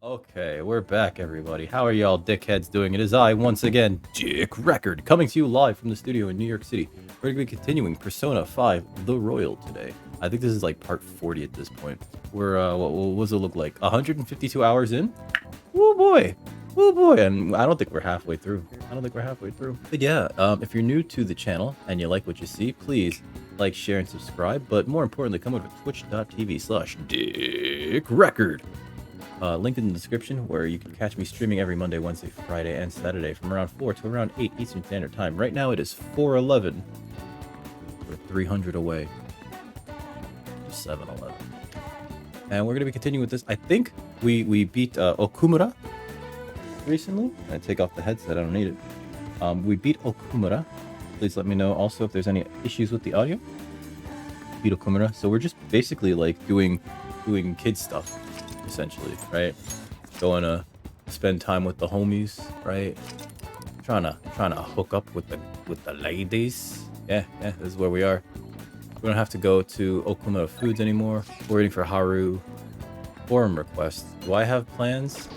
Okay, we're back, everybody. How are y'all dickheads doing? It is I, once again, Dick Record, coming to you live from the studio in New York City. We're going to be continuing Persona 5, The Royal today. I think this is like part 40 at this point. We're, what does it look like? 152 hours in? Oh boy. Oh boy, and I don't think we're halfway through. But yeah, if you're new to the channel and you like what you see, please like, share, and subscribe. But more importantly, come over to twitch.tv/DickRecord. Linked in the description, where you can catch me streaming every Monday, Wednesday, Friday, and Saturday from around 4 to around 8 Eastern Standard Time. Right now it is 4:11. We're 300 away. 7:11. And we're going to be continuing with this. I think we beat Okumura recently. I take off the headset, I don't need it. We beat Okumura. Please let me know also if there's any issues with the audio. Beat Okumura. So we're just basically like doing kid stuff, essentially, right? Going to spend time with the homies, right? Trying to hook up with the ladies. Yeah, this is where we are. We don't have to go to Okumura Foods anymore. We're waiting for Haru. Forum request. Do I have plans?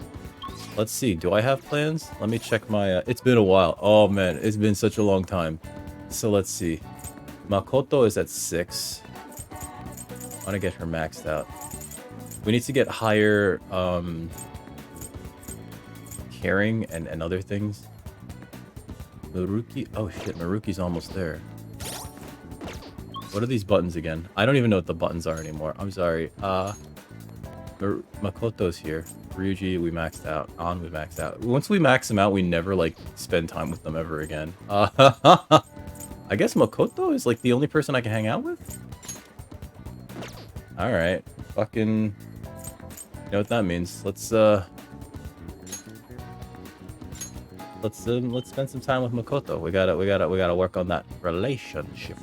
Let's see. Do I have plans? Let me check my... it's been a while. Oh, man. It's been such a long time. So let's see. Makoto is at 6. I want to get her maxed out. We need to get higher caring and other things. Maruki... Oh, shit. Maruki's almost there. What are these buttons again? I don't even know what the buttons are anymore. I'm sorry. Makoto's here. Ryuji, we maxed out. An, we maxed out. Once we max them out, we never, like, spend time with them ever again. I guess Makoto is, like, the only person I can hang out with? Alright. Fucking... You know what that means. Let's spend some time with Makoto. We gotta work on that relationship.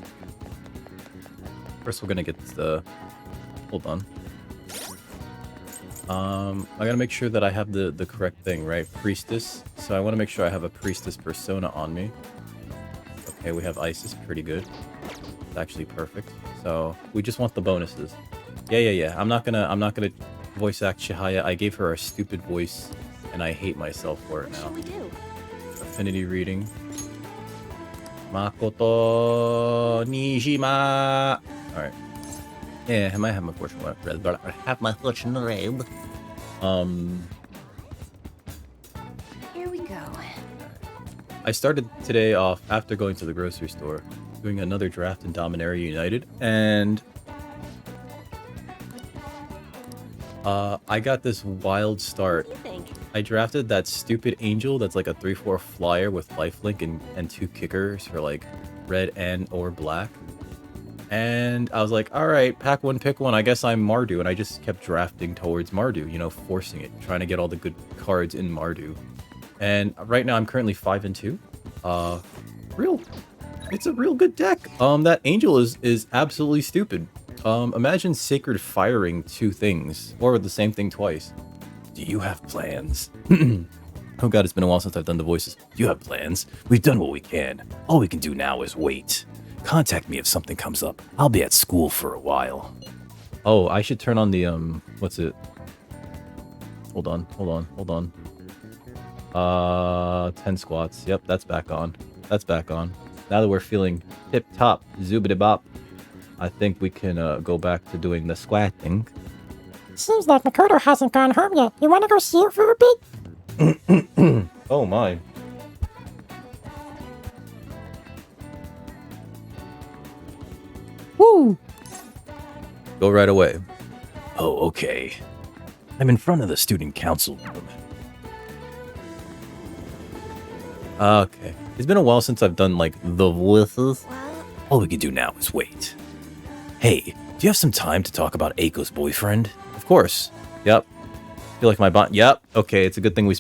First, we're gonna get the... Hold on. I gotta make sure that I have the correct thing, right? Priestess. So I want to make sure I have a priestess persona on me. Okay, we have Isis, pretty good. It's actually perfect. So we just want the bonuses. Yeah. I'm not gonna voice act Chihaya. I gave her a stupid voice, and I hate myself for it now. What shall we do? Affinity reading. Makoto Nijima. All right. Yeah, I might have my fortune robe. I have my fortune robe. Here we go. I started today off after going to the grocery store, doing another draft in Dominaria United, and I got this wild start. What do you think? I drafted that stupid angel that's like a 3/4 flyer with lifelink and 2 kickers for like red and or black. And I was like, all right, pack one, pick one. I guess I'm Mardu. And I just kept drafting towards Mardu, you know, forcing it, trying to get all the good cards in Mardu. And right now I'm currently 5-2. It's a real good deck. That angel is absolutely stupid. Imagine Sacred firing 2 things, or the same thing twice. Do you have plans? Oh god, it's been a while since I've done the voices. Do you have plans? We've done what we can. All we can do now is wait. Contact me if something comes up. I'll be at school for a while. Oh, I should turn on the, what's it? Hold on. 10 squats. Yep, that's back on. Now that we're feeling tip-top, zoobity-bop, I think we can, go back to doing the squatting. Seems like Makoto hasn't gone home yet. You wanna go see her for a bit? Oh my. Woo! Go right away. Oh, okay. I'm in front of the student council room. Okay. It's been a while since I've done, like, the voices. Well, All we can do now is wait. Hey, do you have some time to talk about Aiko's boyfriend? Of course. Yep. Feel like my bond. Yep. Okay, it's a good thing we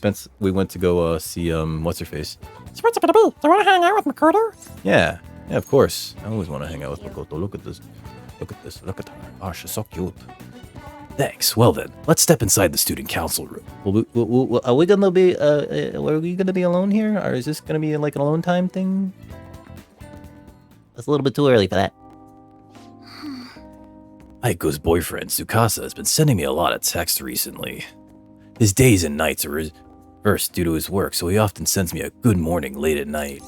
went to go see what's her face. So what's it gonna be? Do you wanna hang out with Makoto? Yeah, of course. I always want to hang out with Makoto. Look at this. Look at her. Oh, she's so cute. Thanks. Well then, let's step inside the student council room. Are we gonna be alone here, or is this gonna be like an alone time thing? That's a little bit too early for that. Aiko's boyfriend, Tsukasa, has been sending me a lot of texts recently. His days and nights are reversed due to his work, so he often sends me a good morning late at night.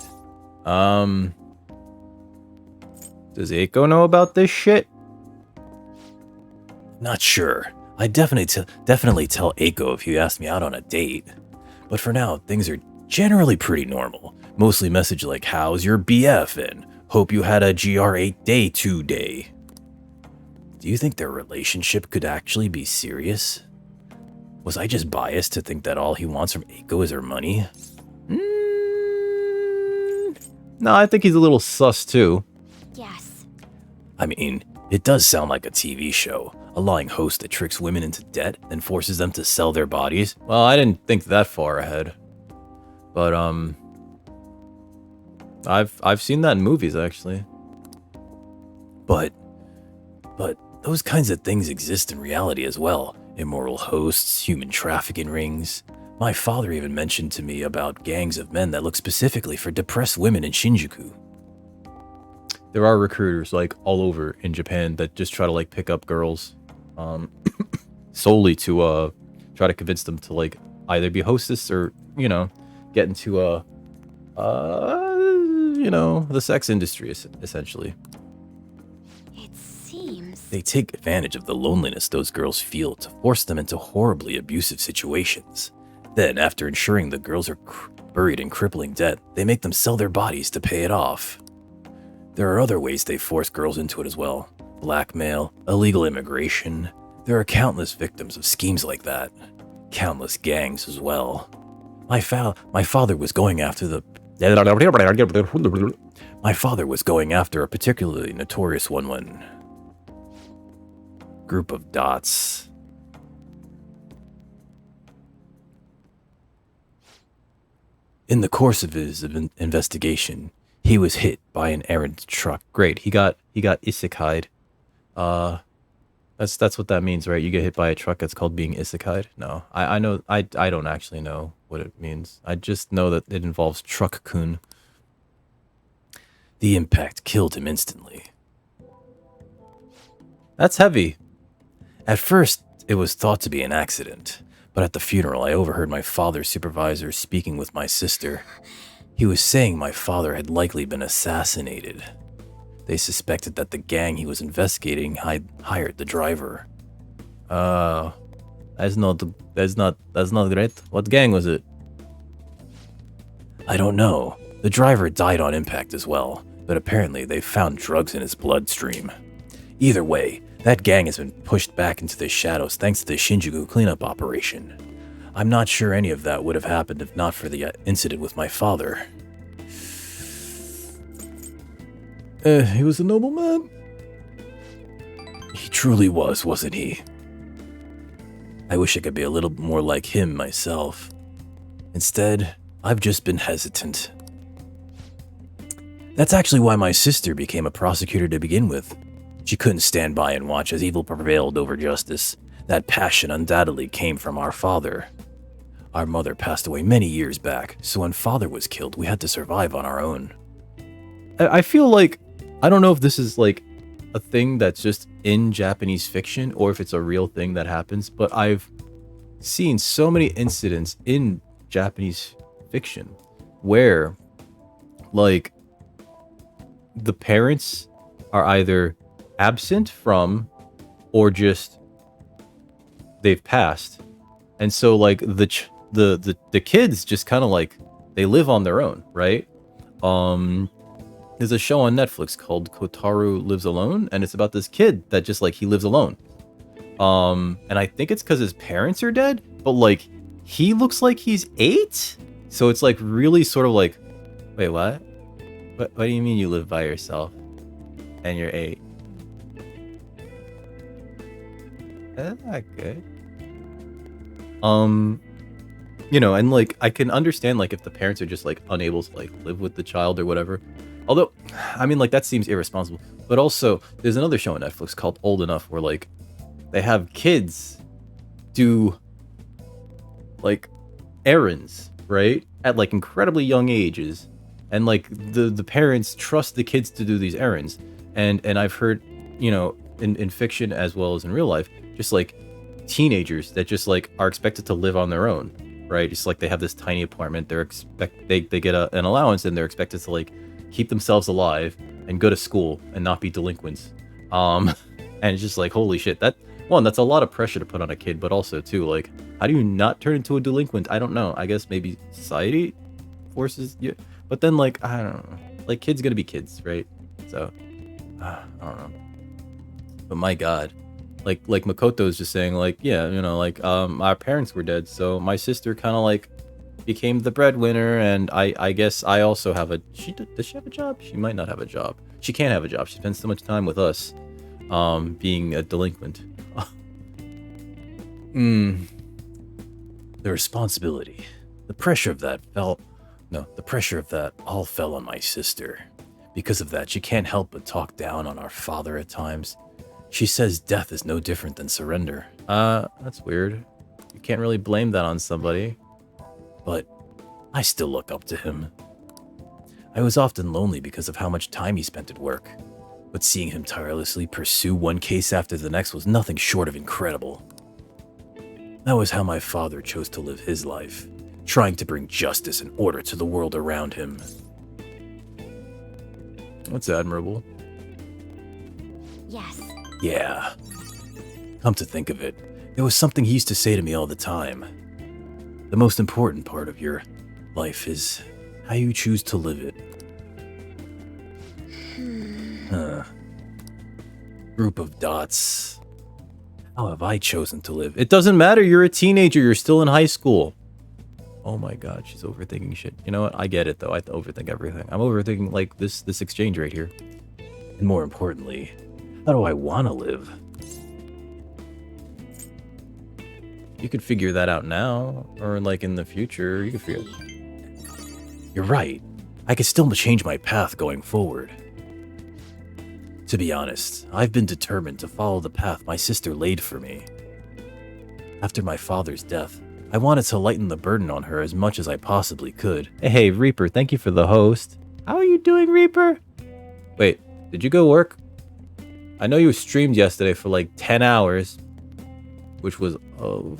Does Eiko know about this shit? Not sure. I'd definitely tell Eiko if he asked me out on a date. But for now, things are generally pretty normal. Mostly message like, how's your BF, and hope you had a GR8 day today. Do you think their relationship could actually be serious? Was I just biased to think that all he wants from Eiko is her money? No, I think he's a little sus too. Yes. I mean, it does sound like a TV show. A lying host that tricks women into debt and forces them to sell their bodies. Well, I didn't think that far ahead. But I've seen that in movies actually. But those kinds of things exist in reality as well. Immoral hosts, human trafficking rings. My father even mentioned to me about gangs of men that look specifically for depressed women in Shinjuku. There are recruiters like all over in Japan that just try to like pick up girls solely to try to convince them to like either be hostess or, you know, get into the sex industry essentially. It seems. They take advantage of the loneliness those girls feel to force them into horribly abusive situations. Then, after ensuring the girls are buried in crippling debt, they make them sell their bodies to pay it off. There are other ways they force girls into it as well. Blackmail, illegal immigration. There are countless victims of schemes like that. Countless gangs as well. My father was going after a particularly notorious one. Group of dots. In the course of his investigation, he was hit by an errant truck. Great, he got isekai'd. That's what that means, right? You get hit by a truck, that's called being isekai'd. No, I know, I don't actually know what it means. I just know that it involves truck-kun. The impact killed him instantly. That's heavy. At first, it was thought to be an accident, but at the funeral, I overheard my father's supervisor speaking with my sister. He was saying my father had likely been assassinated. They suspected that the gang he was investigating had hired the driver. That's not great. What gang was it? I don't know. The driver died on impact as well, but apparently they found drugs in his bloodstream. Either way, that gang has been pushed back into the shadows thanks to the Shinjuku cleanup operation. I'm not sure any of that would have happened if not for the incident with my father. He was a noble man. He truly was, wasn't he? I wish I could be a little more like him myself. Instead, I've just been hesitant. That's actually why my sister became a prosecutor to begin with. She couldn't stand by and watch as evil prevailed over justice. That passion undoubtedly came from our father. Our mother passed away many years back, so when father was killed, we had to survive on our own. I feel like, I don't know if this is like a thing that's just in Japanese fiction or if it's a real thing that happens, but I've seen so many incidents in Japanese fiction where like the parents are either absent from or just they've passed, and so like the kids just kind of like they live on their own, right? There's a show on Netflix called Kotaro Lives Alone, and it's about this kid that just like he lives alone. And I think it's because his parents are dead, but like he looks like he's 8, so it's like really sort of like, wait, what? What do you mean you live by yourself and you're 8? That's not good. You know, and like I can understand like if the parents are just like unable to like live with the child or whatever. Although, I mean, like that seems irresponsible. But also, there's another show on Netflix called Old Enough where like they have kids do like errands, right? At like incredibly young ages. And like the parents trust the kids to do these errands. And I've heard, you know, in fiction as well as in real life, just like teenagers that just like are expected to live on their own, right? Just like they have this tiny apartment, they get an allowance, and they're expected to like keep themselves alive and go to school and not be delinquents. And it's just like, holy shit, that's a lot of pressure to put on a kid, but also too, like, how do you not turn into a delinquent? I don't know. I guess maybe society forces you, but then like, I don't know, like kids gonna be kids, right? So I don't know. But my God, like Makoto is just saying, like, yeah, like our parents were dead, so my sister kind of like became the breadwinner, and I guess I also have a. Does she have a job? She might not have a job. She can't have a job. She spends so much time with us, being a delinquent. The responsibility, the pressure of that all fell on my sister. Because of that, she can't help but talk down on our father at times. She says death is no different than surrender. That's weird. You can't really blame that on somebody. But I still look up to him. I was often lonely because of how much time he spent at work, but seeing him tirelessly pursue one case after the next was nothing short of incredible. That was how my father chose to live his life, trying to bring justice and order to the world around him. That's admirable. Yes. Yeah. Come to think of it, there was something he used to say to me all the time. The most important part of your life is how you choose to live it. Group of dots. How have I chosen to live? It doesn't matter. You're a teenager. You're still in high school. Oh my God, she's overthinking shit. You know what? I get it though. I overthink everything. I'm overthinking like this exchange right here. And more importantly, how do I want to live? You could figure that out now, or like in the future. You could figure. You're right. I could still change my path going forward. To be honest, I've been determined to follow the path my sister laid for me. After my father's death, I wanted to lighten the burden on her as much as I possibly could. Hey, Reaper, thank you for the host. How are you doing, Reaper? Wait, did you go work? I know you streamed yesterday for like 10 hours, which was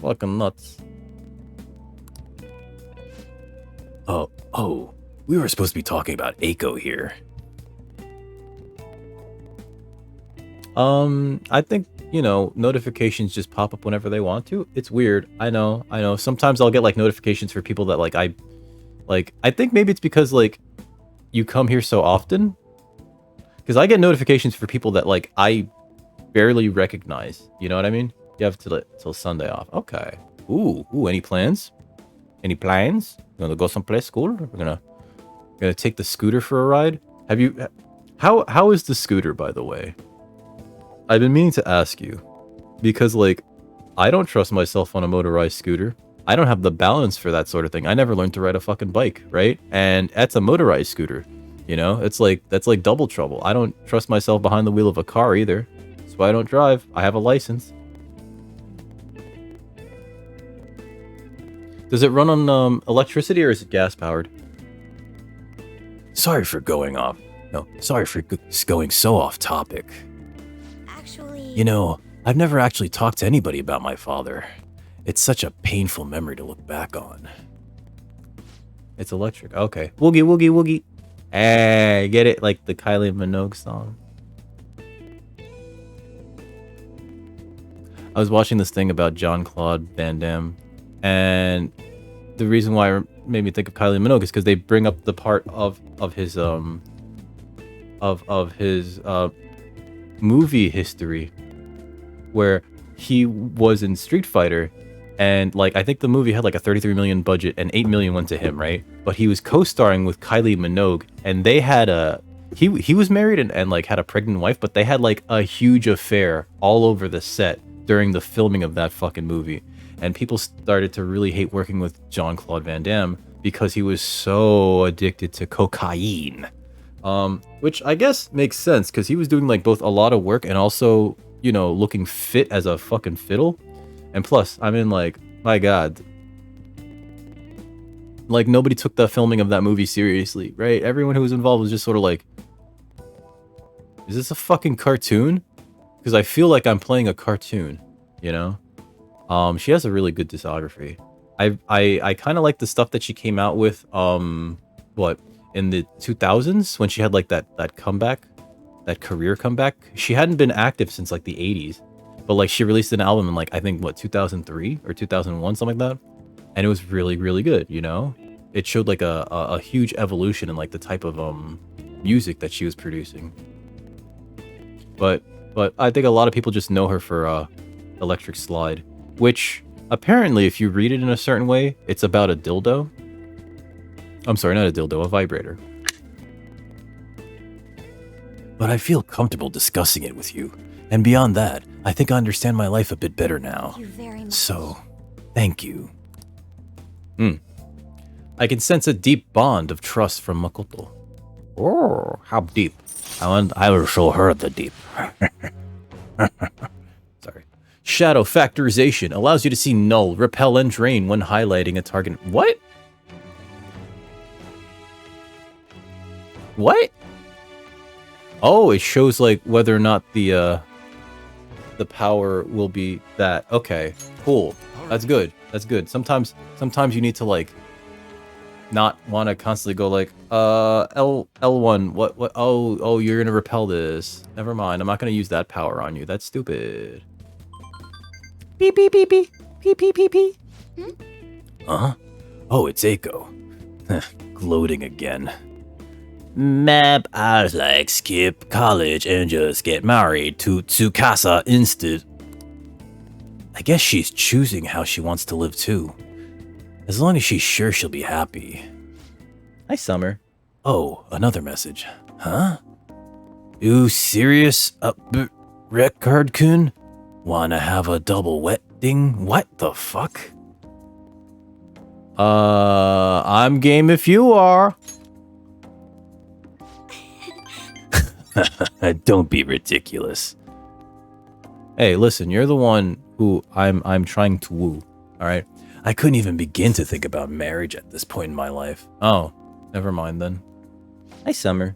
fucking nuts. Oh, we were supposed to be talking about Eiko here. I think, notifications just pop up whenever they want to. It's weird. I know. Sometimes I'll get like notifications for people that I think maybe it's because like you come here so often. Because I get notifications for people that like I barely recognize. You know what I mean? You have till Sunday off. Okay. Ooh, any plans? Any plans? You wanna go someplace cool? We're gonna take the scooter for a ride. How is the scooter, by the way? I've been meaning to ask you, because like, I don't trust myself on a motorized scooter. I don't have the balance for that sort of thing. I never learned to ride a fucking bike, right? And that's a motorized scooter, that's like double trouble. I don't trust myself behind the wheel of a car either. That's why I don't drive. I have a license. Does it run on electricity or is it gas powered? Sorry for going so off topic. Actually... I've never actually talked to anybody about my father. It's such a painful memory to look back on. It's electric. Okay. Woogie, woogie, woogie. Hey, get it? Like the Kylie Minogue song. I was watching this thing about Jean-Claude Van Damme, and the reason why it made me think of Kylie Minogue is because they bring up the part of his movie history where he was in Street Fighter, and like I think the movie had like a 33 million budget and 8 million went to him, right? But he was co-starring with Kylie Minogue, and they had he was married and like had a pregnant wife, but they had like a huge affair all over the set during the filming of that fucking movie. And people started to really hate working with Jean-Claude Van Damme because he was so addicted to cocaine. Which I guess makes sense because he was doing like both a lot of work and also, looking fit as a fucking fiddle. And plus, I mean, like, my God, like nobody took the filming of that movie seriously, right? Everyone who was involved was just sort of like, is this a fucking cartoon? Because I feel like I'm playing a cartoon, She has a really good discography. I kind of like the stuff that she came out with, what, in the 2000s when she had like that comeback, that career comeback. She hadn't been active since like the 80s, but like she released an album in like, I think, what, 2003 or 2001, something like that. And it was really, really good, you know? It showed like a huge evolution in like the type of music that she was producing. But I think a lot of people just know her for Electric Slide, which apparently if you read it in a certain way, it's about a dildo. I'm sorry, not a dildo, a vibrator. But I feel comfortable discussing it with you. And beyond that, I think I understand my life a bit better now. Thank you very much. So, thank you. I can sense a deep bond of trust from Makoto. Oh, how deep? I will show her the deep. Sorry. Shadow factorization allows you to see null, repel, and drain when highlighting a target. What? What? Oh, it shows like whether or not the power will be that. Okay, cool. That's good. That's good. Sometimes you need to like not want to constantly go like L1 what oh you're gonna repel this. Never mind, I'm not gonna use that power on you. That's stupid. Beep beep beep beep beep beep beep beep. Huh? Oh, it's Eiko. Gloating again. Map, I was like skip college and just get married to Tsukasa instead. I guess she's choosing how she wants to live too. As long as she's sure she'll be happy. Hi, Summer. Oh, another message. Huh? You serious? Record-kun? Wanna have a double wedding? What the fuck? I'm game if you are. Don't be ridiculous. Hey, listen, you're the one who I'm trying to woo. All right. I couldn't even begin to think about marriage at this point in my life. Oh, never mind then. Hi, Summer.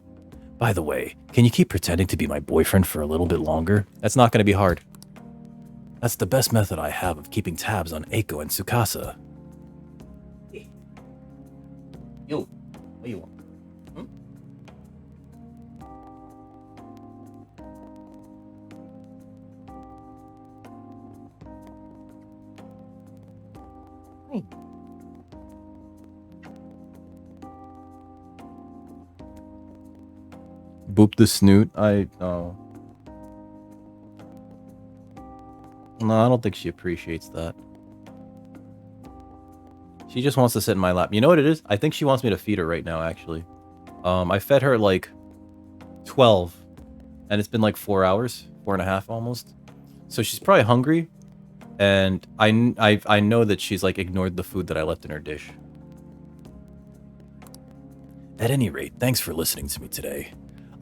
By the way, can you keep pretending to be my boyfriend for a little bit longer? That's not going to be hard. That's the best method I have of keeping tabs on Eiko and Tsukasa. Yo, what do you want? Boop the snoot. No, I don't think she appreciates that. She just wants to sit in my lap. You know what it is? I think she wants me to feed her right now, actually. I fed her like 12, and it's been like 4 hours, 4.5 almost. So she's probably hungry, and I know that she's like ignored the food that I left in her dish. At any rate, thanks for listening to me today.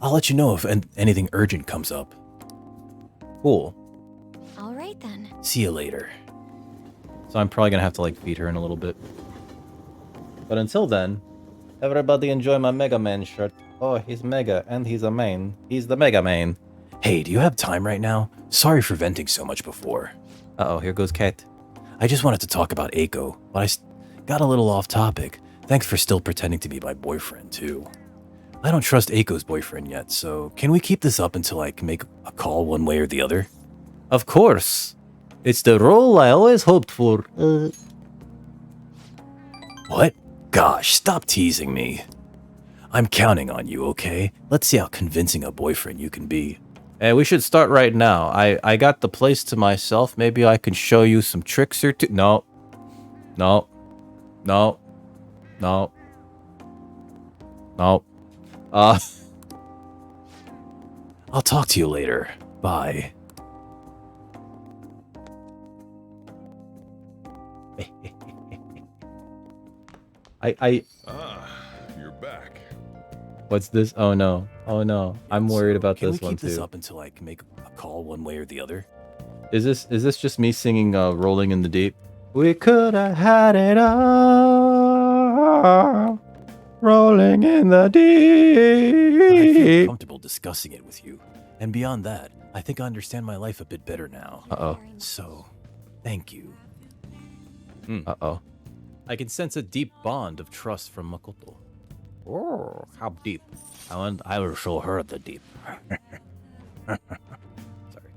I'll let you know if anything urgent comes up. Cool. All right then. See you later. So I'm probably gonna have to like feed her in a little bit. But until then, everybody enjoy my Mega Man shirt. Oh, he's mega and he's a main. He's the Mega Man. Hey, do you have time right now? Sorry for venting so much before. Uh-oh, here goes Kat. I just wanted to talk about Eiko, but I got a little off topic. Thanks for still pretending to be my boyfriend, too. I don't trust Eiko's boyfriend yet, so can we keep this up until I can make a call one way or the other? Of course. It's the role I always hoped for. What? Gosh, stop teasing me. I'm counting on you, okay? Let's see how convincing a boyfriend you can be. Hey, we should start right now. I got the place to myself. Maybe I can show you some tricks or two. No. No. No. No. No. I'll talk to you later. Bye. You're back. What's this? Oh no. Oh no. I'm worried about this one Can we keep this too. up until I can make a call one way or the other? Is this just me singing Rolling in the Deep? We could have had it all. Rolling in the But I feel deep. comfortable discussing it with you. And beyond that, I think I understand my life a bit better now. Uh-oh. So, thank you. Uh-oh. I can sense a deep bond of trust from Makoto. Oh, how deep? I will show her the deep. Sorry.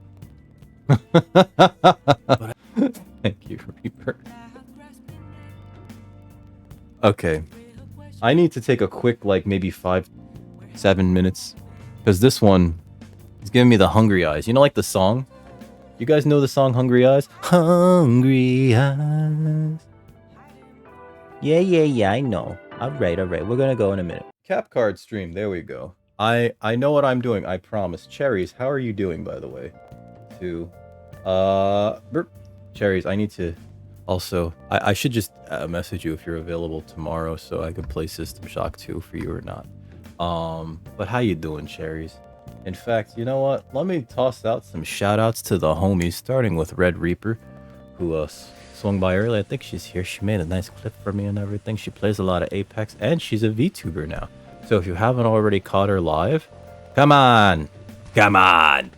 Thank you, Reaper. Okay. I need to take a quick, like, maybe 5-7 minutes. Because this one is giving me the hungry eyes. You know, like the song? You guys know the song Hungry Eyes? Hungry Eyes. Yeah, I know. Alright, we're gonna go in a minute. Cap card stream, there we go. I know what I'm doing, I promise. Cherries, how are you doing, by the way? Burp. Cherries, I need to also, I should just message you if you're available tomorrow so I can play System Shock 2 for you or not. But how you doing, Cherries? In fact, you know what? Let me toss out some shout outs to the homies, starting with Red Reaper, who swung by early. I think she's here. She made a nice clip for me and everything. She plays a lot of Apex, and she's a VTuber now. So if you haven't already caught her live, come on!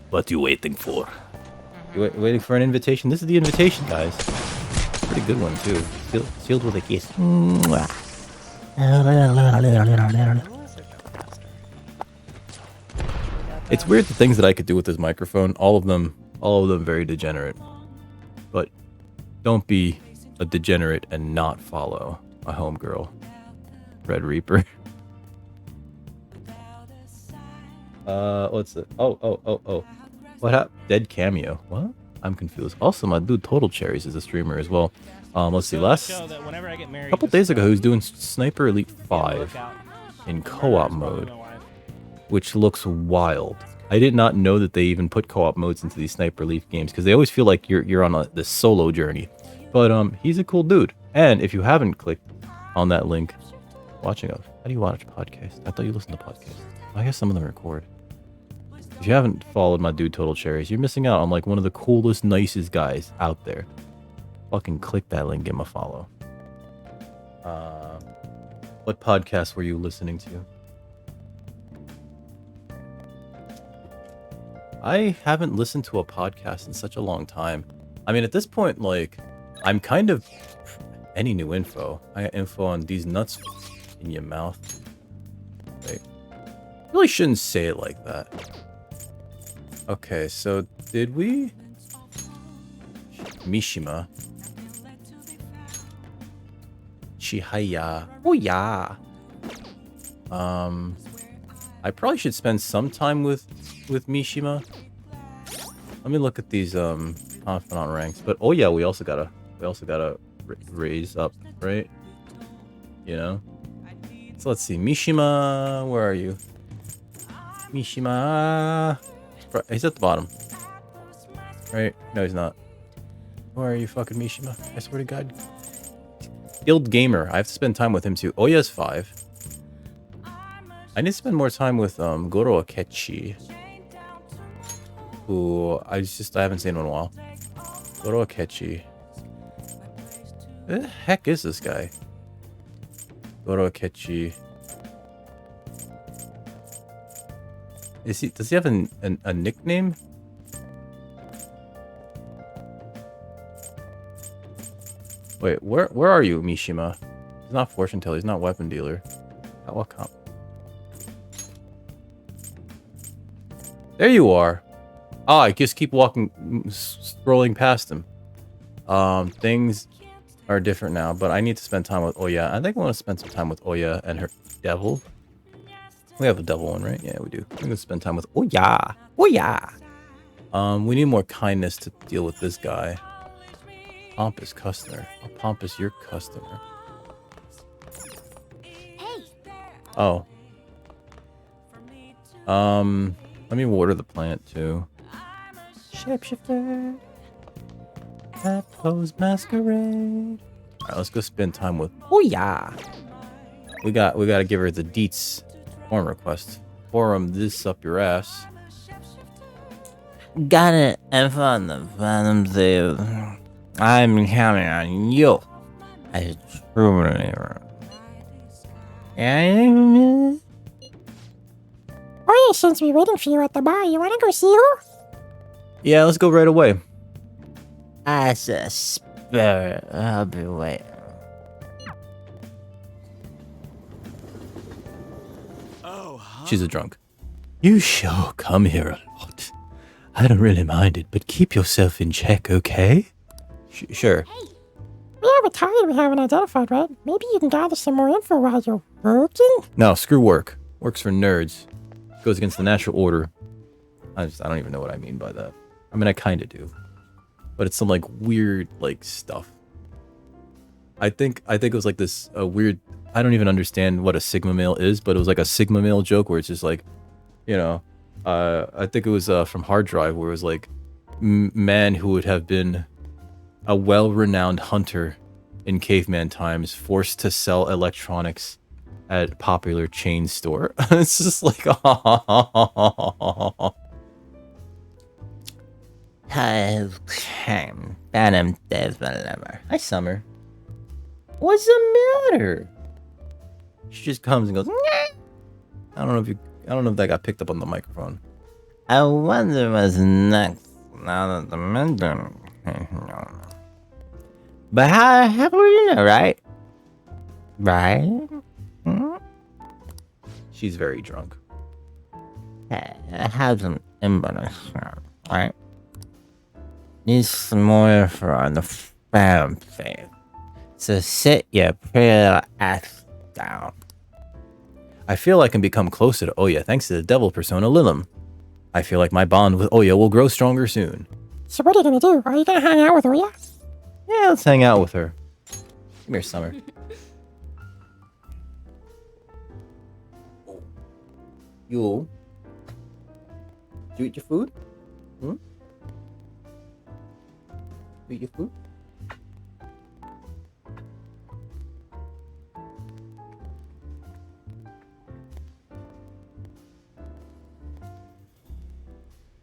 What you waiting for? You waiting for an invitation? This is the invitation, guys. Pretty good one, too. Sealed with a kiss. It's weird the things that I could do with this microphone. All of them very degenerate. But don't be a degenerate and not follow a homegirl, Red Reaper. What's it? Oh. What happened? Dead cameo. What? I'm confused. Also, my dude Total Cherries is a streamer as well. Let's see. Last couple days ago, he was doing Sniper Elite 5 in co-op mode, which looks wild. I did not know that they even put co-op modes into these Sniper Elite games because they always feel like you're on this solo journey. But he's a cool dude. And if you haven't clicked on that link, how do you watch podcasts? I thought you listened to podcasts. I guess some of them record. If you haven't followed my dude Total Cherries, you're missing out on like one of the coolest, nicest guys out there. Fucking click that link, give him a follow. What podcast were you listening to? I haven't listened to a podcast in such a long time. I mean, at this point, like, I'm kind of any new info. I got info on these nuts in your mouth. Wait. Really shouldn't say it like that. Okay, so did we? Mishima. Chihaya. Oh yeah. I probably should spend some time with Mishima. Let me look at these confidant ranks. But oh yeah, we also gotta raise up, right? You know. So let's see, Mishima, where are you? Mishima, he's at the bottom, right? No, he's not. Where are you, fucking Mishima? I swear to God. Guild Gamer, I have to spend time with him too. Oya's 5. I need to spend more time with Goro Akechi, who I haven't seen in a while. Goro Akechi. Who the heck is this guy? Goro Akechi. Does he have a nickname? Wait, where are you, Mishima? He's not fortune teller, he's not weapon dealer. At what comp? There you are. Ah, I just keep walking, scrolling past him. Things are different now, but I need to spend time with Oya. I think I want to spend some time with Oya and her devil. We have a devil one, right? Yeah, we do. I'm gonna spend time with Oya. Oya. We need more kindness to deal with this guy. Pompous customer. How pompous your customer? Hey. Oh. Let me water the plant too. Shapeshifter. That pose masquerade. Alright, let's go spend time with Oya. We gotta give her the deets forum request. Forum this up your ass. Got it. And from the Phantom Save. I'm counting on you. I truly. Oh yeah, since we're waiting for you at the bar, you wanna go see her? Yeah, let's go right away. I suspect very. I'll be waiting. She's a drunk. You sure come here a lot. I don't really mind it, but keep yourself in check, okay? Sure. We have a target we haven't identified, right? Maybe you can gather some more info while you're working? No, screw work. Work's for nerds. Goes against the natural order. I don't even know what I mean by that. I mean, I kind of do. But it's some, like, weird, like, stuff. I think it was, like, this weird... I don't even understand what a Sigma male is, but it was, like, a Sigma male joke where it's just, like, you know... I think it was from Hard Drive, where it was, like, man who would have been a well-renowned hunter in caveman times, forced to sell electronics at popular chain store. It's just like, Hi, Summer. What's the matter? She just comes and goes, "Nyeh." I don't know if that got picked up on the microphone. I wonder what's next now that the mentor. But how will you know, right? Right? She's very drunk. I have some imbalance, right? Need some more for the fam faith. So sit your pretty ass down. I feel I can become closer to Oya thanks to the devil persona Lilim. I feel like my bond with Oya will grow stronger soon. So what are you gonna do? Are you gonna hang out with Oya? Yeah, let's hang out with her. Come here, Summer. You eat your food? You eat your food?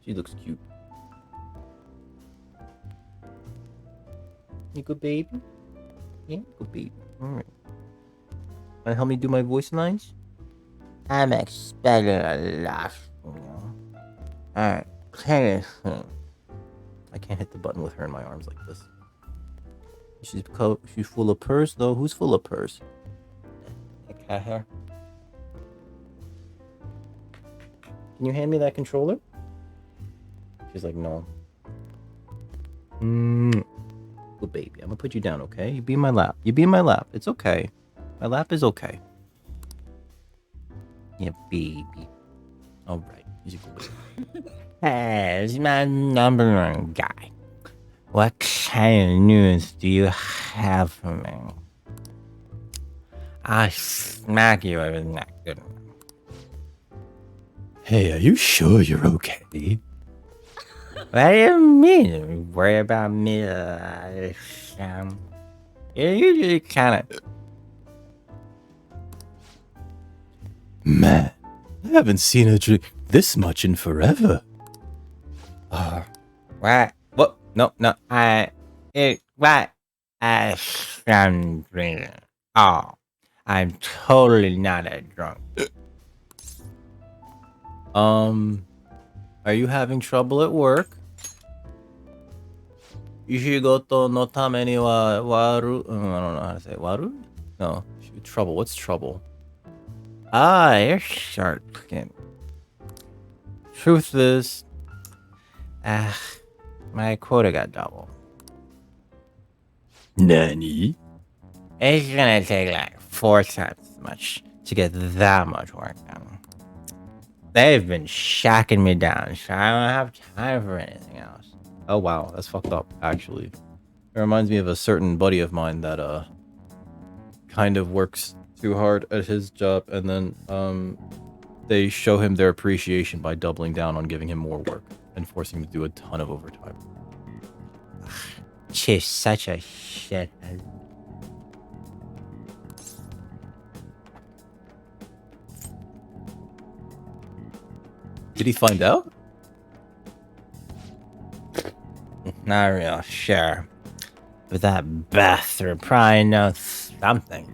She looks cute. You good baby? Yeah, good baby. Alright. Wanna help me do my voice lines? I'm expecting a lot from you. Alright, play this thing. I can't hit the button with her in my arms like this. She's full of purse though. Who's full of purse? Cat hair. Can you hand me that controller? She's like, no. Good baby. I'm gonna put you down, okay? You be in my lap. You be in my lap. It's okay. My lap is okay. Yeah, baby. Alright. He's a good baby. Hey, it's my number one guy. What kind of news do you have for me? I'll smack you if it's not good enough. Hey, are you sure you're okay? What do you mean? You worry about me? You're usually kind of... Man, I haven't seen her drink this much in forever. What? What? No. What? I'm drinking. Oh, I'm totally not a drunk. Are you having trouble at work? Ishigoto no tame ni wa waru... I don't know how to say it. Waru? No. Trouble. What's trouble? Ah, you're sharp skin. Truth is... my quota got doubled. Nani? It's gonna take like 4 times as much to get that much work done. They've been shacking me down, so I don't have time for anything else. Oh wow, that's fucked up, actually. It reminds me of a certain buddy of mine that kind of works too hard at his job, and then they show him their appreciation by doubling down on giving him more work and forcing him to do a ton of overtime. She's such a shithead. Did he find out? Not real sure. But that bastard probably knows something.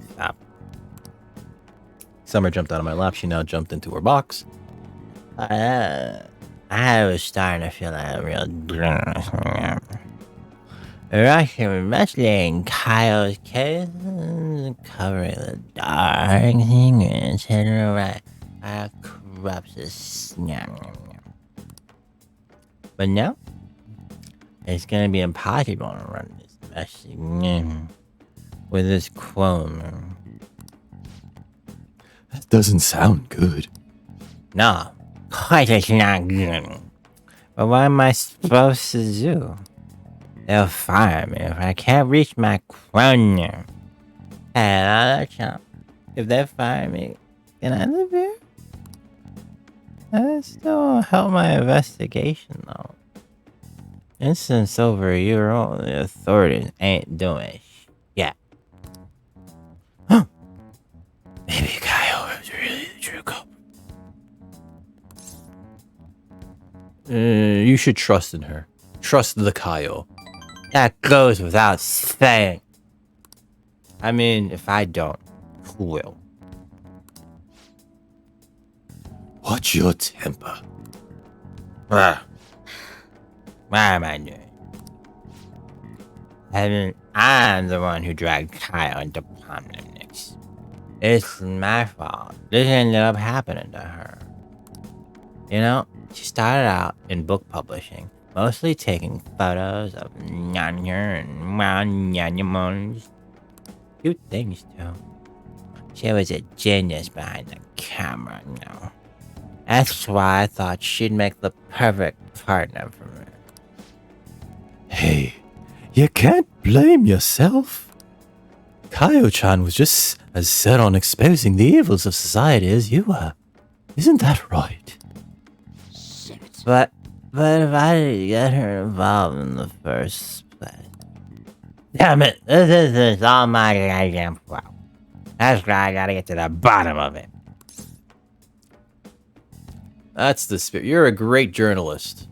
Summer jumped out of my lap. She now jumped into her box. I was starting to feel like a real drunk. Russian wrestling, Kyle's case, covering the dark secrets hidden right. Corrupts us. But now, it's gonna be impossible to run this wrestling with this clone. That doesn't sound good. No, of course it's not good. But what am I supposed to do? They'll fire me if I can't reach my crown. Hey, another chance. If they fire me, can I live here? That still help my investigation, though. Instance over a year old, the authorities ain't doing shit. Huh. Maybe Kyle is really the true culprit. You should trust in her. Trust the Kaio. That goes without saying. I mean, if I don't, who will? Watch your temper. What am I doing? I'm the one who dragged Kyle into politics. It's my fault. This ended up happening to her. You know, she started out in book publishing, mostly taking photos of Nyanya and Nyanyamons. Cute things, too. She was a genius behind the camera, you know. That's why I thought she'd make the perfect partner for me. Hey, you can't blame yourself. Kaio-chan was just as set on exposing the evils of society as you were. Isn't that right? But if I didn't get her involved in the first place. Damn it, this is all my goddamn fault. That's why I gotta get to the bottom of it. That's the spirit. You're a great journalist.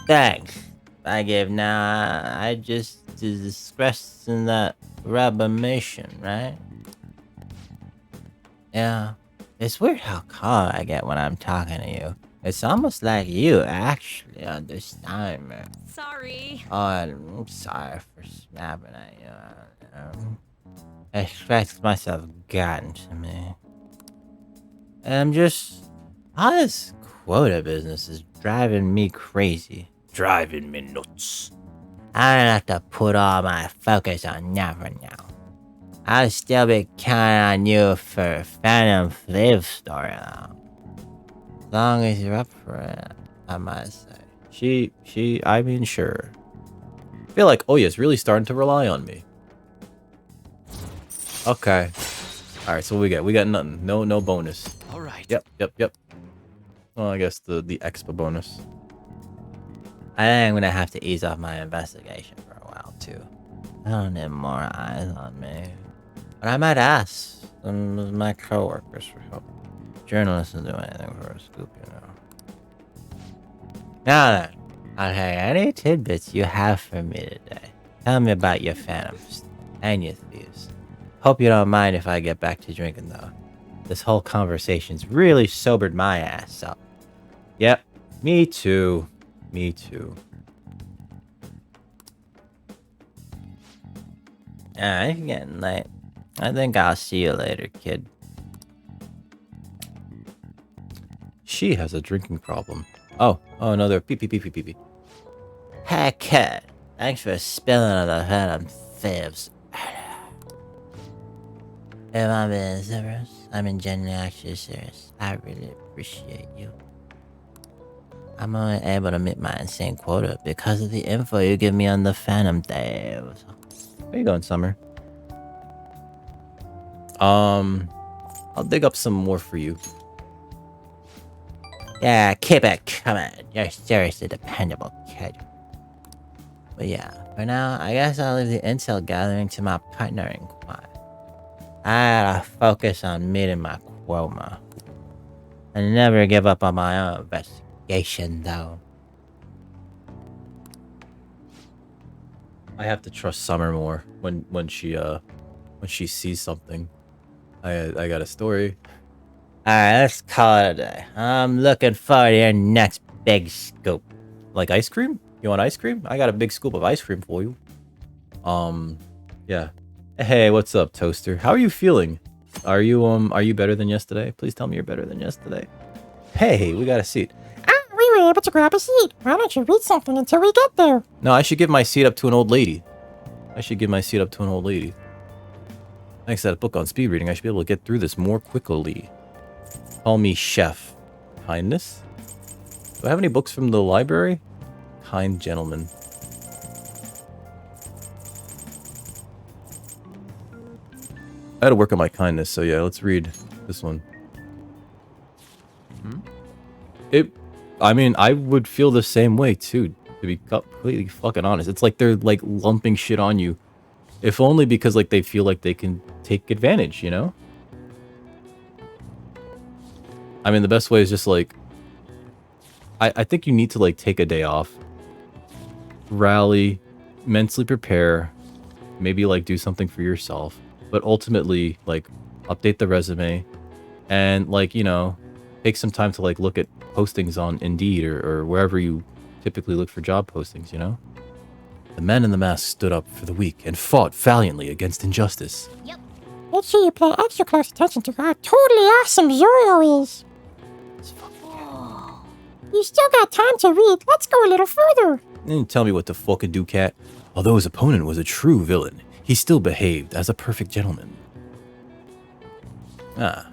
Thanks. I give now. I just discussed in that mission, right? Yeah. It's weird how calm I get when I'm talking to you. It's almost like you actually understand me. Sorry. Oh, I'm sorry for snapping at you. I stress myself gotten to me. And all this quota business is driving me crazy. Driving me nuts. I don't have to put all my focus on Never now. I'll still be counting on you for Phantom Flip story though. As long as you're up for it, I must say. I mean, sure. I feel like Oya's really starting to rely on me. Okay. Alright, so what we got? We got nothing. No bonus. Alright. Yep. Well, I guess the expo bonus. I think I'm gonna have to ease off my investigation for a while too. I don't need more eyes on me. But I might ask some of my coworkers for help. Journalists will do anything for a scoop, you know. Now then, okay, any tidbits you have for me today? Tell me about your phantoms and your thieves. Hope you don't mind if I get back to drinking though. This whole conversation's really sobered my ass up. Yep, me too. Me too. It's getting late. I think I'll see you later, kid. She has a drinking problem. Oh, another pee. Hey, kid. Thanks for spilling on the phantom thieves. If I'm being serious, genuinely actually serious. I really appreciate you. I'm only able to meet my insane quota because of the info you give me on the phantom thieves. Where you going, Summer? I'll dig up some more for you. Yeah, keep it coming. You're seriously dependable, kid. But yeah, for now, I guess I'll leave the intel gathering to my partner in crime. I gotta focus on meeting my quota. And never give up on my own investigation, though. I have to trust Summer more when she sees something. I got a story. Alright, let's call it a day. I'm looking forward to your next big scoop. Like ice cream? You want ice cream? I got a big scoop of ice cream for you. Yeah. Hey, what's up, Toaster? How are you feeling? Are you better than yesterday? Please tell me you're better than yesterday. Hey, we got a seat. Ah, we were able to grab a seat. Why don't you read something until we get there? No, I should give my seat up to an old lady. Thanks to that book on speed reading, I should be able to get through this more quickly. Call me Chef. Kindness? Do I have any books from the library? Kind gentleman. I had to work on my kindness, so yeah, let's read this one. I mean, I would feel the same way too, to be completely fucking honest. It's like they're like lumping shit on you. If only because like they feel like they can take advantage, you know? I mean, the best way is just like, I think you need to like take a day off, rally, mentally prepare, maybe like do something for yourself, but ultimately like update the resume and like, you know, take some time to like look at postings on Indeed or wherever you typically look for job postings, you know? The man in the mask stood up for the weak and fought valiantly against injustice. Make sure you pay extra close attention to how totally awesome Zoro is. You still got time to read. Let's go a little further. And tell me what to fucking do, cat. Although his opponent was a true villain, he still behaved as a perfect gentleman. Ah.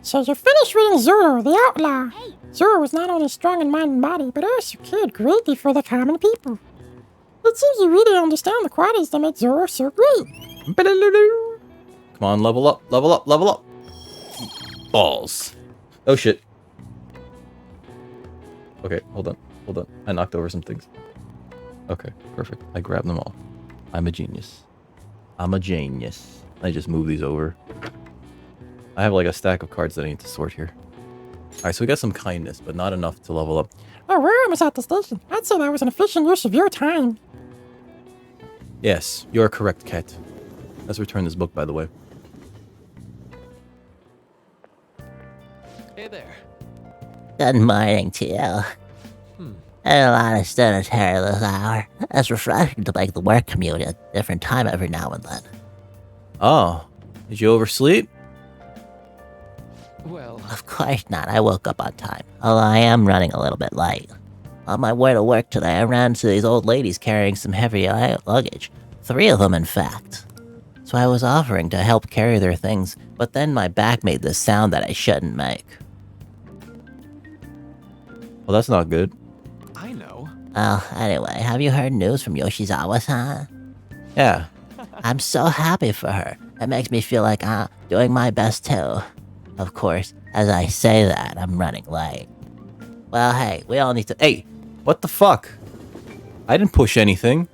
So you finished reading Zoro, the Outlaw. Zoro was not only strong in mind and body, but also cared greatly for the common people. It seems you really understand the qualities that make Zoro so great. Come on, level up, level up, level up. Balls. Oh shit. Okay, hold on, hold on. I knocked over some things. Okay, perfect. I grabbed them all. I'm a genius. I'm a genius. I just move these over. I have like a stack of cards that I need to sort here. Alright, so we got some kindness, but not enough to level up. Oh, we're almost at the station. I'd say that was an efficient use of your time. Yes, you're correct, Cat. Let's return this book, by the way. Hey there. Good morning to you. I had a lot of sanitary this hour. It's refreshing to make the work commute at a different time every now and then. Oh, did you oversleep? Well, Of course not. I woke up on time, although I am running a little bit late. On my way to work today, I ran into these old ladies carrying some heavy luggage. 3 of them, in fact. So I was offering to help carry their things, but then my back made this sound that I shouldn't make. Well, that's not good. I know. Well, anyway, have you heard news from Yoshizawa-san? Yeah. I'm so happy for her. It makes me feel like I'm doing my best too. Of course, as I say that, I'm running late. Well, hey, we all need to— Hey, what the fuck? I didn't push anything.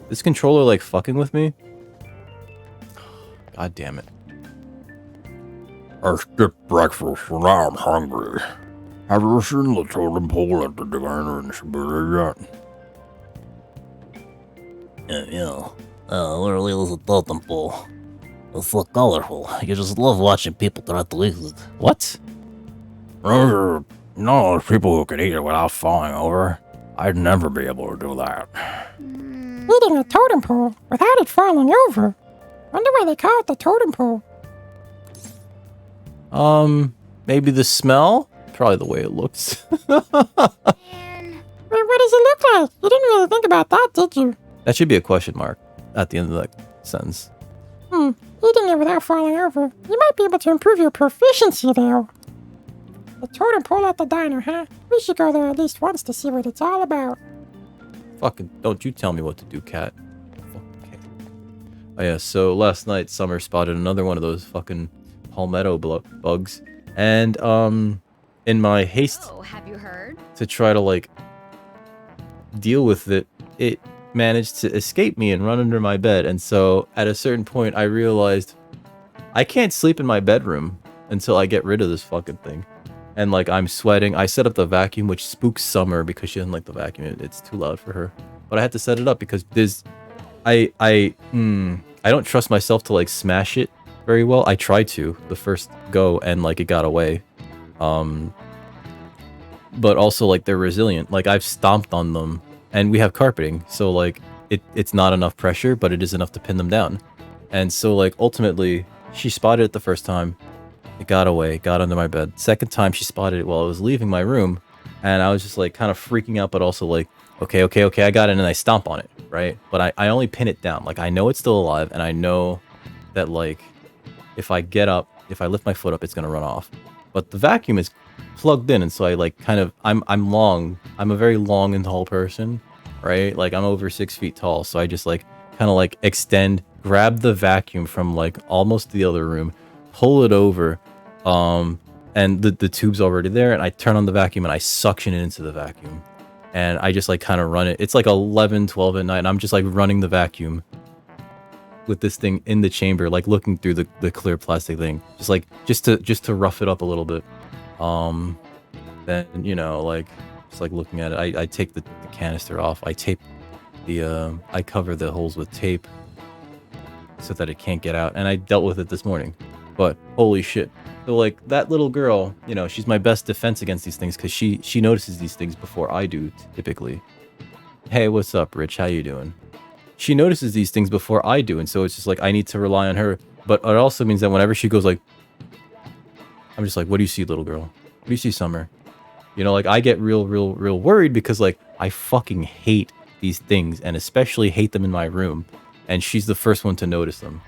This controller like fucking with me? God damn it. I skipped breakfast and now I'm hungry. Have you seen the totem pole at the diner in Siberia yet? Literally was a totem pole. It's so colorful. You just love watching people try to eat it. What? No, those people who can eat it without falling over. I'd never be able to do that. Eating a totem pole without it falling over. Wonder why they call it the totem pole. Maybe the smell? Probably the way it looks. Wait, what does it look like? You didn't really think about that, did you? That should be a question mark at the end of that sentence. Eating it without falling over. You might be able to improve your proficiency there. The totem pole at the diner, huh? We should go there at least once to see what it's all about. Fucking don't you tell me what to do, cat. Okay. Oh yeah, so last night Summer spotted another one of those fucking palmetto bugs. And in my haste Oh, have you heard? to try to like deal with it, it managed to escape me and run under my bed. And so at a certain point I realized I can't sleep in my bedroom until I get rid of this fucking thing. And like I'm sweating. I set up the vacuum, which spooks Summer because she doesn't like the vacuum. It's too loud for her. But I had to set it up because I don't trust myself to like smash it very well. I tried to the first go and like it got away. but also like they're resilient. Like I've stomped on them, and we have carpeting, so like it's not enough pressure, but it is enough to pin them down. And so like ultimately, she spotted it the first time. It got away, got under my bed. Second time, she spotted it while I was leaving my room, and I was just like kind of freaking out, but also like, okay, I got it, and I stomp on it, right? But I only pin it down. Like I know it's still alive, and I know that like if I get up, if I lift my foot up, it's gonna run off. But the vacuum is plugged in, and so I like kind of I'm long. I'm a very long and tall person, right? Like I'm over 6 feet tall, so I just like kind of like extend, grab the vacuum from like almost the other room, pull it over, and the tube's already there, and I turn on the vacuum and I suction it into the vacuum, and I just like kind of run it. It's like 11, 12 at night, and I'm just like running the vacuum with this thing in the chamber, like looking through the clear plastic thing, just to rough it up a little bit. Then you know, like just like looking at it, I take the canister off. I tape the I cover the holes with tape so that it can't get out, and I dealt with it this morning. But holy shit. So like that little girl, you know, she's my best defense against these things, because she notices these things before I do typically. Hey, what's up, Rich? How you doing? She notices these things before I do, and so it's just like I need to rely on her. But it also means that whenever she goes like, I'm just like, what do you see, little girl? What do you see, Summer? You know, like I get real worried, because like I fucking hate these things, and especially hate them in my room. And she's the first one to notice them.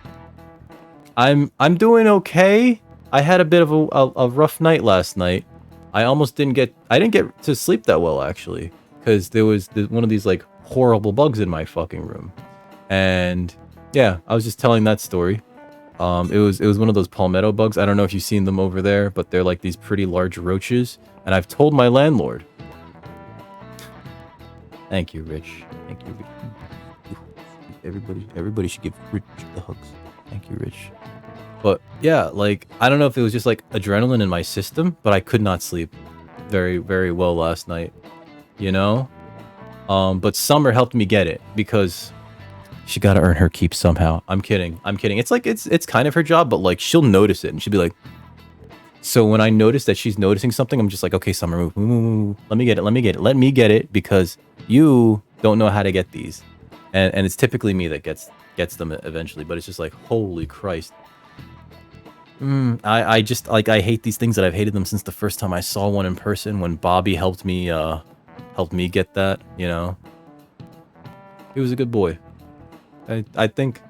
I'm doing okay. I had a bit of a rough night last night. I didn't get to sleep that well, actually, because there was one of these like horrible bugs in my fucking room. And yeah, I was just telling that story. It was one of those palmetto bugs. I don't know if you've seen them over there, but they're like these pretty large roaches. And I've told my landlord. Thank you, Rich. Thank you, Rich. Everybody should give Rich the hugs. Thank you, Rich. But yeah, like I don't know if it was just like adrenaline in my system, but I could not sleep very well last night. You know? But Summer helped me get it, because she got to earn her keep somehow. I'm kidding. It's like it's kind of her job, but like she'll notice it and she'll be like. So when I notice that she's noticing something, I'm just like, okay, Summer, move. Let me get it, because you don't know how to get these, and it's typically me that gets them eventually. But it's just like, holy Christ. I just like I hate these things that I've hated them since the first time I saw one in person, when Bobby helped me get that, you know. He was a good boy. I think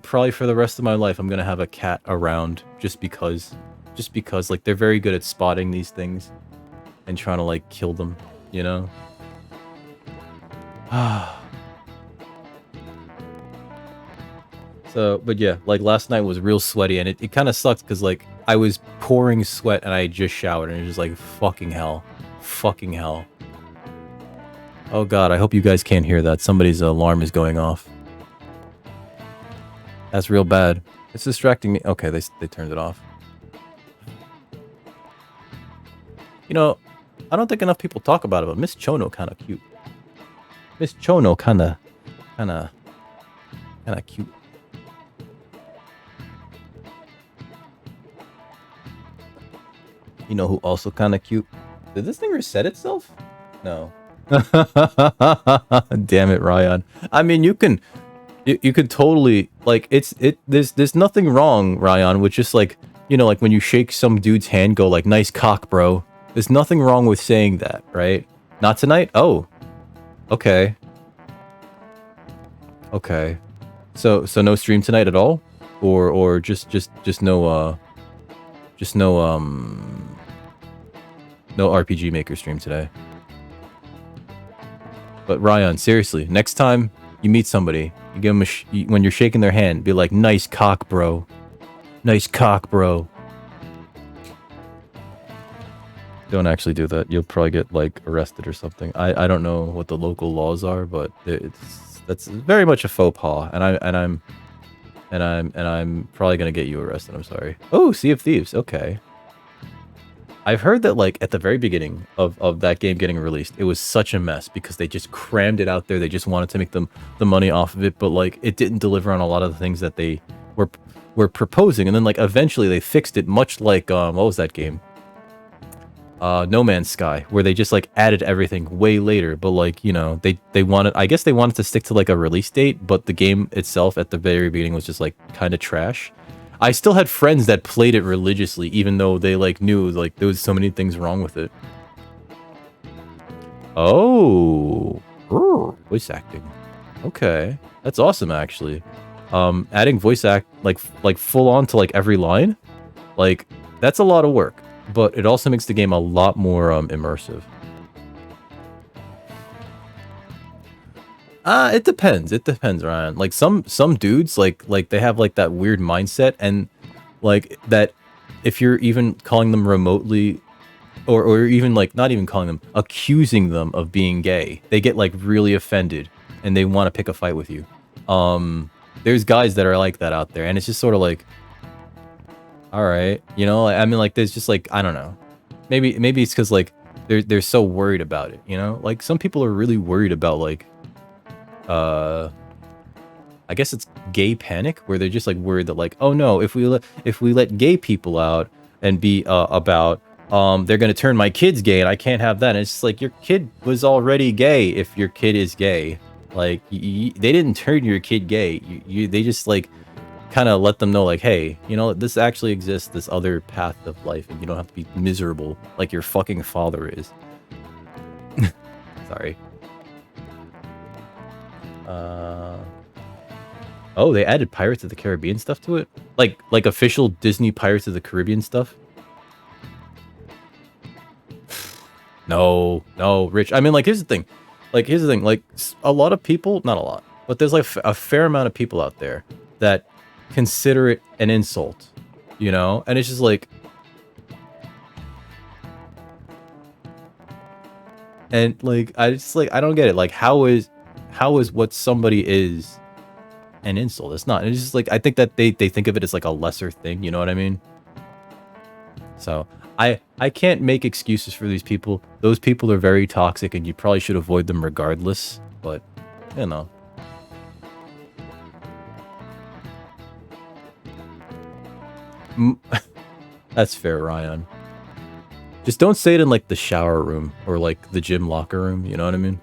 probably for the rest of my life I'm gonna have a cat around, just because like they're very good at spotting these things and trying to like kill them, you know. So, but yeah, like last night was real sweaty, and it kind of sucked, because like I was pouring sweat and I had just showered, and it was just like fucking hell. Oh god, I hope you guys can't hear that. Somebody's alarm is going off. That's real bad. It's distracting me. Okay, they turned it off. You know, I don't think enough people talk about it, but Miss Chono kind of cute. Miss Chono kind of cute. You know who also kind of cute? Did this thing reset itself? No. Damn it, Ryan. I mean, you could totally like there's nothing wrong, Ryan, with just like, you know, like when you shake some dude's hand, go like, nice cock, bro. There's nothing wrong with saying that, right? Not tonight? Oh. Okay. So no stream tonight at all? Or just no no RPG Maker stream today. But Ryan, seriously, next time you meet somebody, you give them when you're shaking their hand, be like, nice cock, bro. Nice cock, bro. Don't actually do that. You'll probably get like arrested or something. I don't know what the local laws are, but that's very much a faux pas, and I'm probably gonna get you arrested. I'm sorry. Oh, Sea of Thieves. Okay. I've heard that like at the very beginning of that game getting released, it was such a mess because they just crammed it out there. They just wanted to make the money off of it, but like it didn't deliver on a lot of the things that they were proposing. And then like eventually they fixed it, much like what was that game? No Man's Sky, where they just like added everything way later, but like, you know, they wanted, I guess they wanted to stick to like a release date, but the game itself at the very beginning was just like kind of trash. I still had friends that played it religiously, even though they like knew like there was so many things wrong with it. Oh, voice acting. Okay, that's awesome actually. Adding voice act like full on to like every line, like that's a lot of work, but it also makes the game a lot more immersive. It depends. It depends, Ryan. Like some dudes like they have like that weird mindset, and like that if you're even calling them remotely or even like not even calling them, accusing them of being gay, they get like really offended and they want to pick a fight with you. There's guys that are like that out there, and it's just sort of like, all right, you know, I mean, like there's just like, I don't know, maybe it's because like they're so worried about it, you know, like some people are really worried about like I guess it's gay panic, where they're just like worried that like, oh no, if we let gay people out and be about they're gonna turn my kids gay and I can't have that. And it's just like, your kid was already gay. If your kid is gay, like they didn't turn your kid gay. They just like kind of let them know like, hey, you know, this actually exists, this other path of life, and you don't have to be miserable like your fucking father is. Sorry. Oh, they added Pirates of the Caribbean stuff to it? Like official Disney Pirates of the Caribbean stuff? No, Rich. I mean, like, here's the thing. Like, a lot of people, not a lot, but there's like a fair amount of people out there that consider it an insult, you know? And it's just like, and like, I don't get it. Like, how is what somebody is an insult? It's not. It's just like, I think that they think of it as like a lesser thing, you know what I mean? So I can't make excuses for these people. Those people are very toxic and you probably should avoid them regardless, but you know. That's fair, Ryan. Just don't say it in like the shower room or like the gym locker room, you know what I mean?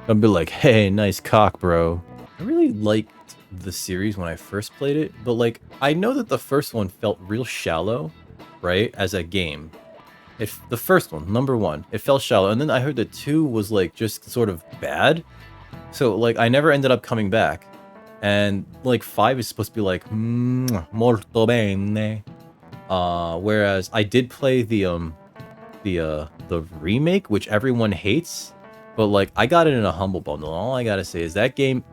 Don't be like, hey, nice cock, bro. I really liked the series when I first played it, but like, I know that the first one felt real shallow, right? As a game. If the first one, number one, it felt shallow. And then I heard that 2 was like just sort of bad. So like, I never ended up coming back. And like 5 is supposed to be like, molto bene. Whereas I did play the remake, which everyone hates. But like, I got it in a humble bundle. All I gotta say is that game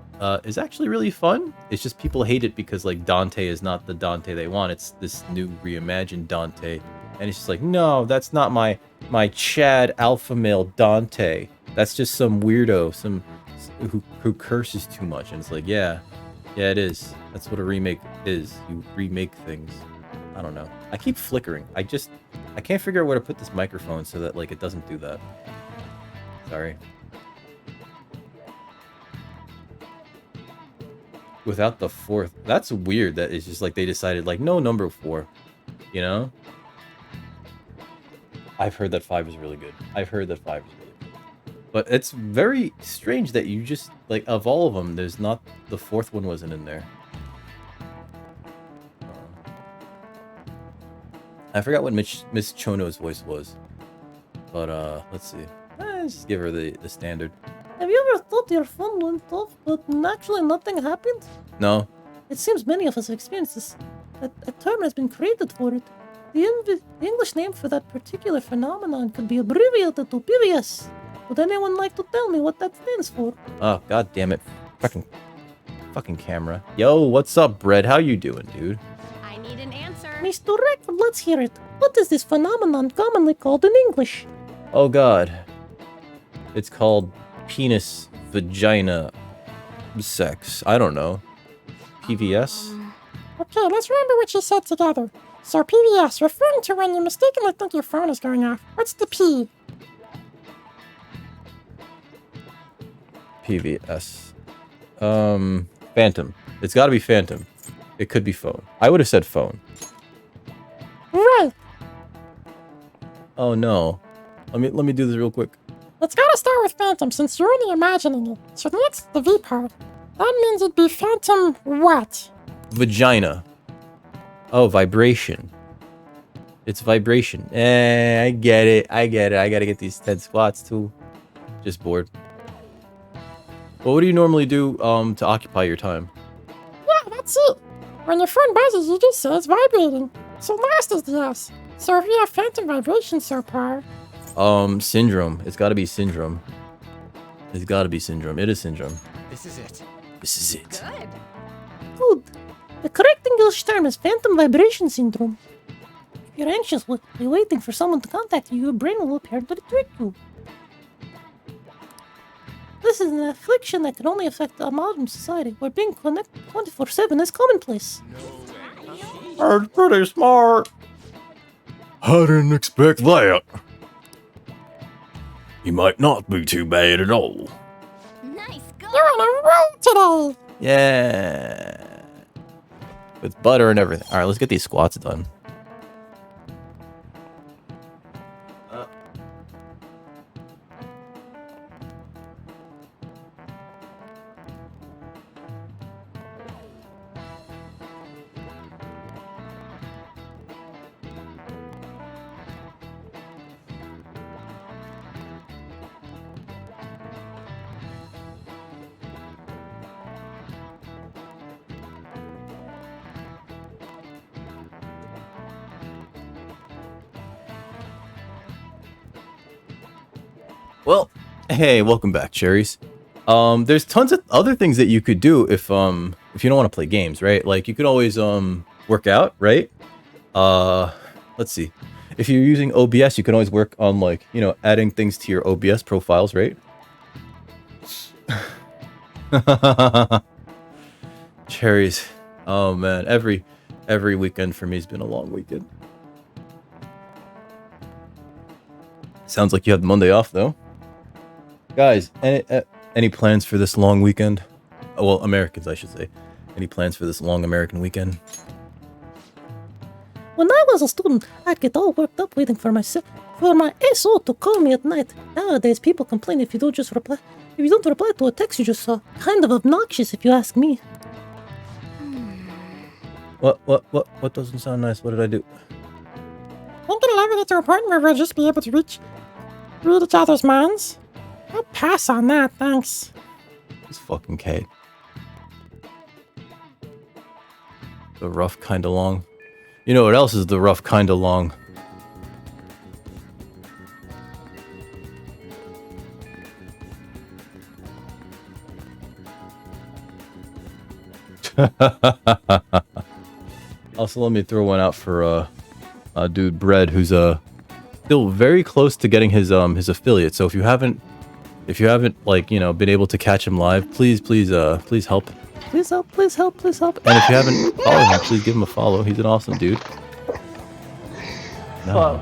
is actually really fun. It's just people hate it because like Dante is not the Dante they want. It's this new reimagined Dante, and it's just like, no, that's not my Chad alpha male Dante. That's just some weirdo, who curses too much. And it's like, yeah, it is. That's what a remake is. You remake things. I don't know. I keep flickering. I can't figure out where to put this microphone so that like it doesn't do that. Sorry. Without the 4th, that's weird. That it's just like they decided like, no, number 4, you know. I've heard that 5 is really good. But it's very strange that you just like, of all of them, there's not, the 4th one wasn't in there. I forgot what Miss Chono's voice was, but let's see. Let's just give her the standard. Have you ever thought your phone went off, but actually nothing happened? No. It seems many of us have experienced this. A term has been created for it. The English name for that particular phenomenon could be abbreviated to PVS. Would anyone like to tell me what that stands for? Oh, god damn it. Fucking camera. Yo, what's up, Bread? How you doing, dude? I need an answer. Mr. Reckford, let's hear it. What is this phenomenon commonly called in English? Oh god. It's called penis vagina sex. I don't know. PVS? Okay, let's remember what you said together. So PVS, referring to when you mistakenly think your phone is going off. What's the P? PVS. Phantom. It's gotta be Phantom. It could be phone. I would have said phone. Right. Oh no. Let me do this real quick. It's gotta start with phantom since you're only imagining it. So that's the V part. That means it'd be phantom what? Vagina. Oh, vibration. It's vibration. I get it. I gotta get these 10 squats too. Just bored. Well, what do you normally do to occupy your time? Yeah, that's it. When your phone buzzes, you just say it's vibrating. So last is the S. So if you have phantom vibration so far, Syndrome. It's gotta be syndrome. It's gotta be syndrome. It is syndrome. This is it. This is it. Good. good. The correct English term is phantom vibration syndrome. If you're anxiously waiting for someone to contact you, your brain will appear to trick you. This is an affliction that can only affect a modern society, where being connected 24/7 is commonplace. That's pretty smart. I didn't expect that. You might not be too bad at all. Nice go. You're on a roll today. Yeah. With butter and everything. All right, let's get these squats done. Well, hey, welcome back, cherries. There's tons of other things that you could do if you don't want to play games, right? Like you could always work out, right? Let's see. If you're using OBS, you can always work on like, you know, adding things to your OBS profiles, right? Cherries. Oh man, every weekend for me has been a long weekend. Sounds like you had Monday off though. Guys, any plans for this long weekend? Oh, well, Americans, I should say. Any plans for this long American weekend? When I was a student, I'd get all worked up waiting for my SO to call me at night. Nowadays, people complain if you don't reply to a text you just saw. Kind of obnoxious, if you ask me. What doesn't sound nice? What did I do? Think it'll ever get to a point where we'll just be able to read each other's minds? I'll pass on that, thanks. This fucking Kate. The rough kinda long. You know what else is the rough kinda long? Also, let me throw one out for dude Bread, who's still very close to getting his affiliate. So if you haven't like, you know, been able to catch him live, please help. Please help. And if you haven't followed him, please give him a follow. He's an awesome dude. No,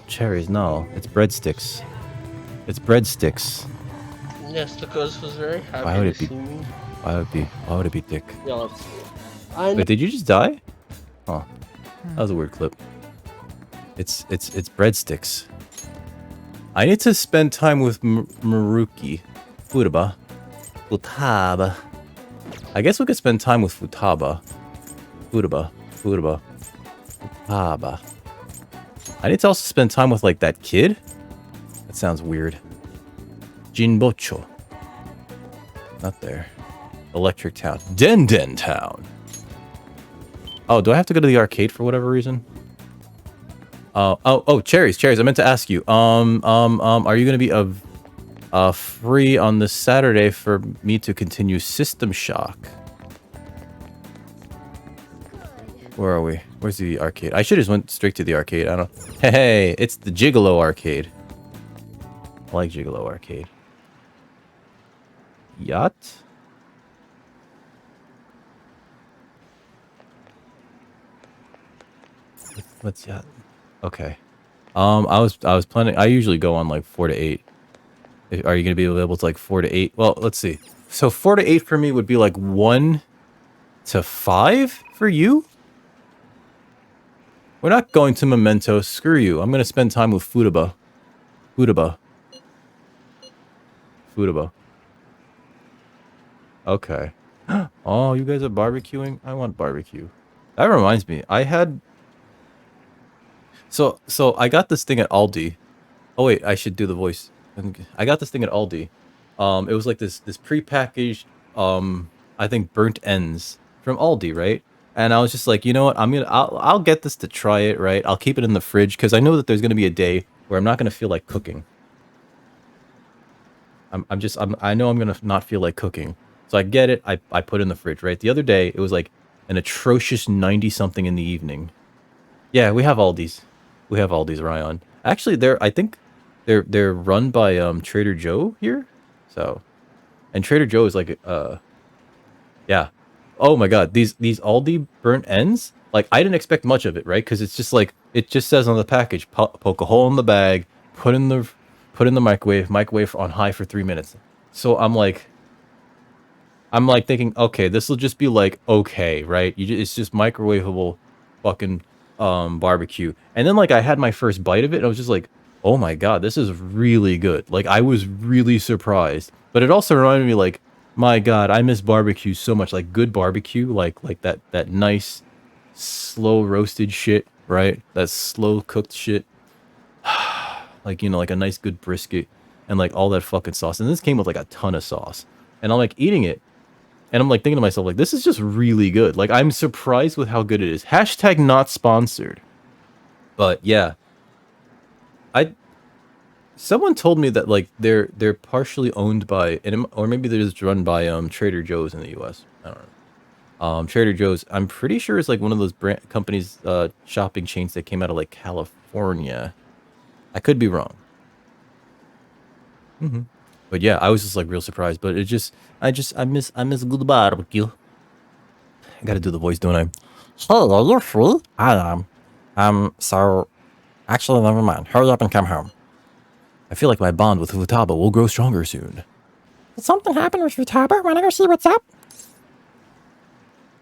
cherries, no. It's breadsticks. Yes, the ghost was very happy Why would it to be- see me. Why would it be Dick? Yeah, I Wait, did you just die? Oh, that was a weird clip. It's breadsticks. I need to spend time with Maruki. Futaba. I guess we could spend time with Futaba. Futaba. I need to also spend time with, like, that kid. That sounds weird. Jinbocho. Not there. Electric Town. Den Town. Oh, do I have to go to the arcade for whatever reason? Oh, cherries. I meant to ask you. Are you gonna be free on this Saturday for me to continue System Shock? Where are we? Where's the arcade? I should have just went straight to the arcade. I don't. Hey, it's the Gigolo arcade. I like Gigolo arcade. Yacht. What's yacht? Okay. I was planning. I usually go on like 4 to 8. Are you gonna be available to like 4 to 8? Well, let's see. So 4 to 8 for me would be like 1 to 5 for you. We're not going to Memento. Screw you. I'm gonna spend time with Futaba. Futaba. Futaba. Okay. Oh, you guys are barbecuing? I want barbecue. That reminds me. I had... So I got this thing at Aldi. Oh, wait. I should do the voice. I got this thing at Aldi. It was like this prepackaged, I think burnt ends from Aldi, right? And I was just like, you know what? I'll get this to try it, right? I'll keep it in the fridge because I know that there's gonna be a day where I'm not gonna feel like cooking. I know I'm gonna not feel like cooking, so I get it. I put it in the fridge, right? The other day it was like an atrocious 90 something in the evening. Yeah, we have Aldi's. We have Aldi's, Ryan. Actually, I think they're run by Trader Joe here. So, and Trader Joe is like yeah. Oh my god, these Aldi burnt ends, like I didn't expect much of it, right? Because it's just like it just says on the package, poke a hole in the bag, put in the microwave on high for 3 minutes. So I'm like thinking, okay, this will just be like okay, right? It's just microwavable fucking barbecue. And then like I had my first bite of it and I was just like, oh my god, this is really good. Like I was really surprised. But it also reminded me like, my god, I miss barbecue so much. Like good barbecue, like that nice slow roasted shit, right? That slow cooked shit. Like, you know, like a nice good brisket and like all that fucking sauce. And this came with like a ton of sauce. And I'm like eating it and I'm like thinking to myself, like, this is just really good. Like, I'm surprised with how good it is. Hashtag not sponsored. But yeah. Someone told me that like they're partially owned by, or maybe they're just run by Trader Joe's in the US. I don't know. Trader Joe's, I'm pretty sure it's like one of those companies, shopping chains that came out of like California. I could be wrong. But yeah, I was just like real surprised. But I miss good barbecue. I gotta do the voice, don't I? Hey, are you free? I am. So, actually, never mind. Hurry up and come home. I feel like my bond with Futaba will grow stronger soon. Did something happen with Futaba? Wanna go see what's up?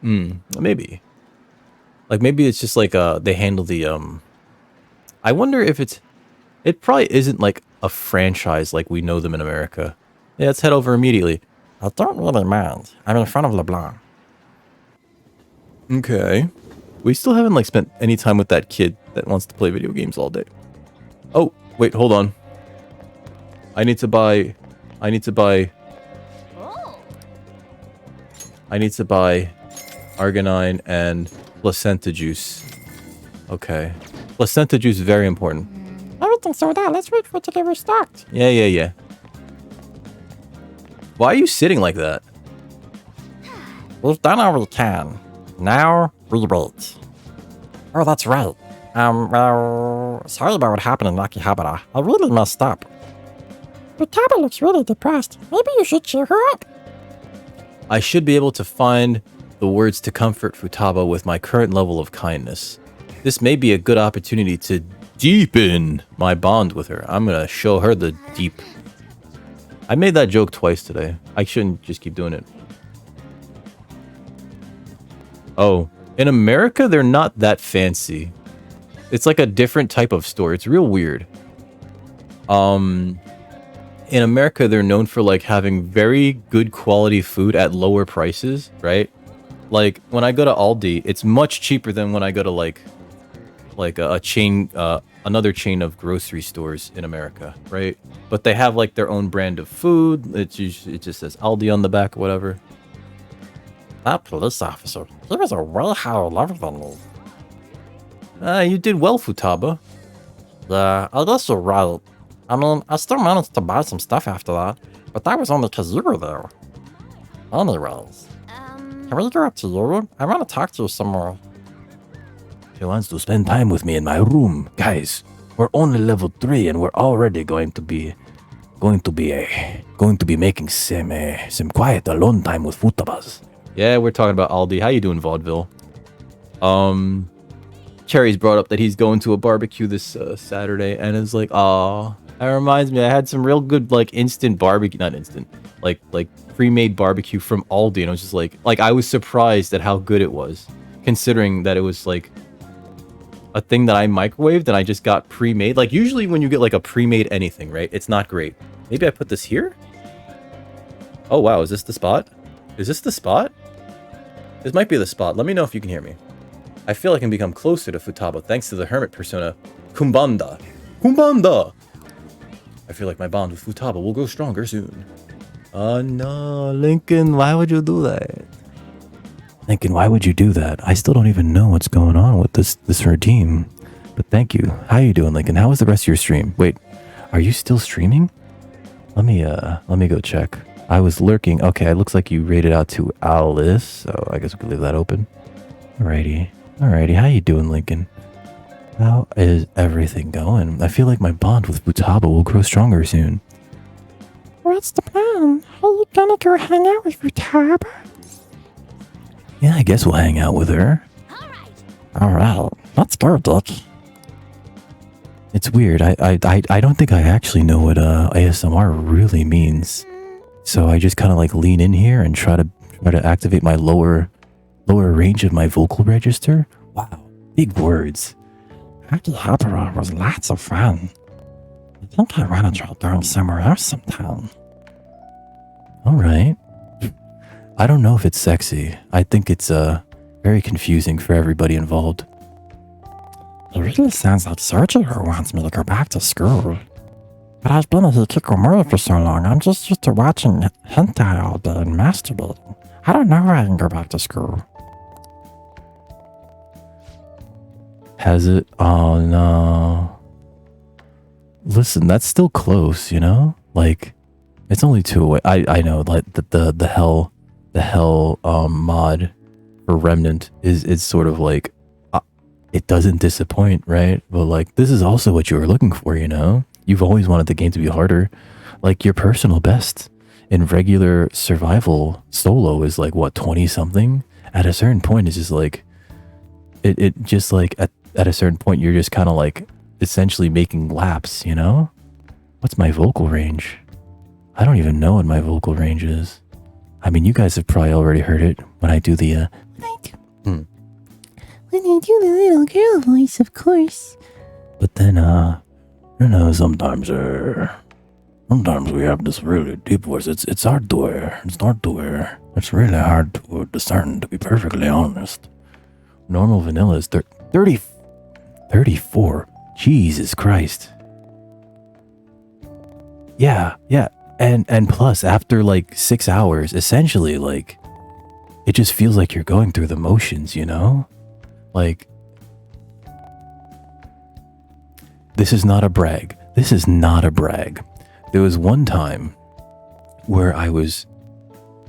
Maybe. Like maybe it's just like they handle the I wonder if it probably isn't like a franchise like we know them in America. Yeah, let's head over immediately. I don't really mind. I'm in front of LeBlanc. Okay. We still haven't like spent any time with that kid that wants to play video games all day. Oh, wait, hold on. I need to buy Arginine and placenta juice. Okay. Placenta juice is very important. Everything's sold out. Let's wait for it to get restocked. Yeah. Why are you sitting like that? We've done all we can. Now we wait. Oh, that's right. Well, sorry about what happened in Akihabara. I really messed up. Futaba looks really depressed. Maybe you should cheer her up. I should be able to find the words to comfort Futaba with my current level of kindness. This may be a good opportunity to deepen my bond with her. I'm gonna show her the deep. I made that joke twice today. I shouldn't just keep doing it. Oh, in America, they're not that fancy. It's like a different type of store. It's real weird. In America, they're known for like having very good quality food at lower prices, right? Like when I go to Aldi, it's much cheaper than when I go to like a chain, another chain of grocery stores in America, right? But they have like their own brand of food. It just says Aldi on the back or whatever. That police officer, he was a way higher level than me. You did well, Futaba. Yeah, I guess you're right. I mean, I still managed to buy some stuff after that, but that was only because you were there. Anyways, can we go up to you? I want to talk to you some more. She wants to spend time with me in my room. Guys, we're only level 3 and we're already going to be making some quiet alone time with Futabas. Yeah, we're talking about Aldi. How you doing, Vaudeville? Cherry's brought up that he's going to a barbecue this Saturday, and it's like, aw, that reminds me. I had some real good like instant barbecue, not instant, like pre-made barbecue from Aldi, and I was just like I was surprised at how good it was, considering that it was like a thing that I microwaved and I just got pre-made. Like usually when you get like a pre-made anything, right? It's not great. Maybe I put this here? Oh wow, is this the spot? Is this the spot? This might be the spot. Let me know if you can hear me. I feel I can become closer to Futaba thanks to the hermit persona, Kumbanda. Kumbanda! I feel like my bond with Futaba will grow stronger soon. Oh no, Lincoln, why would you do that? Lincoln, why would you do that? I still don't even know what's going on with this redeem. But thank you. How you doing, Lincoln? How was the rest of your stream? Wait, are you still streaming? Let me go check. I was lurking. Okay, it looks like you rated out to Alice, so I guess we can leave that open. Alrighty. How you doing, Lincoln? How is everything going? I feel like my bond with Futaba will grow stronger soon. What's the plan? Are you gonna go hang out with Futaba? Yeah, I guess we'll hang out with her. Alright, let's go, Dick. It's weird. I don't think I actually know what ASMR really means. So I just kind of like lean in here and try to activate my lower range of my vocal register. Wow, big words. Akihabara was lots of fun. I think I wanna try going somewhere else sometime. Alright. I don't know if it's sexy. I think it's very confusing for everybody involved. It really sounds like Sergio wants me to go back to school. But I've been a hikikomori for so long, I'm just used to watching hentai all day and masturbating. I don't know where I can go back to school. Has it? Oh no. Listen, that's still close, you know? Like, it's only 2 away. I know, like the hell mod for Remnant is sort of like it doesn't disappoint, right? But like this is also what you were looking for, you know? You've always wanted the game to be harder. Like your personal best in regular survival solo is like what, 20 something? At a certain point it's just like it just like at a certain point you're just kind of like essentially making laps, you know? What's my vocal range? I don't even know what my vocal range is. I mean, you guys have probably already heard it when I do the When I do the little girl voice, of course. But then, you know, sometimes we have this really deep voice. It's hard to wear. It's hard to wear. It's really hard to discern, to be perfectly honest. Normal vanilla is 34. Jesus Christ. Yeah. And plus, after like 6 hours, essentially, like, it just feels like you're going through the motions, you know? Like, this is not a brag. This is not a brag. There was one time where I was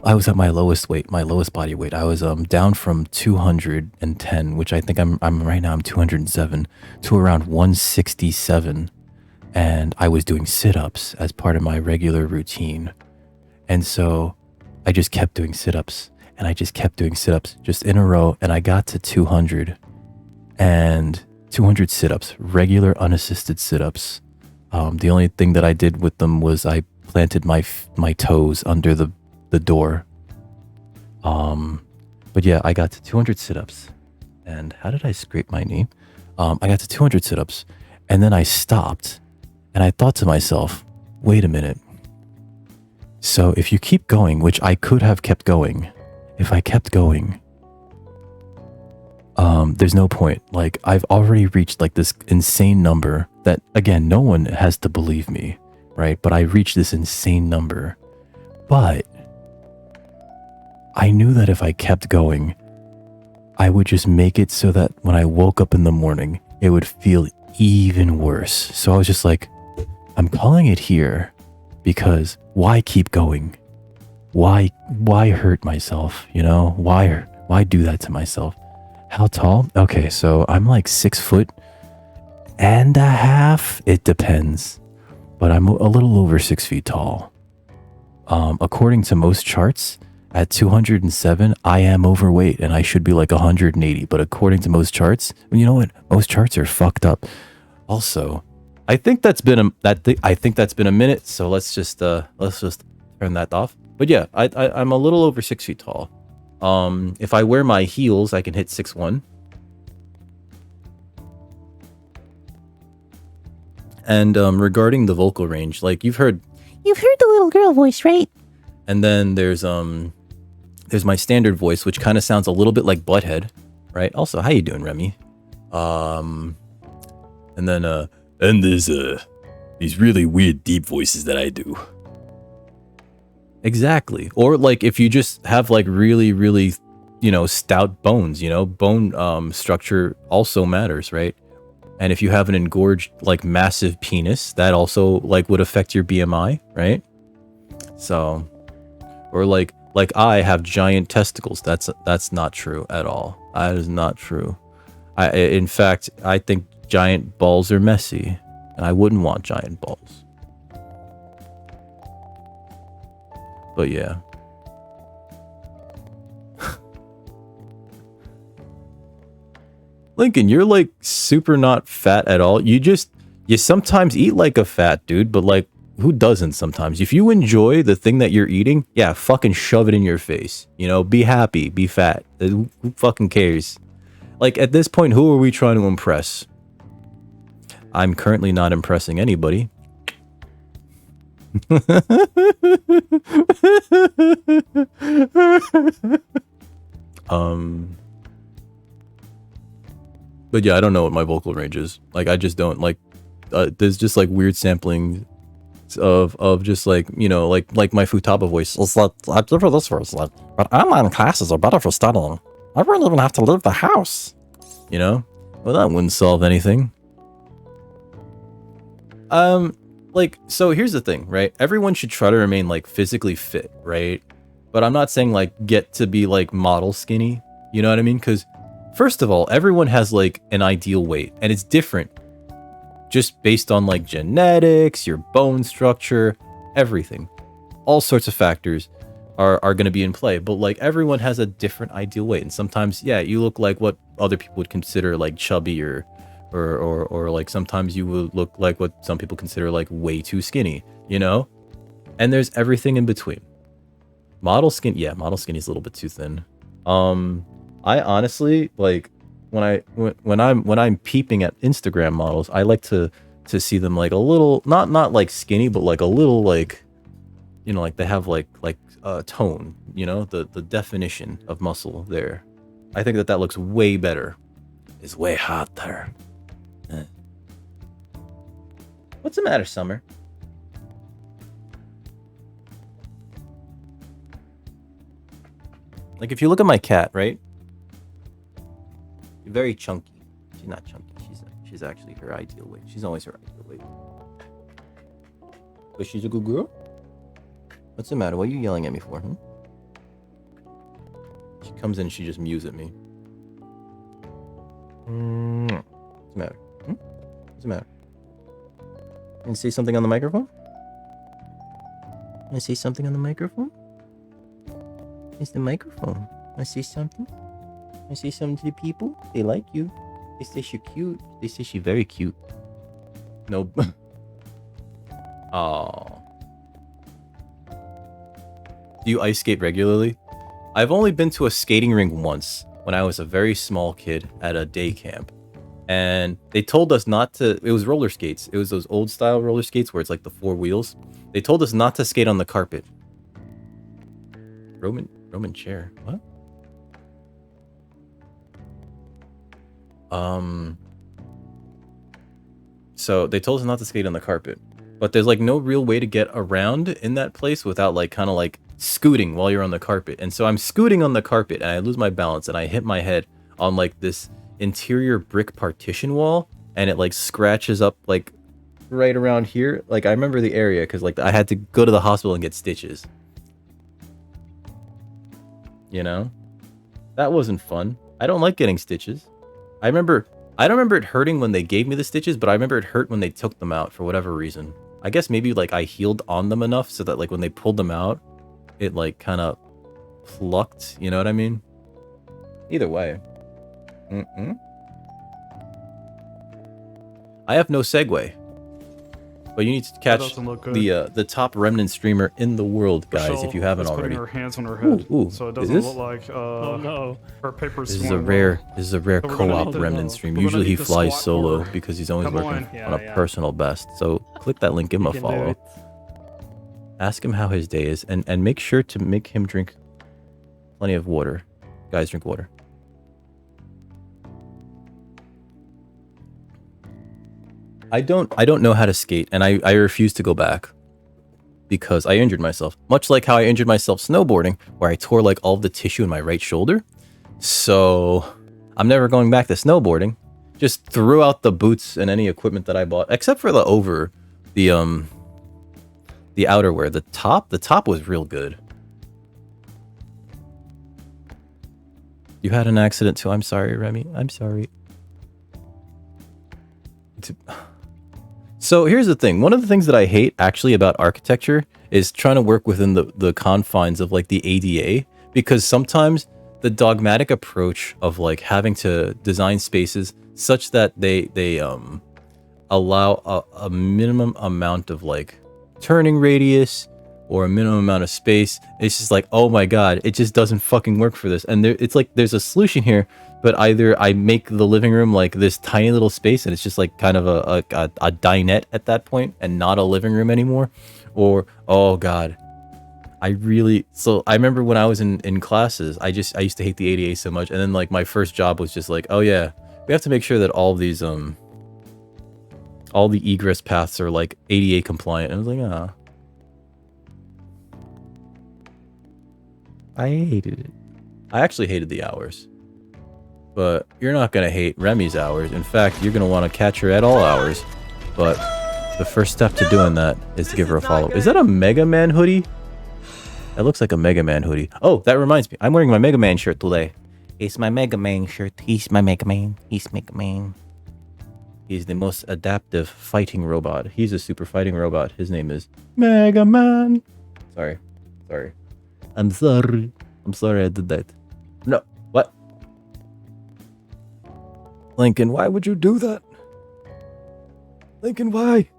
at my lowest weight, my lowest body weight. I was down from 210, which I think I'm right now I'm 207, to around 167. And I was doing sit-ups as part of my regular routine. And so I just kept doing sit-ups and I just kept doing sit-ups just in a row. And I got to 200 and 200 sit-ups, regular unassisted sit-ups. The only thing that I did with them was I planted my toes under the door. But yeah, I got to 200 sit-ups. And how did I scrape my knee? I got to 200 sit-ups and then I stopped. And I thought to myself, wait a minute. So if you keep going, which I could have kept going, if I kept going, there's no point. Like I've already reached like this insane number that, again, no one has to believe me, right? But I reached this insane number. But I knew that if I kept going, I would just make it so that when I woke up in the morning, it would feel even worse. So I was just like, I'm calling it here because why keep going? Why hurt myself? You know, why do that to myself? How tall? Okay, so I'm like 6'1.5". It depends, but I'm a little over 6 feet tall. According to most charts, at 207, I am overweight and I should be like 180. But according to most charts, you know what? Most charts are fucked up. Also, I think that's been a minute. So let's just turn that off. But yeah, I'm a little over 6 feet tall. If I wear my heels, I can hit 6'1". And regarding the vocal range, like you've heard the little girl voice, right? and then there's my standard voice, which kind of sounds a little bit like Butthead, right? Also, how you doing, Remy? And then And there's these really weird deep voices that I do. exactly. Or like if you just have like really, really, stout bones, bone structure also matters, right? And if you have an engorged, like massive penis, that also like would affect your BMI, right? So, or like I have giant testicles. That's not true at all. That is not true. In fact, I think giant balls are messy, and I wouldn't want giant balls. But yeah. Lincoln, you're like super not fat at all. You sometimes eat like a fat dude, but like who doesn't sometimes? If you enjoy the thing that you're eating, yeah, fucking shove it in your face. Be happy, be fat. Who fucking cares? Like at this point, who are we trying to impress? I'm currently not impressing anybody. But yeah, I don't know what my vocal range is. Like, I just don't like. There's just like weird sampling of just like like my Futaba voice. It's like, I give her this verse, like, but online classes are better for studying. I wouldn't even have to leave the house. Well, that wouldn't solve anything. Like, so here's the thing, right? Everyone should try to remain like physically fit, right? But I'm not saying like get to be like model skinny. You know what I mean? Because first of all, everyone has like an ideal weight, and it's different just based on like genetics, your bone structure, everything. All sorts of factors are going to be in play, but like everyone has a different ideal weight. And sometimes, yeah, you look like what other people would consider like chubby or like sometimes you will look like what some people consider like way too skinny, And there's everything in between. Model skinny is a little bit too thin. I honestly like when I'm peeping at Instagram models, I like to see them like a little not like skinny, but like a little like like they have like tone, the definition of muscle there. I think that looks way better. It's way hotter. What's the matter, Summer? Like if you look at my cat, right? Very chunky. She's not chunky. She's actually her ideal weight. She's always her ideal weight. But she's a good girl. What's the matter? What are you yelling at me for? She comes in. She just mews at me. What's the matter? What's the matter? Can you say something on the microphone? Can I say something on the microphone? It's the microphone. I say something. I say something to the people. They like you. They say you're cute. They say you're very cute. No. Oh. Do you ice skate regularly? I've only been to a skating rink once when I was a very small kid at a day camp. And they told us not to. It was roller skates. It was those old style roller skates where it's like the 4 wheels. They told us not to skate on the carpet. Roman chair. What? So they told us not to skate on the carpet, but there's like no real way to get around in that place without like kind of like scooting while you're on the carpet. And so I'm scooting on the carpet and I lose my balance and I hit my head on like this interior brick partition wall, and it like scratches up like right around here. Like I remember the area because like I had to go to the hospital and get stitches. That wasn't fun. I don't like getting stitches. I don't remember it hurting when they gave me the stitches, but I remember it hurt when they took them out for whatever reason. I guess maybe like I healed on them enough so that like when they pulled them out, it like kind of plucked, you know what I mean? Either way. I have no segue. But you need to That catch doesn't look good. the top remnant streamer in the world, guys, Rochelle if you haven't is already. putting her hands on her head, Ooh, so it is doesn't this? look like Oh no. her paper's This is a swollen rare well. this is a rare So we're gonna co-op need to- remnant stream. we're gonna Usually he need to flies squat solo for- because he's always Come working on. on a Yeah. personal best. So click that link, give him a You can do follow. it. Ask him how his day is, and make sure to make him drink plenty of water. Guys, drink water. I don't know how to skate, and I refuse to go back because I injured myself. Much like how I injured myself snowboarding, where I tore like all of the tissue in my right shoulder. So I'm never going back to snowboarding. Just threw out the boots and any equipment that I bought, except for the outerwear. The top was real good. You had an accident too. I'm sorry, Remy. I'm sorry. So here's the thing. One of the things that I hate actually about architecture is trying to work within the confines of like the ADA, because sometimes the dogmatic approach of like having to design spaces such that they allow a minimum amount of like turning radius or a minimum amount of space, it's just like, oh my god, it just doesn't fucking work for this. And it's like there's a solution here, but either I make the living room like this tiny little space and it's just like kind of a dinette at that point and not a living room anymore, or oh god, I remember when I was in classes, I used to hate the ADA so much, and then like my first job was just like, oh yeah, we have to make sure that all these all the egress paths are like ADA compliant. And I was like, ah. I hated it. I actually hated the hours. But you're not going to hate Remy's hours. In fact, you're going to want to catch her at all hours. But the first step to doing that is to give her a follow. Is that a Mega Man hoodie? That looks like a Mega Man hoodie. Oh, that reminds me. I'm wearing my Mega Man shirt today. It's my Mega Man shirt. He's my Mega Man. He's Mega Man. He's the most adaptive fighting robot. He's a super fighting robot. His name is Mega Man. Sorry. I'm sorry. I'm sorry I did that. No. What? Lincoln, why would you do that? Lincoln, why?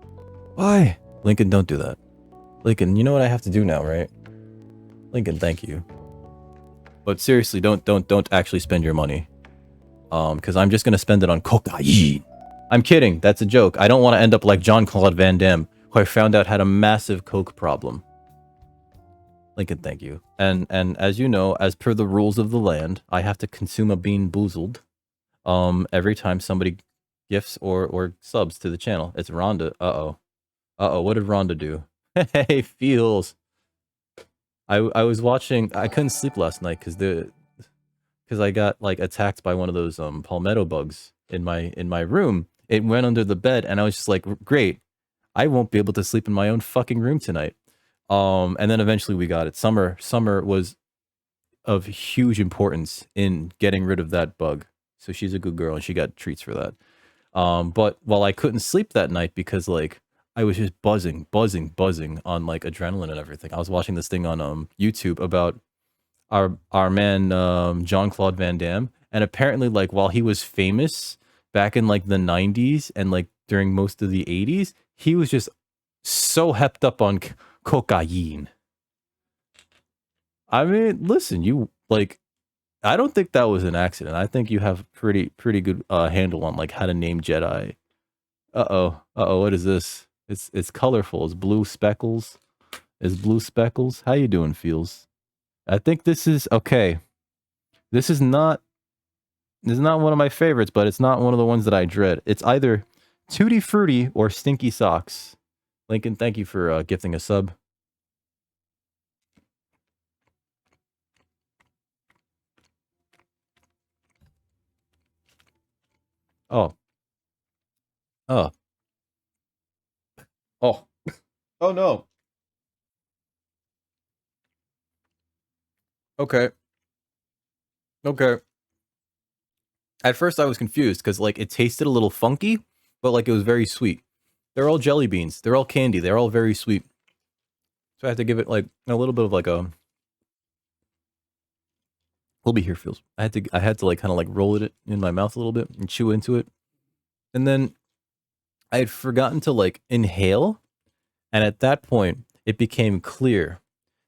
Why? Lincoln, don't do that. Lincoln, you know what I have to do now, right? Lincoln, thank you. But seriously, don't actually spend your money. Because I'm just gonna spend it on cocaine. I'm kidding. That's a joke. I don't want to end up like Jean-Claude Van Damme, who I found out had a massive coke problem. Lincoln, thank you. And as you know, as per the rules of the land, I have to consume a bean boozled every time somebody gifts or subs to the channel. It's Rhonda. Uh-oh, what did Rhonda do? Hey, feels. I was watching, I couldn't sleep last night because I got like attacked by one of those palmetto bugs in my room. It went under the bed and I was just like, great, I won't be able to sleep in my own fucking room tonight. And then eventually we got it. Summer was of huge importance in getting rid of that bug. So she's a good girl and she got treats for that. But while I couldn't sleep that night because like I was just buzzing on like adrenaline and everything. I was watching this thing on YouTube about our man Jean-Claude Van Damme, and apparently like while he was famous back in like the 90s and like during most of the 80s, he was just so hepped up on cocaine. I mean, listen, you like, I don't think that was an accident. I think you have pretty good handle on like how to name Jedi. Uh-oh, what is this? It's colorful. It's blue speckles. How you doing, Feels? I think this is okay. This is not one of my favorites, but it's not one of the ones that I dread. It's either Tutti Frutti or Stinky Socks. Lincoln, thank you for gifting a sub. Oh. Oh no. Okay. At first I was confused because like it tasted a little funky, but like it was very sweet. They're all jelly beans. They're all candy. They're all very sweet. So I had to give it like a little bit of like a. We'll be here, Feels. I had to like kind of like roll it in my mouth a little bit and chew into it, and then I had forgotten to like inhale And at that point, it became clear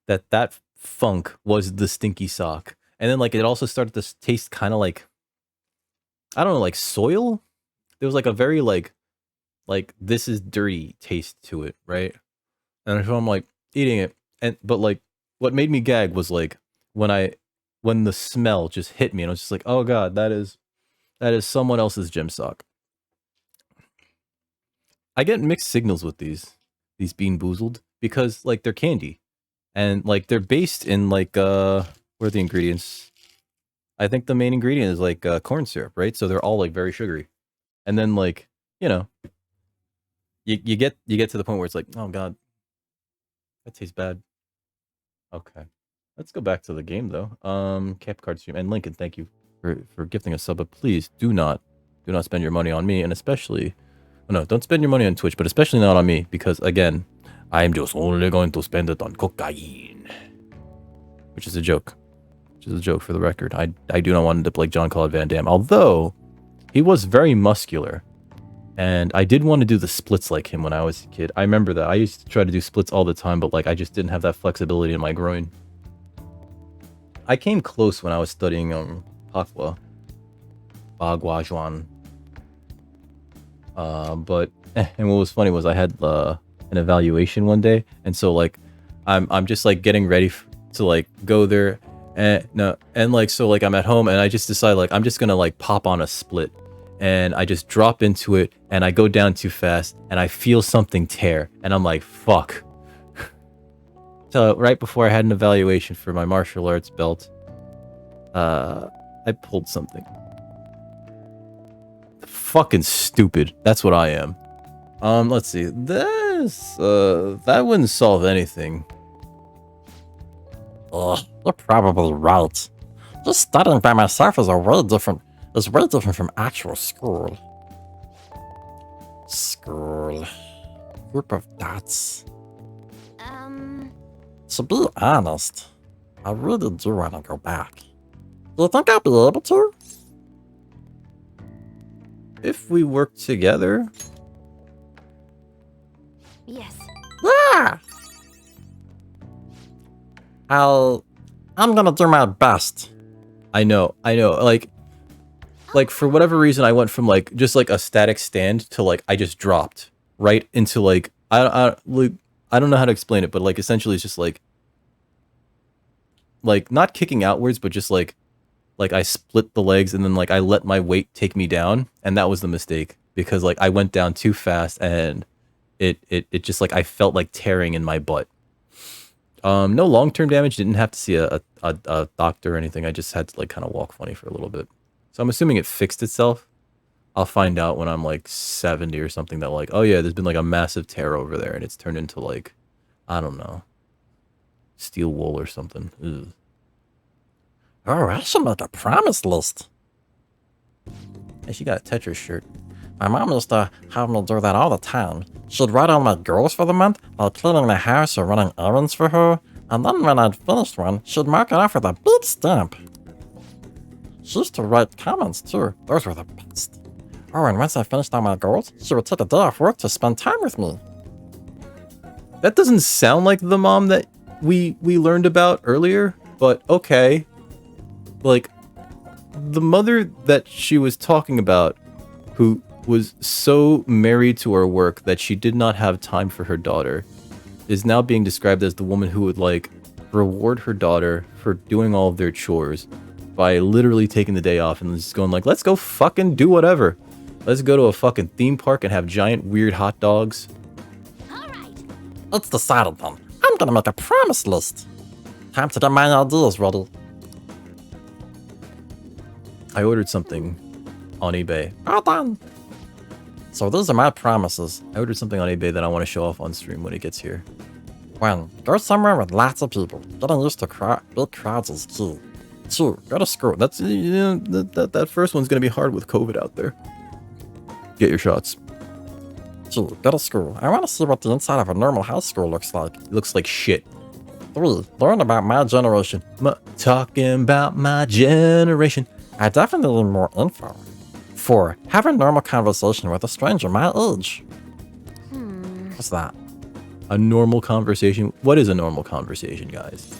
that that funk was the stinky sock. And then like it also started to taste kind of like, I don't know, like soil. There was like a very like this is dirty taste to it, right? And so I'm like eating it, and but like what made me gag was like when the smell just hit me, and I was just like, oh god, that is someone else's gym sock. I get mixed signals with these Bean Boozled because like they're candy, and like they're based in like where are the ingredients? I think the main ingredient is like corn syrup, right? So they're all like very sugary, and then like you know, you get to the point where it's like, oh god, that tastes bad. Okay, let's go back to the game though. Cap card stream, and Lincoln, thank you for gifting a sub, but please do not spend your money on me, and especially, no, don't spend your money on Twitch, but especially not on me, because again, I'm just only going to spend it on cocaine, which is a joke. Which is a joke for the record. I do not want to look like Jean-Claude Van Damme, although he was very muscular, and I did want to do the splits like him when I was a kid. I remember that. I used to try to do splits all the time, but like I just didn't have that flexibility in my groin. I came close when I was studying Bagua Zhuan. But and what was funny was I had an evaluation one day, and so like I'm just like getting ready to like go there, and like so like I'm at home, and I just decide like I'm just gonna like pop on a split, and I just drop into it, and I go down too fast, and I feel something tear, and I'm like, fuck. So right before I had an evaluation for my martial arts belt, I pulled something. Fucking stupid. That's what I am. Let's see. This, that wouldn't solve anything. You're probably right. Just studying by myself is way different from actual school. School. Group of dots. To be honest, I really do want to go back. Do you think I'll be able to? If we work together. Yes. Yeah! I'm gonna do my best. I know. Like for whatever reason, I went from like just like a static stand to like I just dropped right into like I don't know how to explain it, but like essentially it's just like not kicking outwards, but just like I split the legs, and then like I let my weight take me down, and that was the mistake, because like I went down too fast, and it just like I felt like tearing in my butt. No long-term damage, didn't have to see a doctor or anything. I just had to like kind of walk funny for a little bit. So I'm assuming it fixed itself. I'll find out when I'm like 70 or something that like, oh yeah, there's been like a massive tear over there, and it's turned into like, I don't know, steel wool or something. Ugh. Oh, I should make a promise list. Hey, she got a Tetris shirt. My mom used to have me do that all the time. She'd write all my goals for the month, like cleaning the house or running errands for her, and then when I'd finished one, she'd mark it off with a big stamp. She used to write comments too. Those were the best. Oh, and once I finished all my goals, she would take a day off work to spend time with me. That doesn't sound like the mom that we learned about earlier, but okay. Like, the mother that she was talking about, who was so married to her work that she did not have time for her daughter, is now being described as the woman who would like reward her daughter for doing all of their chores by literally taking the day off and just going like, let's go fucking do whatever. Let's go to a fucking theme park and have giant weird hot dogs. It's decided then. I'm gonna make a promise list. Time to get my ideas ready. I ordered something on eBay. All done. So these are my promises. I ordered something on eBay that I want to show off on stream when it gets here. 1. Go somewhere with lots of people. Getting used to big crowds is key. 2. Go to school. That's that first one's gonna be hard with COVID out there. Get your shots. 2. Go to school. I want to see what the inside of a normal high school looks like. It looks like shit. 3. Learn about my generation. Talking about my generation. I definitely need more info. 4. Have a normal conversation with a stranger my age. What's that? A normal conversation. What is a normal conversation, guys?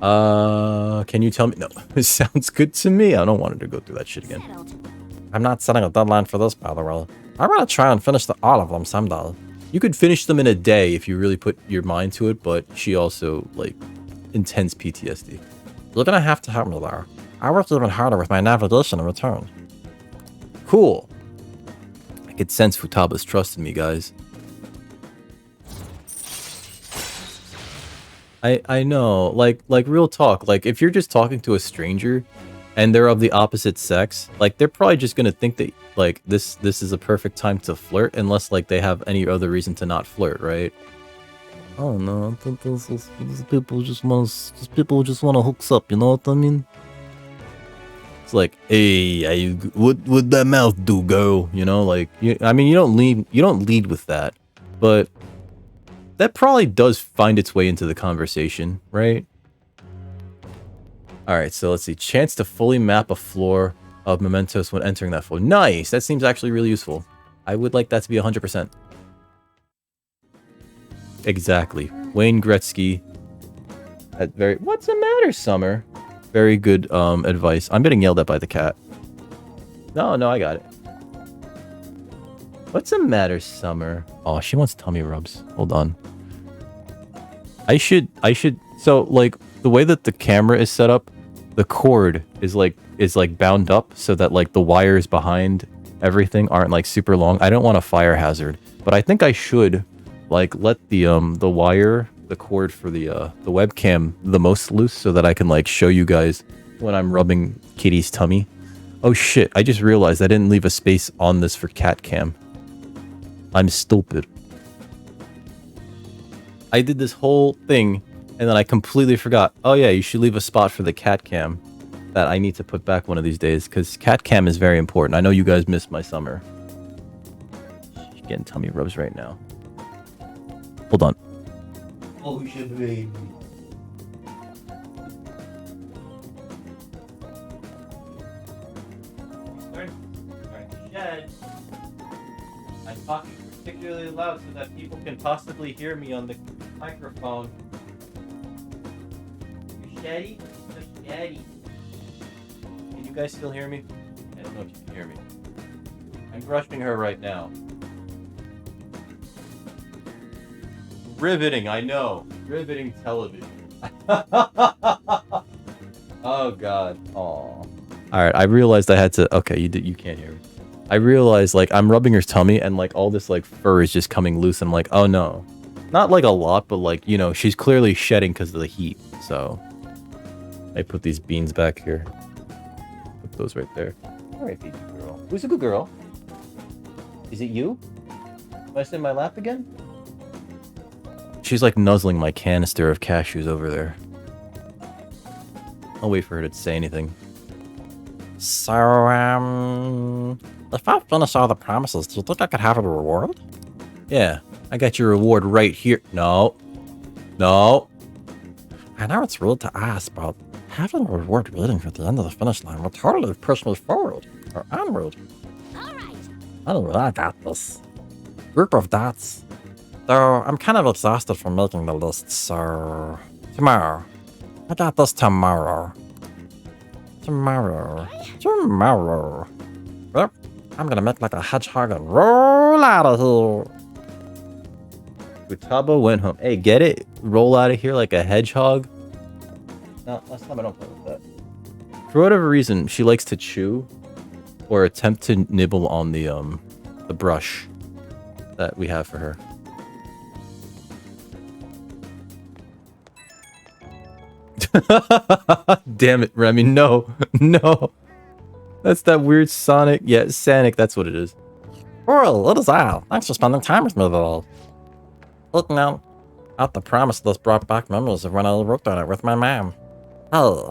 Can you tell me? No, it sounds good to me. I don't want her to go through that shit again. I'm not setting a deadline for this, by the way. I want to try and finish all of them someday. You could finish them in a day if you really put your mind to it, but she also, like, intense PTSD. You're gonna have to help me there. I worked even harder with my navigation in return. Cool. I could sense Futaba's trust in me, guys. I know, like real talk. Like, if you're just talking to a stranger and they're of the opposite sex, like, they're probably just gonna think that, like, this is a perfect time to flirt, unless, like, they have any other reason to not flirt, right? Oh no, I think these people just want to hook up, you know what I mean? It's like, hey, what that mouth do, girl? You know, like, I mean, you don't lead with that, but that probably does find its way into the conversation, right? All right, so let's see. Chance to fully map a floor of mementos when entering that floor. Nice. That seems actually really useful. I would like that to be 100%. Exactly. Wayne Gretzky. What's the matter, Summer? Very good advice. I'm getting yelled at by the cat. No, I got it. What's the matter, Summer? Oh, she wants tummy rubs. Hold on. I should. So, like, the way that the camera is set up, the cord is like bound up so that, like, the wires behind everything aren't, like, super long. I don't want a fire hazard, but I think I should, like, let the cord for the webcam the most loose so that I can, like, show you guys when I'm rubbing Kitty's tummy. Oh shit, I just realized I didn't leave a space on this for cat cam. I'm stupid. I did this whole thing and then I completely forgot. Oh yeah, you should leave a spot for the cat cam that I need to put back one of these days, because cat cam is very important. I know you guys missed my summer. She's getting tummy rubs right now. Hold on. Oh shit, baby. I'm talking particularly loud so that people can possibly hear me on the microphone. You shady? So shady. Can you guys still hear me? I don't know if you can hear me. I'm brushing her right now. Riveting, I know. Riveting television. Oh god. Aw. Alright, I realized I had to... Okay, you can't hear me. I realized, like, I'm rubbing her tummy and, like, all this, like, fur is just coming loose. I'm like, oh no. Not, like, a lot, but, like, you know, she's clearly shedding because of the heat. So, I put these beans back here. Put those right there. Alright, baby girl. Who's a good girl? Is it you? Am I sitting in my lap again? She's, like, nuzzling my canister of cashews over there. I'll wait for her to say anything. So, if I finish all the promises, do you think I could have a reward? Yeah, I got your reward right here. No. I know it's rude to ask, but having a reward waiting for the end of the finish line would totally push me forward, or onward. Alright. Anyway, I got this. Group of dots. Though, I'm kind of exhausted from making the list, so... Tomorrow. I got this tomorrow. Tomorrow. Yep, I'm gonna make like a hedgehog and roll out of here. Futaba went home. Hey, get it? Roll out of here like a hedgehog? No, last time I don't play with that. For whatever reason, she likes to chew or attempt to nibble on the brush that we have for her. Damn it, Remy. No. That's that weird Sonic. Yeah, Sonic. That's what it is. Well, it is Al. Thanks for spending time with me today. Looking out the promise list brought back memories of when I worked on it with my mom. Hey,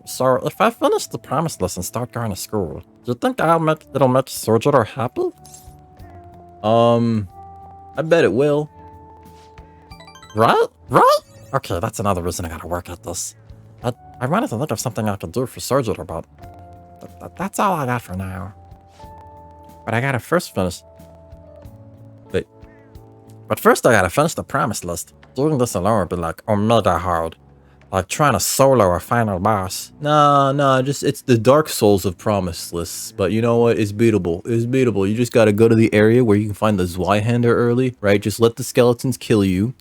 so if I finish the promise list and start going to school, do you think it'll make Surgeon happy? I bet it will. Right? Okay, that's another reason I gotta work at this. I wanted to think of something I could do for Surgeon, but that's all I got for now. But I gotta first finish. But first I gotta finish the promise list. Doing this alone would be like omega hard. Like trying to solo a final boss. Nah, just it's the Dark Souls of promise lists. But you know what? It's beatable. It's beatable. You just gotta go to the area where you can find the Zweihander early, right? Just let the skeletons kill you.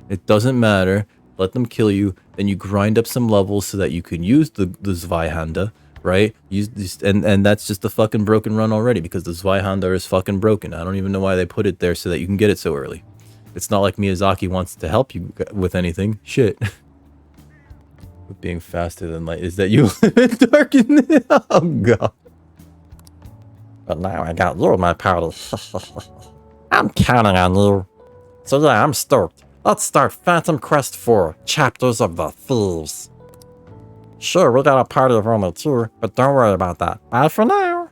It doesn't matter. Let them kill you. Then you grind up some levels so that you can use the Zweihander, right? Use this, and that's just a fucking broken run already because the Zweihander is fucking broken. I don't even know why they put it there so that you can get it so early. It's not like Miyazaki wants to help you with anything. Shit. With being faster than light, is that you live in darkness? Oh god. But now I got you in my party. I'm counting on you. So yeah, I'm stoked. Let's start Phantom Quest 4, Chapters of the Thieves. Sure, we got a party of only 2, but don't worry about that. Bye for now.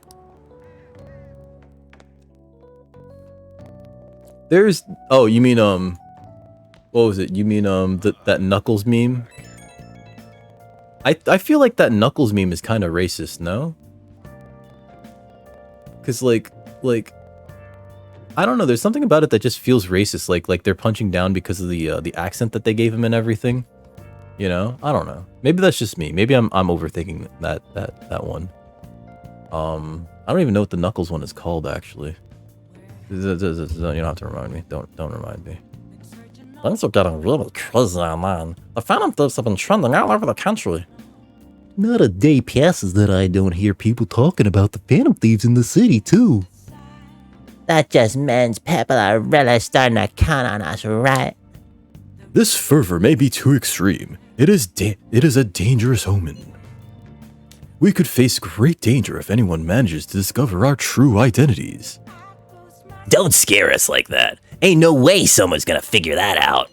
There's oh, you mean what was it? You mean that Knuckles meme? I feel like that Knuckles meme is kind of racist, no? Cause like I don't know, there's something about it that just feels racist, like they're punching down because of the accent that they gave him and everything. You know? I don't know. Maybe that's just me. Maybe I'm overthinking that one. I don't even know what the Knuckles one is called actually. You don't have to remind me. Don't remind me. Things are getting really crazy online. The Phantom Thieves have been trending all over the country. Not a day passes that I don't hear people talking about the Phantom Thieves in the city, too. That just means people are really starting to count on us, right? This fervor may be too extreme. It is a dangerous omen. We could face great danger if anyone manages to discover our true identities. Don't scare us like that. Ain't no way someone's gonna figure that out.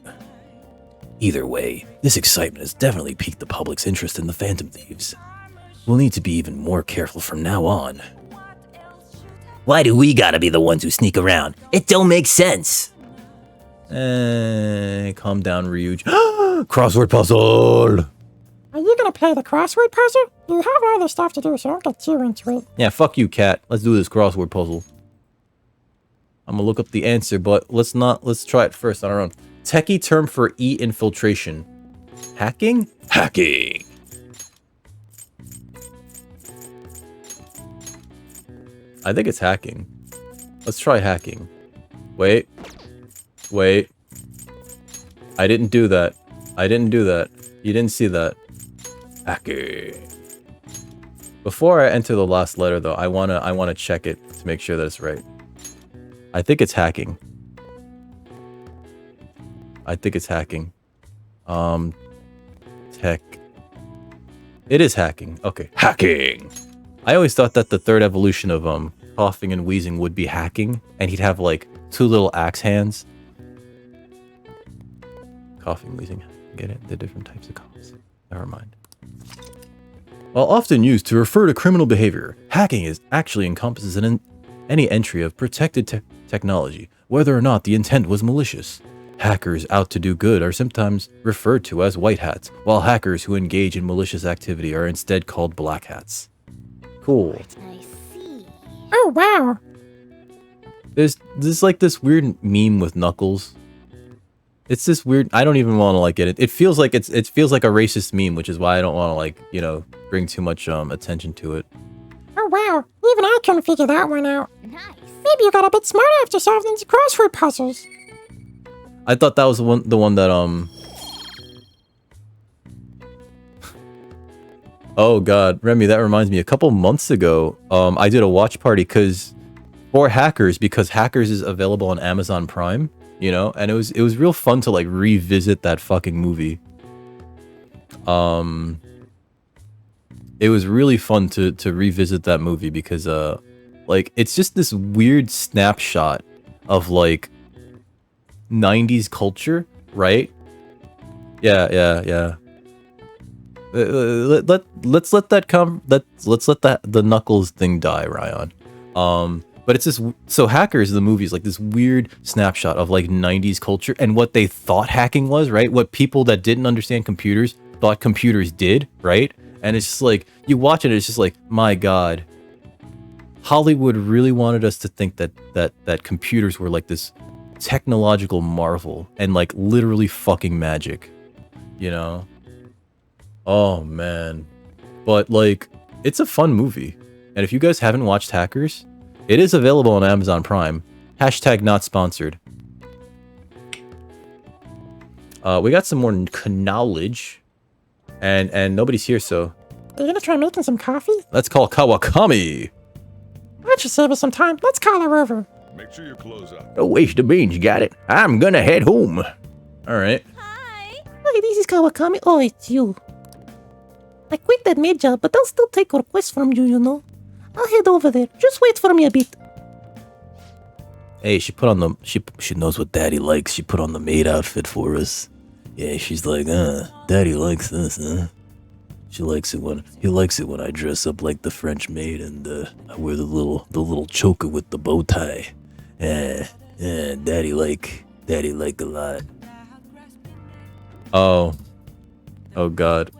Either way, this excitement has definitely piqued the public's interest in the Phantom Thieves. We'll need to be even more careful from now on. Why do we gotta be the ones who sneak around? It don't make sense. Calm down, Ryuj. Crossword puzzle! Are you gonna play the crossword puzzle? You have other stuff to do, so don't get too into it. Yeah, fuck you, cat. Let's do this crossword puzzle. I'm gonna look up the answer, but let's try it first on our own. Techie term for e-infiltration. Hacking? Hacking! I think it's hacking. Let's try hacking. Wait. I didn't do that. You didn't see that. Hacking. Before I enter the last letter, though, I wanna check it to make sure that it's right. I think it's hacking. Tech. It is hacking. Okay. Hacking! I always thought that the third evolution of coughing and wheezing would be hacking, and he'd have like 2 little axe hands. Coughing, wheezing. Get it? The different types of coughs. Never mind. While often used to refer to criminal behavior, hacking actually encompasses any entry of protected technology, whether or not the intent was malicious. Hackers out to do good are sometimes referred to as white hats, while hackers who engage in malicious activity are instead called black hats. Cool. I see. Oh, wow. There's like this weird meme with Knuckles. It's this weird. I don't even want to like get it. It feels like it feels like a racist meme, which is why I don't want to like bring too much attention to it. Oh, wow. Even I couldn't figure that one out. Nice. Maybe you got a bit smarter after solving these crossword puzzles. I thought that was the one that Oh god, Remy, that reminds me. A couple months ago, I did a watch party because Hackers is available on Amazon Prime, and it was real fun to like revisit that fucking movie. It was really fun to revisit that movie because like it's just this weird snapshot of like 90s culture, right? Yeah. Let's let the Knuckles thing die, Ryan. But it's this. So Hackers, the movie, is like this weird snapshot of like 90s culture and what they thought hacking was, right? What people that didn't understand computers thought computers did, right? And it's just like you watch it, it's just like, my God, Hollywood really wanted us to think that computers were like this technological marvel and like literally fucking magic, you know? Oh man. But like, it's a fun movie. And if you guys haven't watched Hackers, it is available on Amazon Prime. Hashtag not sponsored. We got some more knowledge. And nobody's here, so They're gonna try making some coffee? let's call Kawakami. That should save us some time. Let's call her over. Make sure you close up. Don't waste the beans, got it? I'm gonna head home. Alright. Hi. Hi, this is Kawakami. Oh, it's you. I quit that maid job, but I'll still take requests from you, you know. I'll head over there. Just wait for me a bit. Hey, she put on the she knows what daddy likes. She put on the maid outfit for us. Yeah, she's like, daddy likes this, huh? He likes it when I dress up like the French maid and I wear the little choker with the bow tie. Daddy like a lot. Oh God.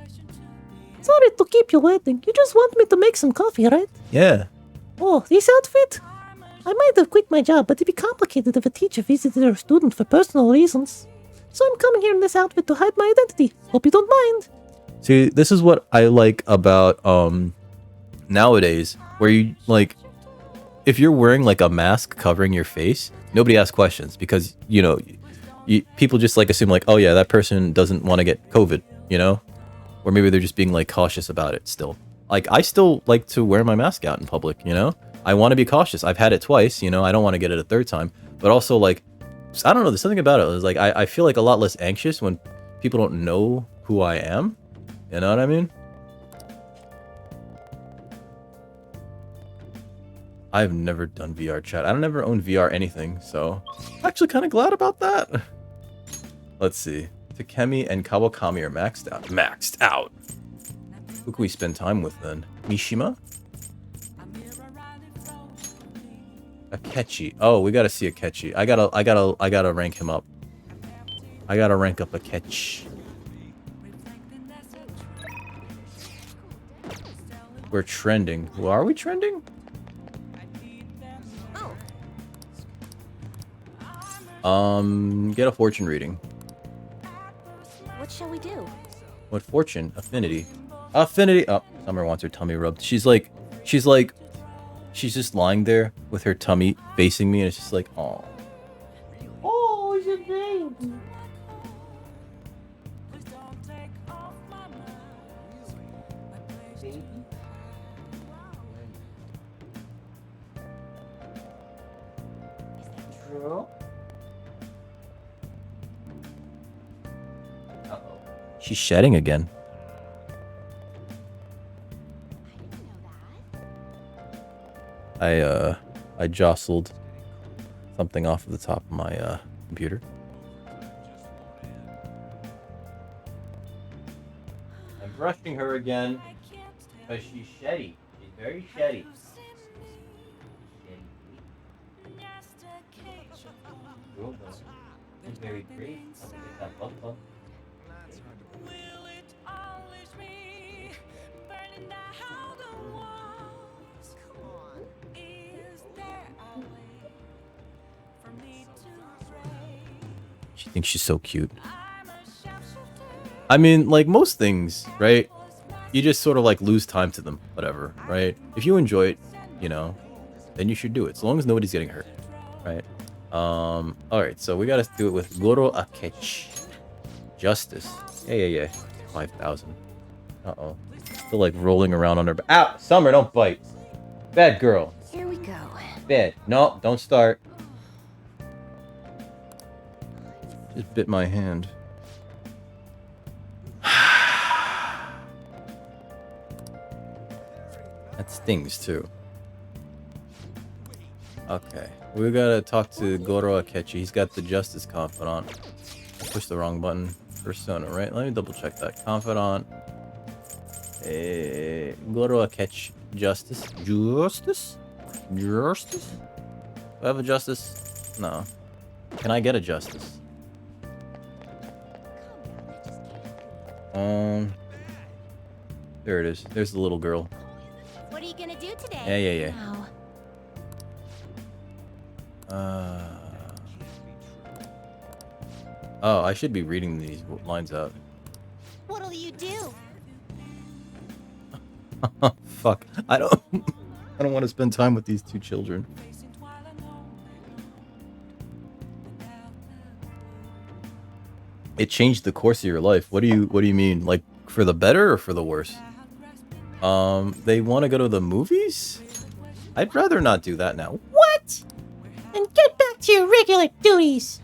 Sorry to keep you waiting. You just want me to make some coffee, right? Yeah. Oh, this outfit? I might have quit my job, but it'd be complicated if a teacher visited her student for personal reasons. So I'm coming here in this outfit to hide my identity. Hope you don't mind. See, this is what I like about nowadays, where you like, if you're wearing like a mask covering your face, nobody asks questions because you know, people just like assume like, oh yeah, that person doesn't want to get COVID, you know, or maybe they're just being like cautious about it still. Like I still like to wear my mask out in public, you know. I want to be cautious. I've had it twice, you know. I don't want to get it a third time, but also like, I don't know. There's something about it. It's like I feel like a lot less anxious when people don't know who I am. You know what I mean? I've never done VR chat. I don't ever own VR anything, so I'm actually kind of glad about that. Let's see. Takemi and Kawakami are maxed out. Maxed out. Who can we spend time with then? Mishima? Akechi. Oh, we gotta see Akechi. I gotta rank him up. I gotta rank up Akechi. We're trending. Well, are we trending? Get a fortune reading. What shall we do? What fortune? Affinity. Affinity. Oh, Summer wants her tummy rubbed. She's just lying there with her tummy facing me, and it's just like, oh. Oh, it's a baby. She's shedding again. I jostled something off of the top of my computer. I'm brushing her again because she's sheddy. She's very sheddy. She's very great. She thinks she's so cute. I mean, like most things, right? You just sort of like lose time to them, whatever, right? If you enjoy it, you know, then you should do it, as long as nobody's getting hurt, right? All right, so we gotta do it with Goro Akechi. Justice. Yeah. 5,000. Uh-oh. Still like rolling around on her back. Ow! Summer, don't bite. Bad girl. Here we go. Bad. No, don't start. Just bit my hand. That stings too. Okay. We gotta talk to Goro Akechi. He's got the Justice Confidant. I pushed the wrong button. Persona, right? Let me double check that. Confidant. Goro Akechi. Justice? Justice? Justice? Do I have a Justice? No. Can I get a Justice? There it is. There's the little girl. What are you gonna do today? Yeah. Oh, I should be reading these lines out. What'll you do? Fuck. I don't want to spend time with these two children. It changed the course of your life. What do you mean? Like for the better or for the worse? They want to go to the movies? I'd rather not do that now. What? Then get back to your regular duties.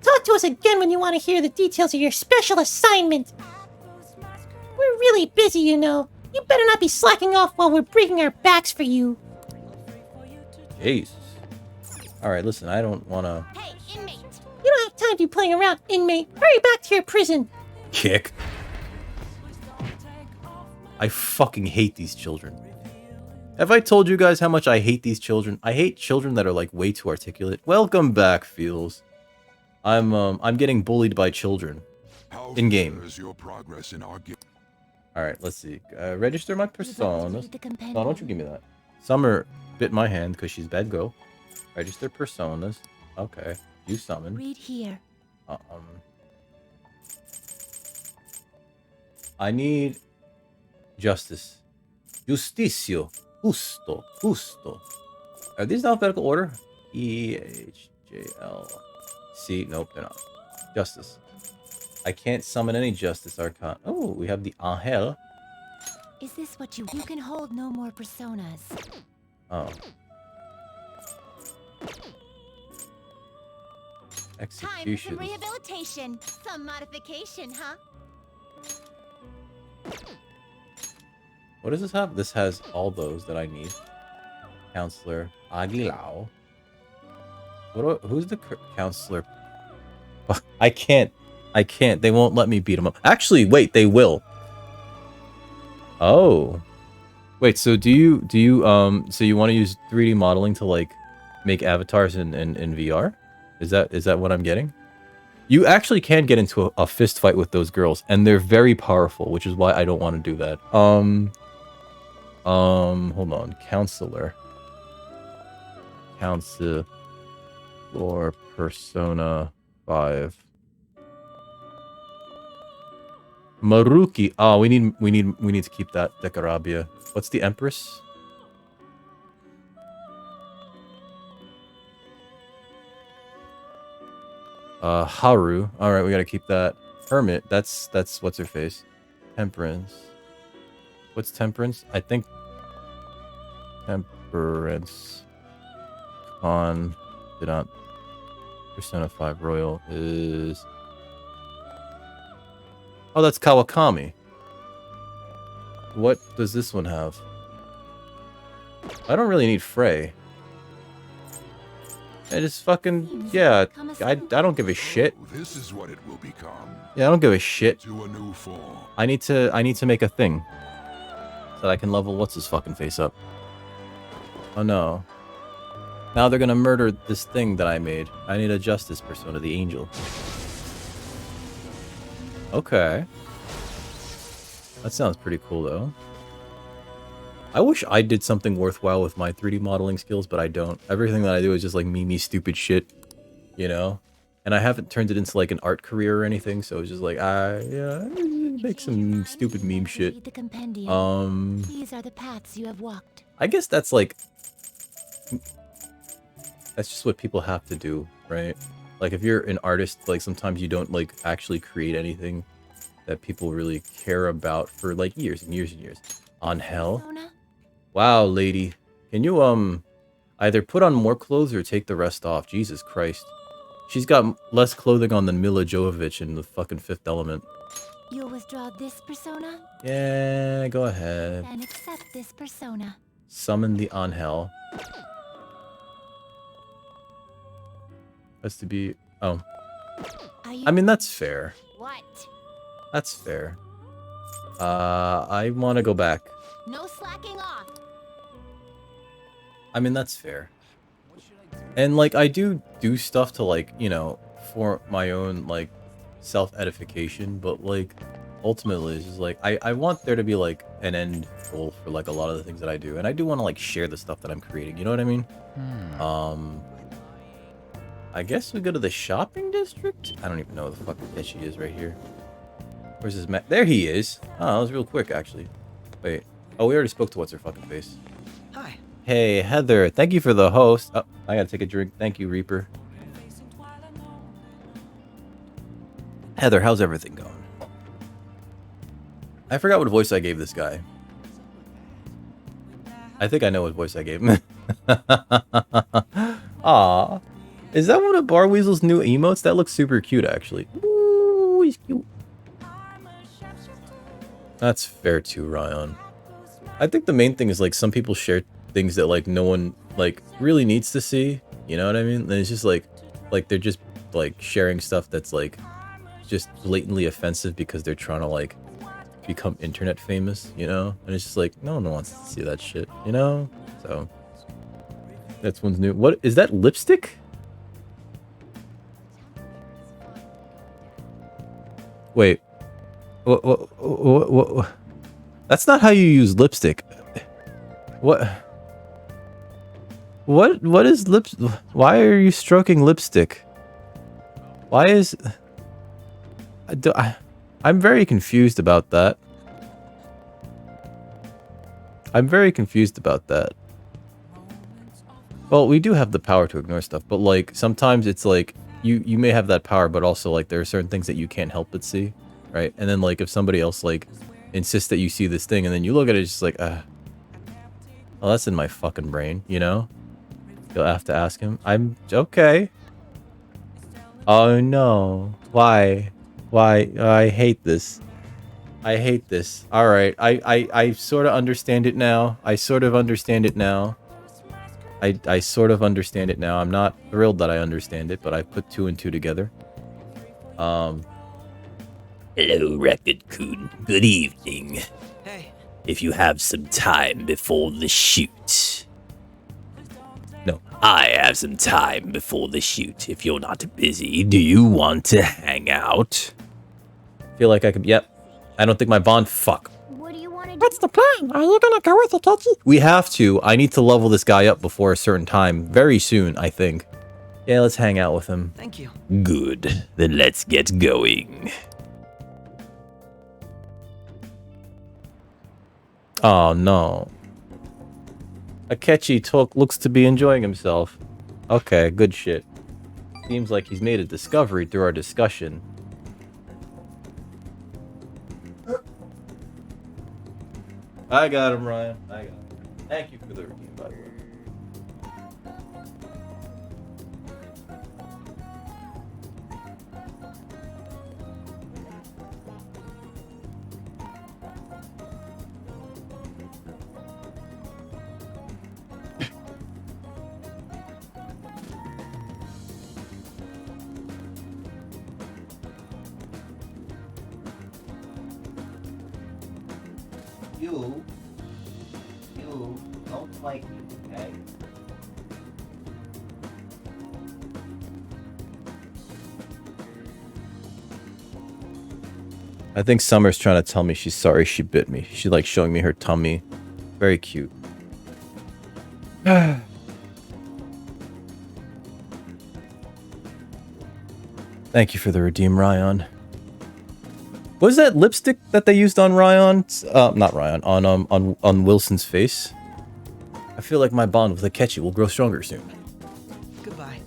Talk to us again when you want to hear the details of your special assignment. We're really busy, you know. You better not be slacking off while we're breaking our backs for you. Jesus. Alright, listen, I don't want to... Hey, inmate! You don't have time to be playing around, inmate. Hurry back to your prison. Kick. I fucking hate these children. Have I told you guys how much I hate these children? I hate children that are like way too articulate. Welcome back, Feels. I'm getting bullied by children. In game. Alright, let's see. Register my personas. No, don't you give me that. Summer bit my hand because she's bad girl. Register personas. Okay. You summon. Read here. I need justice. Justicio. Justo. Justo. Are these in alphabetical order? E-H-J-L. C. Nope, they're not. Justice. I can't summon any justice arcana. Oh, we have the Angel. Is this what you can hold no more personas? Oh. Time for some Execution. rehabilitation. Some modification, huh? What does this have? This has all those that I need. Counselor Aguilao. Who's the counselor? I can't. They won't let me beat him up. Actually, wait, they will. Oh. Wait, so do you so you want to use 3D modeling to like make avatars in VR? Is that what I'm getting? You actually can get into a fist fight with those girls, and they're very powerful, which is why I don't want to do that. Hold on. Counselor Persona 5. Maruki. Oh, we need to keep that Decarabia. What's the Empress? Haru. All right, we got to keep that. Hermit. That's what's her face. Temperance. What's Temperance? I think Temperance Confidant Persona 5 Royal is... Oh, that's Kawakami. What does this one have? I don't really need Frey. I just fucking... Yeah, I don't give a shit. This is what it will become. Yeah, I don't give a shit. To a new form. I need to make a thing. So that I can level what's his fucking face up. Oh no. Now they're gonna murder this thing that I made. I need a justice persona, the angel. Okay. That sounds pretty cool though. I wish I did something worthwhile with my 3D modeling skills, but I don't. Everything that I do is just like meme stupid shit, you know? And I haven't turned it into like an art career or anything, so it's just like, yeah, make some stupid meme shit. These are the paths you have walked. I guess that's like... That's just what people have to do, right? Like if you're an artist, like sometimes you don't like actually create anything that people really care about for like years and years and years. On hell. Wow, lady. Can you either put on more clothes or take the rest off? Jesus Christ. She's got less clothing on than Mila Jovovich in the fucking Fifth Element. You'll withdraw this persona? Yeah, go ahead. And accept this persona. Summon the Angel. Has to be... Oh. I mean, that's fair. What? That's fair. I want to go back. No slacking off. I mean, that's fair. And, like, I do stuff to, like, you know, for my own, like, self-edification, but, like, ultimately, it's just, like, I want there to be, like, an end goal for, like, a lot of the things that I do. And I do want to, like, share the stuff that I'm creating, you know what I mean? I guess we go to the shopping district? I don't even know where the fuck Akechi is right here. Where's his map? There he is. Oh, that was real quick, actually. Wait. Oh, we already spoke to what's-her-fucking-face. Hi. Hey, Heather. Thank you for the host. Oh, I gotta take a drink. Thank you, Reaper. Heather, how's everything going? I forgot what voice I gave this guy. I think I know what voice I gave him. Aw. Is that one of Barweasel's new emotes? That looks super cute, actually. Ooh, he's cute. That's fair too, Ryan. I think the main thing is, like, some people share things that, like, no one, like, really needs to see. You know what I mean? And it's just, like, they're just, like, sharing stuff that's, like, just blatantly offensive because they're trying to, like, become internet famous, you know? And it's just like, no one wants to see that shit, you know? So, that's one's new. What, is that lipstick? Wait. What? That's not how you use lipstick. What is lips? Why are you stroking lipstick? Why is... I'm very confused about that. I'm very confused about that. Well, we do have the power to ignore stuff, but, like, sometimes it's like, you may have that power, but also, like, there are certain things that you can't help but see, right? And then, like, if somebody else, like, insists that you see this thing, and then you look at it, it's just like, well, that's in my fucking brain, you know? You'll have to ask him. I'm okay. Oh, no. Why? Why? I hate this. I hate this. Alright, I sort of understand it now. I sort of understand it now. I sort of understand it now. I'm not thrilled that I understand it, but I put 2 and 2 together. Hello, Record-kun. Good evening. Hey. If you have some time before the shoot. No. I have some time before the shoot. If you're not busy, do you want to hang out? Feel like I could... Yep. I don't think my bond... Fuck. What do you want to do? What's the plan? Are you gonna go with Akechi? We have to. I need to level this guy up before a certain time. Very soon, I think. Yeah, let's hang out with him. Thank you. Good. Then let's get going. Oh, no. Akechi looks to be enjoying himself. Okay, good shit. Seems like he's made a discovery through our discussion. I got him, Ryan. I got him. Thank you for the review, by the way. You don't like me, okay? I think Summer's trying to tell me she's sorry she bit me. She likes showing me her tummy. Very cute. Thank you for the redeem, Ryan. Was that lipstick that they used on Ryan? Not Ryan. On Wilson's face. I feel like my bond with Akechi will grow stronger soon. Goodbye.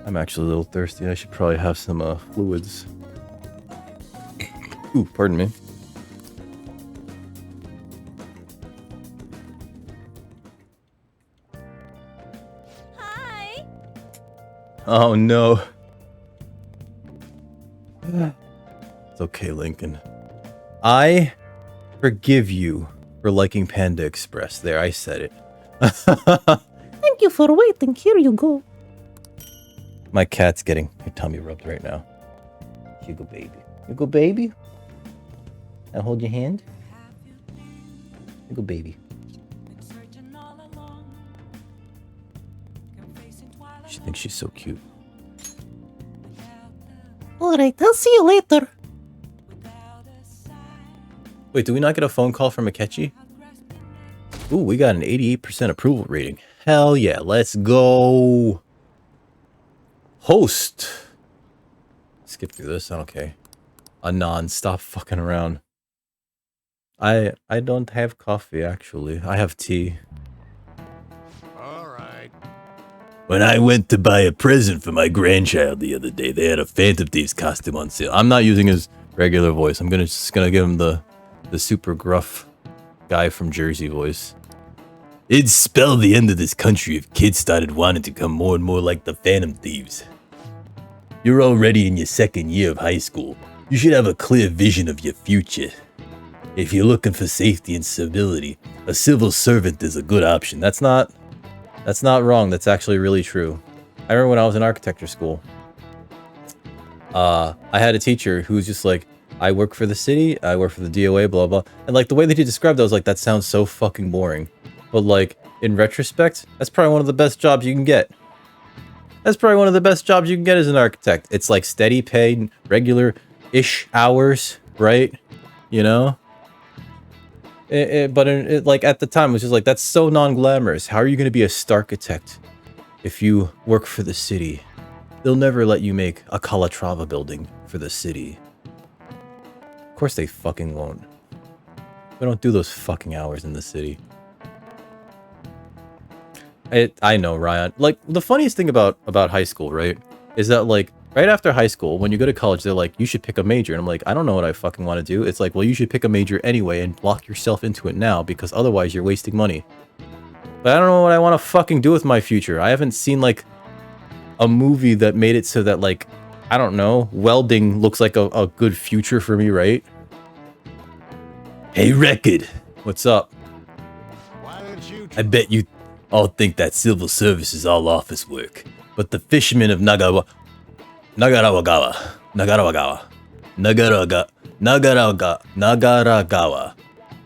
I'm actually a little thirsty. I should probably have some fluids. Ooh, pardon me. Hi. Oh no. It's okay, Lincoln. I forgive you for liking Panda Express. There, I said it. Thank you for waiting. Here you go. My cat's getting her tummy rubbed right now. You go, baby. You go, baby. I'll hold your hand. You go, baby. She thinks she's so cute. Alright, I'll see you later. Wait, do we not get a phone call from Akechi? Ooh, we got an 88% approval rating. Hell yeah, let's go. Host. Skip through this, okay. Anon, stop fucking around. I don't have coffee, actually. I have tea. Alright. When I went to buy a present for my grandchild the other day, they had a Phantom Thieves costume on sale. I'm not using his regular voice. I'm just gonna give him the super gruff guy from Jersey voice. It'd spell the end of this country if kids started wanting to become more and more like the Phantom Thieves. You're already in your second year of high school. You should have a clear vision of your future. If you're looking for safety and stability, a civil servant is a good option. That's not wrong. That's actually really true. I remember when I was in architecture school, I had a teacher who was just like, I work for the city, I work for the DOA, blah, blah. And like the way that he described it, I was like, that sounds so fucking boring. But like, in retrospect, that's probably one of the best jobs you can get. That's probably one of the best jobs you can get as an architect. It's like steady pay, regular-ish hours, right? You know? But like at the time, it was just like, that's so non-glamorous. How are you going to be a starchitect if you work for the city? They'll never let you make a Calatrava building for the city. Of course they fucking won't. We don't do those fucking hours in the city. I know, Ryan. Like, the funniest thing about high school, right, is that, like, right after high school, when you go to college, they're like, you should pick a major. And I'm like, I don't know what I fucking want to do. It's like, well, you should pick a major anyway and lock yourself into it now, because otherwise you're wasting money. But I don't know what I want to fucking do with my future. I haven't seen, like, a movie that made it so that, like, I don't know, welding looks like a good future for me, right? Hey, Record. What's up? I bet you all think that civil service is all office work. But the fishermen of Nagaragawa,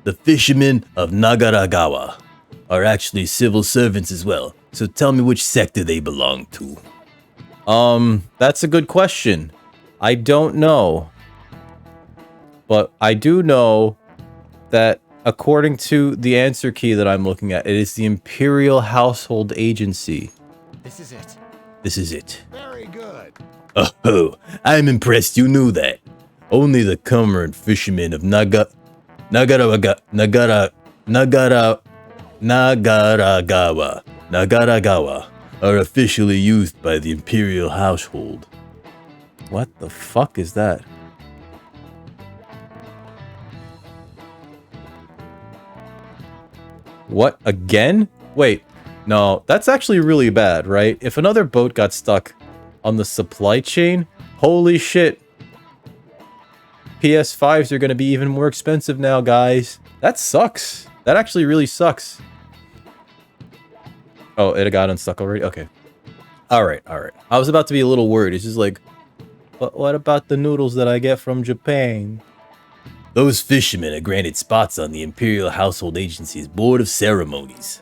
the fishermen of Nagaragawa are actually civil servants as well. So tell me which sector they belong to. That's a good question. I don't know. But I do know that according to the answer key that I'm looking at, it is the Imperial Household Agency. This is it. This is it. Very good. Oh, I'm impressed you knew that. Only the comrade fishermen of Nagaragawa are officially used by the Imperial household. What the fuck is that? What, again? Wait, no, that's actually really bad, right? If another boat got stuck on the supply chain, holy shit. PS5s are going to be even more expensive now, guys. That sucks. That actually really sucks. Oh, it got unstuck already? Okay. Alright, alright. I was about to be a little worried. It's just like, but what about the noodles that I get from Japan? Those fishermen are granted spots on the Imperial Household Agency's Board of Ceremonies.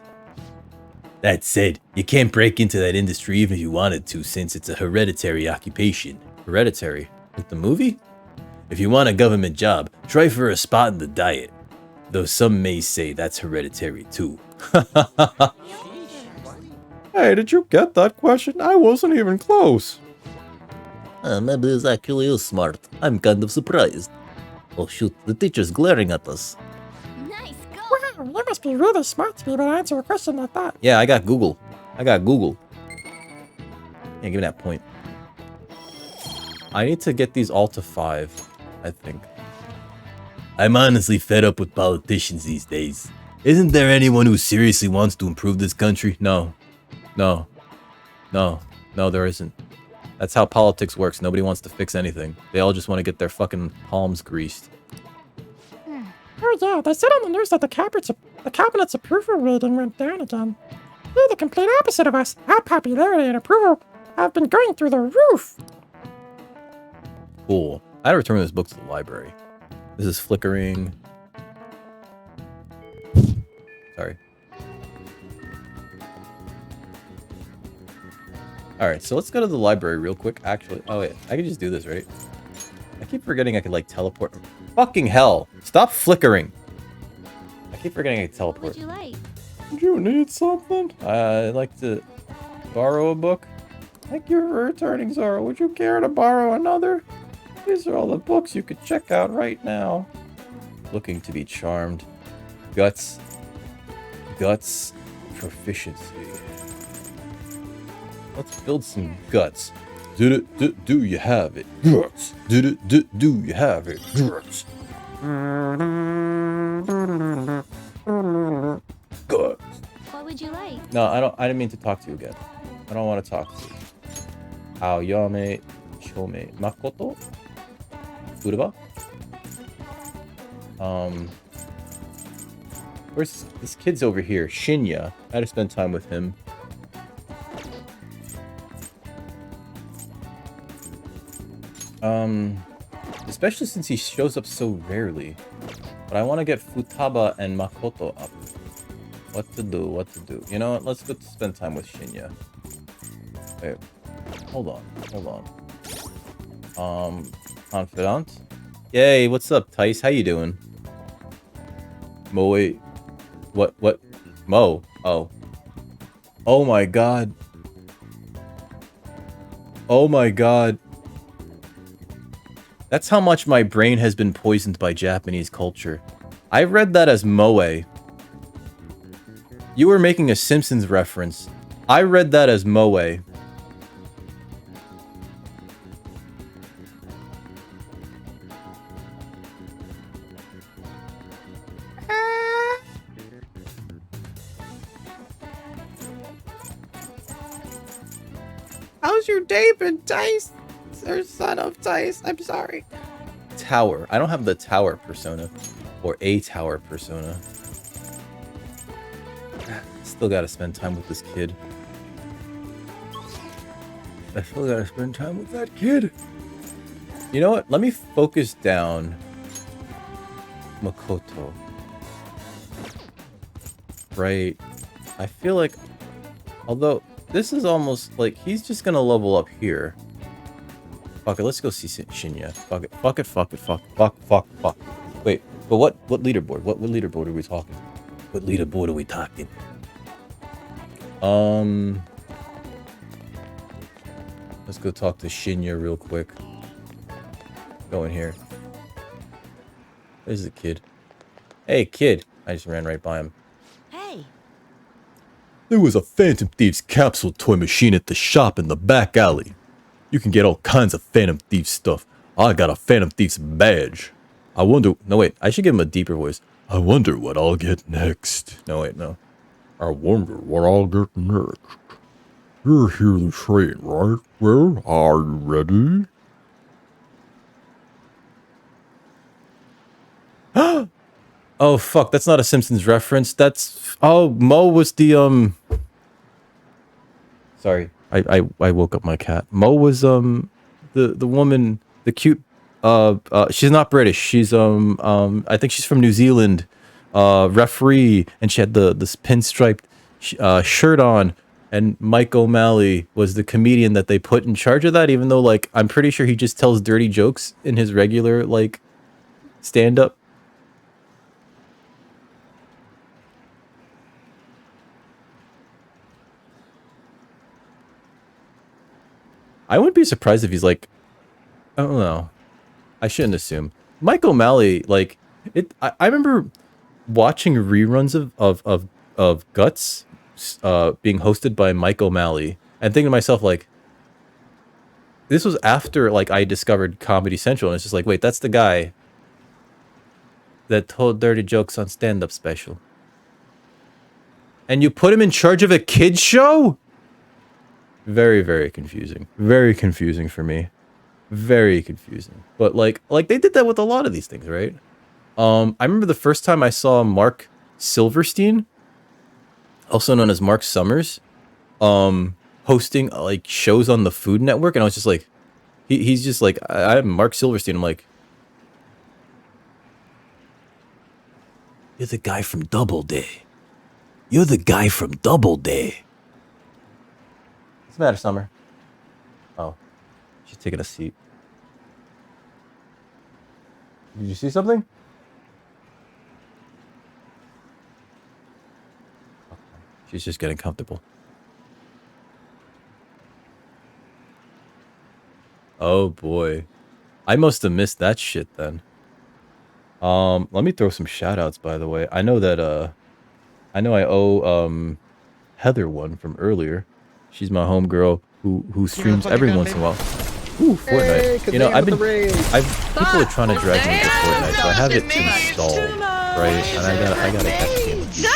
That said, you can't break into that industry even if you wanted to, since it's a hereditary occupation. Hereditary? Like the movie? If you want a government job, try for a spot in the Diet. Though some may say that's hereditary too. Hey, did you get that question? I wasn't even close. Maybe it's actually smart. I'm kind of surprised. Oh shoot, the teacher's glaring at us. Nice go. Wow, you must be really smart to be able to answer a question like that. Yeah, I got Google. Yeah, give me that point. I need to get these all to 5, I think. I'm honestly fed up with politicians these days. Isn't there anyone who seriously wants to improve this country? No, there isn't. That's how politics works. Nobody wants to fix anything. They all just want to get their fucking palms greased. Oh yeah, they said on the news that the cabinet's approval rating went down again. You're the complete opposite of us. Our popularity and approval have been going through the roof. Cool. I had to return this book to the library. This is flickering. Sorry. Alright, so let's go to the library real quick. Actually, oh wait, I can just do this, right? I keep forgetting I could, like, teleport. Fucking hell! Stop flickering! I keep forgetting I could teleport. Would you like? You need something? I'd like to borrow a book. Thank you for returning, Zoro. Would you care to borrow another? These are all the books you could check out right now. Looking to be charmed. Guts. Guts. Proficiency. Let's build some guts. Do you have it? Guts. Do you have it? Guts. Guts. What would you like? No, I didn't mean to talk to you again. I don't want to talk to you. Aoyame Chome Makoto? Uraba? Where's this kid's over here? Shinya. I had to spend time with him. Especially since he shows up so rarely. But I want to get Futaba and Makoto up. What to do? You know what? Let's go spend time with Shinya. Wait. Hold on. Confidant? Yay, what's up, Tice? How you doing? Mo, wait. What? Mo? Oh. Oh my god. Oh my god. That's how much my brain has been poisoned by Japanese culture. I read that as Moe. You were making a Simpsons reference. I read that as Moe. How's your day been, Dice? Or son of Dice? I'm sorry. Tower. I don't have the tower persona. Or a tower persona. Still gotta spend time with this kid. I still gotta spend time with that kid. You know what? Let me focus down Makoto. Right. I feel like... Although, this is almost like he's just gonna level up here. Fuck it, let's go see Shinya. Fuck it. Wait, but what leaderboard? What leaderboard are we talking? What leaderboard are we talking? Let's go talk to Shinya real quick. Go in here. There's the kid. Hey, kid. I just ran right by him. Hey. There was a Phantom Thieves capsule toy machine at the shop in the back alley. You can get all kinds of Phantom Thieves stuff. I got a Phantom Thieves badge. I wonder... No, wait. I should give him a deeper voice. I wonder what I'll get next. No, wait, no. I wonder what I'll get next. You're here to train, right? Well, are you ready? Oh, fuck. That's not a Simpsons reference. That's... Oh, Mo was the, Sorry. I woke up my cat. Mo was, the woman, the cute... she's not British. She's, I think she's from New Zealand. Referee. And she had this pinstriped shirt on. And Mike O'Malley was the comedian that they put in charge of that, even though, like, I'm pretty sure he just tells dirty jokes in his regular, like, stand-up. I wouldn't be surprised if he's like, I don't know. I shouldn't assume. Mike O'Malley, like, I remember watching reruns of Guts being hosted by Mike O'Malley and thinking to myself, like, this was after, like, I discovered Comedy Central, and it's just like, wait, that's the guy that told dirty jokes on stand-up special. And you put him in charge of a kids show? Very, very confusing. Very confusing for me. Very confusing. But like they did that with a lot of these things, right? I remember the first time I saw Mark Silverstein, also known as Mark Summers, hosting like shows on the Food Network, and I was just like, he's just like, I'm Mark Silverstein. I'm like, You're the guy from Doubleday. You're the guy from Doubleday. what's the matter, Summer? Oh, she's taking a seat. Did you see something? She's just getting comfortable. Oh boy. I must have missed that shit then. Let me throw some shout outs by the way. I know that I know I owe Heather one from earlier. She's my homegirl who streams every once in a while. Ooh, Fortnite. You know, people are trying to drag me into Fortnite, so I have it installed, right? And I gotta catch the game with you.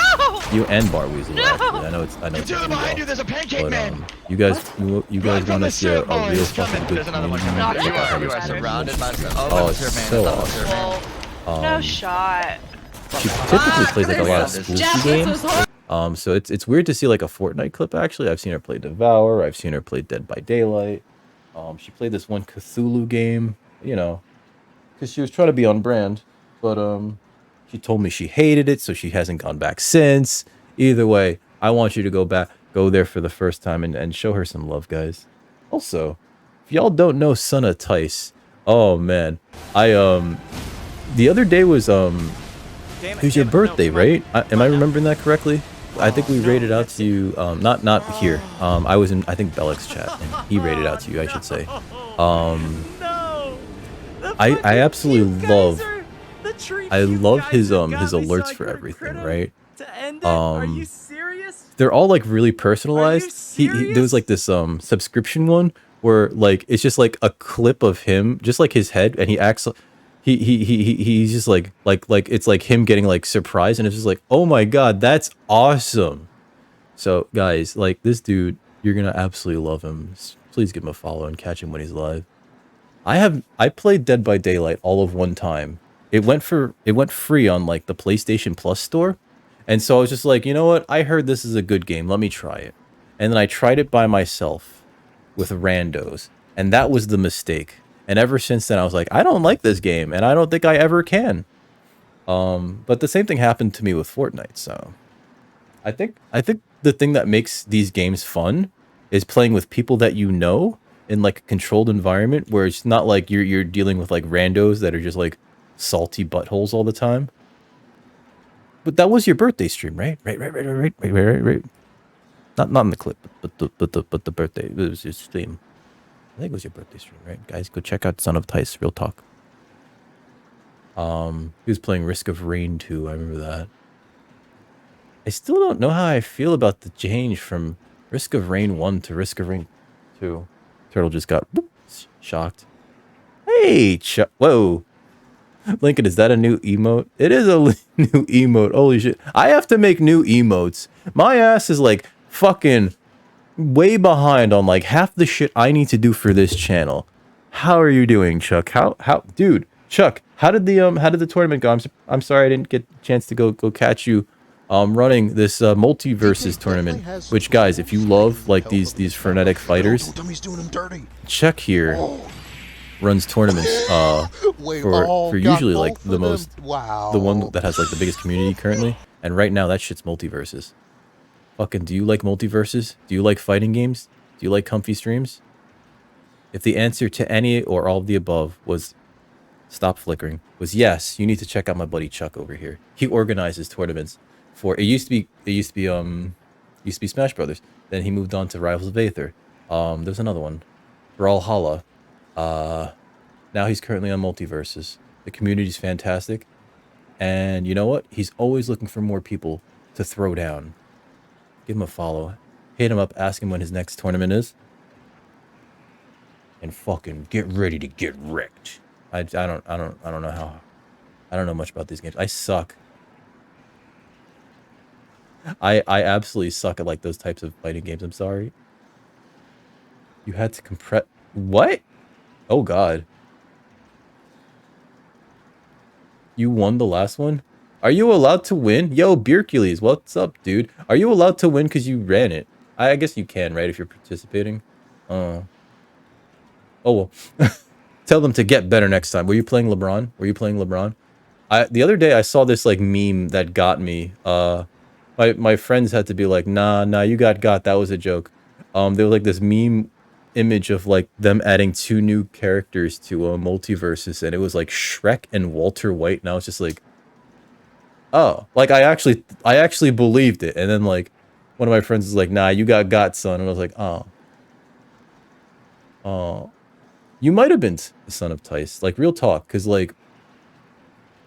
You and Barweasel, actually. I know it's but you guys want to see a real fucking good community. Oh, it's so awesome. No shot. She typically plays like a lot of spooky games. So it's weird to see like a Fortnite clip. Actually, I've seen her play Devour. I've seen her play Dead by Daylight. She played this one Cthulhu game, you know, because she was trying to be on brand, but she told me she hated it, so she hasn't gone back since. Either way, I want you to go there for the first time and show her some love, guys. Also, if y'all don't know Son of Tice, oh man, the other day was it was your birthday, right? Am I remembering that correctly? I think we rated out to you, not here. I was in, I think, Bellick's chat, and he rated out to you, I should say. I absolutely love, his alerts for everything, right? They're all like really personalized. There was like this subscription one where like it's just like a clip of him, just like his head, and he acts. He's just like it's like him getting like surprised, and it's just like, oh my god, that's awesome. So guys, like this dude, you're gonna absolutely love him. Please give him a follow and catch him when he's live. I played Dead by Daylight all of one time. It went free on like the PlayStation Plus store, and so I was just like, you know what? I heard this is a good game. Let me try it. And then I tried it by myself with randos, and that was the mistake. And ever since then, I was like, I don't like this game, and I don't think I ever can. But the same thing happened to me with Fortnite. So, I think the thing that makes these games fun is playing with people that you know in like a controlled environment where it's not like you're dealing with like randos that are just like salty buttholes all the time. But that was your birthday stream, right? Right. Not in the clip, but the birthday. It was your stream. I think it was your birthday stream, right? Guys, go check out Son of Tice, real talk. He was playing Risk of Rain 2, I remember that. I still don't know how I feel about the change from Risk of Rain 1 to Risk of Rain 2. Turtle just got shocked. Hey, whoa. Lincoln, is that a new emote? It is a new emote. Holy shit. I have to make new emotes. My ass is like fucking way behind on like half the shit I need to do for this channel. How are you doing, Chuck? How dude, Chuck, how did the tournament go? I'm sorry I didn't get a chance to go catch you running this multiverses tournament, which guys, if you love like these frenetic fighters, Chuck here runs tournaments for usually like the one that has like the biggest community currently, and right now that shit's multiverses. Fucking, do you like multiverses? Do you like fighting games? Do you like comfy streams? If the answer to any or all of the above was stop flickering, was yes, you need to check out my buddy Chuck over here. He organizes tournaments for it used to be Smash Brothers. Then he moved on to Rivals of Aether. There's another one, Brawlhalla. Now he's currently on Multiverses. The community's fantastic, and you know what? He's always looking for more people to throw down. Give him a follow. Hit him up. Ask him when his next tournament is. And fucking get ready to get wrecked. I don't know how. I don't know much about these games. I suck. I absolutely suck at like those types of fighting games. I'm sorry. You had to compress. What? Oh god. You won the last one? Are you allowed to win? Yo, Beercules, what's up, dude? Are you allowed to win because you ran it? I guess you can, right, if you're participating? Oh, well. Tell them to get better next time. Were you playing LeBron? The other day, I saw this, like, meme that got me. My friends had to be like, nah, you got. That was a joke. There was, like, this meme image of, like, them adding 2 new characters to Multiverses, and it was, like, Shrek and Walter White, and I was just like, oh, like I actually believed it, and then like one of my friends was like, nah, you got, son. And I was like, oh. Oh. You might have been the son of Tice. Like, real talk. Because, like,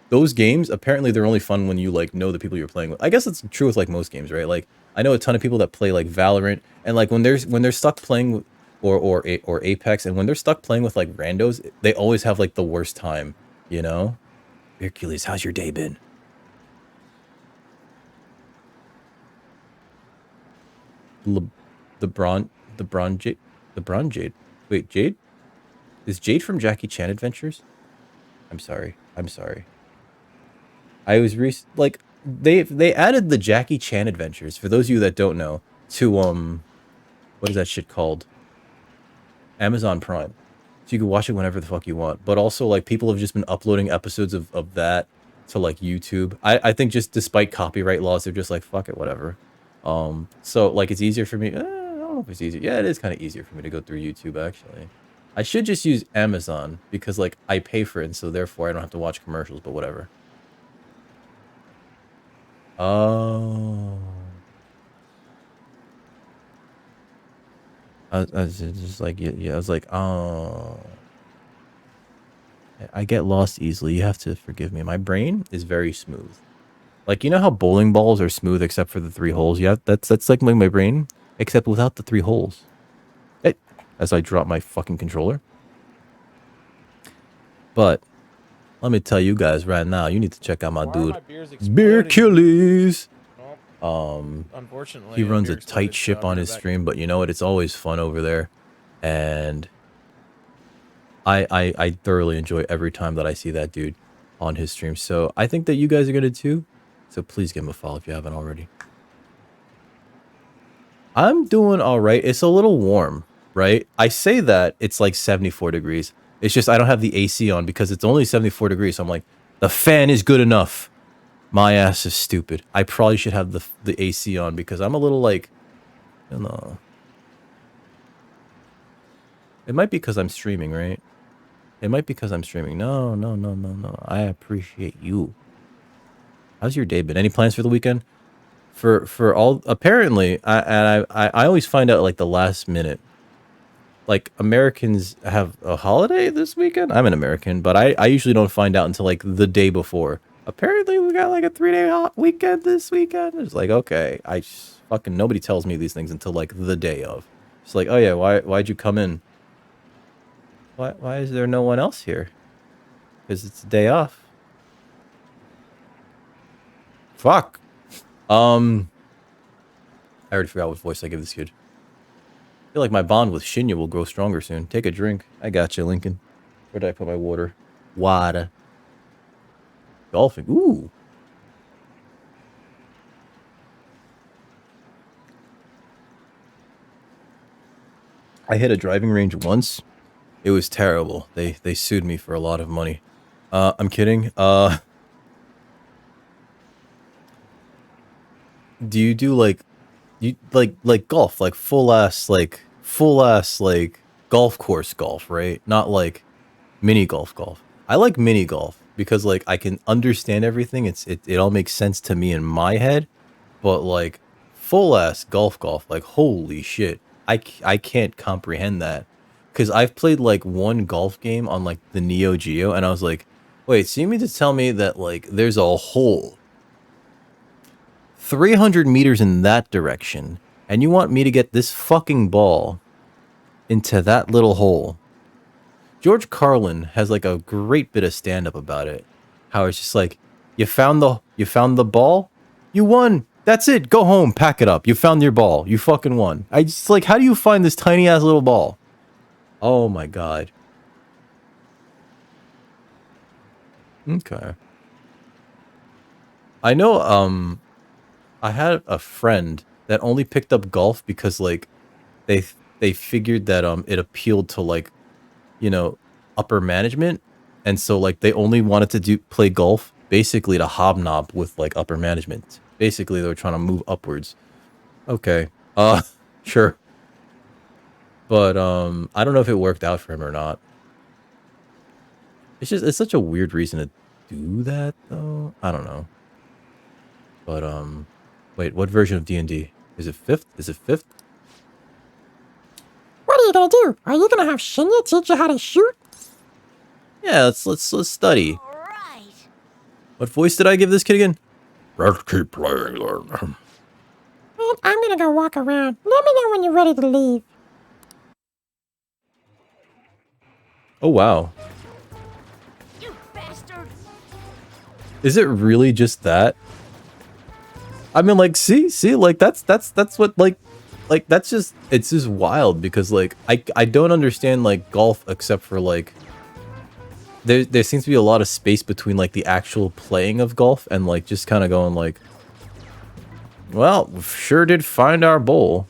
those games, apparently they're only fun when you, like, know the people you're playing with. I guess it's true with, like, most games, right? Like, I know a ton of people that play, like, Valorant. And, like, when they're stuck playing with, or Apex, and when they're stuck playing with, like, randos, they always have, like, the worst time, you know? Hercules, how's your day been? The Bron Jade. Wait, Jade? Is Jade from Jackie Chan Adventures? I'm sorry. I was like, they added the Jackie Chan Adventures, for those of you that don't know, to what is that shit called? Amazon Prime. So you can watch it whenever the fuck you want. But also, like, people have just been uploading episodes of that to, like, YouTube. I think just despite copyright laws, they're just like, fuck it, whatever. So, like, it's easier for me. I don't know if it's easier. Yeah, it is kind of easier for me to go through YouTube, actually. I should just use Amazon because, like, I pay for it, and so therefore I don't have to watch commercials, but whatever. Oh. I was just like, yeah, I was like, oh. I get lost easily. You have to forgive me. My brain is very smooth. Like, you know how bowling balls are smooth except for the 3 holes? Yeah, that's like my brain, except without the 3 holes. Hey, as I drop my fucking controller. But let me tell you guys right now, you need to check out my dude, Hercules. Unfortunately, He runs a tight ship on his stream, but you know what? It's always fun over there, and I thoroughly enjoy every time that I see that dude on his stream. So I think that you guys are gonna too. So please give him a follow if you haven't already. I'm doing all right. It's a little warm, right? I say that it's like 74 degrees. It's just I don't have the AC on because it's only 74 degrees. So I'm like, the fan is good enough. My ass is stupid. I probably should have the AC on because I'm a little like, I don't know. It might be because I'm streaming, right? It might be because I'm streaming. No. I appreciate you. How's your day been? Any plans for the weekend? For all, apparently, I always find out like the last minute. Like, Americans have a holiday this weekend. I'm an American, but I usually don't find out until like the day before. Apparently, we got like a 3-day weekend this weekend. It's like, okay, I just fucking, nobody tells me these things until like the day of. It's like, oh yeah, why'd you come in? Why is there no one else here? Because it's a day off. Fuck. I already forgot what voice I give this kid. I feel like my bond with Shinya will grow stronger soon. Take a drink. I got you, Lincoln. Where did I put my water? Water. Golfing. Ooh. I hit a driving range once. It was terrible. They sued me for a lot of money. I'm kidding. Do you do like golf, like full ass golf course golf, right? Not like mini golf. I like mini golf because like I can understand everything. It all makes sense to me in my head, but like full ass golf, like holy shit, I can't comprehend that because I've played like one golf game on like the Neo Geo, and I was like, wait, so you mean to tell me that like there's a hole 300 meters in that direction, and you want me to get this fucking ball into that little hole? George Carlin has like a great bit of stand-up about it. How it's just like, you found the ball, you won. That's it. Go home, pack it up. You found your ball. You fucking won. I just like, how do you find this tiny ass little ball? Oh my god. Okay. I know, I had a friend that only picked up golf because like they figured that it appealed to like, you know, upper management, and so like they only wanted to play golf basically to hobnob with like upper management. Basically they were trying to move upwards. Okay. Sure. But I don't know if it worked out for him or not. It's such a weird reason to do that though. I don't know. But wait, what version of D&D? Is it 5th? Is it 5th? What are you gonna do? Are you gonna have Shinya teach you how to shoot? Yeah, let's study. Right. What voice did I give this kid again? Let's keep playing then. Man, I'm gonna go walk around. Let me know when you're ready to leave. Oh wow. You bastard. Is it really just that? I mean, like, see, like that's what like that's just, it's just wild because like I don't understand like golf except for like there seems to be a lot of space between like the actual playing of golf and like just kind of going like, well, sure did find our bowl.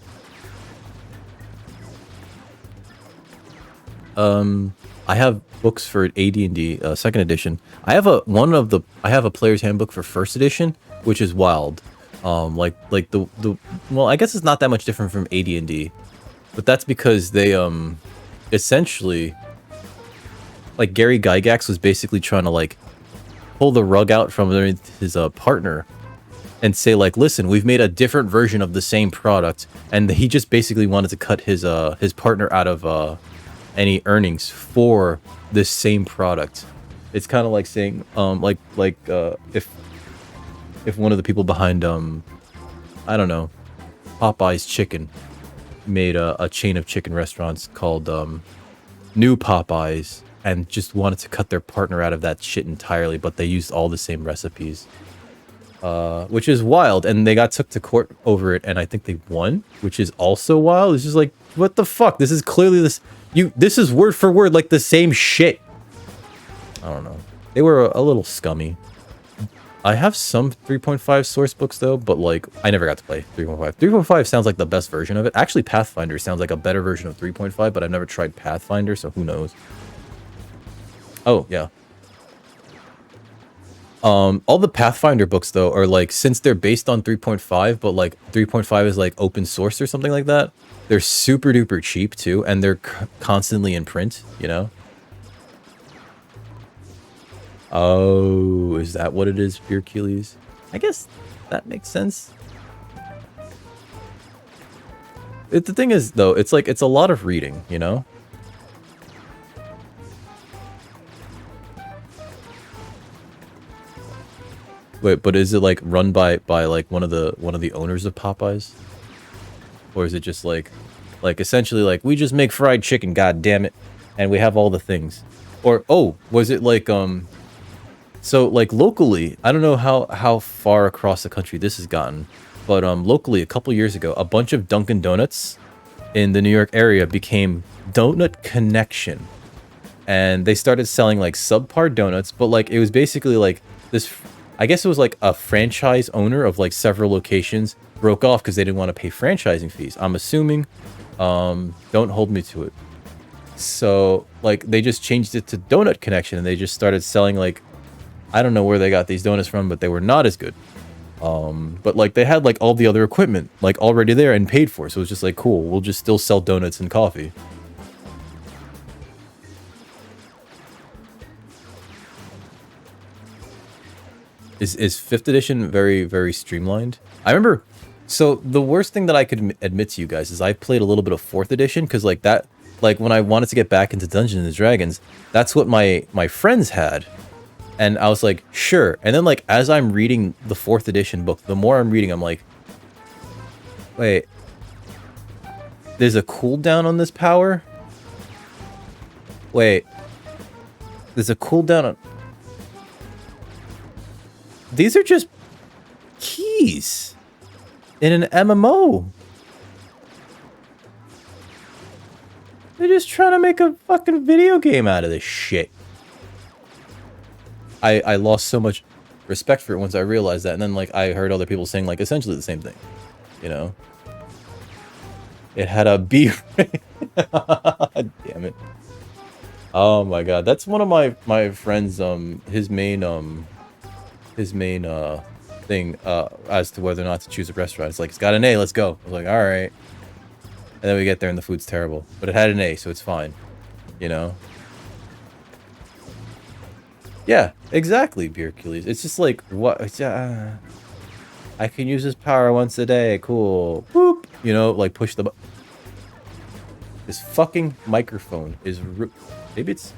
I have books for AD&D, second edition. I have a player's handbook for first edition, which is wild. Like the well, I guess it's not that much different from AD&D, but that's because they essentially, like, Gary Gygax was basically trying to like pull the rug out from underneath his partner and say like, listen, we've made a different version of the same product, and he just basically wanted to cut his partner out of any earnings for this same product. It's kind of like saying if one of the people behind I don't know, Popeye's Chicken made a chain of chicken restaurants called New Popeyes and just wanted to cut their partner out of that shit entirely, but they used all the same recipes, which is wild, and they got took to court over it, and I think they won, which is also wild. It's just like, what the fuck? This is clearly this is word for word like the same shit. I don't know. They were a little scummy. I have some 3.5 source books though, but like I never got to play 3.5. 3.5 sounds like the best version of it. Actually, Pathfinder sounds like a better version of 3.5, but I've never tried Pathfinder, so who knows. Oh, yeah. All the Pathfinder books though are like, since they're based on 3.5, but like 3.5 is like open source or something like that, they're super duper cheap too, and they're constantly in print, you know? Oh, is that what it is, Hercules? I guess that makes sense. The thing is, though, it's like, it's a lot of reading, you know? Wait, but is it like run by like one of the owners of Popeyes? Or is it just like essentially like, we just make fried chicken, god damn it, and we have all the things? Or, oh, was it like so like locally, I don't know how far across the country this has gotten, but locally a couple years ago, a bunch of Dunkin' Donuts in the New York area became Donut Connection, and they started selling like subpar donuts, but like it was basically like this, I guess it was like a franchise owner of like several locations broke off because they didn't want to pay franchising fees. I'm assuming, don't hold me to it. So like they just changed it to Donut Connection, and they just started selling like, I don't know where they got these donuts from, but they were not as good. But like they had like all the other equipment like already there and paid for, so it was just like, cool, we'll just still sell donuts and coffee. Is 5th edition very, very streamlined? I remember, so the worst thing that I could admit to you guys is I played a little bit of 4th edition, because like that, like when I wanted to get back into Dungeons and Dragons, that's what my friends had. And I was like, sure. And then like, as I'm reading the 4th edition book, the more I'm reading, I'm like, wait, there's a cooldown on this power? Wait, there's a cooldown on... These are just keys in an MMO. They're just trying to make a fucking video game out of this shit. I lost so much respect for it once I realized that, and then like I heard other people saying like essentially the same thing, you know. It had a B. Damn it! Oh my god, that's one of my friends. His main thing as to whether or not to choose a restaurant. It's like, it's got an A, let's go. I was like, all right. And then we get there and the food's terrible, but it had an A, so it's fine, you know. Yeah, exactly, Hercules. It's just like, what? I can use this power once a day. Cool. Boop. You know, like push the button. This fucking microphone is... Maybe it's...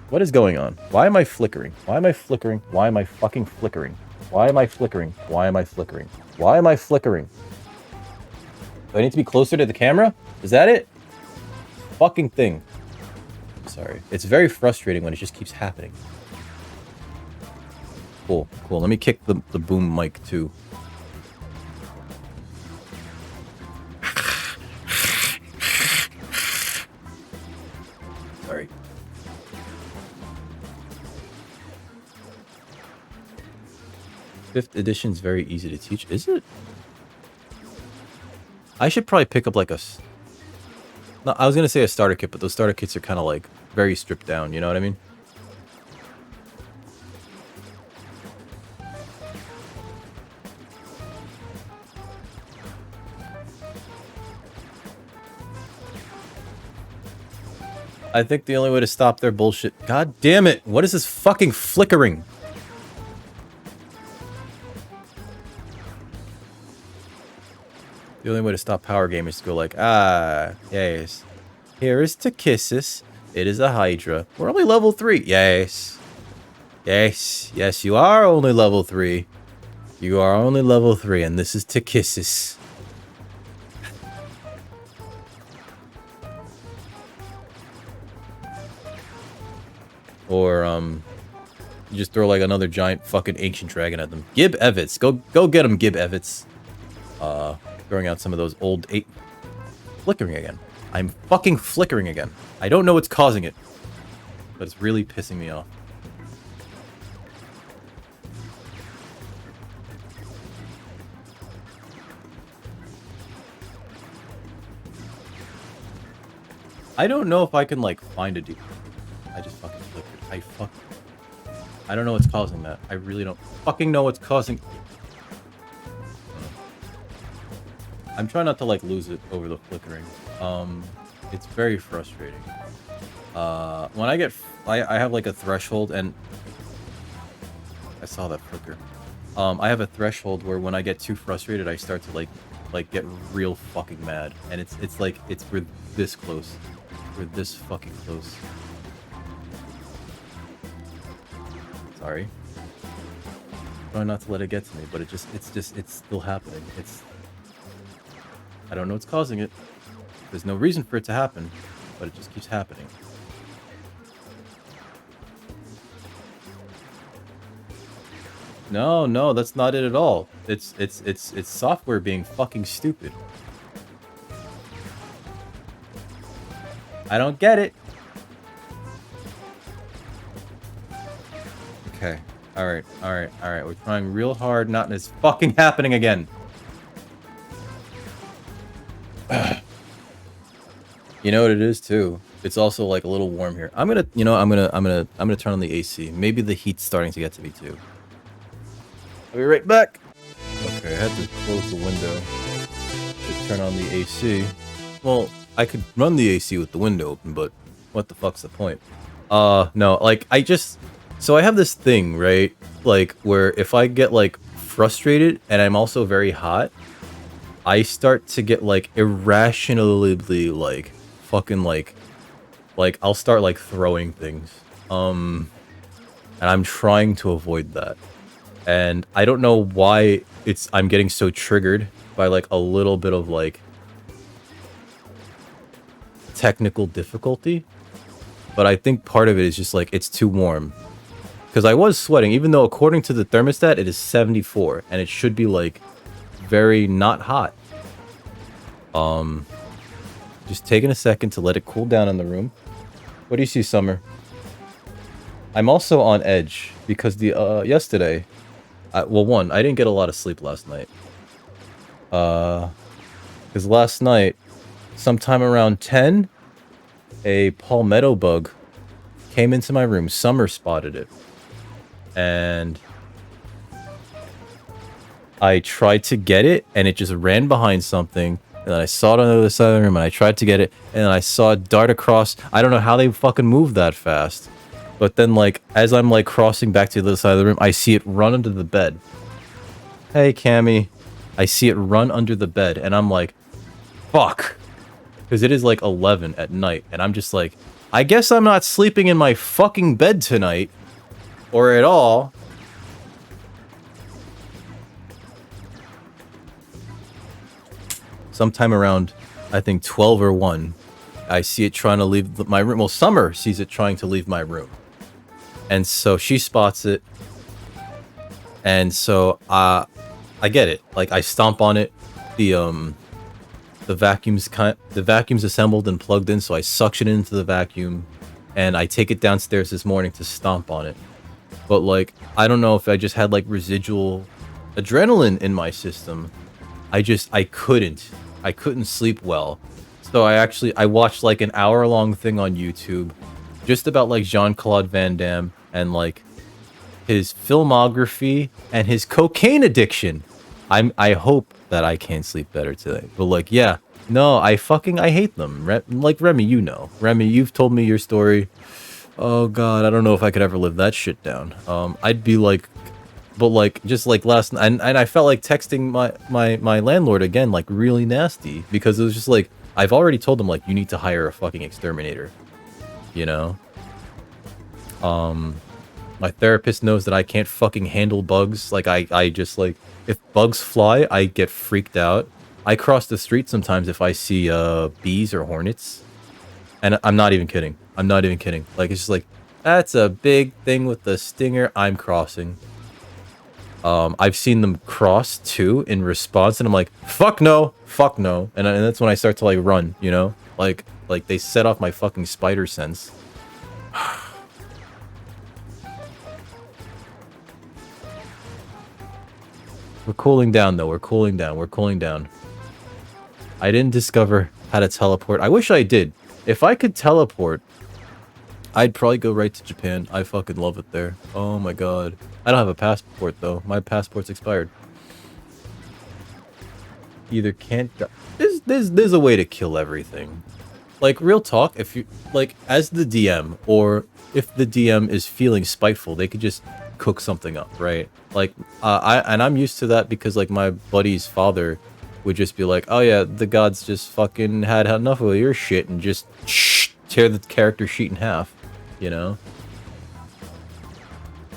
What is going on? Why am I flickering? Why am I flickering? Why am I fucking flickering? Why am I flickering? Why am I flickering? Why am I flickering? Do I need to be closer to the camera? Is that it? Fucking thing. Sorry. It's very frustrating when it just keeps happening. Cool. Cool. Let me kick the boom mic too. Sorry. Fifth edition's very easy to teach. Is it? I should probably pick up like a... No, I was going to say a starter kit, but those starter kits are kind of like very stripped down, you know what I mean? I think the only way to stop their bullshit... God damn it! What is this fucking flickering? The only way to stop power gamers is to go like, ah, yes. Here is Takissis. It is a Hydra. We're only level 3. Yes. Yes. Yes, you are only level 3. You are only level 3, and this is Takissis. Or, you just throw like another giant fucking ancient dragon at them. Gib Evitz. Go get him, Gib Evitz. Throwing out some of those old flickering again. I'm fucking flickering again. I don't know what's causing it, but it's really pissing me off. I don't know if I can like find a dude. I just fucking flickered. I don't know what's causing that. I really don't fucking know what's causing. I'm trying not to like lose it over the flickering. It's very frustrating. When I get, I have like a threshold, and I saw that flicker. I have a threshold where when I get too frustrated, I start to like get real fucking mad, and it's like we're this close, we're this fucking close. Sorry. Trying not to let it get to me, but it's still happening. I don't know what's causing it. There's no reason for it to happen, but it just keeps happening. No, that's not it at all. It's software being fucking stupid. I don't get it. Okay. Alright. We're trying real hard not, and it's fucking happening again. You know what it is too? It's also like a little warm here. I'm gonna turn on the AC. Maybe the heat's starting to get to me too. I'll be right back. Okay, I had to close the window to turn on the AC. Well, I could run the AC with the window open, but what the fuck's the point? No, like so I have this thing, right? Like where if I get like frustrated and I'm also very hot, I start to get like irrationally like fucking like I'll start like throwing things. And I'm trying to avoid that. And I don't know why I'm getting so triggered by like a little bit of like technical difficulty. But I think part of it is just like it's too warm. Because I was sweating, even though according to the thermostat it is 74 and it should be like very not hot. Just taking a second to let it cool down in the room. What do you see, Summer? I'm also on edge because yesterday, well, one, I didn't get a lot of sleep last night. Because last night, sometime around 10, a palmetto bug came into my room. Summer spotted it. And I tried to get it, and it just ran behind something. And then I saw it on the other side of the room, and I tried to get it, and then I saw it dart across. I don't know how they fucking move that fast. But then, like, as I'm, like, crossing back to the other side of the room, I see it run under the bed. Hey, Cammy. I see it run under the bed, and I'm like, fuck. Because it is like 11 at night, and I'm just like, I guess I'm not sleeping in my fucking bed tonight. Or at all. Sometime around, I think, 12 or 1, I see it trying to leave my room. Well, Summer sees it trying to leave my room. And so she spots it. And so I get it. Like, I stomp on it. The vacuum's assembled and plugged in, so I suction it into the vacuum. And I take it downstairs this morning to stomp on it. But, like, I don't know if I just had, like, residual adrenaline in my system. I couldn't sleep well. So I watched, like, an hour-long thing on YouTube just about, like, Jean-Claude Van Damme and, like, his filmography and his cocaine addiction. I hope that I can sleep better today. But, like, yeah. No, I hate them. Like, Remy, you know. Remy, you've told me your story. Oh, God, I don't know if I could ever live that shit down. I'd be, like... But, like, just, like, last night... And I felt like texting my landlord again, like, really nasty. Because it was just, like... I've already told him, like, you need to hire a fucking exterminator. You know? My therapist knows that I can't fucking handle bugs. Like, I just, like... If bugs fly, I get freaked out. I cross the street sometimes if I see, bees or hornets. And I'm not even kidding. I'm not even kidding. Like, it's just like... That's a big thing with the stinger. I'm crossing. I've seen them cross too in response, and I'm like, fuck no, and that's when I start to like run, you know, like they set off my fucking spider sense. We're cooling down though. We're cooling down. I didn't discover how to teleport. I wish I did. If I could teleport, I'd probably go right to Japan. I fucking love it there. Oh my god. I don't have a passport though. My passport's expired. Either can't... There's a way to kill everything. Like, real talk, if you... Like, as the DM, or if the DM is feeling spiteful, they could just cook something up, right? Like, I'm used to that because, like, my buddy's father would just be like, oh yeah, the gods just fucking had enough of your shit and just tear the character sheet in half. You know?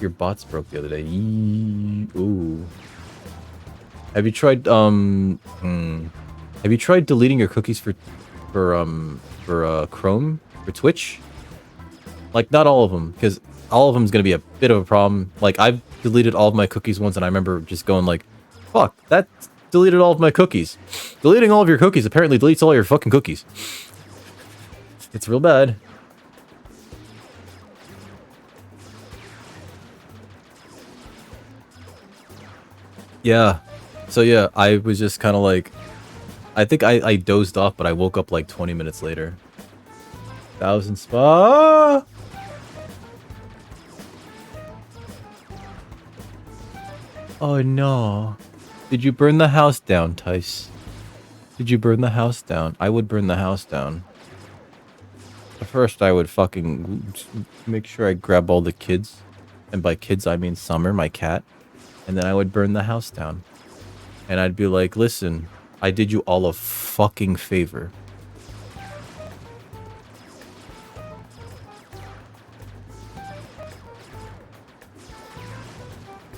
Your bots broke the other day. Ooh. Have you tried deleting your cookies for Chrome? For Twitch? Like, not all of them, because all of them is going to be a bit of a problem. Like, I've deleted all of my cookies once, and I remember just going like, fuck, that deleted all of my cookies. Deleting all of your cookies apparently deletes all your fucking cookies. It's real bad. Yeah. So yeah, I was just kind of like... I think I dozed off, but I woke up like 20 minutes later. 1,000 spa. Oh no. Did you burn the house down, Tice? Did you burn the house down? I would burn the house down. First, I would fucking make sure I grab all the kids. And by kids, I mean Summer, my cat. And then I would burn the house down. And I'd be like, listen, I did you all a fucking favor.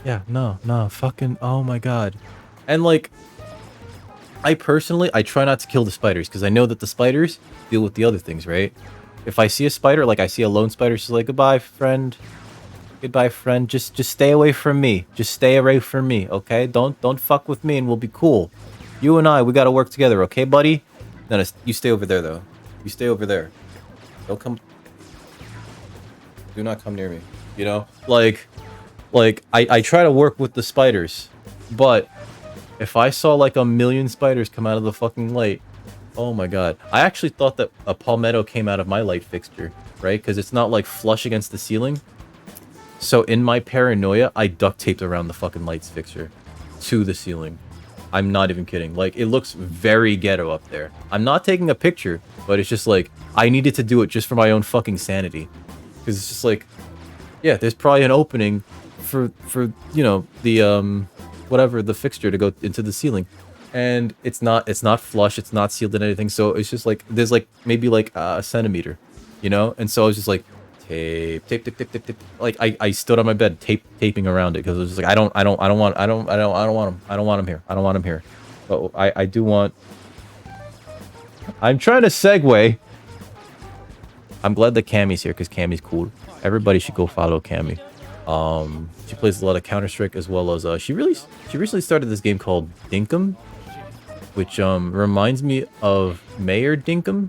Yeah, no, fucking, oh my god. And like, I try not to kill the spiders, because I know that the spiders deal with the other things, right? If I see a spider, like I see a lone spider, she's like, goodbye, friend. Goodbye, friend. Just stay away from me. Just stay away from me, okay? Don't fuck with me and we'll be cool. You and I, we gotta work together, okay, buddy? No, you stay over there, though. You stay over there. Don't come... Do not come near me. You know? Like, I try to work with the spiders. But, if I saw, like, 1,000,000 spiders come out of the fucking light... Oh my god. I actually thought that a palmetto came out of my light fixture, right? Because it's not, like, flush against the ceiling. So in my paranoia, I duct taped around the fucking lights fixture to the ceiling. I'm not even kidding. Like, it looks very ghetto up there. I'm not taking a picture, but it's just like, I needed to do it just for my own fucking sanity. Because it's just like, yeah, there's probably an opening for you know, the whatever, the fixture to go into the ceiling. And it's not flush, it's not sealed in anything, so it's just like there's like maybe like a centimeter, you know? And so I was just like tape. Like I stood on my bed taping around it because it was just like I don't want him here. I don't want him here. But I do want. I'm trying to segue. I'm glad that Cammy's here because Cammy's cool. Everybody should go follow Cammy. She plays a lot of Counter-Strike as well as she recently started this game called Dinkum, which reminds me of Mayor Dinkum.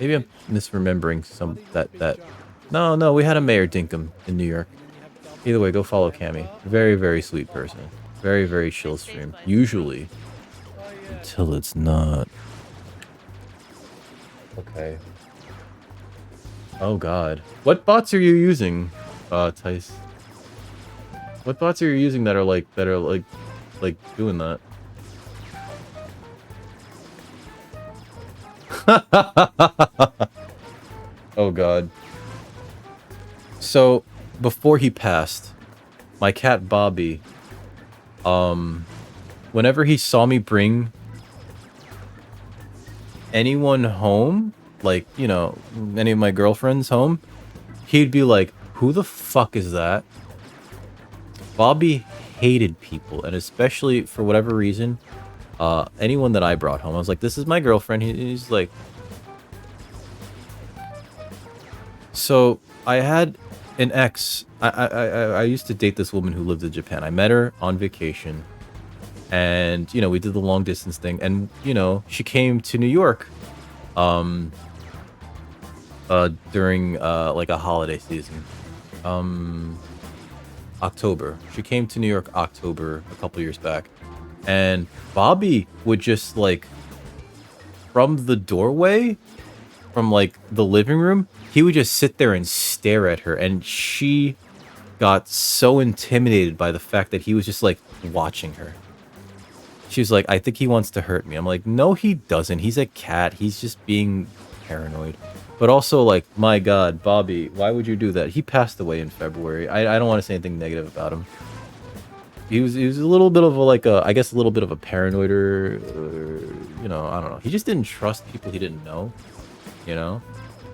Maybe I'm misremembering some that. No, we had a Mayor Dinkum in New York. Either way, go follow Cammy. Very, very sweet person. Very, very chill stream. Usually. Until it's not. Okay. Oh god. What bots are you using, Tice? What bots are you using that are like doing that? Oh god. So before he passed, my cat Bobby, whenever he saw me bring anyone home, like, you know, any of my girlfriends home, he'd be like, who the fuck is that? Bobby hated people, and especially for whatever reason, anyone that I brought home, I was like, this is my girlfriend. He's like... So, I had an ex. I used to date this woman who lived in Japan. I met her on vacation, and, you know, we did the long distance thing, and, you know, she came to New York, during, like a holiday season. October. She came to New York October a couple years back. And Bobby would just, like, from the doorway, from, like, the living room, he would just sit there and stare at her. And she got so intimidated by the fact that he was just, like, watching her. She was like, I think he wants to hurt me. I'm like, no, he doesn't. He's a cat. He's just being paranoid. But also, like, my god, Bobby, why would you do that? He passed away in February. I don't want to say anything negative about him. He was a little bit of a, like, I guess a little bit of a paranoider, you know, I don't know. He just didn't trust people he didn't know, you know?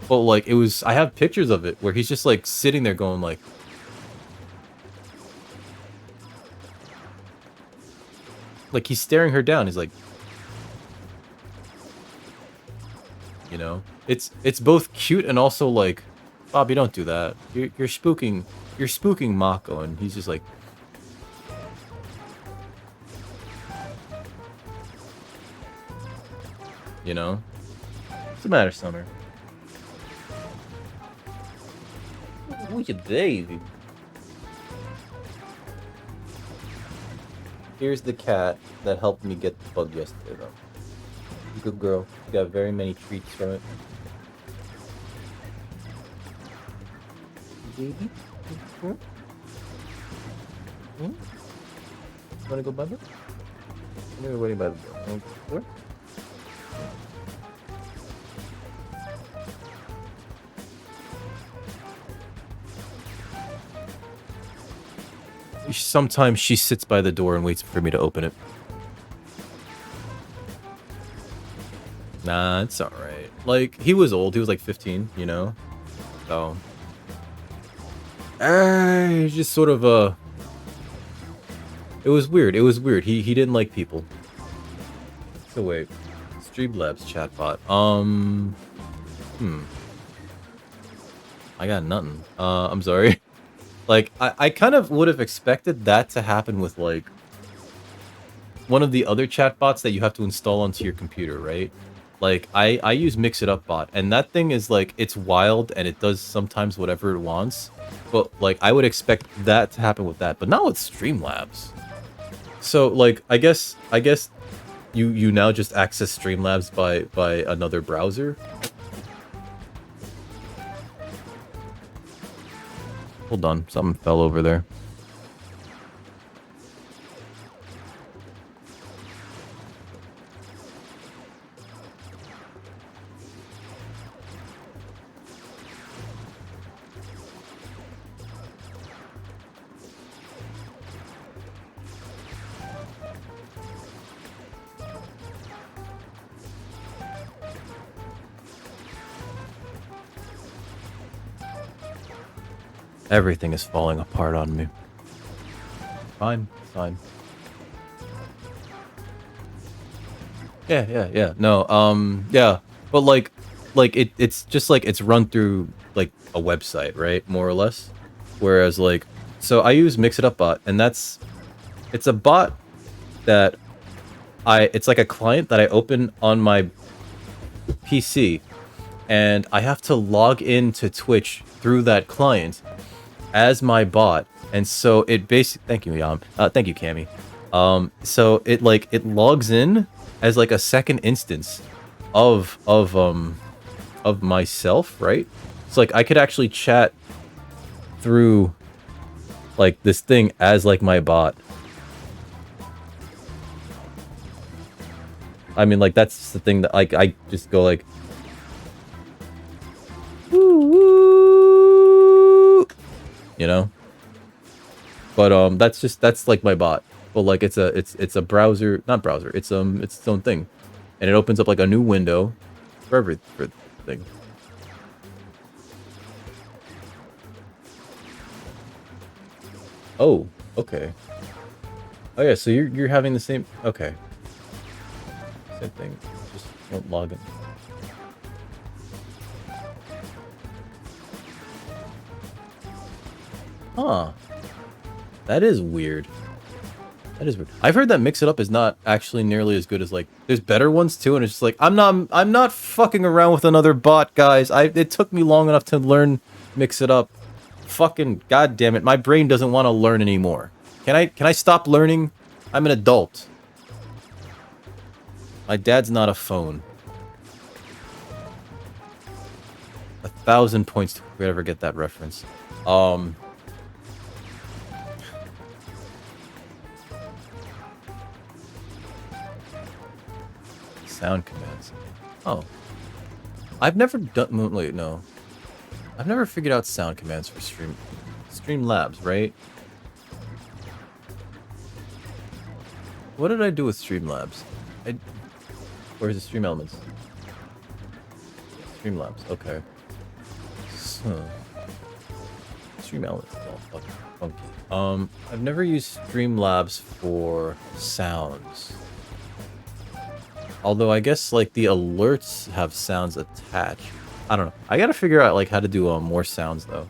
But, like, it was, I have pictures of it where he's just, like, sitting there going, like, he's staring her down. He's like, you know? It's both cute and also, like, Bobby, don't do that. You're spooking Mako, and he's just like, you know? What's the matter, Summer? Look at Davey. Here's the cat that helped me get the bug yesterday, though. Good girl. You got very many treats from it. Baby? Hmm? Hmm? Wanna go by the door? I'm waiting by the door. Wanna go by the door? Sometimes she sits by the door and waits for me to open it. Nah, it's alright. Like, he was old. He was like 15, you know? So... he's just sort of, it was weird. It was weird. He didn't like people. So wait. Streamlabs chatbot. I got nothing. I'm sorry. Like, I kind of would have expected that to happen with, like, one of the other chatbots that you have to install onto your computer, right? Like, I use Mix It Up Bot, and that thing is, like, it's wild, and it does sometimes whatever it wants. But, like, I would expect that to happen with that, but not with Streamlabs. So, like, I guess you now just access Streamlabs by another browser? Hold on, something fell over there. Everything is falling apart on me. Fine, fine. Yeah. No, yeah. But like it's just like it's run through like a website, right? More or less. Whereas like, so I use Mix It Up Bot, and it's a bot that it's like a client that I open on my PC, and I have to log into Twitch through that client as my bot. And so it basically, thank you, Yam. Thank you, Cammy. So it logs in as like a second instance of myself, right? So like I could actually chat through like this thing as like my bot. I mean, like that's just the thing that like I just go like, you know. But that's like my bot. But like it's a browser, not browser. It's its own thing, and it opens up like a new window for everything. Oh, okay. Oh yeah, so you're having the same. Okay. Same thing. Just don't log in. Huh. That is weird. That is weird. I've heard that Mix It Up is not actually nearly as good as like there's better ones too, and it's just like I'm not fucking around with another bot, guys. It took me long enough to learn Mix It Up. Fucking goddamn it, my brain doesn't want to learn anymore. Can I stop learning? I'm an adult. My dad's not a phone. 1,000 points if we ever get that reference. Sound commands. Oh. I've never done... Wait, no. I've never figured out sound commands for Streamlabs, right? What did I do with Streamlabs? Or is it Stream Elements? Streamlabs, okay. So, Stream Elements is all fucking funky. I've never used Streamlabs for sounds. Although I guess like the alerts have sounds attached. I don't know. I gotta figure out like how to do more sounds though.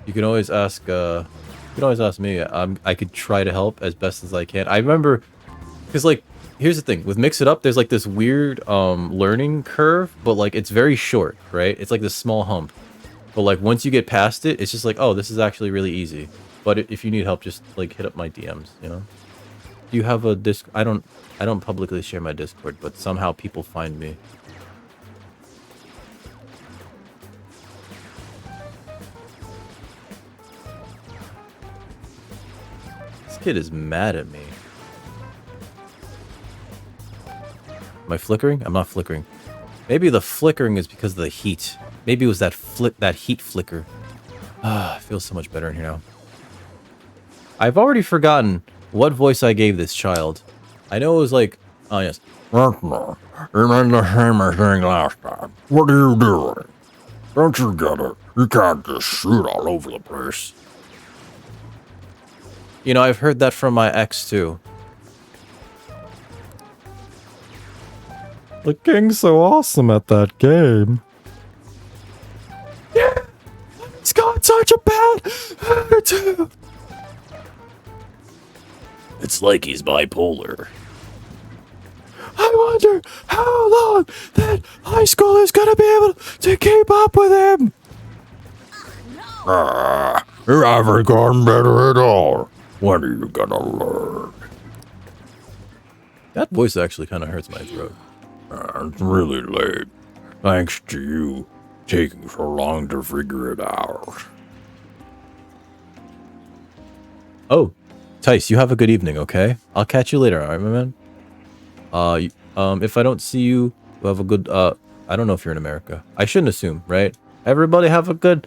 You can always ask. You can always ask me. I could try to help as best as I can. I remember, because like, here's the thing with Mix It Up. There's like this weird learning curve, but like it's very short, right? It's like this small hump. But like once you get past it, it's just like, oh, this is actually really easy. But if you need help, just like hit up my DMs, you know? Do you have a disc? I don't publicly share my Discord, but somehow people find me. This kid is mad at me. Am I flickering? I'm not flickering. Maybe the flickering is because of the heat. Maybe it was that heat flicker. Ah, it feels so much better in here now. I've already forgotten what voice I gave this child. I know it was like, oh yes. You made the same thing last time. What are you doing? Don't you get it? You can't just shoot all over the place. You know, I've heard that from my ex too. The king's so awesome at that game. Yeah, he's got such a bad attitude. It's like he's bipolar. I wonder how long that high school is gonna be able to keep up with him. You haven't gotten better at all. When are you gonna learn? That voice actually kind of hurts my throat. It's really late. Thanks to you taking so long to figure it out. Oh, Tice, you have a good evening, okay? I'll catch you later, alright, my man? If I don't see you, you have a good, I don't know if you're in America. I shouldn't assume, right? Everybody have a good,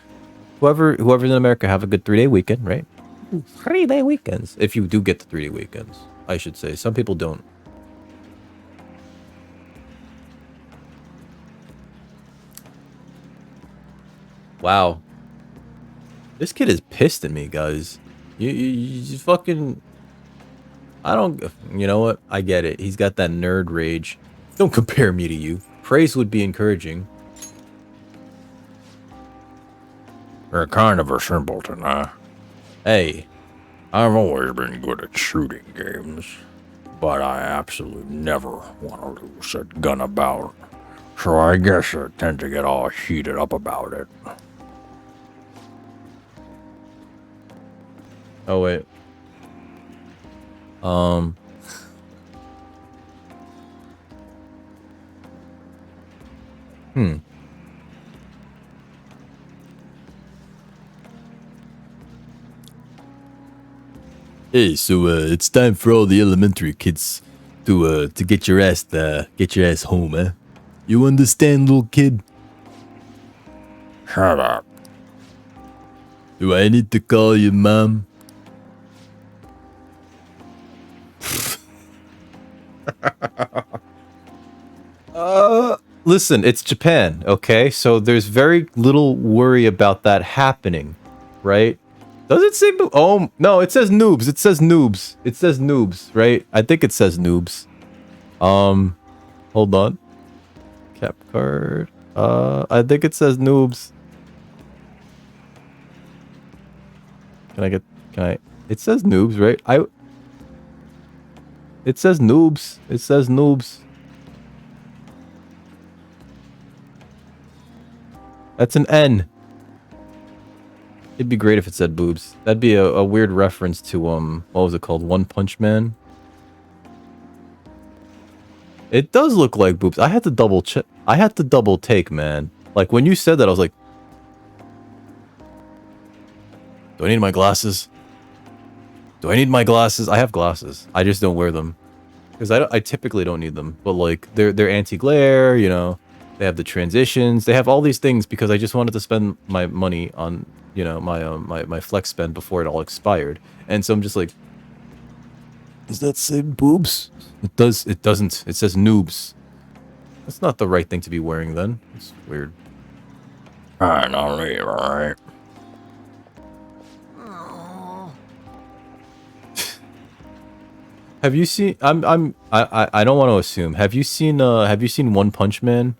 whoever's in America, have a good 3-day weekend, right? 3-day weekends. If you do get the 3-day weekends, I should say. Some people don't. Wow. This kid is pissed at me, guys. You just fucking... I don't... You know what? I get it. He's got that nerd rage. Don't compare me to you. Praise would be encouraging. You're kind of a simpleton, huh? Hey. I've always been good at shooting games, but I absolutely never want to lose a gun about. So I guess I tend to get all heated up about it. Oh, wait. Hey, so it's time for all the elementary kids to get your ass home, eh? You understand, little kid? Shut up. Do I need to call you mom? Listen, it's Japan, okay? So there's very little worry about that happening, right? Does it say... Oh, no, it says noobs. It says noobs. It says noobs, right? I think it says noobs. Hold on. Cap card. I think it says noobs. Can I... It says noobs, right? It says noobs. It says noobs. That's an N. It'd be great if it said boobs. That'd be a weird reference to, what was it called? One Punch Man? It does look like boobs. I had to double check. I had to double take, man. Like, when you said that, I was like... Do I need my glasses? Do I need my glasses? I have glasses. I just don't wear them. Because I typically don't need them. But, like, they're anti-glare, you know. They have the transitions. They have all these things because I just wanted to spend my money on, you know, my flex spend before it all expired. And so I'm just like, does that say boobs? It does. It doesn't. It says noobs. That's not the right thing to be wearing then. It's weird. Alright, I'll leave, alright? Have you seen... I don't want to assume. Have you seen One Punch Man?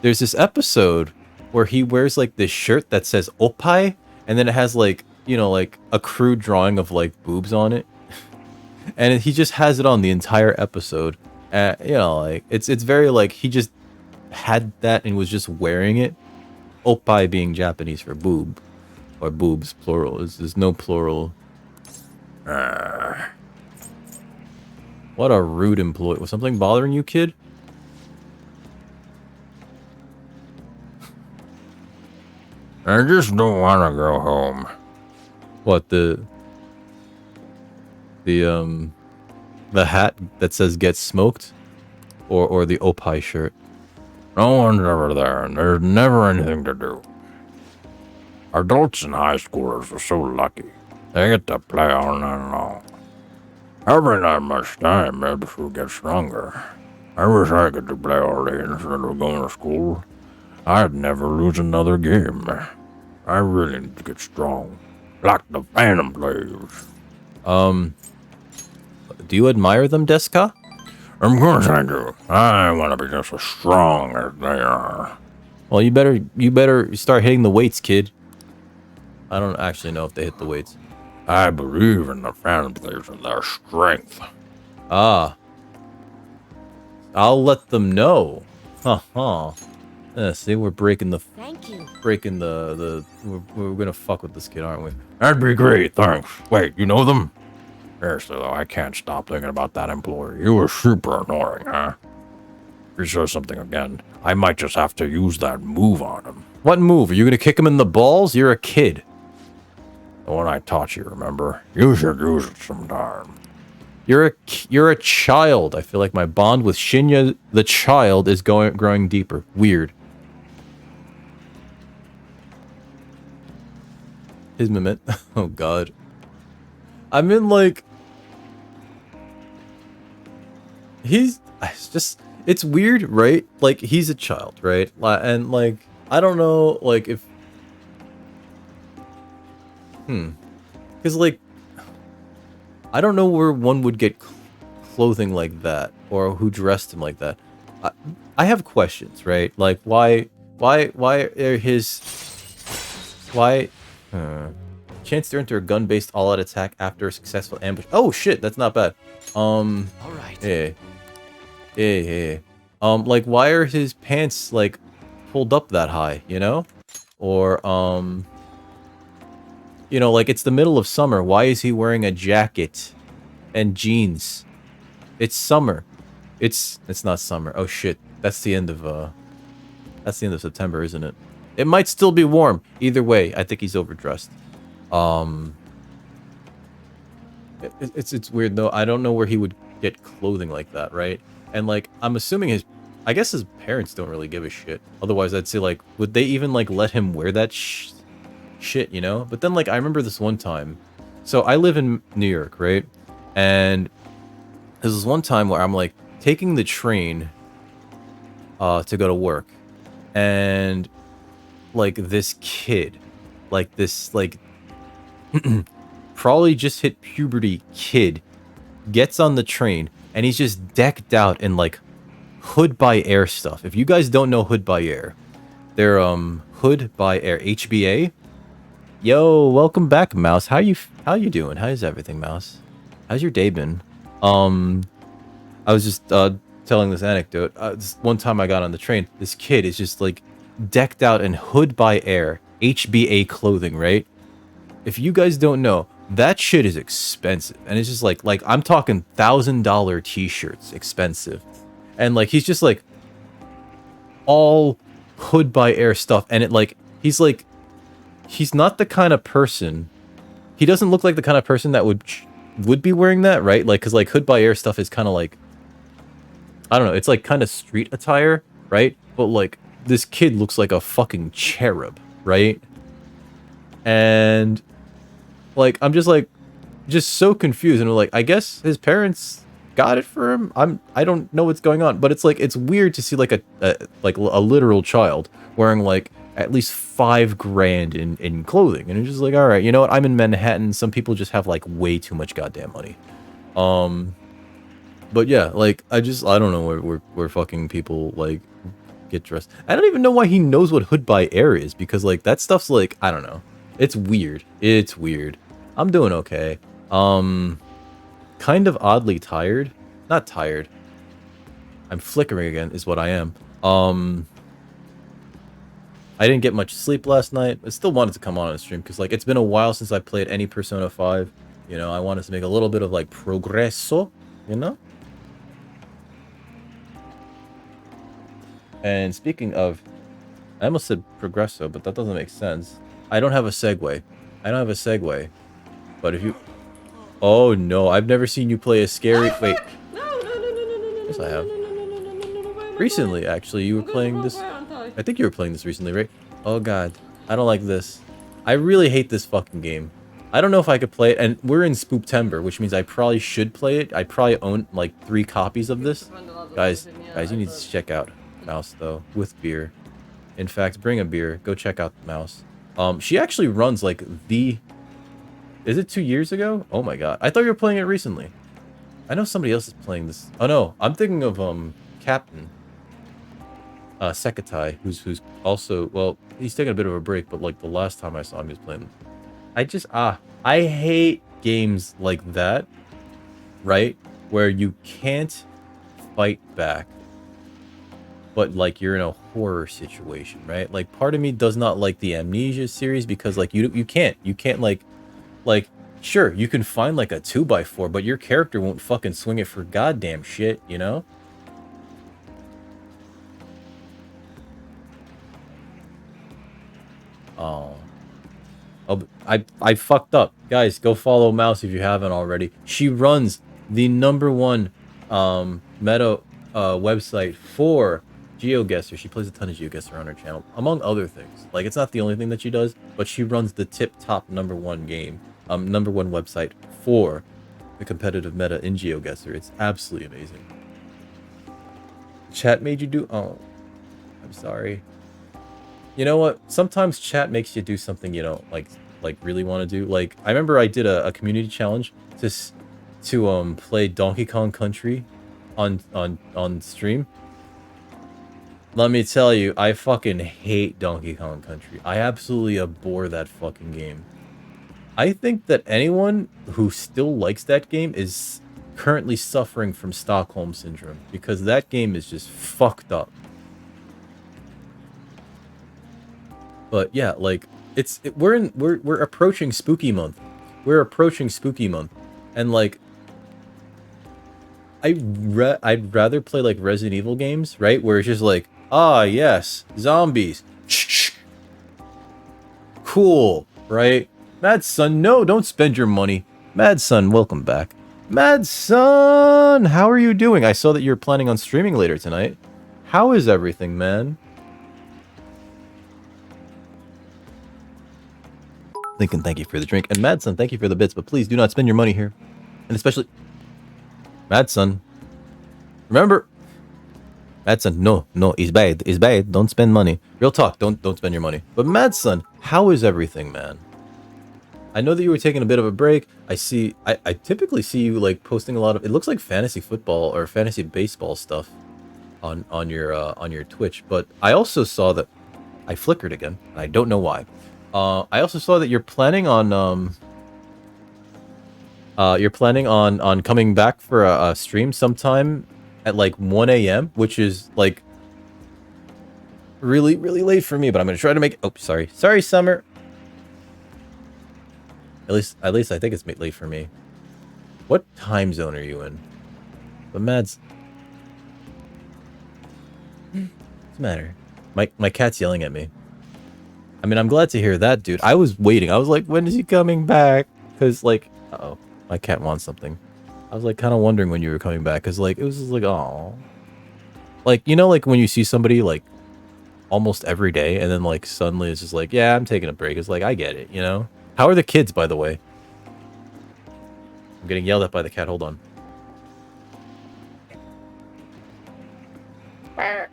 There's this episode where he wears like this shirt that says Oppai, and then it has like, you know, like a crude drawing of like boobs on it. And he just has it on the entire episode. You know, like it's very like he just had that and was just wearing it. Oppai being Japanese for boob or boobs plural. There's no plural. What a rude employee. Was something bothering you, kid? I just don't want to go home. What, the hat that says get smoked? Or the Oppai shirt? No one's ever there, and there's never anything to do. Adults and high schoolers are so lucky. They get to play all night long. Having that much time helps you get stronger. I wish I could play all day instead of going to school. I'd never lose another game. I really need to get strong. Like the Phantom players. Do you admire them, Deska? Of course I do. I want to be just as strong as they are. Well, you better start hitting the weights, kid. I don't actually know if they hit the weights. I believe in the Phantom players and their strength. Ah. I'll let them know. Ha. See, we're breaking the... Thank you. Breaking the... We're gonna fuck with this kid, aren't we? That'd be great, thanks. Wait, you know them? Seriously, though, I can't stop thinking about that employee. You were super annoying, huh? If he says something again, I might just have to use that move on him. What move? Are you gonna kick him in the balls? You're a kid. The one I taught you, remember? You should use it sometime. You're a child. I feel like my bond with Shinya the child is growing deeper. Weird. His mimic. Oh god. I'm in like... It's weird, right? Like, he's a child, right? And like, I don't know, like, if... Because, like, I don't know where one would get clothing like that, or who dressed him like that. I have questions, right? Like, why are his... Why... Chance to enter a gun-based all-out attack after a successful ambush. Oh, shit, that's not bad. Alright. Yeah. Like, why are his pants, like, pulled up that high, you know? Or, you know, like, it's the middle of summer. Why is he wearing a jacket and jeans? It's summer. It's not summer. Oh, shit. That's the end of September, isn't it? It might still be warm. Either way, I think he's overdressed. It's weird, though. I don't know where he would get clothing like that, right? And, like, I'm assuming I guess his parents don't really give a shit. Otherwise, I'd say, like, would they even, like, let him wear that shit, you know? But then, like, I remember this one time. So, I live in New York, right? And this was one time where I'm, like, taking the train to go to work. And, like, this kid, like, this, like, probably just hit puberty kid gets on the train, and he's just decked out in, like, Hood by Air stuff. If you guys don't know Hood by Air, they're Hood by Air, HBA. Yo, welcome back, Mouse. How you doing? How's everything, Mouse? How's your day been? I was just telling this anecdote. This one time I got on the train, this kid is just like decked out in Hood by Air HBA clothing, right? If you guys don't know, that shit is expensive, and it's just like I'm talking $1,000 t-shirts, expensive. And, like, he's just, like, all Hood by Air stuff. And he's not the kind of person... He doesn't look like the kind of person that would be wearing that, right? Like, because, like, Hood by Air stuff is kind of, like... I don't know. It's, like, kind of street attire, right? But, like, this kid looks like a fucking cherub, right? And, like, I'm just, like... Just so confused. And, like, I guess his parents... got it for him. I don't know what's going on, but it's like it's weird to see like a literal child wearing like at least $5,000 in clothing, and it's just like, all right, you know what? I'm in Manhattan. Some people just have like way too much goddamn money. But yeah, like I don't know where fucking people like get dressed. I don't even know why he knows what Hood by Air is, because like that stuff's like, I don't know. It's weird. It's weird. I'm doing okay. Kind of oddly tired. Not tired. I'm flickering again, is what I am. I didn't get much sleep last night. I still wanted to come on a stream because, like, it's been a while since I played any Persona 5. You know, I wanted to make a little bit of, like, progresso, you know? And speaking of... I almost said progresso, but that doesn't make sense. I don't have a segue. But if you... Oh no, I've never seen you play a scary... Wait. Yes, I have. Recently, actually, you were playing this... I think you were playing this recently, right? Oh god, I don't like this. I really hate this fucking game. I don't know if I could play it, and we're in Spooptember, which means I probably should play it. I probably own, like, 3 copies of this. Guys, you need to check out Mouse, though, with beer. In fact, bring a beer. Go check out Mouse. She actually runs, like, the... Is it 2 years ago? Oh my god. I thought you were playing it recently. I know somebody else is playing this. Oh no, I'm thinking of Captain Sekatai, who's also, well, he's taking a bit of a break, but like the last time I saw him, he was playing. I hate games like that, right? Where you can't fight back, but like you're in a horror situation, right? Like part of me does not like the Amnesia series because like you can't like, sure, you can find like a 2x4, but your character won't fucking swing it for goddamn shit, you know? Oh, I fucked up. Guys, go follow Mouse if you haven't already. She runs the #1 meta website for GeoGuessr. She plays a ton of GeoGuessr on her channel, among other things. Like, it's not the only thing that she does, but she runs the tip-top #1 game. #1 website for the competitive meta in GeoGuessr. It's absolutely amazing. Chat made you do... Oh, I'm sorry. You know what? Sometimes chat makes you do something you don't like like really want to do. Like I remember I did a community challenge to play Donkey Kong Country on stream. Let me tell you, I fucking hate Donkey Kong Country. I absolutely abhor that fucking game. I think that anyone who still likes that game is currently suffering from Stockholm Syndrome, because that game is just fucked up. But yeah, like we're approaching Spooky Month. We're approaching Spooky Month, and like I'd rather play like Resident Evil games, right? Where it's just like, ah, yes, zombies. Cool, right? Mad Son, no, don't spend your money. Mad Son, welcome back. Mad Son, how are you doing? I saw that you're planning on streaming later tonight. How is everything, man? Lincoln, thank you for the drink. And Mad Son, thank you for the bits, but please do not spend your money here. And especially... Mad Son. Remember... Mad Son, no, it's bad. It's bad. Don't spend money. Real talk, don't spend your money. But Mad Son, how is everything, man? I know that you were taking a bit of a break. I typically see you like posting a lot of... It looks like fantasy football or fantasy baseball stuff on your Twitch. But I also saw that... I flickered again. And I don't know why. I also saw that you're planning on coming back for a stream sometime at like 1 a.m., which is like really late for me, but I'm gonna try to make it. Oh, sorry, Summer. At least I think it's late for me. What time zone are you in? But Mads, what's the matter? My cat's yelling at me. I mean, I'm glad to hear that, dude. I was waiting. I was like, when is he coming back? Because, like, uh-oh, my cat wants something. I was, like, kind of wondering when you were coming back. Because, like, it was just like, oh. Like, you know, like, when you see somebody, like, almost every day, and then, like, suddenly it's just like, yeah, I'm taking a break. It's like, I get it, you know? How are the kids, by the way? I'm getting yelled at by the cat. Hold on. What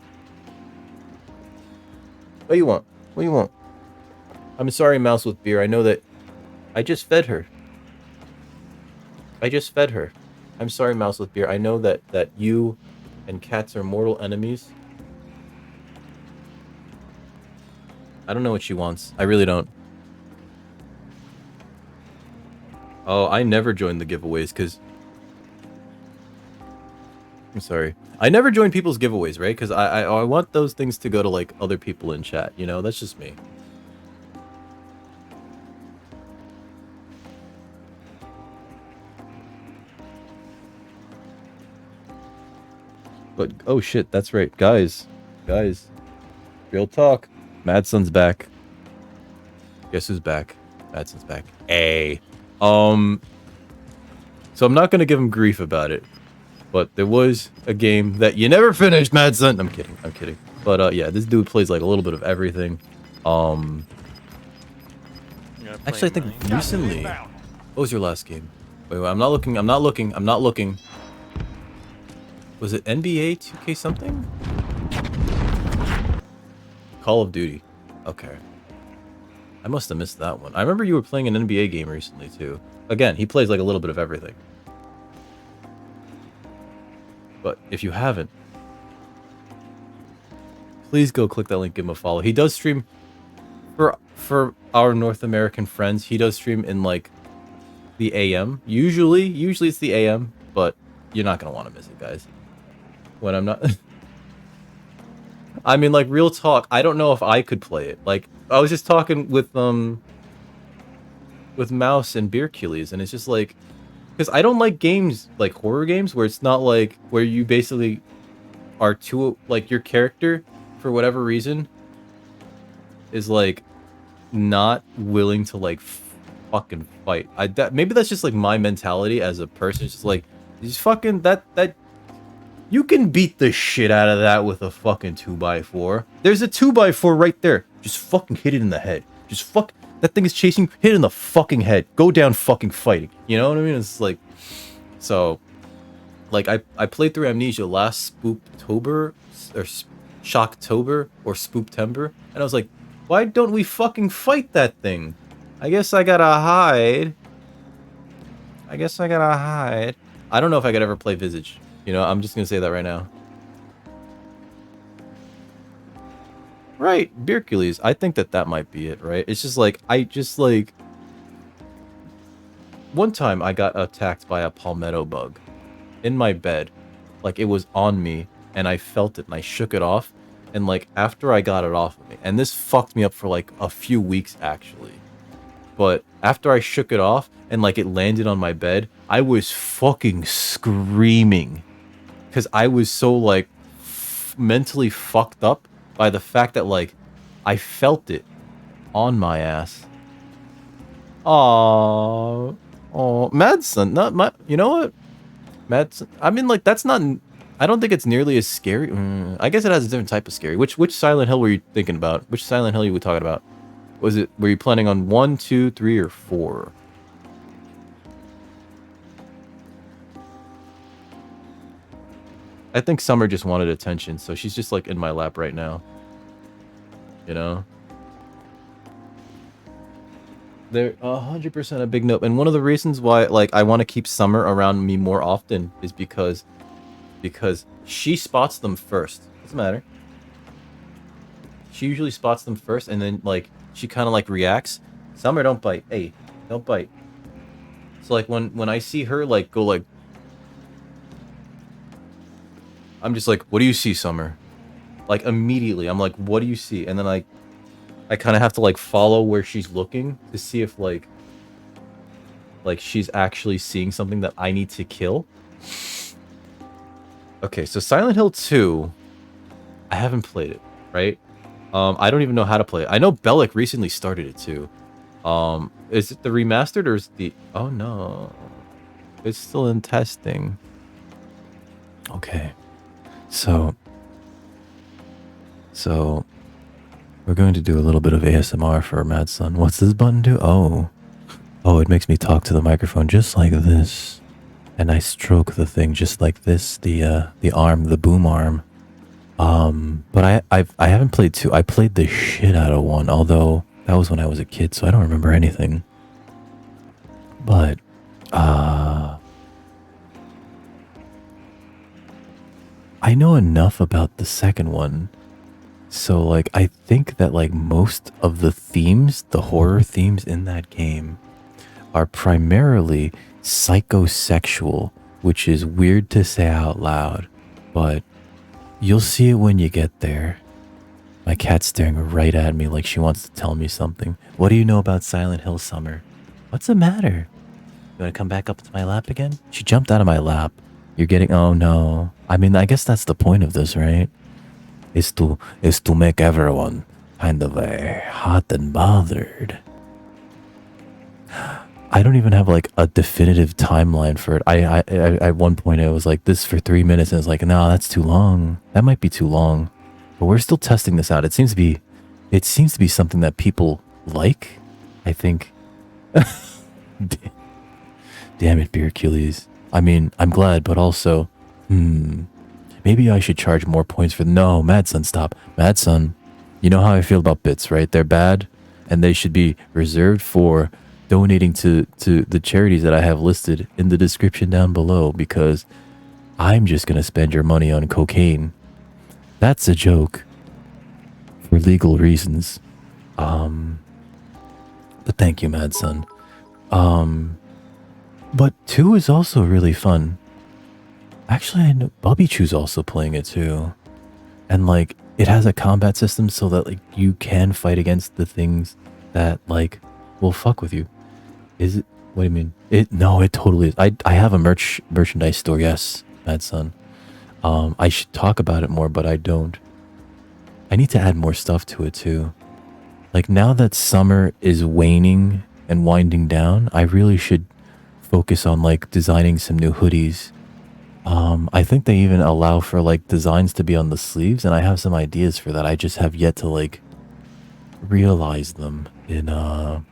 do you want? What do you want? I'm sorry, Mouse with Beer. I know that I just fed her. I'm sorry, Mouse with Beer. I know that you and cats are mortal enemies. I don't know what she wants. I really don't. Oh, I never joined the giveaways because... I'm sorry. I never join people's giveaways, right? Because I want those things to go to, like, other people in chat, you know? That's just me. But, oh shit, that's right. Guys, real talk. Madson's back. Guess who's back? Madson's back. Hey. So I'm not gonna give him grief about it. But there was a game that you never finished, Madson. I'm kidding. But yeah, this dude plays like a little bit of everything. Actually, I think recently... What was your last game? Wait, I'm not looking. Was it NBA 2K something? Call of Duty. Okay. I must have missed that one. I remember you were playing an NBA game recently, too. Again, he plays like a little bit of everything. But if you haven't, please go click that link, give him a follow. He does stream for our North American friends. He does stream in like the AM. Usually it's the AM, but you're not gonna want to miss it, guys. When I'm not, I mean, like real talk. I don't know if I could play it. Like I was just talking with Mouse and Beer Killies, and it's just like, because I don't like games like horror games where it's not like where you basically are too like your character for whatever reason is like not willing to like fucking fight. Maybe that's just like my mentality as a person. It's just like just fucking that you can beat the shit out of that with a fucking 2x4. There's a 2x4 right there. Just fucking hit it in the head. Just fuck. That thing is chasing you. Hit it in the fucking head. Go down fucking fighting. You know what I mean? It's like... So... Like, I played through Amnesia last Spooktober, or Shocktober, or Spooktember, and I was like, why don't we fucking fight that thing? I guess I gotta hide. I guess I gotta hide. I don't know if I could ever play Visage. You know, I'm just gonna say that right now. Right, Beercules. I think that might be it, right? It's just like, one time I got attacked by a palmetto bug in my bed. Like, it was on me, and I felt it, and I shook it off. And, like, after I got it off of me, and this fucked me up for, like, a few weeks, actually. But after I shook it off, and, like, it landed on my bed, I was fucking screaming. Because I was so, like, mentally fucked up by the fact that, like, I felt it on my ass. Aww. Oh, Madsen, not my. You know what? Madsen. I mean, like, that's not. I don't think it's nearly as scary. I guess it has a different type of scary. Which Silent Hill were you thinking about? Which Silent Hill you were talking about? Was it? Were you planning on 1, 2, 3, or 4? I think Summer just wanted attention, so she's just like in my lap right now. You know? They're 100% a big note. And one of the reasons why, like, I want to keep Summer around me more often is because she spots them first. Doesn't matter. She usually spots them first, and then, like, she kind of, like, reacts. Summer, don't bite. Hey, don't bite. So, like, when I see her, like, go, like... I'm just like, what do you see, Summer? Like, immediately, I'm like, what do you see? And then I kind of have to, like, follow where she's looking to see if, like, she's actually seeing something that I need to kill. Okay, so Silent Hill 2, I haven't played it, right? I don't even know how to play it. I know Bellic recently started it, too. Is it the remastered, or is it the... Oh, no. It's still in testing. Okay. So, we're going to do a little bit of ASMR for Madsen. What's this button do? Oh, it makes me talk to the microphone just like this, and I stroke the thing just like this. The arm, the boom arm. But I haven't played 2. I played the shit out of 1, although that was when I was a kid, so I don't remember anything. But I know enough about the second one. So, like, I think that, like, most of the themes, the horror themes in that game, are primarily psychosexual, which is weird to say out loud, but you'll see it when you get there. My cat's staring right at me like she wants to tell me something. What do you know about Silent Hill, Summer? What's the matter? You want to come back up to my lap again? She jumped out of my lap. You're getting... Oh, no. I mean, I guess that's the point of this, right? Is to make everyone kind of hot and bothered. I don't even have, like, a definitive timeline for it. I at one point it was like this for 3 minutes, and it's like, no, that's too long. That might be too long. But we're still testing this out. It seems to be something that people like, I think. Damn it, Beercules. I mean, I'm glad, but also, maybe I should charge more points for... No, Madsen, stop. Madsen, you know how I feel about bits, right? They're bad, and they should be reserved for donating to the charities that I have listed in the description down below, because I'm just going to spend your money on cocaine. That's a joke. For legal reasons. But thank you, Madsen. But 2 is also really fun. Actually, I know Bubby Chew's also playing it too. And, like, it has a combat system so that, like, you can fight against the things that, like, will fuck with you. Is it? What do you mean? No, it totally is. I have a merchandise store, yes, Madsen. I should talk about it more, but I don't. I need to add more stuff to it too. Like, now that summer is waning and winding down, I really should focus on, like, designing some new hoodies. I think they even allow for, like, designs to be on the sleeves, and I have some ideas for that. I just have yet to, like, realize them in on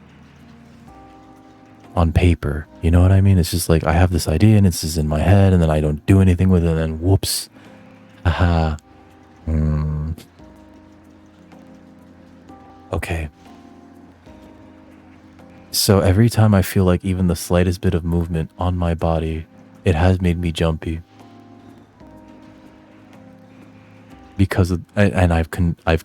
paper. You know what I mean? It's just like I have this idea and it's just in my head, and then I don't do anything with it, and then whoops. Haha. Okay. So every time I feel like even the slightest bit of movement on my body, it has made me jumpy. Because of, and I've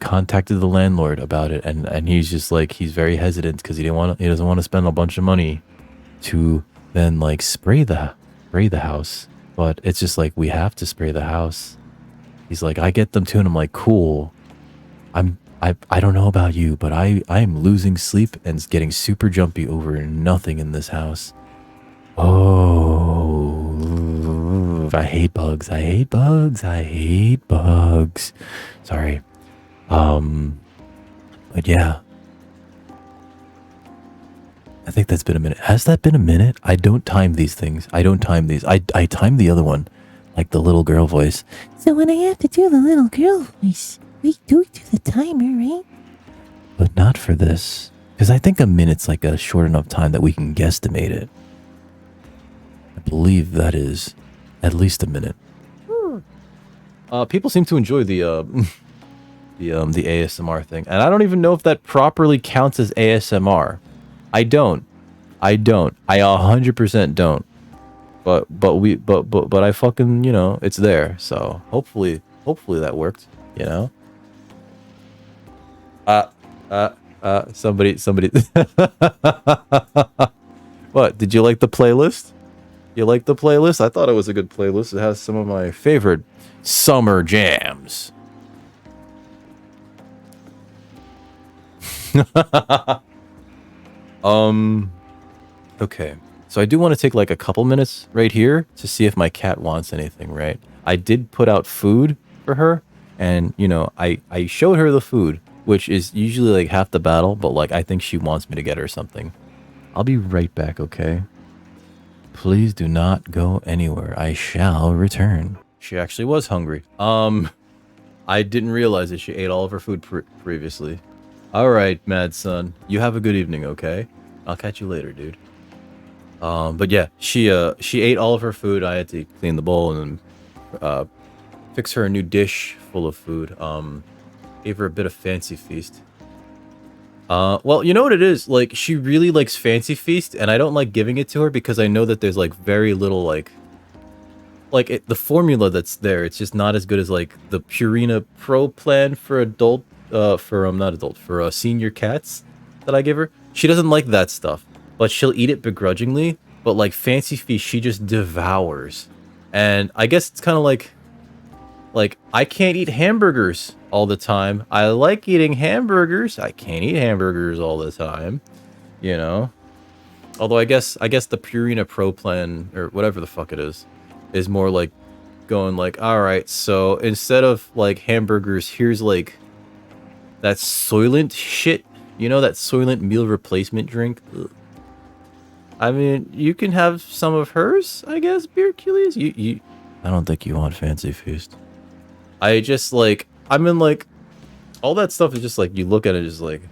contacted the landlord about it, and he's just like, he's very hesitant because he doesn't want to spend a bunch of money to then like spray the house. But it's just like, we have to spray the house. He's like, I get them too, and I'm like, cool. I don't know about you, but I am losing sleep and getting super jumpy over nothing in this house. Oh, I hate bugs. I hate bugs. I hate bugs. Sorry. But yeah. I think that's been a minute. Has that been a minute? I don't time these things. I don't time these. I time the other one, like the little girl voice. So when I have to do the little girl voice, we do the timer, right? But not for this. Because I think a minute's like a short enough time that we can guesstimate it. I believe that is at least a minute. People seem to enjoy the ASMR thing. And I don't even know if that properly counts as ASMR. I don't. I 100% don't. But I fucking, you know, it's there. So hopefully that worked, you know? Somebody. What? Did you like the playlist? You like the playlist? I thought it was a good playlist. It has some of my favorite summer jams. Okay. So I do want to take like a couple minutes right here to see if my cat wants anything, right? I did put out food for her, and you know, I showed her the food, which is usually like half the battle, but like I think she wants me to get her something. I'll be right back, okay? Please do not go anywhere. I shall return. She actually was hungry. I didn't realize that she ate all of her food previously. All right, mad son. You have a good evening, okay? I'll catch you later, dude. But yeah, she ate all of her food. I had to clean the bowl and fix her a new dish full of food. Gave her a bit of Fancy Feast. Well, you know what it is? Like, she really likes Fancy Feast, and I don't like giving it to her because I know that there's like very little like the formula that's there. It's just not as good as like the Purina Pro plan for for senior cats that I give her. She doesn't like that stuff, but she'll eat it begrudgingly. But like Fancy Feast, she just devours. And I guess it's kind of like I can't eat hamburgers all the time. I like eating hamburgers. I can't eat hamburgers all the time, you know. Although I guess the Purina Pro plan or whatever the fuck it is more like going like, all right, so instead of like hamburgers, here's like that Soylent shit. You know, that Soylent meal replacement drink? Ugh. I mean, you can have some of hers, I guess, Beercules. You I don't think you want Fancy Feast. I just like, I mean, like, all that stuff is just like, you look at it just like,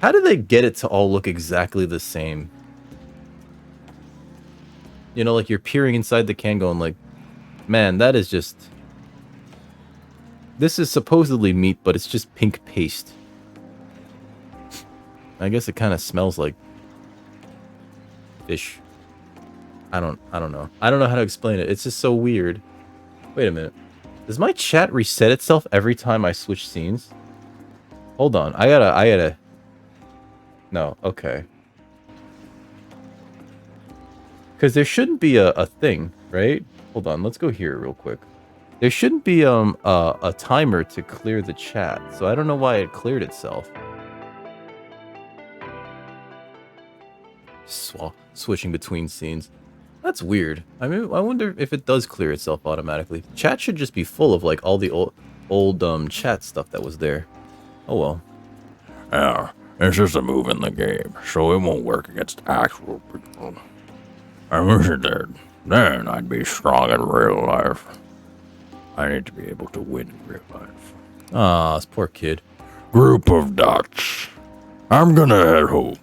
how do they get it to all look exactly the same? You know, like you're peering inside the can going like, man, that is just, this is supposedly meat, but it's just pink paste. I guess it kind of smells like fish. I don't know. I don't know how to explain it. It's just so weird. Wait a minute. Does my chat reset itself every time I switch scenes? Hold on. I gotta... No, okay. Because there shouldn't be a thing, right? Hold on, let's go here real quick. There shouldn't be a timer to clear the chat, so I don't know why it cleared itself. Switching between scenes. That's weird. I mean, I wonder if it does clear itself automatically. Chat should just be full of like all the old chat stuff that was there. Oh well. Yeah, it's just a move in the game, so it won't work against actual people. I wish it did. Then I'd be strong in real life. I need to be able to win in real life. Ah, this poor kid. Group of dots. I'm gonna head home.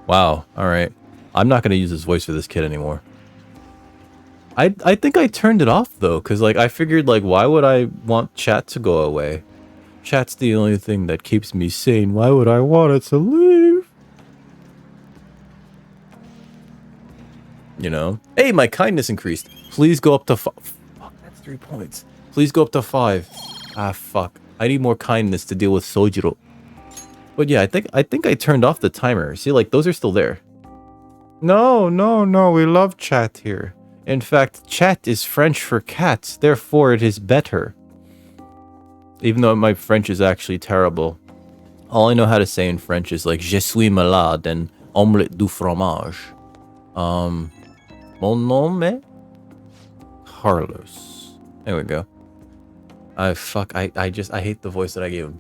Wow, alright. I'm not gonna use this voice for this kid anymore. I think I turned it off though, because like I figured like why would I want chat to go away? Chat's the only thing that keeps me sane. Why would I want it to leave? You know? Hey, my kindness increased. Please go up to 5. Fuck, that's 3 points. Please go up to 5. Ah, fuck. I need more kindness to deal with Sojiro. But yeah, I think I turned off the timer. See, like, those are still there. No, no, no, we love chat here. In fact, chat is French for cats, therefore it is better. Even though my French is actually terrible. All I know how to say in French is like, je suis malade and omelette du fromage. Mon nom est Carlos. There we go. I hate the voice that I gave him.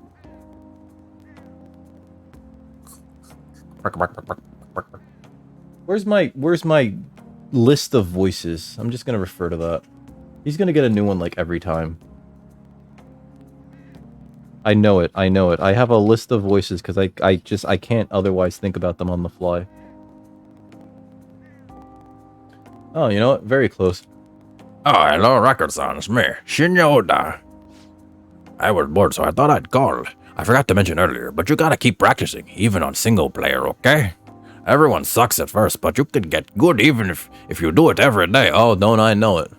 Where's my list of voices? I'm just gonna refer to that. He's gonna get a new one like every time. I know it. I have a list of voices because I can't otherwise think about them on the fly. Oh, you know what? Very close. Oh, hello, Record-san. It's me, Shinya Oda. I was bored, so I thought I'd call. I forgot to mention earlier, but you gotta keep practicing, even on single player, okay? Everyone sucks at first, but you can get good even if you do it every day. Oh, don't I know it?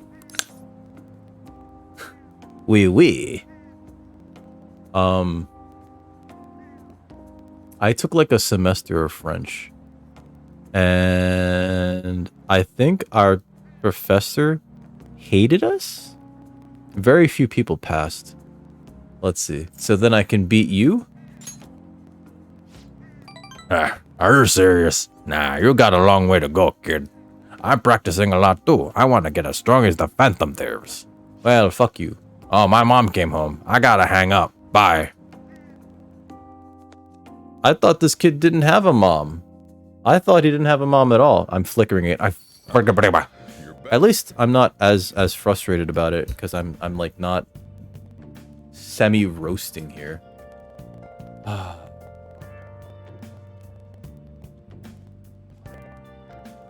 Oui. I took like a semester of French. And I think our professor hated us? Very few people passed. Let's see. So then I can beat you? Are you serious? Nah, you got a long way to go, kid. I'm practicing a lot too. I want to get as strong as the Phantom Thieves. Well, fuck you. Oh, my mom came home. I gotta hang up. Bye. I thought this kid didn't have a mom. I thought he didn't have a mom at all. I'm flickering it. At least I'm not as frustrated about it because I'm like not semi-roasting here.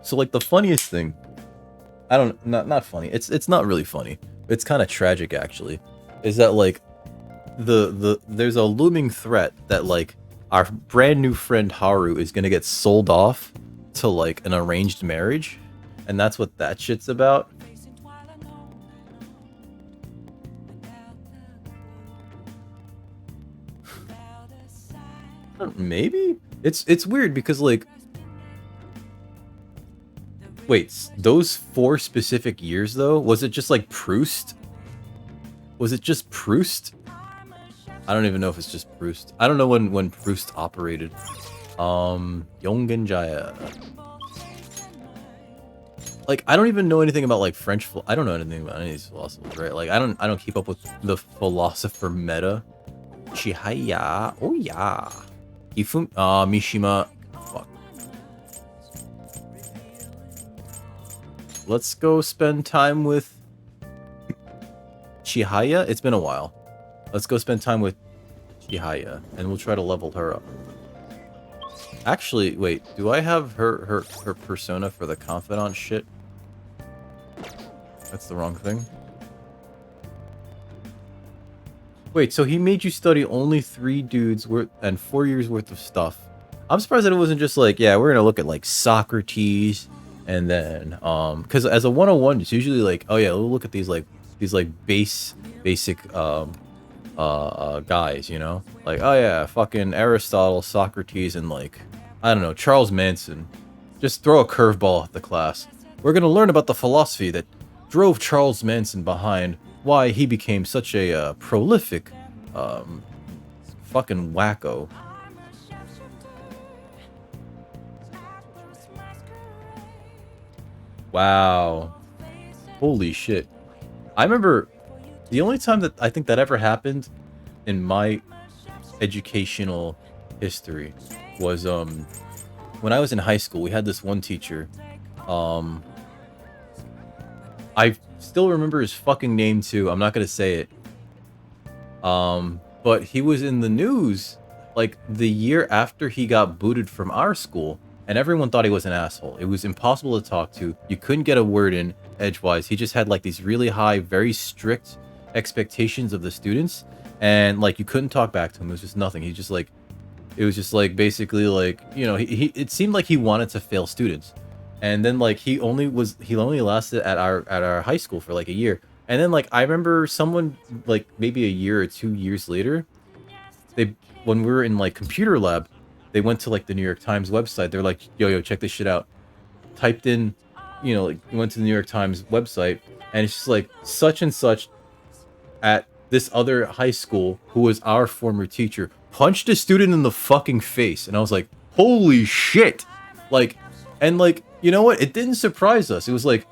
So like the funniest thing, not funny. It's not really funny. It's kind of tragic actually. Is that like there's a looming threat that like our brand new friend Haru is gonna get sold off to like an arranged marriage, and that's what that shit's about. Maybe it's weird because like, wait, those 4 specific years though, was it just like Proust? Was it just Proust? I don't even know if it's just Proust. I don't know when Proust operated. Yongenjaya. Like, I don't even know anything about like French. I don't know anything about any of these philosophers, right? Like, I don't keep up with the philosopher meta. Chihaya. Oh yeah. Ifum. Mishima. Fuck. Let's go spend time with Chihaya. It's been a while. Let's go spend time with Chihaya, and we'll try to level her up. Actually, wait, do I have her persona for the confidant shit? That's the wrong thing. Wait, so he made you study only 3 dudes worth and 4 years worth of stuff. I'm surprised that it wasn't just like, yeah, we're gonna look at like Socrates, and then because as a 101, it's usually like, oh yeah, we'll look at these like basic guys, you know, like, oh yeah, fucking Aristotle, Socrates, and like, I don't know, Charles Manson. Just throw a curveball at the class. We're gonna learn about the philosophy that drove Charles Manson behind why he became such a prolific fucking wacko. Wow. Holy shit. I remember the only time that I think that ever happened in my educational history was when I was in high school. We had this one teacher. I still remember his fucking name too. I'm not gonna say it. But he was in the news like the year after he got booted from our school, and everyone thought he was an asshole. It was impossible to talk to. You couldn't get a word in edgewise. He just had like these really high, very strict expectations of the students, and like you couldn't talk back to him. It was just nothing. He just like, it was just like basically like, you know, it seemed like he wanted to fail students. and then like he only lasted at our high school for like a year. And then like I remember someone like maybe a year or 2 years later, they when we were in like computer lab, they went to like the New York Times website. They're like, yo, check this shit out. Typed in, like went to the New York Times website, and it's just like such and such at this other high school who was our former teacher punched a student in the fucking face. And I was like, holy shit. Like, and like, you know what? It didn't surprise us. It was like,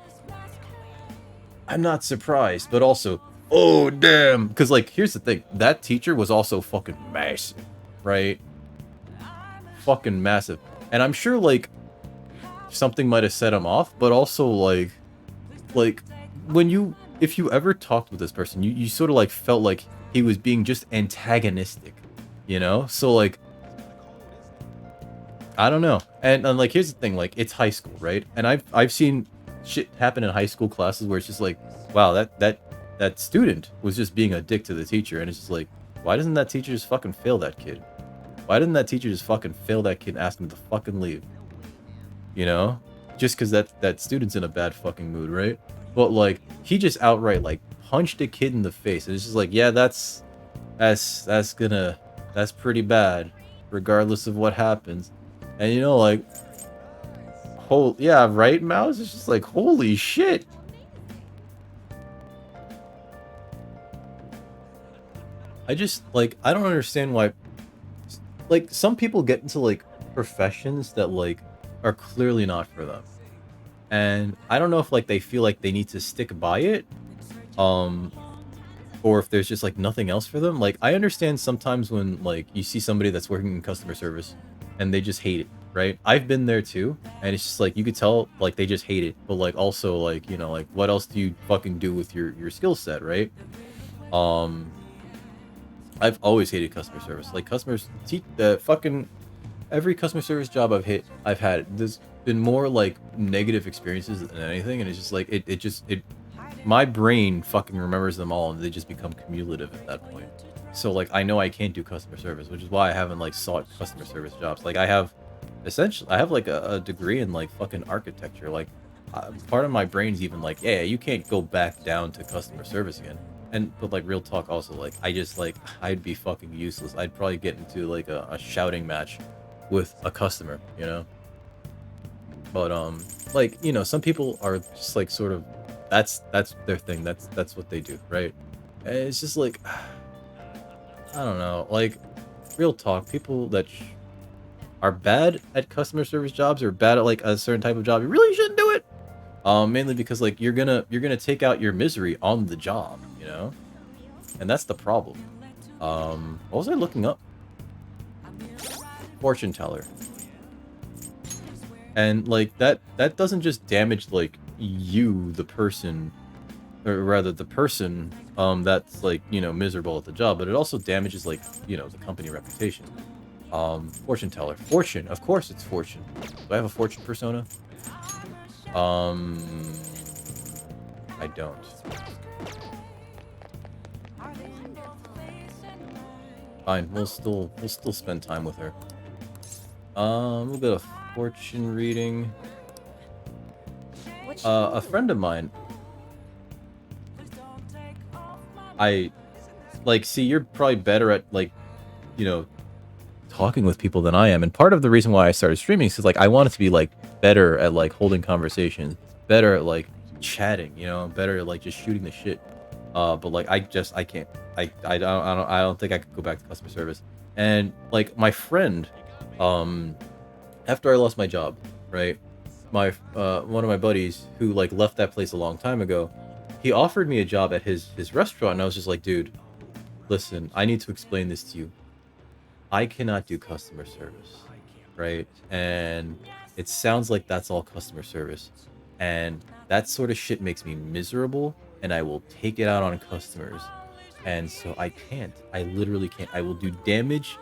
I'm not surprised, but also, oh damn. Because like, here's the thing. That teacher was also fucking massive, right? Fucking massive. And I'm sure like something might have set him off, but also like when if you ever talked with this person, you sort of like felt like he was being just antagonistic, so like I don't know. And like here's the thing, like it's high school, right? And I've seen shit happen in high school classes where it's just like, wow, that student was just being a dick to the teacher, and it's just like, why doesn't that teacher just fucking fail that kid? Why didn't that teacher just fucking fail that kid and ask him to fucking leave? Just because that student's in a bad fucking mood, right? But like he just outright like punched a kid in the face, and it's just like, yeah, that's pretty bad, regardless of what happens. And like, yeah, right, Mouse? It's just like, holy shit. I just like, I don't understand why, like, some people get into like professions that like are clearly not for them. And I don't know if like they feel like they need to stick by it, or if there's just like nothing else for them. Like I understand sometimes when like you see somebody that's working in customer service and they just hate it, right? I've been there too, and it's just like you could tell like they just hate it, but like also like, like what else do you fucking do with your skill set, right? I've always hated customer service. Like fucking every customer service job I've had, there's been more like negative experiences than anything, and it's just like my brain fucking remembers them all, and they just become cumulative at that point. So like I know I can't do customer service, which is why I haven't like sought customer service jobs. Like I have like a degree in like fucking architecture. Like part of my brain's even like, yeah, you can't go back down to customer service again. But like real talk also, like I just like I'd be fucking useless. I'd probably get into like a shouting match with a customer, But like some people are just like sort of that's their thing. That's what they do, right? And it's just like I don't know. Like real talk, people that are bad at customer service jobs or bad at like a certain type of job, you really shouldn't do it. Mainly because like you're gonna take out your misery on the job, and that's the problem. What was I looking up? Fortune teller. And like that doesn't just damage like you, the person, or rather the person that's like miserable at the job, but it also damages like the company reputation. Fortune teller. Fortune, of course it's Fortune. Do I have a Fortune persona? I don't. Fine, we'll still spend time with her. We'll get a fortune reading. A friend of mine. See, you're probably better at like, talking with people than I am, and part of the reason why I started streaming is like I wanted to be like better at like holding conversations, better at like chatting, better at like just shooting the shit. But like I can't. I don't think I could go back to customer service. And like my friend, after I lost my job, right? My one of my buddies who like left that place a long time ago, he offered me a job at his restaurant, and I was just like, dude, listen, I need to explain this to you. I cannot do customer service, right? And it sounds like that's all customer service, and that sort of shit makes me miserable, and I will take it out on customers. And so I can't. I literally can't. I will do damage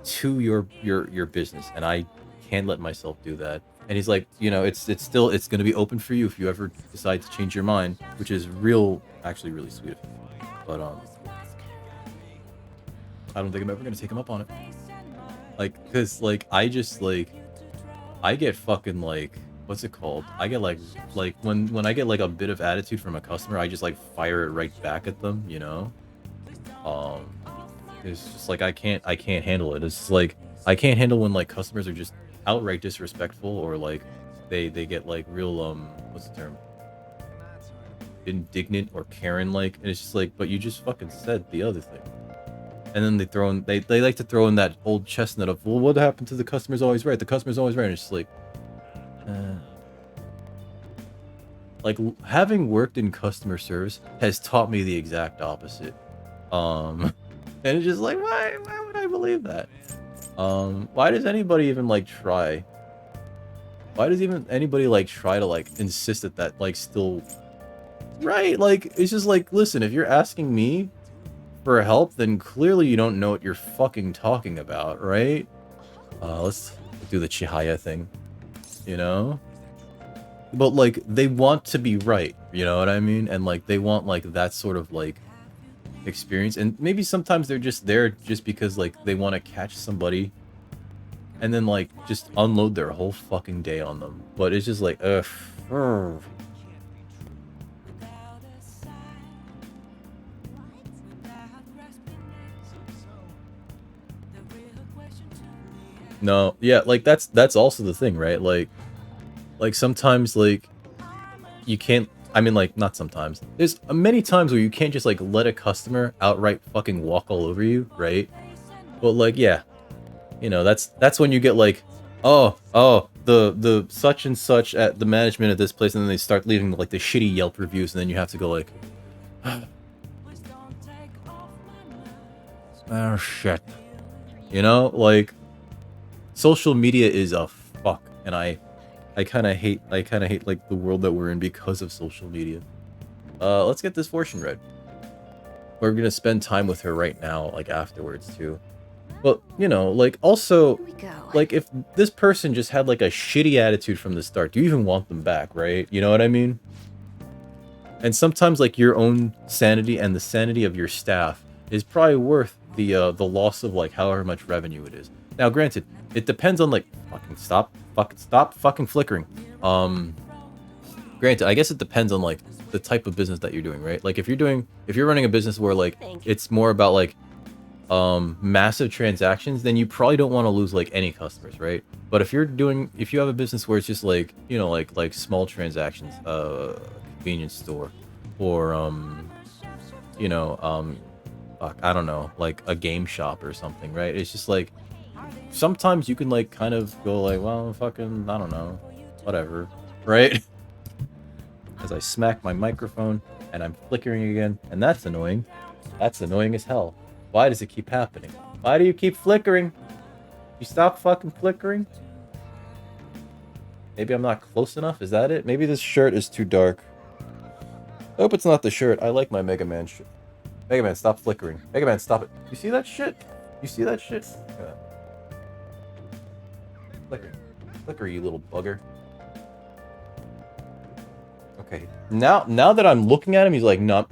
to your business, and I can't let myself do that. And he's like, it's going to be open for you if you ever decide to change your mind, which is actually really sweet of him. But I don't think I'm ever going to take him up on it. Like, cause like I just like I get fucking like what's it called? I get like when I get like a bit of attitude from a customer, I just like fire it right back at them, you know? Um, it's just like I can't handle it. It's just like I can't handle when like customers are just outright disrespectful or like they get like real what's the term? Indignant or Karen like, and it's just like, but you just fucking said the other thing. And then they like to throw in that old chestnut of, well, what happened to the customer's always right? The customer's always right. And it's just like having worked in customer service has taught me the exact opposite. And it's just like, why would I believe that? Why does anybody even like try? Why does even anybody like try to like insist that like still right? Like, it's just like, listen, if you're asking me for help, then clearly you don't know what you're fucking talking about, right? Let's do the Chihaya thing, you know? But like, they want to be right, you know what I mean? And like, they want like that sort of like experience, and maybe sometimes they're just there just because like they want to catch somebody and then like just unload their whole fucking day on them. But it's just like, ugh. No, yeah, like that's also the thing, right? Like sometimes like you can't, I mean like not sometimes. There's many times where you can't just like let a customer outright fucking walk all over you, right? But like yeah, you know, that's when you get like, oh, the such and such at the management at this place, and then they start leaving like the shitty Yelp reviews, and then you have to go like, oh shit. You know, like social media is a fuck, and I kind of hate like the world that we're in because of social media. Let's get this fortune read. We're gonna spend time with her right now, like afterwards too. But you know, like also, like if this person just had like a shitty attitude from the start, do you even want them back, right? You know what I mean? And sometimes like your own sanity and the sanity of your staff is probably worth the loss of like however much revenue it is. Now, granted, it depends on like stop fucking flickering. Granted, I guess it depends on like the type of business that you're doing, right? Like if you're running a business where like it's more about like massive transactions, then you probably don't want to lose like any customers, right? But if you have a business where it's just like, you know, like small transactions, convenience store, or you know, I don't know, like a game shop or something, right? It's just like sometimes you can like kind of go like, well, fucking, I don't know, whatever, right? As I smack my microphone and I'm flickering again, and that's annoying. That's annoying as hell. Why does it keep happening? Why do you keep flickering? You stop fucking flickering? Maybe I'm not close enough? Is that it? Maybe this shirt is too dark. I hope it's not the shirt. I like my Mega Man shirt. Mega Man, stop flickering. Mega Man, stop it. You see that shit? You see that shit? Flicker. Flicker, you little bugger. Okay. Now that I'm looking at him, he's like, no.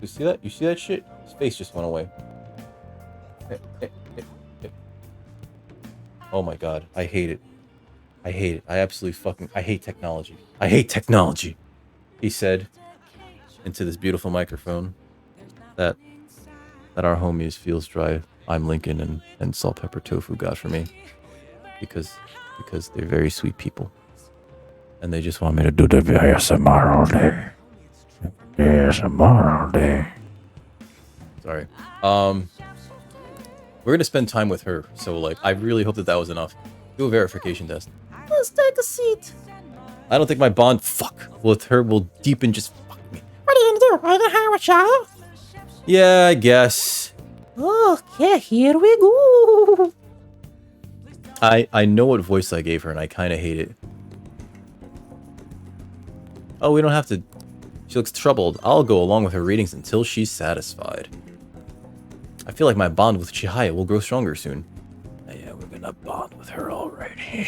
You see that? You see that shit? His face just went away. Oh my god. I hate it. I hate it. I absolutely fucking... I hate technology. I hate technology. He said into this beautiful microphone that our homies Feels Dry, I'm Lincoln, and Salt Pepper Tofu got for me. Because they're very sweet people. And they just want me to do the ASMR all day. ASMR all day. Sorry. We're gonna spend time with her, so like I really hope that was enough. Do a verification test. Let's take a seat. I don't think my bond with her will deepen. Just fuck me. What are you gonna do? Are you gonna hire a child? Yeah, I guess. Okay, here we go. I know what voice I gave her, and I kind of hate it. Oh, we don't have to. She looks troubled. I'll go along with her readings until she's satisfied. I feel like my bond with Chihaya will grow stronger soon. Yeah, we're gonna bond with her already.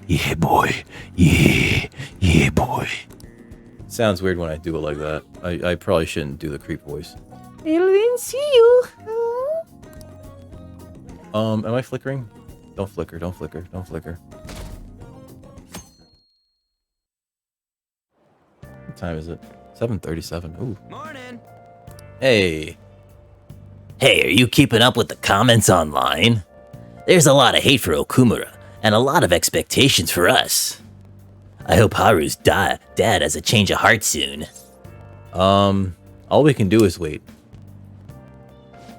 Yeah, boy. Yeah, boy. Sounds weird when I do it like that. I probably shouldn't do the creep voice. I'll see you. Am I flickering? Don't flicker, don't flicker, don't flicker. time is it? 7:37. Ooh. Morning. Hey. Hey, are you keeping up with the comments online? There's a lot of hate for Okumura, and a lot of expectations for us. I hope Haru's dad has a change of heart soon. All we can do is wait.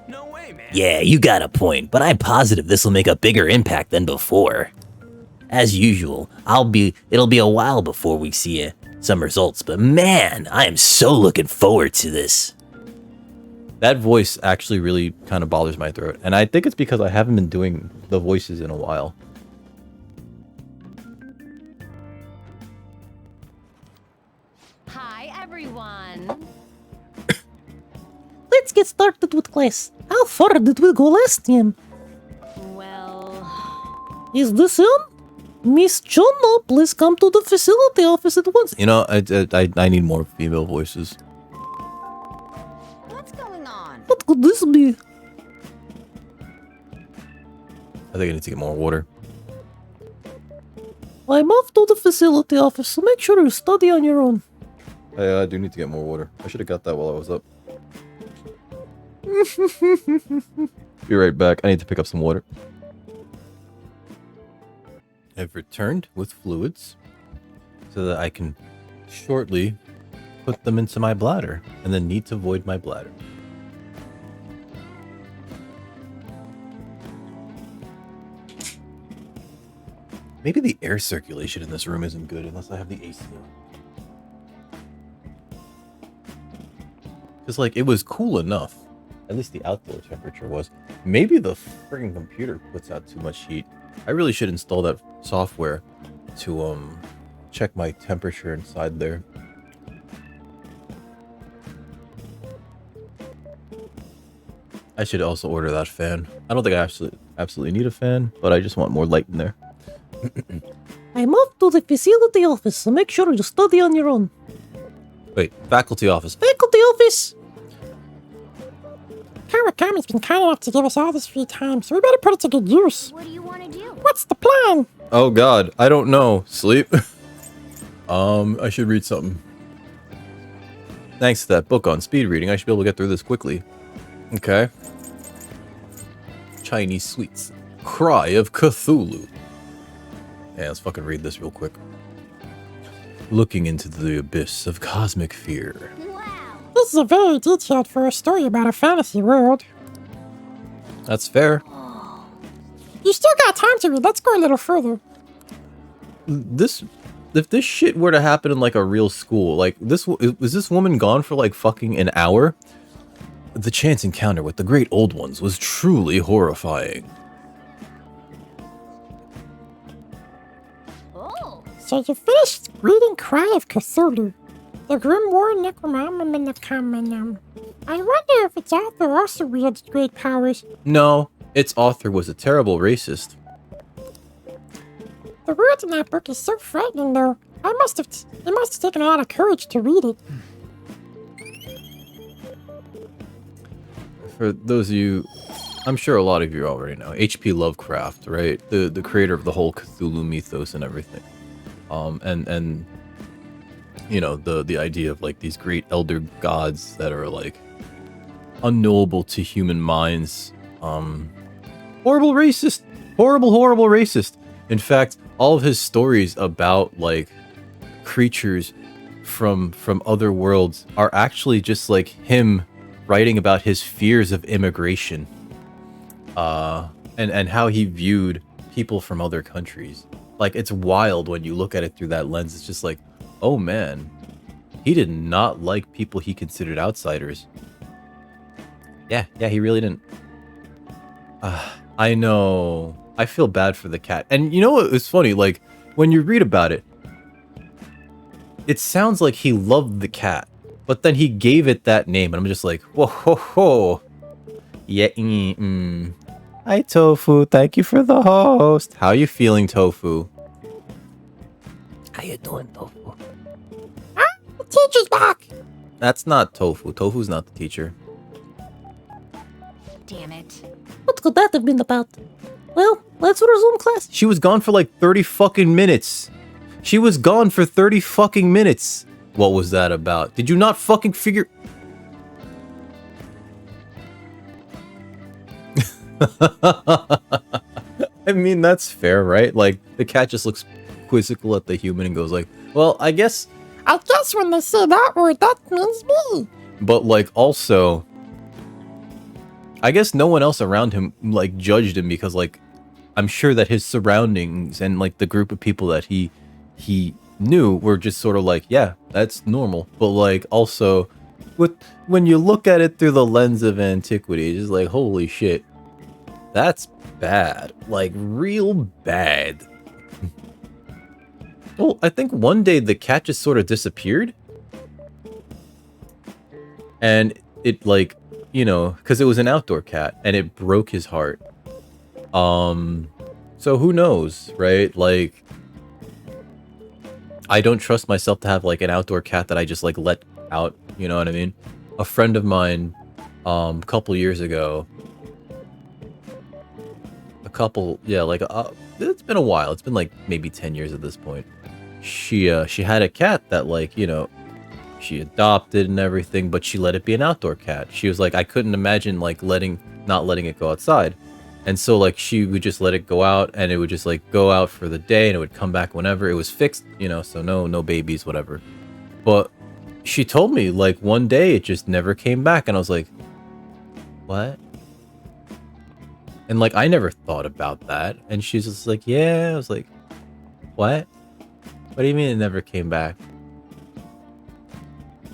No way, man. Yeah, you got a point, but I'm positive this will make a bigger impact than before. As usual, it'll be a while before we see some results, but man, I am so looking forward to this. That voice actually really kind of bothers my throat, and I think it's because I haven't been doing the voices in a while. Hi, everyone. Let's get started with class. How far did we go last time? Well, Is this him? Miss Chunno, please come to the facility office at once. You know, I need more female voices. what's going on? What could this be? I think I need to get more water. I'm off to the facility office, so make sure you study on your own. I do need to get more water. I should have got that while I was up. Be right back. I need to pick up some water. I've returned with fluids so that I can shortly put them into my bladder and then need to void my bladder. Maybe the air circulation in this room isn't good unless I have the AC on. Because, like, it was cool enough. At least the outdoor temperature was. Maybe the friggin' computer puts out too much heat. I really should install that software to, check my temperature inside there. I should also order that fan. I don't think I absolutely need a fan, but I just want more light in there. I'm off to the facility office, so make sure you study on your own. Wait, faculty office. Faculty office! Kawakami's been kind enough to give us all this free time, so we better put it to good use. What do you want to do? What's the plan? Oh god, I don't know. Sleep? I should read something. Thanks to that book on speed reading, I should be able to get through this quickly. Okay. Chinese sweets. Cry of Cthulhu. Yeah, let's fucking read this real quick. Looking into the abyss of cosmic fear. Wow. This is a very detailed for a story about a fantasy world. That's fair. You still got time to read. Let's go a little further. If this shit were to happen in like a real school, like was this woman gone for like fucking an hour? The chance encounter with the great old ones was truly horrifying. Oh. So you finished reading Cry of Cthulhu, the Grim War Necronomicon. I wonder if its author also wields great powers. No, its author was a terrible racist. The words in that book is so frightening, though. It must have taken a lot of courage to read it. For those of you, I'm sure a lot of you already know, H.P. Lovecraft, right? The creator of the whole Cthulhu mythos and everything. And you know, the idea of like these great elder gods that are like unknowable to human minds. Horrible racist. Horrible racist. In fact, all of his stories about like creatures from other worlds are actually just like him writing about his fears of immigration, and how he viewed people from other countries. Like, it's wild when you look at it through that lens. It's just like, oh man, he did not like people he considered outsiders. Yeah, he really didn't. I know. I feel bad for the cat. And you know what? It's funny, like, when you read about it, it sounds like he loved the cat, but then he gave it that name, and I'm just like, whoa, ho, ho. Yeah, Hi, Tofu. Thank you for the host. How you feeling, Tofu? How you doing, Tofu? The teacher's back! That's not Tofu. Tofu's not the teacher. Damn it. What could that have been about? Well, let's resume class. She was gone for like 30 fucking minutes. She was gone for 30 fucking minutes. What was that about? Did you not fucking figure... I mean, that's fair, right? Like, the cat just looks quizzical at the human and goes like, well, I guess when they say that word, that means me. But, like, also, I guess no one else around him, like, judged him because, like, I'm sure that his surroundings and, like, the group of people that he knew were just sort of like, yeah, that's normal. But, like, also, when you look at it through the lens of antiquity, it's just like, holy shit, that's bad. Like, real bad. Well, I think one day the cat just sort of disappeared. And it, like, you know, because it was an outdoor cat, and it broke his heart. So who knows, right? Like, I don't trust myself to have, like, an outdoor cat that I just, like, let out, you know what I mean? A friend of mine, a couple years ago, it's been a while, it's been, like, maybe 10 years at this point. She had a cat that, like, you know, she adopted and everything, but she let it be an outdoor cat. She was like, I couldn't imagine, like, not letting it go outside. And so, like, she would just let it go out, and it would just, like, go out for the day, and it would come back whenever. It was fixed, you know, so no babies, whatever. But she told me, like, one day it just never came back, and I was like, what? And, like, I never thought about that. And she's just like, yeah. I was like, what? What do you mean it never came back?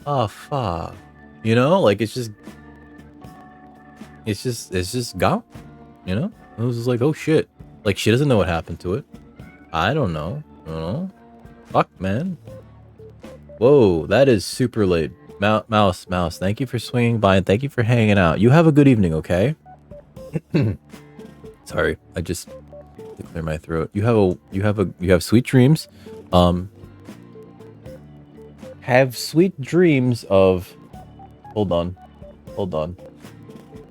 Oh, fuck. You know, like, it's just gone. You know? I was just like, oh, shit. Like, she doesn't know what happened to it. I don't know. Fuck, man. Whoa, that is super late. Mouse, thank you for swinging by and thank you for hanging out. You have a good evening, okay? Sorry, I just to clear my throat. You have sweet dreams. Have sweet dreams of... Hold on.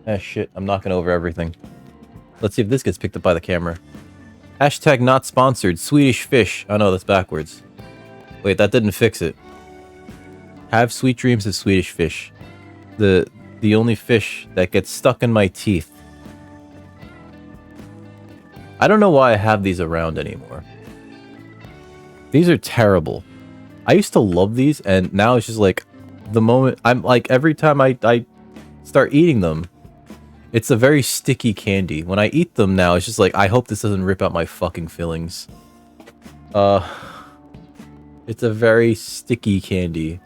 Ah, shit, I'm knocking over everything. Let's see if this gets picked up by the camera. Hashtag not sponsored. Swedish fish. Oh no, that's backwards. Wait, that didn't fix it. Have sweet dreams of Swedish fish. The only fish that gets stuck in my teeth. I don't know why I have these around anymore. These are terrible. I used to love these, and now it's just like, the moment, I'm like, every time I start eating them, it's a very sticky candy. When I eat them now, it's just like, I hope this doesn't rip out my fucking fillings. It's a very sticky candy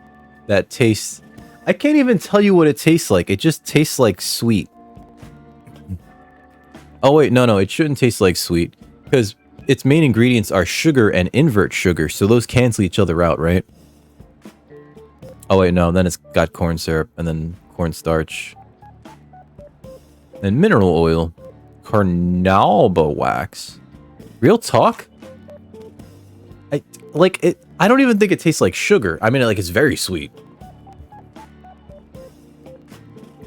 that tastes... I can't even tell you what it tastes like. It just tastes like sweet. Oh wait, no, it shouldn't taste like sweet. Because its main ingredients are sugar and invert sugar, so those cancel each other out, right? Oh wait, no, then it's got corn syrup, and then cornstarch. And mineral oil. Carnauba wax. Real talk? I don't even think it tastes like sugar. I mean, like, it's very sweet.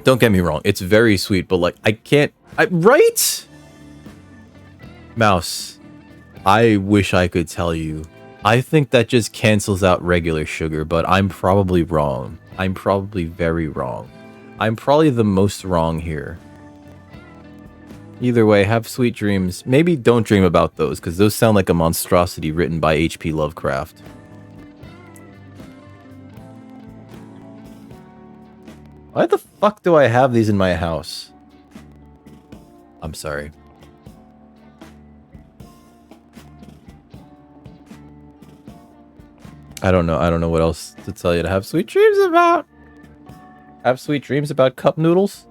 Don't get me wrong, it's very sweet, but, like, I can't... right? Mouse, I wish I could tell you. I think that just cancels out regular sugar, but I'm probably wrong. I'm probably very wrong. I'm probably the most wrong here. Either way, have sweet dreams. Maybe don't dream about those, because those sound like a monstrosity written by H.P. Lovecraft. Why the fuck do I have these in my house? I'm sorry. I don't know what else to tell you to have sweet dreams about. Have sweet dreams about cup noodles?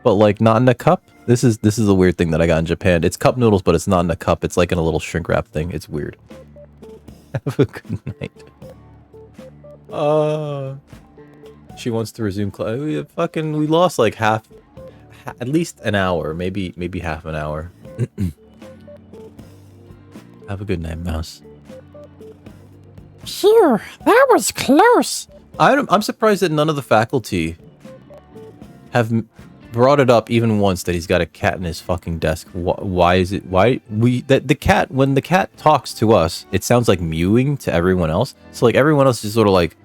But, like, not in a cup? This is a weird thing that I got in Japan. It's cup noodles, but it's not in a cup. It's like in a little shrink wrap thing. It's weird. Have a good night. She wants to resume class. We lost like at least an hour, maybe half an hour. Have a good night, Mouse. Phew, that was close. I'm surprised that none of the faculty have brought it up even once that he's got a cat in his fucking desk. Why is it? Why the cat, when the cat talks to us, it sounds like mewing to everyone else. So like everyone else is sort of like,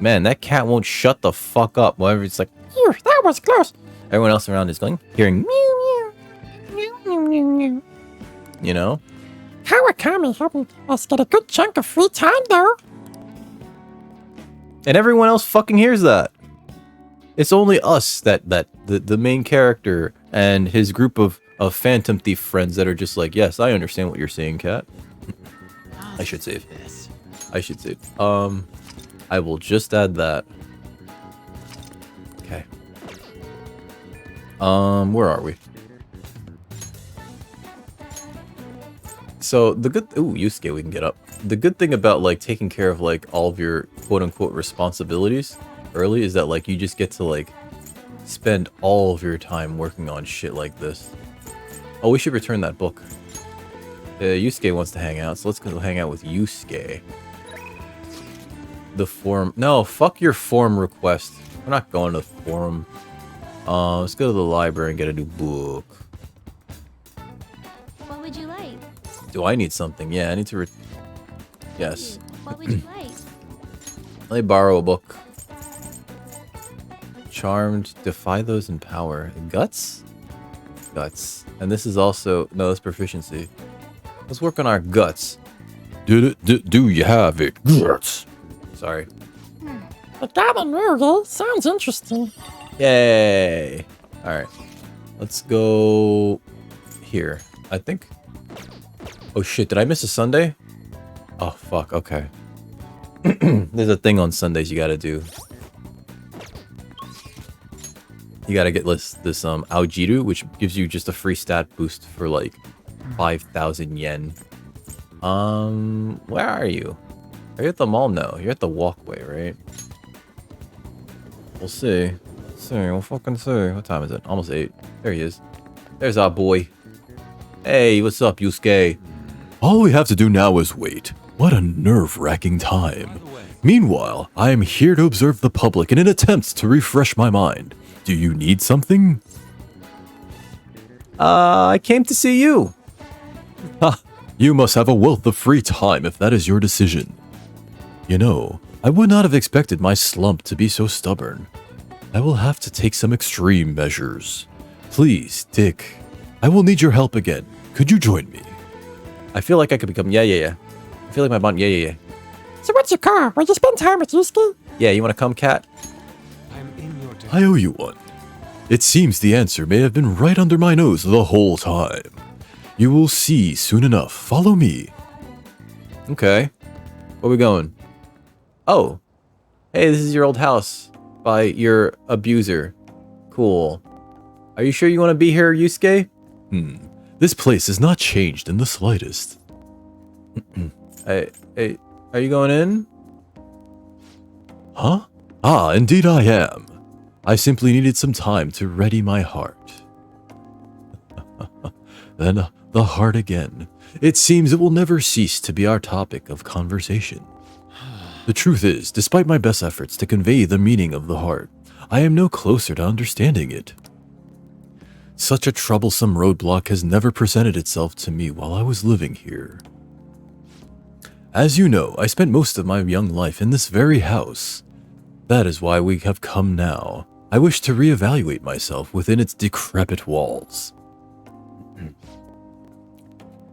man, that cat won't shut the fuck up. Whenever it's like, Phew, that was close. everyone else around is going, hearing mew, Meow, meow, meow, meow. you know. Kawakami helping us get a good chunk of free time, though. And everyone else fucking hears that. It's only us that the main character and his group of Phantom Thief friends that are just like, yes, I understand what you're saying, cat. I should save. I should save. I will just add that. Okay. Where are we? So the good, Yusuke we can get up. The good thing about like taking care of like all of your quote unquote responsibilities early is that like you just get to like spend all of your time working on shit like this. Oh, we should return that book. Yusuke wants to hang out, so let's go hang out with Yusuke. The forum, no, fuck your forum request. We're not going to the forum. Let's go to the library and get a new book. What would you like? Do I need something? Yeah, I need to yes. What would you like? Let me borrow a book. Charmed, defy those in power. Guts? Guts. And this is also, no, that's proficiency. Let's work on our guts. Do you have it? Guts. Sorry. The Goblin Rogue, eh? Sounds interesting. Yay! Alright. Let's go here, I think. Oh shit, did I miss a Sunday? Oh fuck, okay. There's a thing on Sundays you gotta do. You gotta get this Aojiru, which gives you just a free stat boost for like 5,000 yen. Where are you? Are you at the mall? No, you're at the walkway, right? We'll see. We'll fucking see. What time is it? Almost 8. There he is. There's our boy. Hey, what's up, Yusuke? All we have to do now is wait. What a nerve-wracking time. Meanwhile, I am here to observe the public in an attempt to refresh my mind. Do you need something? I came to see you. Ha! You must have a wealth of free time if that is your decision. You know, I would not have expected my slump to be so stubborn. I will have to take some extreme measures. Please, Dick, I will need your help again. Could you join me? I feel like I could become, yeah. I feel like my bond, yeah. So what's your call? Will you spend time with Yusuke? Yeah, you want to come, cat? I owe you one. It seems the answer may have been right under my nose the whole time. You will see soon enough. Follow me. Okay. Where we going? Oh. Hey, this is your old house by your abuser. Cool. Are you sure you want to be here, Yusuke? This place has not changed in the slightest. Hey, are you going in? Huh? Ah, indeed I am. I simply needed some time to ready my heart. Then the heart again. It seems it will never cease to be our topic of conversation. The truth is, despite my best efforts to convey the meaning of the heart, I am no closer to understanding it. Such a troublesome roadblock has never presented itself to me while I was living here. As you know, I spent most of my young life in this very house. That is why we have come now. I wish to reevaluate myself within its decrepit walls.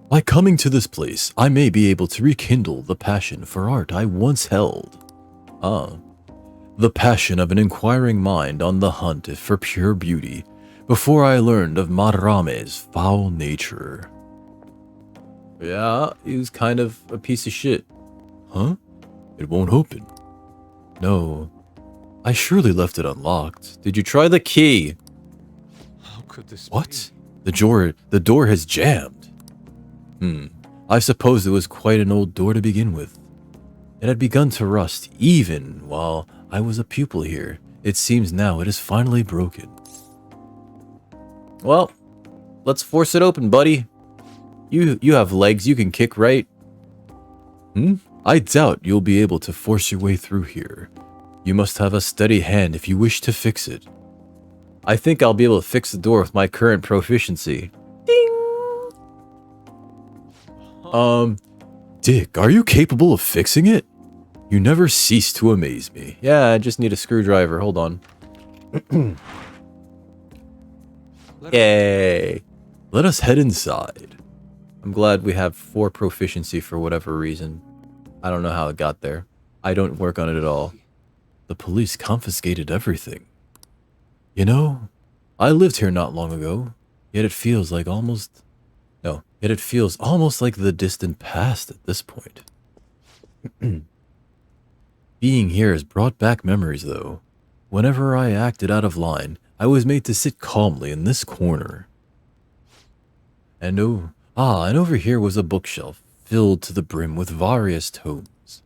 By coming to this place, I may be able to rekindle the passion for art I once held. The passion of an inquiring mind on the hunt for pure beauty, before I learned of Madarame's foul nature. Yeah, he was kind of a piece of shit. Huh? It won't open. No. I surely left it unlocked. Did you try the key? How could this What? The door has jammed. I suppose it was quite an old door to begin with. It had begun to rust even while I was a pupil here. It seems now it is finally broken. Well, let's force it open, buddy. You have legs, you can kick, right? I doubt you'll be able to force your way through here. You must have a steady hand if you wish to fix it. I think I'll be able to fix the door with my current proficiency. Ding! Dick, are you capable of fixing it? You never cease to amaze me. Yeah, I just need a screwdriver. Hold on. Yay! Let us head inside. I'm glad we have 4 proficiency for whatever reason. I don't know how it got there. I don't work on it at all. The police confiscated everything. You know, I lived here not long ago, yet it feels like almost... No, yet it feels almost like the distant past at this point. Being here has brought back memories, though. Whenever I acted out of line, I was made to sit calmly in this corner. And and over here was a bookshelf filled to the brim with various tomes.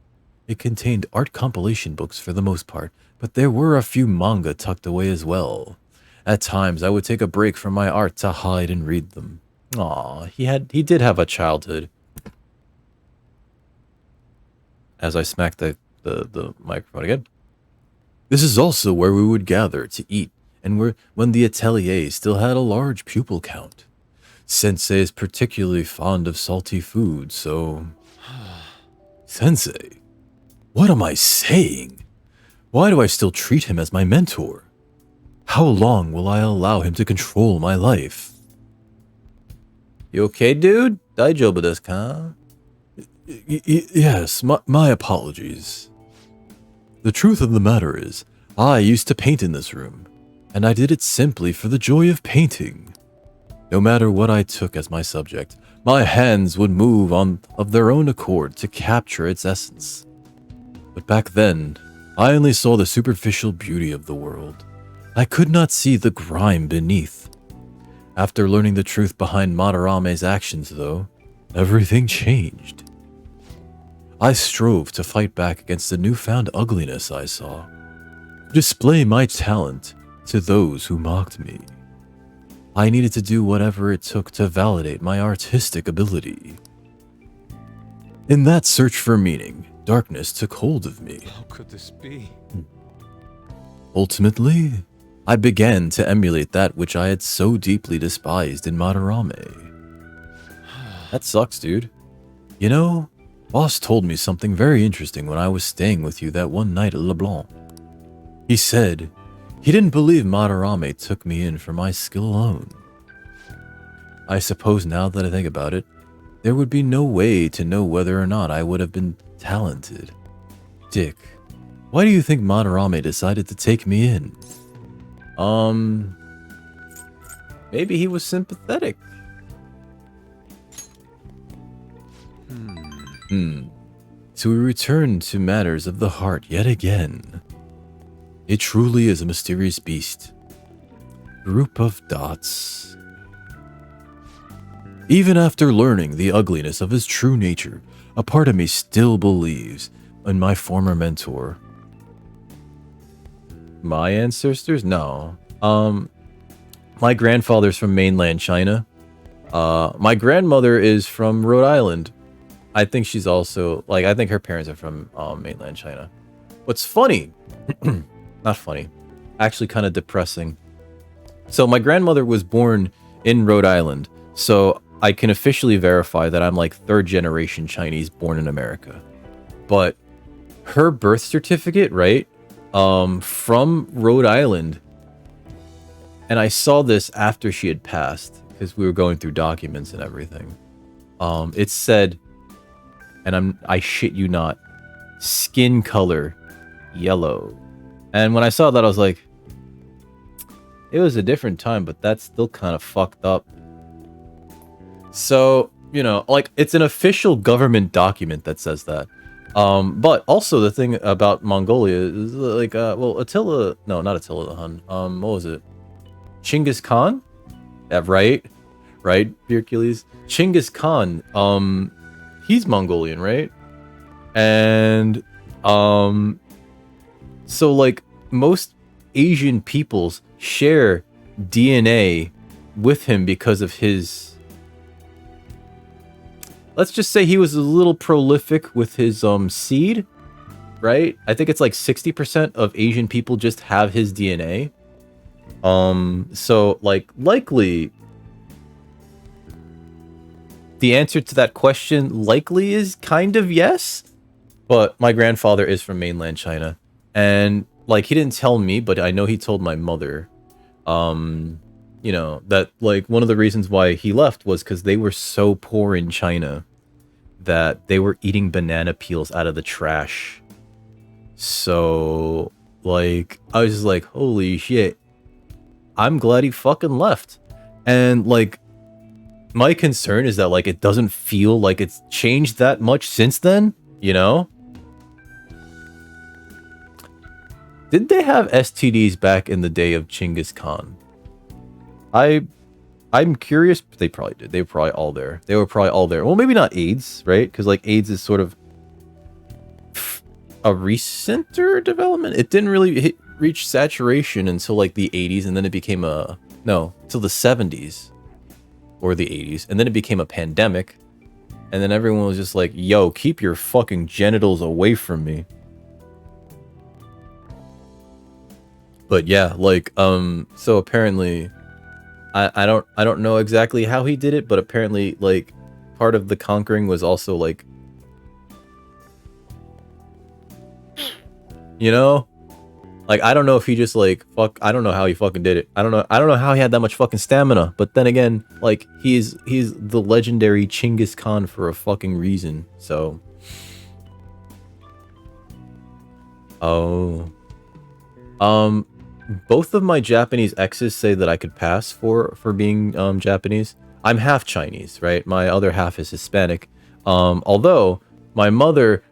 It contained art compilation books for the most part, but there were a few manga tucked away as well. At times, I would take a break from my art to hide and read them. Aw, he did have a childhood. As I smacked the microphone again. This is also where we would gather to eat, and when the atelier still had a large pupil count. Sensei is particularly fond of salty food, so... Sensei? What am I saying? Why do I still treat him as my mentor? How long will I allow him to control my life? You okay, dude? Daijoubu desu ka? Yes, my apologies. The truth of the matter is, I used to paint in this room, and I did it simply for the joy of painting. No matter what I took as my subject, my hands would move of their own accord to capture its essence. But back then, I only saw the superficial beauty of the world. I could not see the grime beneath. After learning the truth behind Madarame's actions, though, everything changed. I strove to fight back against the newfound ugliness I saw, display my talent to those who mocked me. I needed to do whatever it took to validate my artistic ability. In that search for meaning, darkness took hold of me. How could this be? Ultimately, I began to emulate that which I had so deeply despised in Madarame. That sucks, dude. You know, Boss told me something very interesting when I was staying with you that one night at LeBlanc. He said he didn't believe Madarame took me in for my skill alone. I suppose now that I think about it, there would be no way to know whether or not I would have been talented. Dick, why do you think Madarame decided to take me in? Maybe he was sympathetic. So we return to matters of the heart yet again. It truly is a mysterious beast. Group of dots. Even after learning the ugliness of his true nature, a part of me still believes in my former mentor. My ancestors? No. My grandfather's from mainland China. My grandmother is from Rhode Island. I think she's also, I think her parents are from mainland China. What's funny, not funny, actually kind of depressing. So my grandmother was born in Rhode Island, so I can officially verify that I'm like 3rd generation Chinese born in America. But her birth certificate, right, from Rhode Island, and I saw this after she had passed, because we were going through documents and everything. It said, and I shit you not, skin color yellow. And when I saw that, I was like, it was a different time, but that's still kind of fucked up. So, you know, it's an official government document that says that. But also the thing about Mongolia is Attila, no, not Attila the Hun. What was it? Chinggis Khan? Yeah, right, Hercules. Chinggis Khan, he's Mongolian, right? And so most Asian peoples share DNA with him because of his, let's just say he was a little prolific with his seed, right? I think it's 60% of Asian people just have his DNA. So like likely the answer to that question likely is kind of yes, but my grandfather is from mainland China, and like he didn't tell me, but I know he told my mother, you know, that like one of the reasons why he left was because they were so poor in China that they were eating banana peels out of the trash. So like I was just like, holy shit, I'm glad he fucking left. And like my concern is that like it doesn't feel like it's changed that much since then, you know? Did they have STDs back in the day of Genghis Khan? I'm curious. They probably did. They were probably all there. They were probably all there. Well, maybe not AIDS, right? Because like AIDS is sort of a recenter development. It didn't really reach saturation until like the 80s, and then it became till the 70s or the 80s, and then it became a pandemic, and then everyone was just like, "Yo, keep your fucking genitals away from me." But yeah, like so apparently I don't know exactly how he did it, but apparently like part of the conquering was also like, you know, like I don't know if he just like I don't know how he fucking did it. I don't know how he had that much fucking stamina. But then again, like he's the legendary Genghis Khan for a fucking reason. So both of my Japanese exes say that I could pass for being Japanese. I'm half Chinese, right? My other half is Hispanic. Although my mother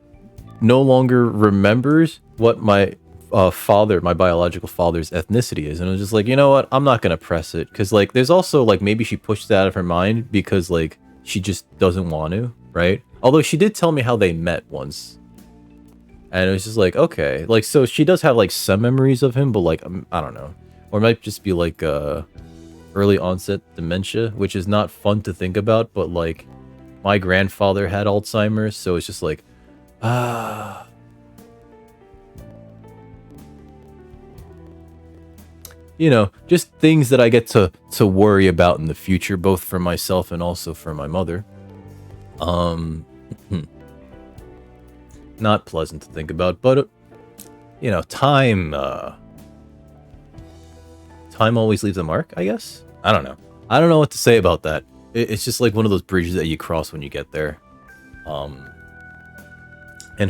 no longer remembers what my my biological father's ethnicity is, and I was just like, you know what? I'm not gonna press it, because like there's also like maybe she pushed it out of her mind because like she just doesn't want to, right? Although she did tell me how they met once. And it was just like, okay, like, so she does have like some memories of him, but like, I don't know. Or it might just be like early onset dementia, which is not fun to think about, but like my grandfather had Alzheimer's, so it's just like, you know, just things that I get to worry about in the future, both for myself and also for my mother. Not pleasant to think about, but you know, time always leaves a mark, I guess. I don't know what to say about that. It's just like one of those bridges that you cross when you get there. And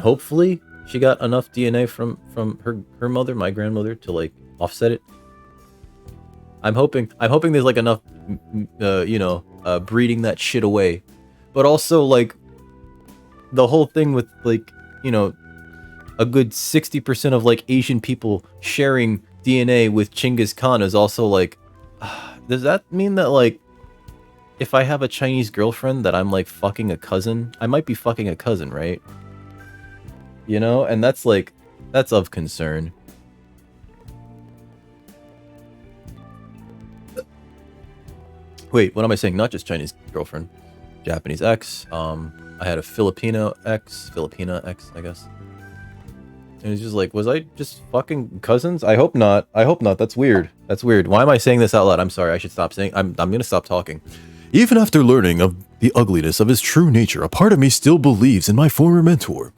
hopefully she got enough DNA from her mother, my grandmother, to like offset it. I'm hoping there's like enough you know, breeding that shit away. But also like the whole thing with like, you know, a good 60% of like Asian people sharing DNA with Genghis Khan is also like, does that mean that like if I have a Chinese girlfriend that I'm like fucking a cousin? I might be fucking a cousin, right? You know, and that's like, that's of concern. Wait, what am I saying? Not just Chinese girlfriend, Japanese ex. I had a Filipina ex, I guess. And it's just like, was I just fucking cousins? I hope not. I hope not. That's weird. That's weird. Why am I saying this out loud? I'm sorry. I should stop saying. I'm gonna stop talking. Even after learning of the ugliness of his true nature, a part of me still believes in my former mentor.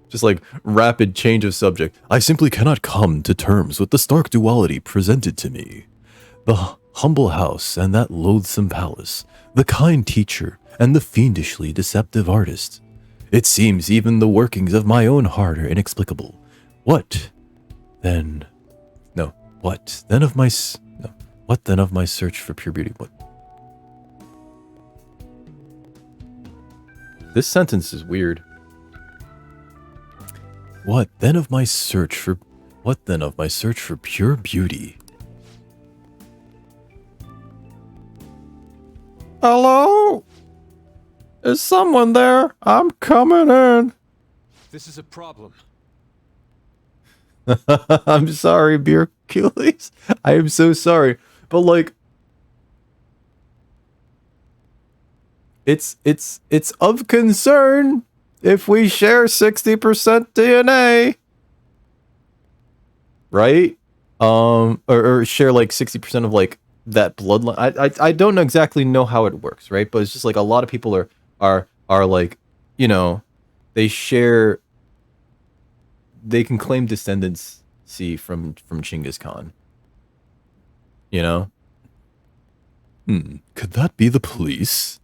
Just like rapid change of subject. I simply cannot come to terms with the stark duality presented to me. The humble house and that loathsome palace, the kind teacher and the fiendishly deceptive artist. It seems even the workings of my own heart are inexplicable. What then of my search for pure beauty? What? This sentence is weird. What then of my search for pure beauty? Hello? Is someone there? I'm coming in. This is a problem. I'm sorry, Hercules. I am so sorry. But like, it's of concern if we share 60% DNA. right? Or share like 60% of like that bloodline. I don't exactly know how it works, right? But it's just like a lot of people are like, you know, they share. They can claim descendancy from Genghis Khan. You know. Could that be the police?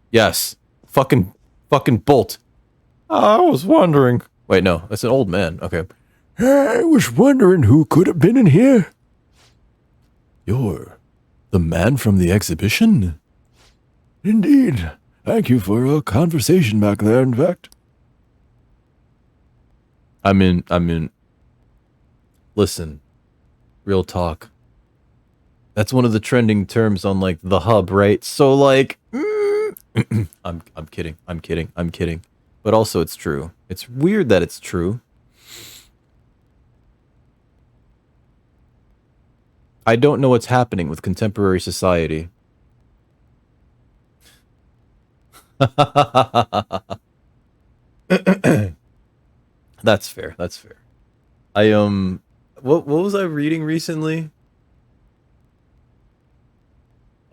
Yes. Fucking Bolt. I was wondering. Wait, no, that's an old man. Okay. I was wondering who could have been in here. You're the man from the exhibition? Indeed. Thank you for a conversation back there, in fact. I mean, listen, real talk. That's one of the trending terms on like the hub, right? So like, I'm kidding. But also it's true. It's weird that it's true. I don't know what's happening with contemporary society. That's fair. That's fair. I what was I reading recently?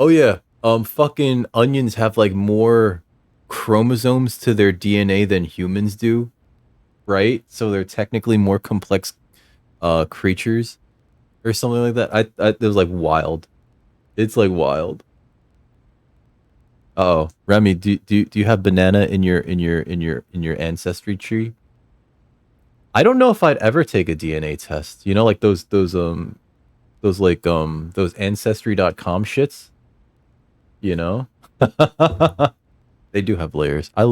Oh yeah. Fucking onions have like more chromosomes to their DNA than humans do, right? So they're technically more complex creatures or something like that. I it was like wild. It's like wild. Oh, Remy, do you have banana in your ancestry tree? I don't know if I'd ever take a DNA test. You know, like those ancestry.com shits. You know? They do have layers. I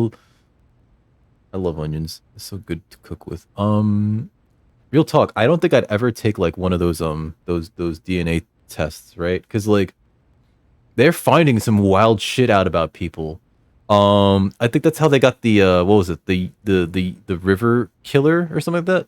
love onions. It's so good to cook with. Real talk, I don't think I'd ever take like one of those DNA tests, right? Cuz like they're finding some wild shit out about people. I think that's how they got the what was it? The river killer or something like that.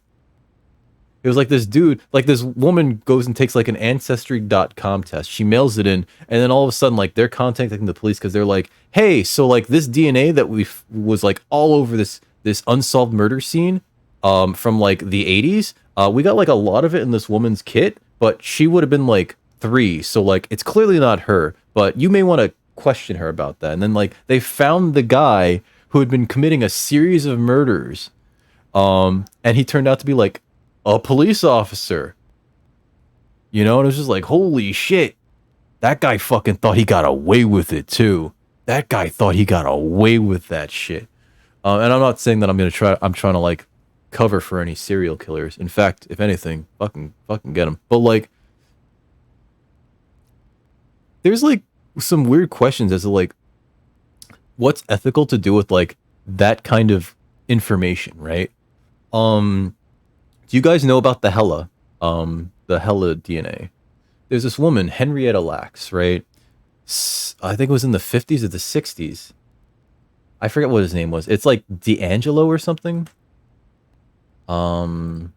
It was like this dude, like this woman goes and takes like an ancestry.com test. She mails it in, and then all of a sudden, like they're contacting the police because they're like, "Hey, so like this DNA that was like all over this unsolved murder scene, from like the 80s. We got like a lot of it in this woman's kit, but she would have been like 3, so like it's clearly not her. But you may want to question her about that." And then like they found the guy who had been committing a series of murders, and he turned out to be like a police officer, you know. And it was just like, holy shit, that guy fucking thought he got away with it too. That guy thought he got away with that shit. And I'm not saying that I'm trying to like cover for any serial killers. In fact, if anything, fucking get them. But like, there's like some weird questions as to like what's ethical to do with like that kind of information, right? Do you guys know about the Hella DNA? There's this woman, Henrietta Lacks, right? I think it was in the 50s or the 60s. I forget what his name was. It's like D'Angelo or something. Hold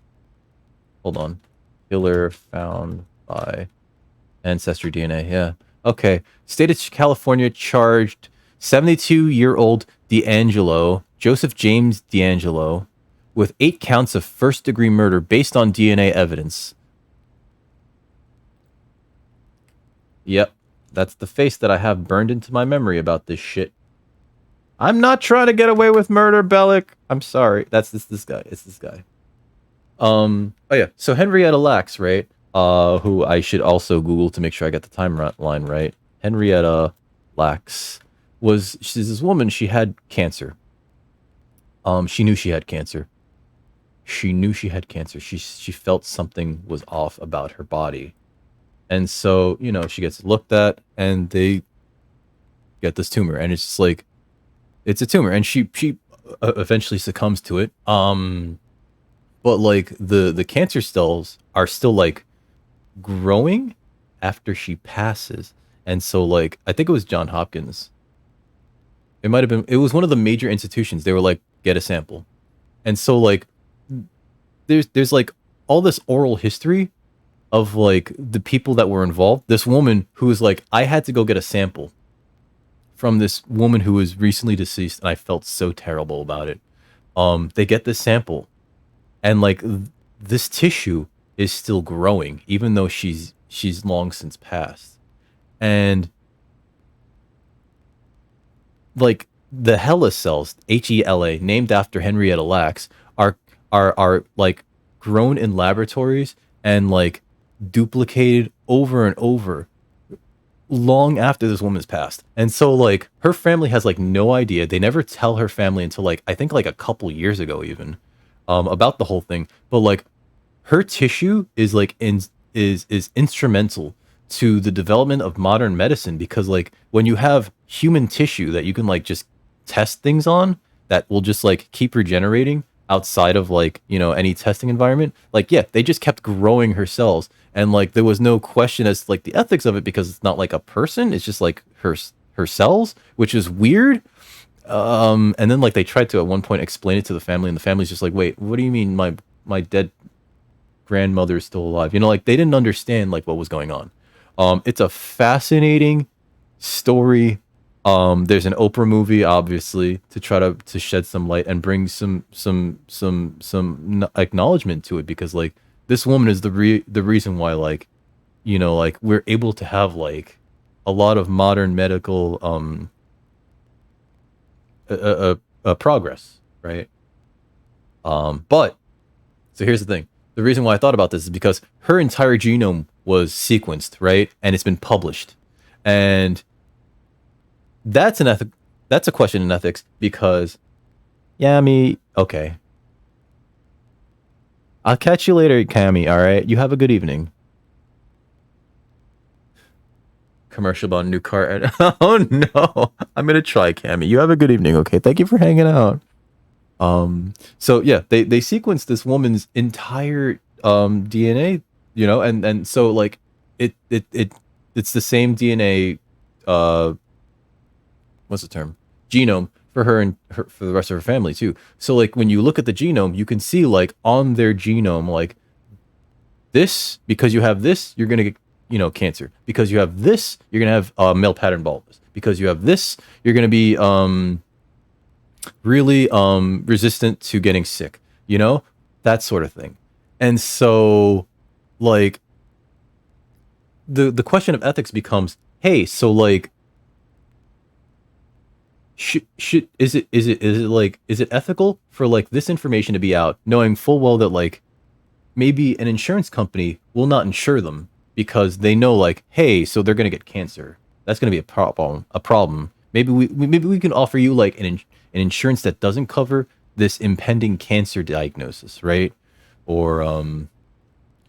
on. Killer found by Ancestry DNA. Yeah. Okay. State of California charged 72-year-old D'Angelo, Joseph James D'Angelo, with 8 counts of first-degree murder based on DNA evidence. Yep. That's the face that I have burned into my memory about this shit. I'm not trying to get away with murder, Bellic. I'm sorry. That's this guy. It's this guy. Oh yeah. So Henrietta Lacks, right? Who I should also Google to make sure I get the timeline right. Henrietta Lacks she's this woman. She had cancer. She knew she had cancer. She felt something was off about her body. And so, you know, she gets looked at and they get this tumor, and it's just like, it's a tumor, and she eventually succumbs to it. But like the cancer cells are still like growing after she passes. And so like, I think it was Johns Hopkins. It was one of the major institutions. They were like, get a sample. And so like, there's like all this oral history of like the people that were involved. This woman who was like, I had to go get a sample from this woman who was recently deceased, and I felt so terrible about it. They get this sample, and like this tissue is still growing, even though she's long since passed. And like the HeLa cells, HeLa, named after Henrietta Lacks, are like grown in laboratories and like duplicated over and over long after this woman's passed. And so like her family has like no idea. They never tell her family until like I think like a couple years ago even about the whole thing. But like her tissue is like is instrumental to the development of modern medicine, because like when you have human tissue that you can like just test things on that will just like keep regenerating outside of like, you know, any testing environment, like yeah, they just kept growing her cells, and like there was no question as to like the ethics of it, because it's not like a person, it's just like her cells, which is weird. And then like they tried to at one point explain it to the family, and the family's just like, wait, what do you mean my dead grandmother is still alive? You know, like they didn't understand like what was going on. It's a fascinating story. There's an Oprah movie, obviously, to try to shed some light and bring some acknowledgement to it, because like this woman is the reason why, like, you know, like we're able to have like a lot of modern medical progress, right? But so here's the thing. The reason why I thought about this is because her entire genome was sequenced, right? And it's been published. And that's a question in ethics, because Yami, okay. I'll catch you later, Cammy, all right? You have a good evening. Commercial about new car. Oh no. I'm going to try, Cammy. You have a good evening, okay? Thank you for hanging out. So yeah, they sequenced this woman's entire DNA, you know, and so like it's the same DNA what's the term? Genome for her and for the rest of her family too. So like when you look at the genome, you can see like on their genome, like this, because you have this, you're gonna get, you know, cancer. Because you have this, you're gonna have male pattern baldness. Because you have this, you're gonna be really resistant to getting sick, you know, that sort of thing. And so like the question of ethics becomes, hey, so like should is it like, is it ethical for like this information to be out, knowing full well that like maybe an insurance company will not insure them because they know like, hey, so they're gonna get cancer, that's gonna be a problem. Maybe we can offer you like an insurance that doesn't cover this impending cancer diagnosis, right? Or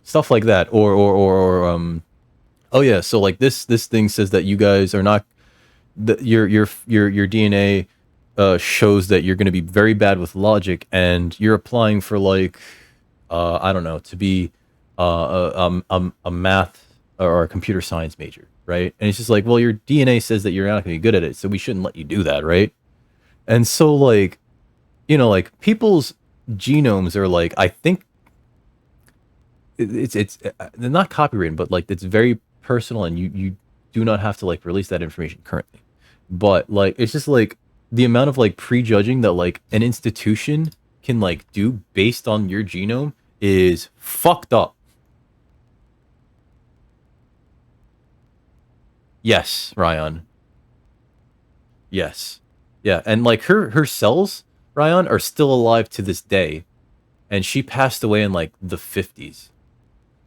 stuff like that. Or oh yeah, so like this thing says that you guys are not, that your DNA shows that you're going to be very bad with logic, and you're applying for like I don't know, to be a math or a computer science major, right? And it's just like, well, your DNA says that you're not going to be good at it, so we shouldn't let you do that, right? And so like, you know, like people's genomes are like, I think it's they're not copywritten, but like it's very personal, and you do not have to like release that information currently. But like it's just like the amount of like prejudging that like an institution can like do based on your genome is fucked up. Yes, Ryan. Yes. Yeah, and like her cells, Ryan, are still alive to this day. And she passed away in like the 50s.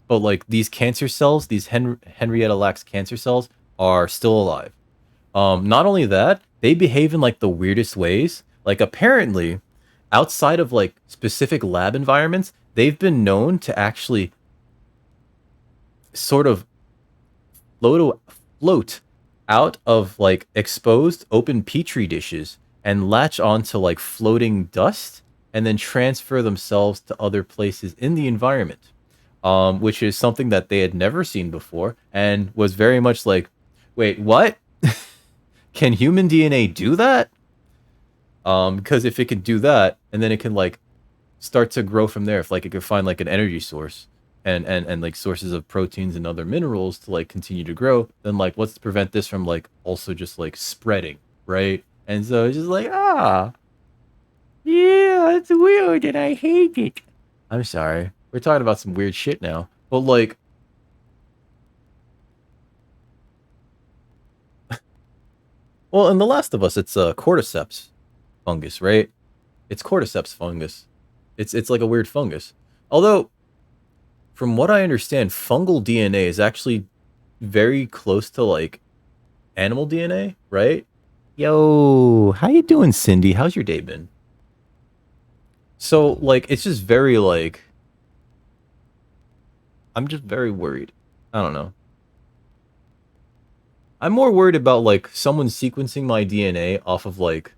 But like these cancer cells, these Henrietta Lacks cancer cells are still alive. Not only that, they behave in like the weirdest ways. Like apparently, outside of like specific lab environments, they've been known to actually sort of float out of like exposed open petri dishes and latch onto like floating dust and then transfer themselves to other places in the environment, which is something that they had never seen before and was very much like, wait, what? Can human DNA do that? Because if it can do that, and then it can like start to grow from there, if like it could find like an energy source and like sources of proteins and other minerals to like continue to grow, then like what's to prevent this from like also just like spreading, right? And so it's just like, yeah, it's weird and I hate it. I'm sorry. We're talking about some weird shit now. But like, well, in The Last of Us, it's cordyceps fungus, right? It's cordyceps fungus. It's like a weird fungus. Although, from what I understand, fungal DNA is actually very close to like animal DNA, right? Yo, how you doing, Cindy? How's your day been? So, like, it's just very like, I'm just very worried. I don't know. I'm more worried about like someone sequencing my DNA off of like,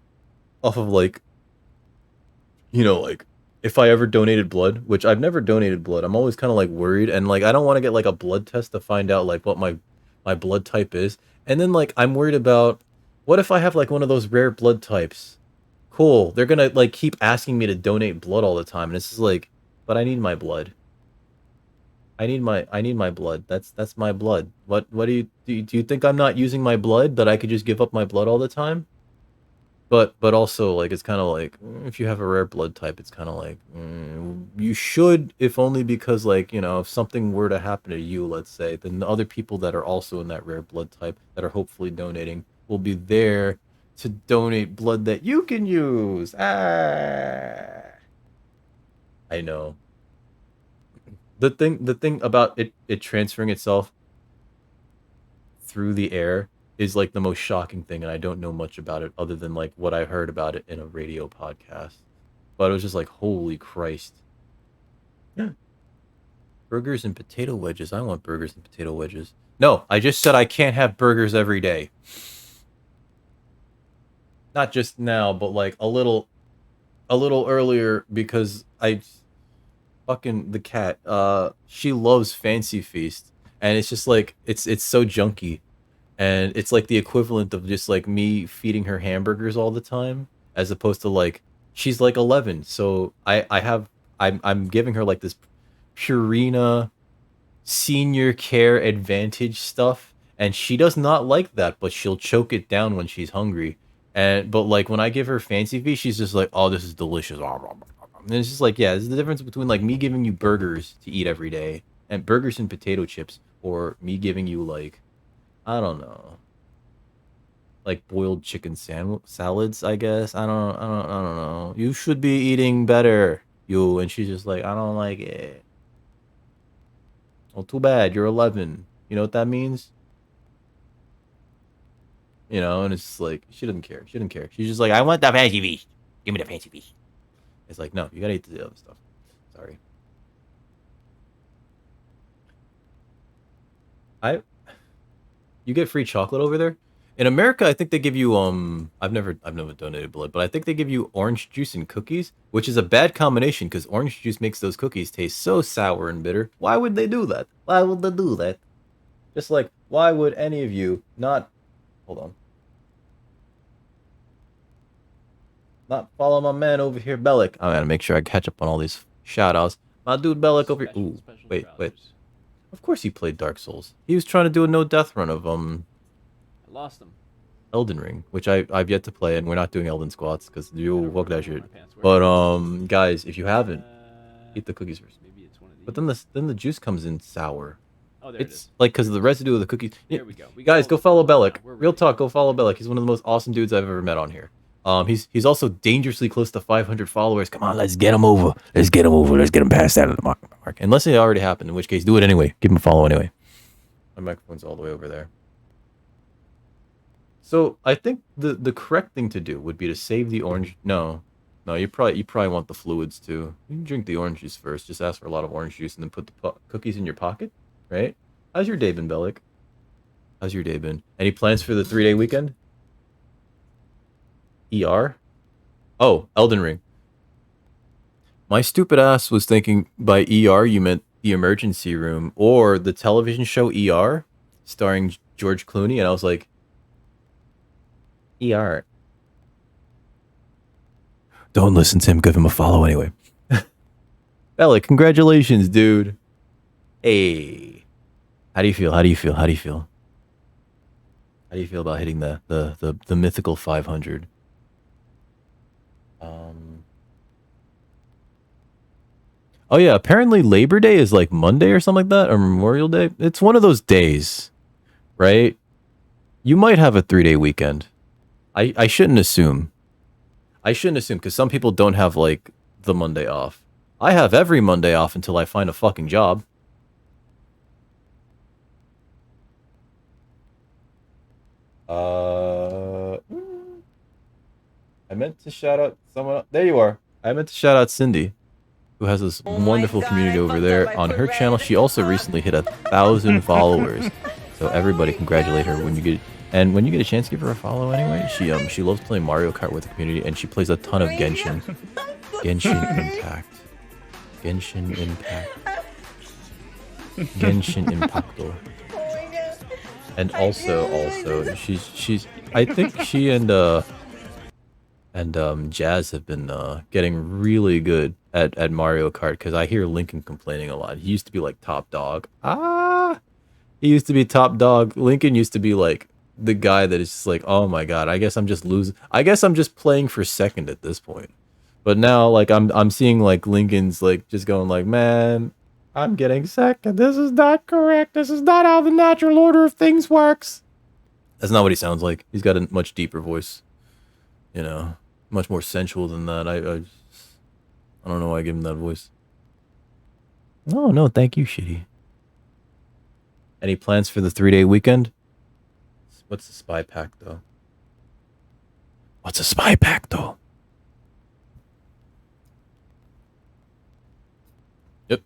you know, like if I ever donated blood, which I've never donated blood. I'm always kind of like worried, and like I don't want to get like a blood test to find out like what my blood type is. And then like I'm worried about what if I have like one of those rare blood types? Cool. They're gonna like keep asking me to donate blood all the time, and it's just like, but I need my blood. I need my blood. That's my blood. What do you think I'm not using my blood, that I could just give up my blood all the time? But also like it's kind of like if you have a rare blood type, it's kind of like you should, if only because like, you know, if something were to happen to you, let's say, then the other people that are also in that rare blood type that are hopefully donating will be there to donate blood that you can use. I know. The thing about it transferring itself through the air is like the most shocking thing, and I don't know much about it other than like what I heard about it in a radio podcast. But it was just like, holy Christ. Yeah. Burgers and potato wedges. I want burgers and potato wedges. No, I just said I can't have burgers every day. Not just now, but like a little earlier, because I fucking the cat, she loves Fancy Feast, and it's just like it's so junky, and it's like the equivalent of just like me feeding her hamburgers all the time, as opposed to like she's like 11, so I'm giving her like this Purina senior care advantage stuff, and she does not like that, but she'll choke it down when she's hungry. And but like when I give her Fancy Feast, she's just like, oh, this is delicious. And it's just like, yeah, this is the difference between like me giving you burgers to eat every day, and burgers and potato chips, or me giving you like, I don't know, like boiled chicken salads, I guess. I don't know. You should be eating better, you. And she's just like, I don't like it. Well, too bad. You're 11. You know what that means? You know, and it's just like, she doesn't care. She doesn't care. She's just like, I want the Fancy Feast. Give me the Fancy Feast. It's like, no, you gotta eat the other stuff. Sorry. You get free chocolate over there? In America, I think they give you I've never donated blood, but I think they give you orange juice and cookies, which is a bad combination because orange juice makes those cookies taste so sour and bitter. Why would they do that? Why would they do that? Just like, why would any of you not hold on. Not follow my man over here, Bellic. I gotta make sure I catch up on all these shout-outs. My dude Bellic over here. Ooh, wait. Of course he played Dark Souls. He was trying to do a no-death run of, I lost him. Elden Ring, which I've yet to play, and we're not doing Elden Squats, because you fuck that shit. But, guys, if you haven't, eat the cookies first. But then the juice comes in sour. Oh, there it's like, because of the residue of the cookies. There we go. Guys, go follow Bellic. Real talk, go follow Bellic. He's one of the most awesome dudes I've ever met on here. He's also dangerously close to 500 followers. Come on, let's get him over. Let's get him over. Let's get him past that mark. Unless it already happened, in which case, do it anyway. Give him a follow anyway. My microphone's all the way over there. So I think the correct thing to do would be to save the orange. No, you probably want the fluids too. You can drink the orange juice first. Just ask for a lot of orange juice and then put the cookies in your pocket. Right? How's your day been, Bellic? How's your day been? Any plans for the 3-day weekend? ER? Oh, Elden Ring. My stupid ass was thinking by ER you meant the emergency room or the television show ER starring George Clooney, and I was like, ER. Don't listen to him, give him a follow anyway. Bellic, congratulations, dude. Hey. How do you feel? How do you feel about hitting the mythical 500? Oh yeah, apparently Labor Day is like Monday or something like that, or Memorial Day. It's one of those days, right? You might have a 3-day weekend. I shouldn't assume. I shouldn't assume because some people don't have like the Monday off. I have every Monday off until I find a fucking job. I meant to shout out someone. There you are. I meant to shout out Cindy, who has this wonderful community over there. On her channel, she also recently hit 1,000 followers. So everybody congratulate her when you get. And when you get a chance, give her a follow anyway. She loves playing Mario Kart with the community, and she plays a ton of Genshin. Genshin Impact. Genshin Impact. Genshin Impacto. And also, she's. I think she and Jazz have been getting really good at Mario Kart because I hear Lincoln complaining a lot. He used to be like top dog. He used to be top dog. Lincoln used to be like the guy that is just like, oh my god, I guess I'm just losing. I guess I'm just playing for second at this point. But now, like, I'm seeing like Lincoln's like just going like, man, I'm getting second. This is not correct. This is not how the natural order of things works. That's not what he sounds like. He's got a much deeper voice. You know, much more sensual than that. I don't know why I give him that voice. No, thank you, Shitty. Any plans for the 3-day weekend? What's the spy pack, though? What's a spy pack, though? Yep.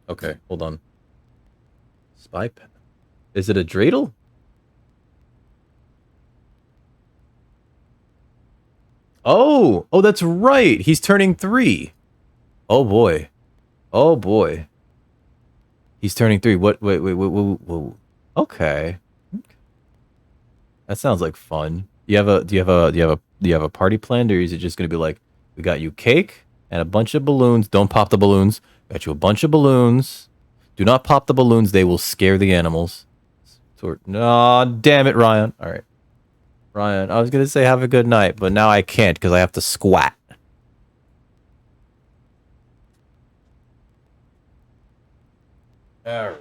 Okay, hold on. Spy pack. Is it a dreidel? Oh, that's right. He's turning 3. Oh boy. Oh boy. He's turning 3. Wait. Okay. That sounds like fun. Do you have a party planned, or is it just gonna be like, we got you cake and a bunch of balloons? Don't pop the balloons. Got you a bunch of balloons. Do not pop the balloons. They will scare the animals. No, damn it, Ryan. All right. Ryan, I was gonna say have a good night, but now I can't because I have to squat. All right.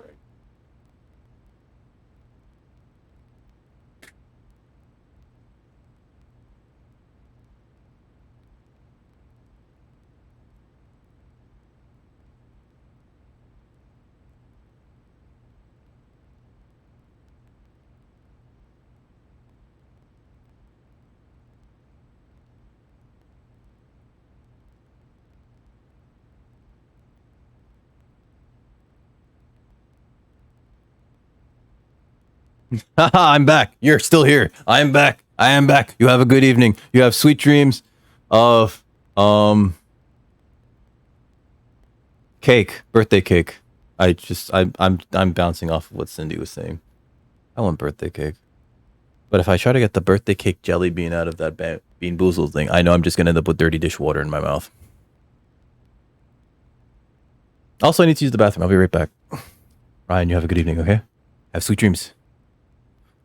Haha, I'm back. You're still here. I am back. I am back. You have a good evening. You have sweet dreams of cake, birthday cake. I'm bouncing off of what Cindy was saying. I want birthday cake. But if I try to get the birthday cake jelly bean out of that Bean Boozled thing, I know I'm just going to end up with dirty dishwater in my mouth. Also, I need to use the bathroom. I'll be right back. Ryan, you have a good evening, okay? Have sweet dreams.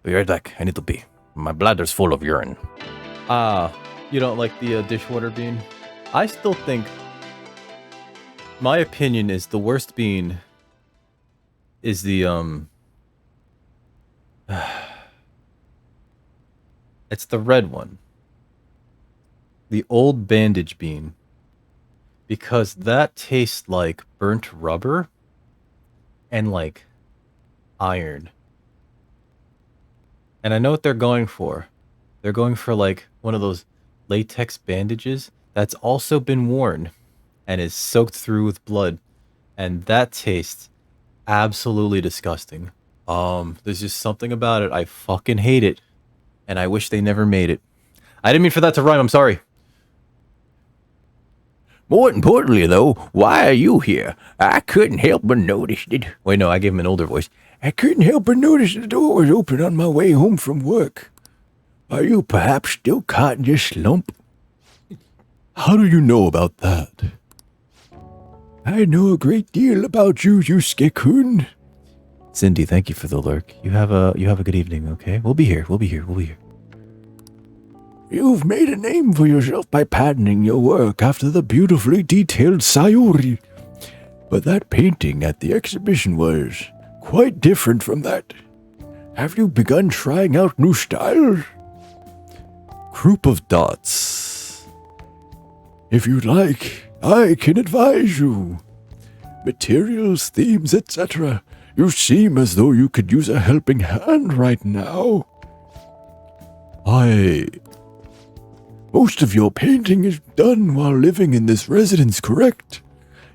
Be right back. I need to pee. My bladder's full of urine. You don't like the dishwater bean? I still think, my opinion is the worst bean is the it's the red one. The old bandage bean. Because that tastes like burnt rubber and like iron. And I know what they're going for. They're going for like one of those latex bandages that's also been worn and is soaked through with blood. And that tastes absolutely disgusting. There's just something about it. I fucking hate it. And I wish they never made it. I didn't mean for that to rhyme. I'm sorry. More importantly, though, why are you here? I couldn't help but notice it. Wait, no, I gave him an older voice. I couldn't help but notice the door was open on my way home from work. Are you perhaps still caught in your slump? How do you know about that? I know a great deal about you, Yusuke-kun. Cindy, thank you for the lurk. You have a good evening, okay? We'll be here. You've made a name for yourself by patterning your work after the beautifully detailed Sayuri. But that painting at the exhibition was quite different from that. Have you begun trying out new styles? Group of dots. If you'd like, I can advise you. Materials, themes, etc. You seem as though you could use a helping hand right now. Most of your painting is done while living in this residence, correct?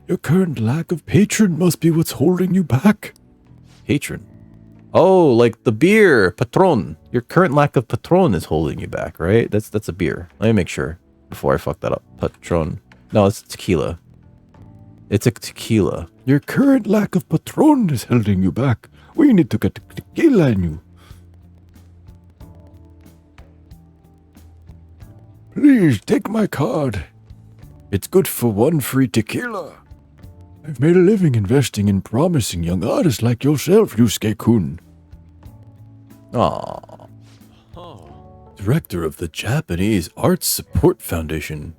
Your current lack of patron must be what's holding you back. Patron. Oh, like the beer, Patron. Your current lack of Patron is holding you back, right? That's a beer. Let me make sure before I fuck that up. Patron. No, it's tequila. It's a tequila. Your current lack of Patron is holding you back. We need to get tequila in you. Please take my card. It's good for one free tequila. I've made a living investing in promising young artists like yourself, Yusuke-kun. Aww. Director of the Japanese Arts Support Foundation.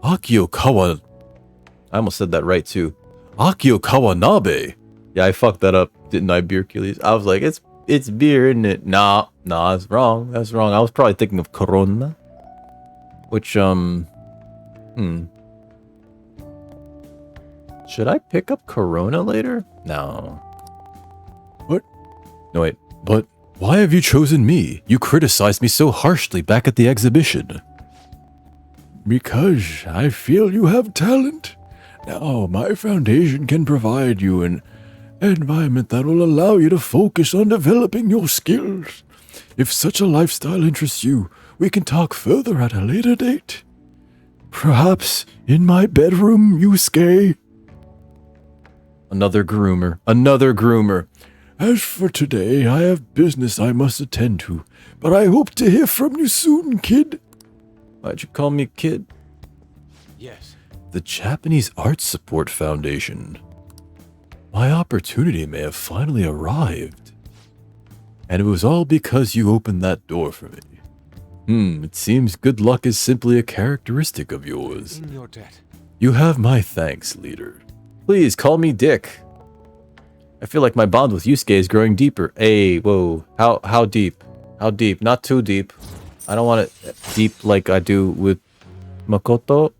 Akio Kawa... I almost said that right, too. Akio Kawanabe. Yeah, I fucked that up, didn't I, Beer Achilles? I was like, it's beer, isn't it? Nah, that's wrong. That's wrong. I was probably thinking of Corona. Which, Should I pick up Corona later? No. What? No, wait. But why have you chosen me? You criticized me so harshly back at the exhibition. Because I feel you have talent. Now, my foundation can provide you an environment that will allow you to focus on developing your skills. If such a lifestyle interests you, we can talk further at a later date. Perhaps in my bedroom, Yusuke. Another groomer. Another groomer. As for today, I have business I must attend to, but I hope to hear from you soon, kid. Why'd you call me kid? Yes. The Japanese Arts Support Foundation. My opportunity may have finally arrived. And it was all because you opened that door for me. It seems good luck is simply a characteristic of yours. In your debt. You have my thanks, leader. Please call me Dick. I feel like my bond with Yusuke is growing deeper. Hey, whoa. How deep? How deep? Not too deep. I don't want it deep like I do with Makoto.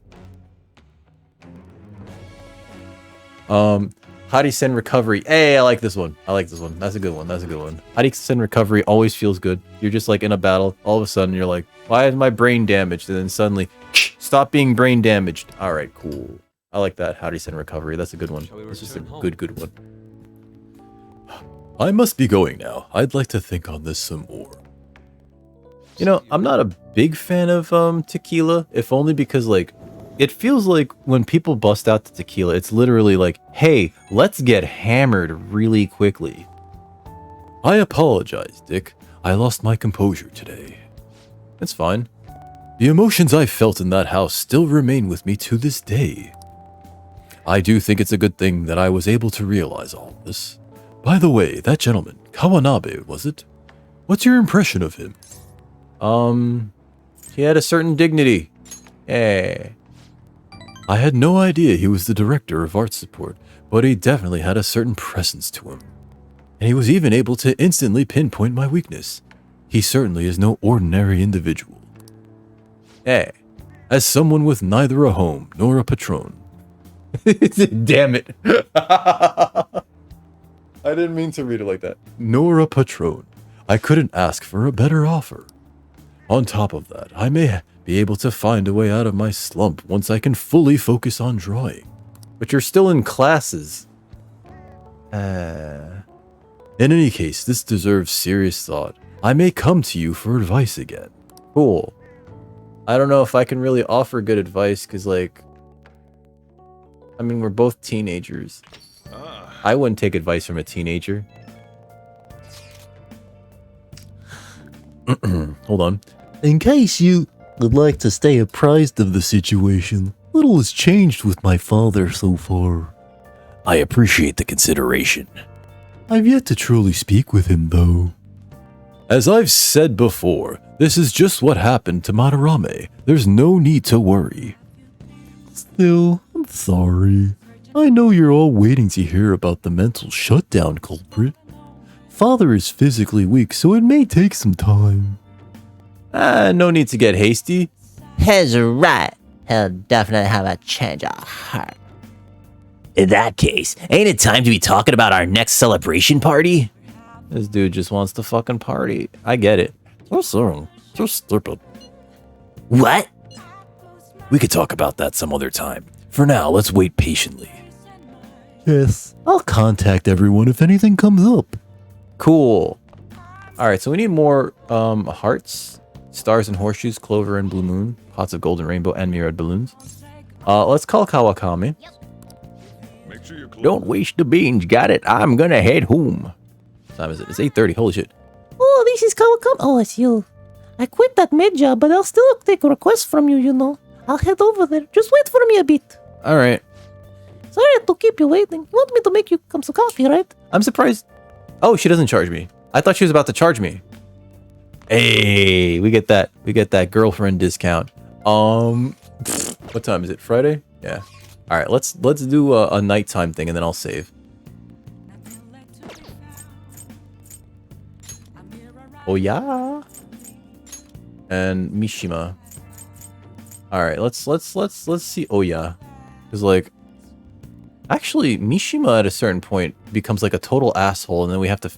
Harisen Recovery. Hey, I like this one. I like this one. That's a good one. That's a good one. Harisen Recovery always feels good. You're just like in a battle. All of a sudden, you're like, why is my brain damaged? And then suddenly, stop being brain damaged. All right, cool. I like that. Harisen Recovery. That's a good one. It's just a good one. I must be going now. I'd like to think on this some more. You know, I'm not a big fan of tequila, if only because, like, it feels like when people bust out the tequila, it's literally like, hey, let's get hammered really quickly. I apologize, Dick. I lost my composure today. It's fine. The emotions I felt in that house still remain with me to this day. I do think it's a good thing that I was able to realize all this. By the way, that gentleman, Kawanabe, was it? What's your impression of him? He had a certain dignity. Hey. I had no idea he was the director of art support, but he definitely had a certain presence to him. And he was even able to instantly pinpoint my weakness. He certainly is no ordinary individual. Hey. As someone with neither a home nor a patron. Damn it. I didn't mean to read it like that. Nor a patron. I couldn't ask for a better offer. On top of that, I may be able to find a way out of my slump once I can fully focus on drawing. But you're still in classes. In any case, this deserves serious thought. I may come to you for advice again. Cool. I don't know if I can really offer good advice, because, like, I mean, we're both teenagers. I wouldn't take advice from a teenager. Hold on. In case you would like to stay apprised of the situation, little has changed with my father so far. I appreciate the consideration. I've yet to truly speak with him, though. As I've said before, this is just what happened to Madarame. There's no need to worry. Still, I'm sorry. I know you're all waiting to hear about the mental shutdown culprit. Father is physically weak, so it may take some time. No need to get hasty. He's right. He'll definitely have a change of heart. In that case, ain't it time to be talking about our next celebration party? This dude just wants to fucking party. I get it. So stupid. What? We could talk about that some other time. For now, let's wait patiently. Yes, I'll contact everyone if anything comes up. Cool. All right, so we need more hearts, stars and horseshoes, clover and blue moon, pots of golden rainbow, and myriad balloons. Let's call Kawakami. Don't waste the beans, got it? I'm gonna head home. What time is it? It's 8:30. Holy shit. Oh, this is Kawakami. Oh, it's you. I quit that maid job, but I'll still take requests from you, you know. I'll head over there. Just wait for me a bit. All right. Sorry to keep you waiting. You want me to make you some coffee, right? I'm surprised. Oh, she doesn't charge me. I thought she was about to charge me. Hey, we get that. We get that girlfriend discount. What time is it? Friday? Yeah. All right, let's do a nighttime thing and then I'll save. Oh yeah. And Mishima. All right, let's see. Oh yeah, because like, actually, Mishima at a certain point becomes like a total asshole, and then we have to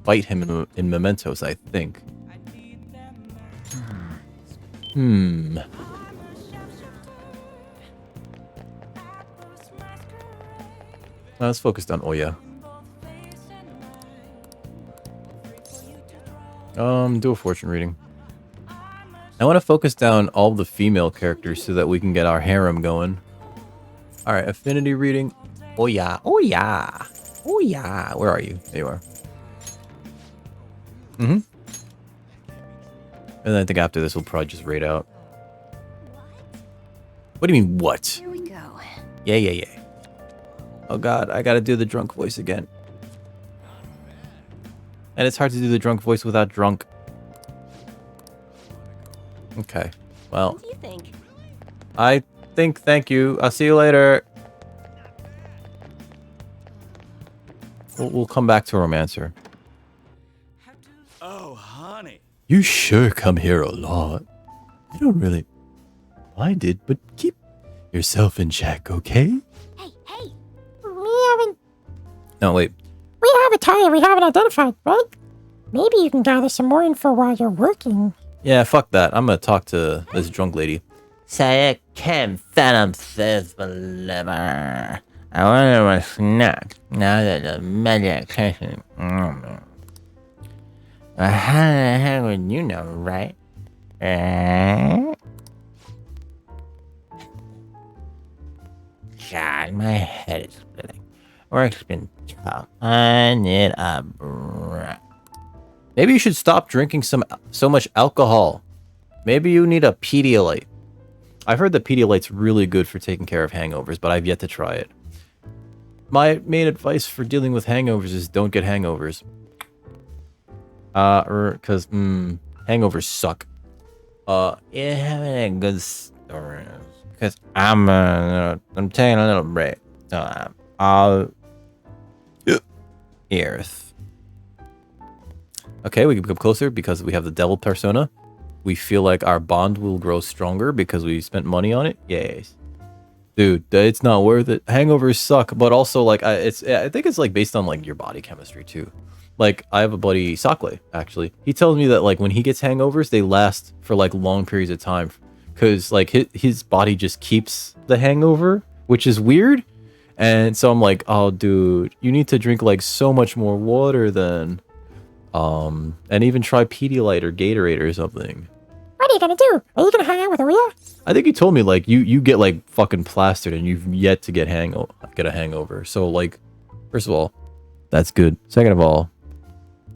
fight him in Mementos, I think. Now let's focus on Oya. Do a fortune reading. I want to focus down all the female characters so that we can get our harem going. All right, affinity reading. Oh yeah, oh yeah, oh yeah. Where are you? There you are. And then I think after this we'll probably just raid out. What do you mean, what? Here we go. Yeah. Oh god, I gotta do the drunk voice again. And it's hard to do the drunk voice without drunk. Okay, well. What do you think? I think, thank you. I'll see you later. We'll come back to Romancer. Oh, honey. You sure come here a lot. I don't really mind it, but keep yourself in check, okay? Hey. We haven't... No, wait. We have a target we haven't identified, right? Maybe you can gather some more info while you're working. Yeah, fuck that. I'm gonna talk to this drunk lady. Say it came Phantom says believer. I wonder what's next now that the medication. Well, how the heck would you know, right? God, my head is splitting. Work's been tough. I need a break. Maybe you should stop drinking so much alcohol. Maybe you need a Pedialyte. I've heard that Pedialyte's really good for taking care of hangovers, but I've yet to try it. My main advice for dealing with hangovers is don't get hangovers. Because hangovers suck. You're having a good story. Because I'm taking a little break. So I'll Earth. Okay, we can come closer because we have the devil persona. We feel like our bond will grow stronger because we spent money on it. Yes. Dude, it's not worth it. Hangovers suck, but also like I think it's like based on like your body chemistry too. Like I have a buddy, Sakle, actually. He tells me that like when he gets hangovers, they last for like long periods of time because like his body just keeps the hangover, which is weird. And so I'm like, oh dude, you need to drink like so much more water then. And even try Pedialyte or Gatorade or something. What are you gonna do? Are you gonna hang out with Oya? I think you told me like you get like fucking plastered and you've yet to get a hangover. So like, first of all, that's good. Second of all,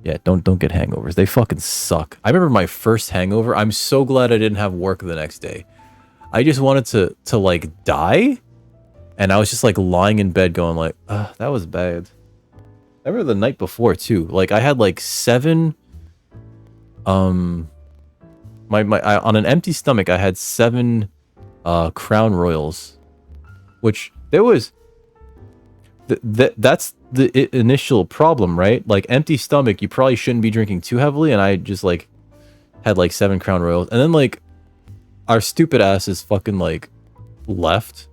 yeah, don't get hangovers. They fucking suck. I remember my first hangover. I'm so glad I didn't have work the next day. I just wanted to like die, and I was just like lying in bed going like, that was bad. I remember the night before too. Like I had like 7 on an empty stomach I had 7 Crown Royals, which there was that's the initial problem, right? Like empty stomach, you probably shouldn't be drinking too heavily, and I just like had like 7 Crown Royals, and then like our stupid asses fucking like left,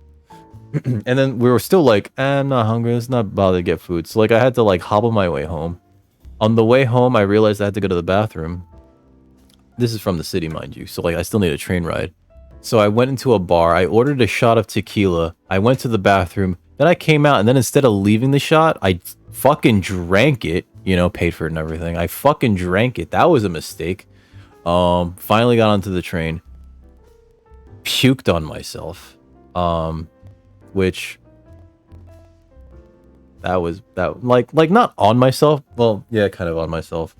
and then we were still like, I'm not hungry, let's not bother to get food. So like I had to like hobble my way home. On the way home, I realized I had to go to the bathroom. This is from the city, mind you, so like I still need a train ride. So I went into a bar, I ordered a shot of tequila, I went to the bathroom, then I came out, and then instead of leaving the shot, I fucking drank it, you know, paid for it and everything. I fucking drank it. That was a mistake. Finally got onto the train, puked on myself, which that was like not on myself, well, yeah, kind of on myself,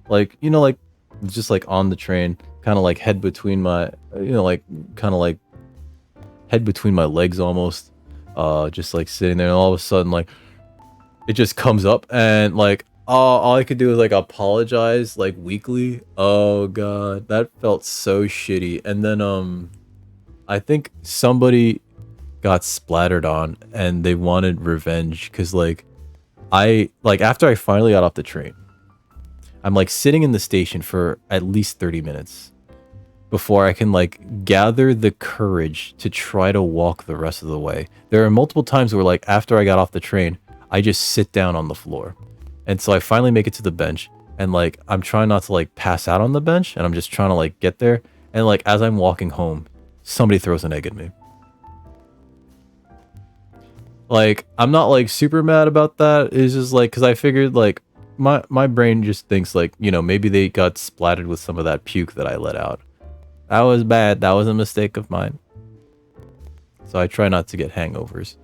like, you know, like just like on the train, kind of like head between my, you know, like kind of like head between my legs almost, just like sitting there, and all of a sudden like it just comes up, and like all I could do is like apologize like weakly. Oh god, that felt so shitty. And then I think somebody got splattered on and they wanted revenge, because like after I finally got off the train, I'm like sitting in the station for at least 30 minutes before I can like gather the courage to try to walk the rest of the way. There are multiple times where like after I got off the train, I just sit down on the floor. And so I finally make it to the bench, and like I'm trying not to like pass out on the bench, and I'm just trying to like get there, and like as I'm walking home, somebody throws an egg at me. Like I'm not like super mad about that. It's just like, because I figured like my brain just thinks like, you know, maybe they got splattered with some of that puke that I let out. That was bad. That was a mistake of mine. So I try not to get hangovers.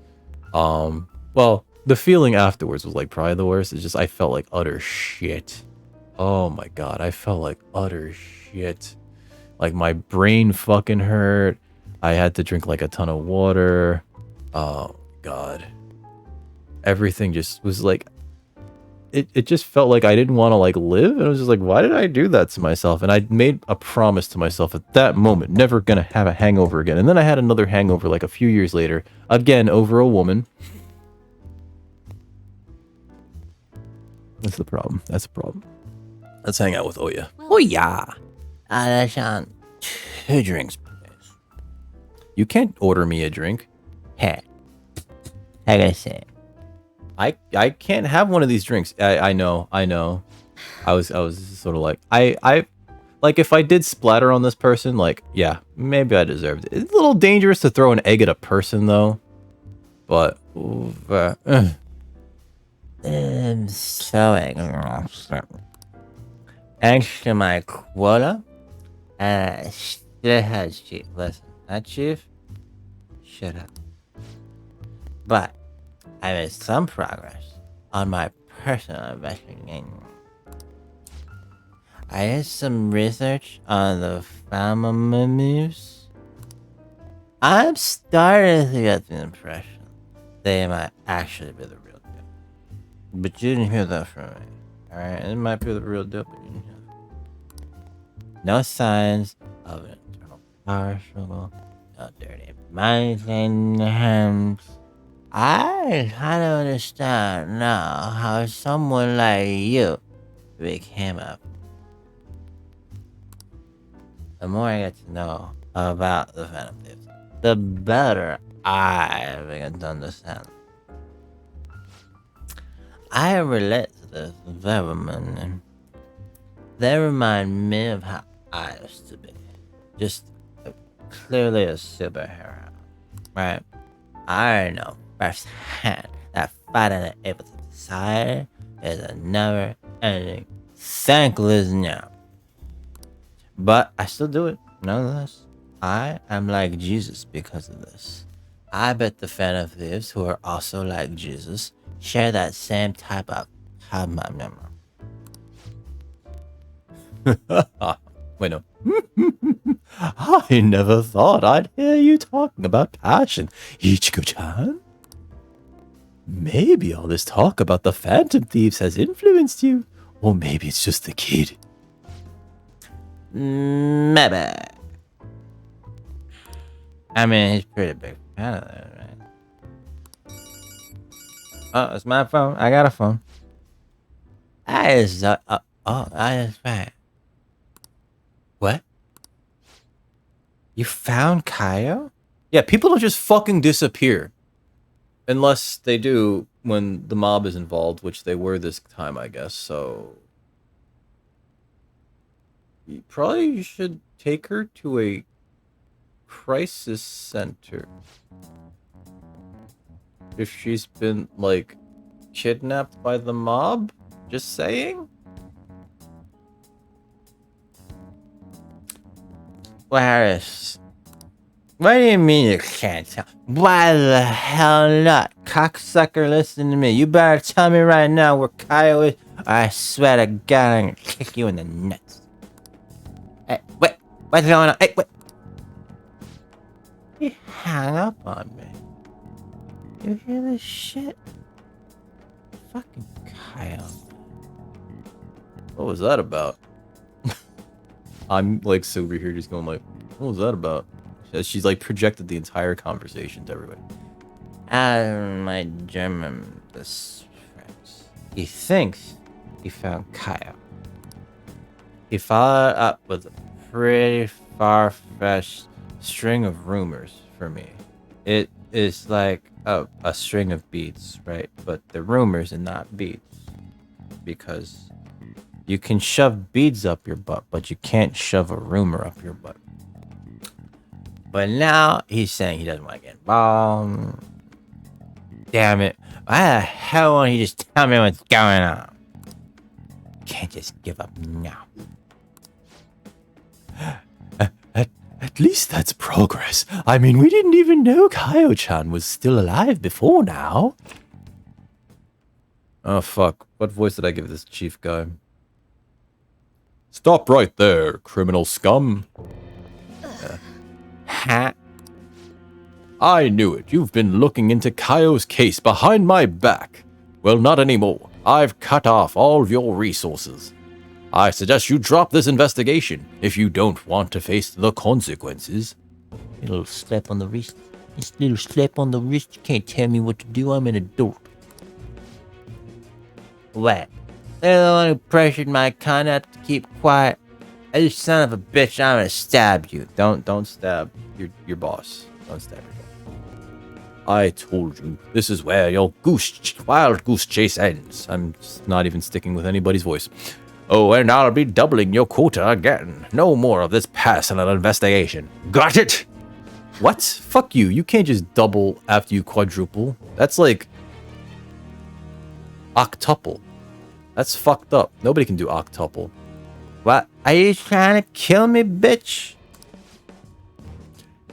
Well, the feeling afterwards was like probably the worst. It's just I felt like utter shit. Oh my god, I felt like utter shit. Like my brain fucking hurt. I had to drink like a ton of water. Oh god. Everything just was like, it just felt like I didn't want to like live, and I was just like, why did I do that to myself? And I made a promise to myself at that moment, never gonna have a hangover again. And then I had another hangover like a few years later, again over a woman. That's the problem. That's a problem. Let's hang out with Oya. Oh yeah. Alashan, 2 drinks, please. You can't order me a drink. Hey, like I said, I can't have one of these drinks. I know. I was sort of like, I like if I did splatter on this person, like, yeah, maybe I deserved it. It's a little dangerous to throw an egg at a person though. But I'm so angry. Thanks to my quota, and I still has Chief. Listen, that Chief, shut up. But I made some progress on my personal investigation. I did some research on the family moves. I'm starting to get the impression they might actually be the real deal. But you didn't hear that from me. Alright, it might be the real deal, but you didn't hear that. No signs of an internal power struggle, no dirty minds in the hands. I kind of understand now how someone like you became a. The more I get to know about the Phantom Thieves, the better I begin to understand. I relate to this very much. They remind me of how I used to be. Just clearly a superhero, right? I know firsthand that fighting the evil of society is a never-ending, thankless job. But I still do it, nonetheless. I am like Jesus because of this. I bet the Phantom Thieves, who are also like Jesus, share that same type of memory. Wait, no. I never thought I'd hear you talking about passion, Ichigo-chan. Maybe all this talk about the Phantom Thieves has influenced you, or maybe it's just the kid. Maybe. I mean, he's pretty big fan of that, right? It's my phone. I got a phone. That is, that is right. What? You found Kaio? Yeah, people don't just fucking disappear. Unless they do when the mob is involved, which they were this time, I guess, so... You probably should take her to a crisis center. If she's been, like, kidnapped by the mob? Just saying? Laris. What do you mean you can't tell? Why the hell not? Cocksucker, listen to me. You better tell me right now where Kaio is, or I swear to God I'm gonna kick you in the nuts. Hey, wait. What's going on? Hey, wait. You hang up on me. You hear this shit? Fucking Kaio. What was that about? I'm, like, over here just going like, what was that about? She's, like, projected the entire conversation to everybody. My German best friends. He thinks he found Kaio. He followed up with a pretty far-fetched string of rumors for me. It is like a string of beats, right? But the rumors and not beats. Because you can shove beads up your butt, but you can't shove a rumor up your butt. But now he's saying he doesn't want to get involved. Damn it. Why the hell won't he just tell me what's going on? Can't just give up now. At least that's progress. I mean, we didn't even know Kaio-chan was still alive before now. Oh, fuck. What voice did I give this chief guy? Stop right there, criminal scum. Ha! I knew it. You've been looking into Kaio's case behind my back. Well, not anymore. I've cut off all of your resources. I suggest you drop this investigation if you don't want to face the consequences. A little slap on the wrist. Just a little slap on the wrist. You can't tell me what to do. I'm an adult. What? They're the one who pressured my conduct to keep quiet. You son of a bitch, I'm gonna stab you. Don't stab your boss. Don't stab your boss. I told you, this is where your wild goose chase ends. I'm just not even sticking with anybody's voice. Oh, and I'll be doubling your quota again. No more of this personal investigation. Got it? What? Fuck you. You can't just double after you quadruple. That's like octuple. That's fucked up. Nobody can do octuple. What? Are you trying to kill me, bitch?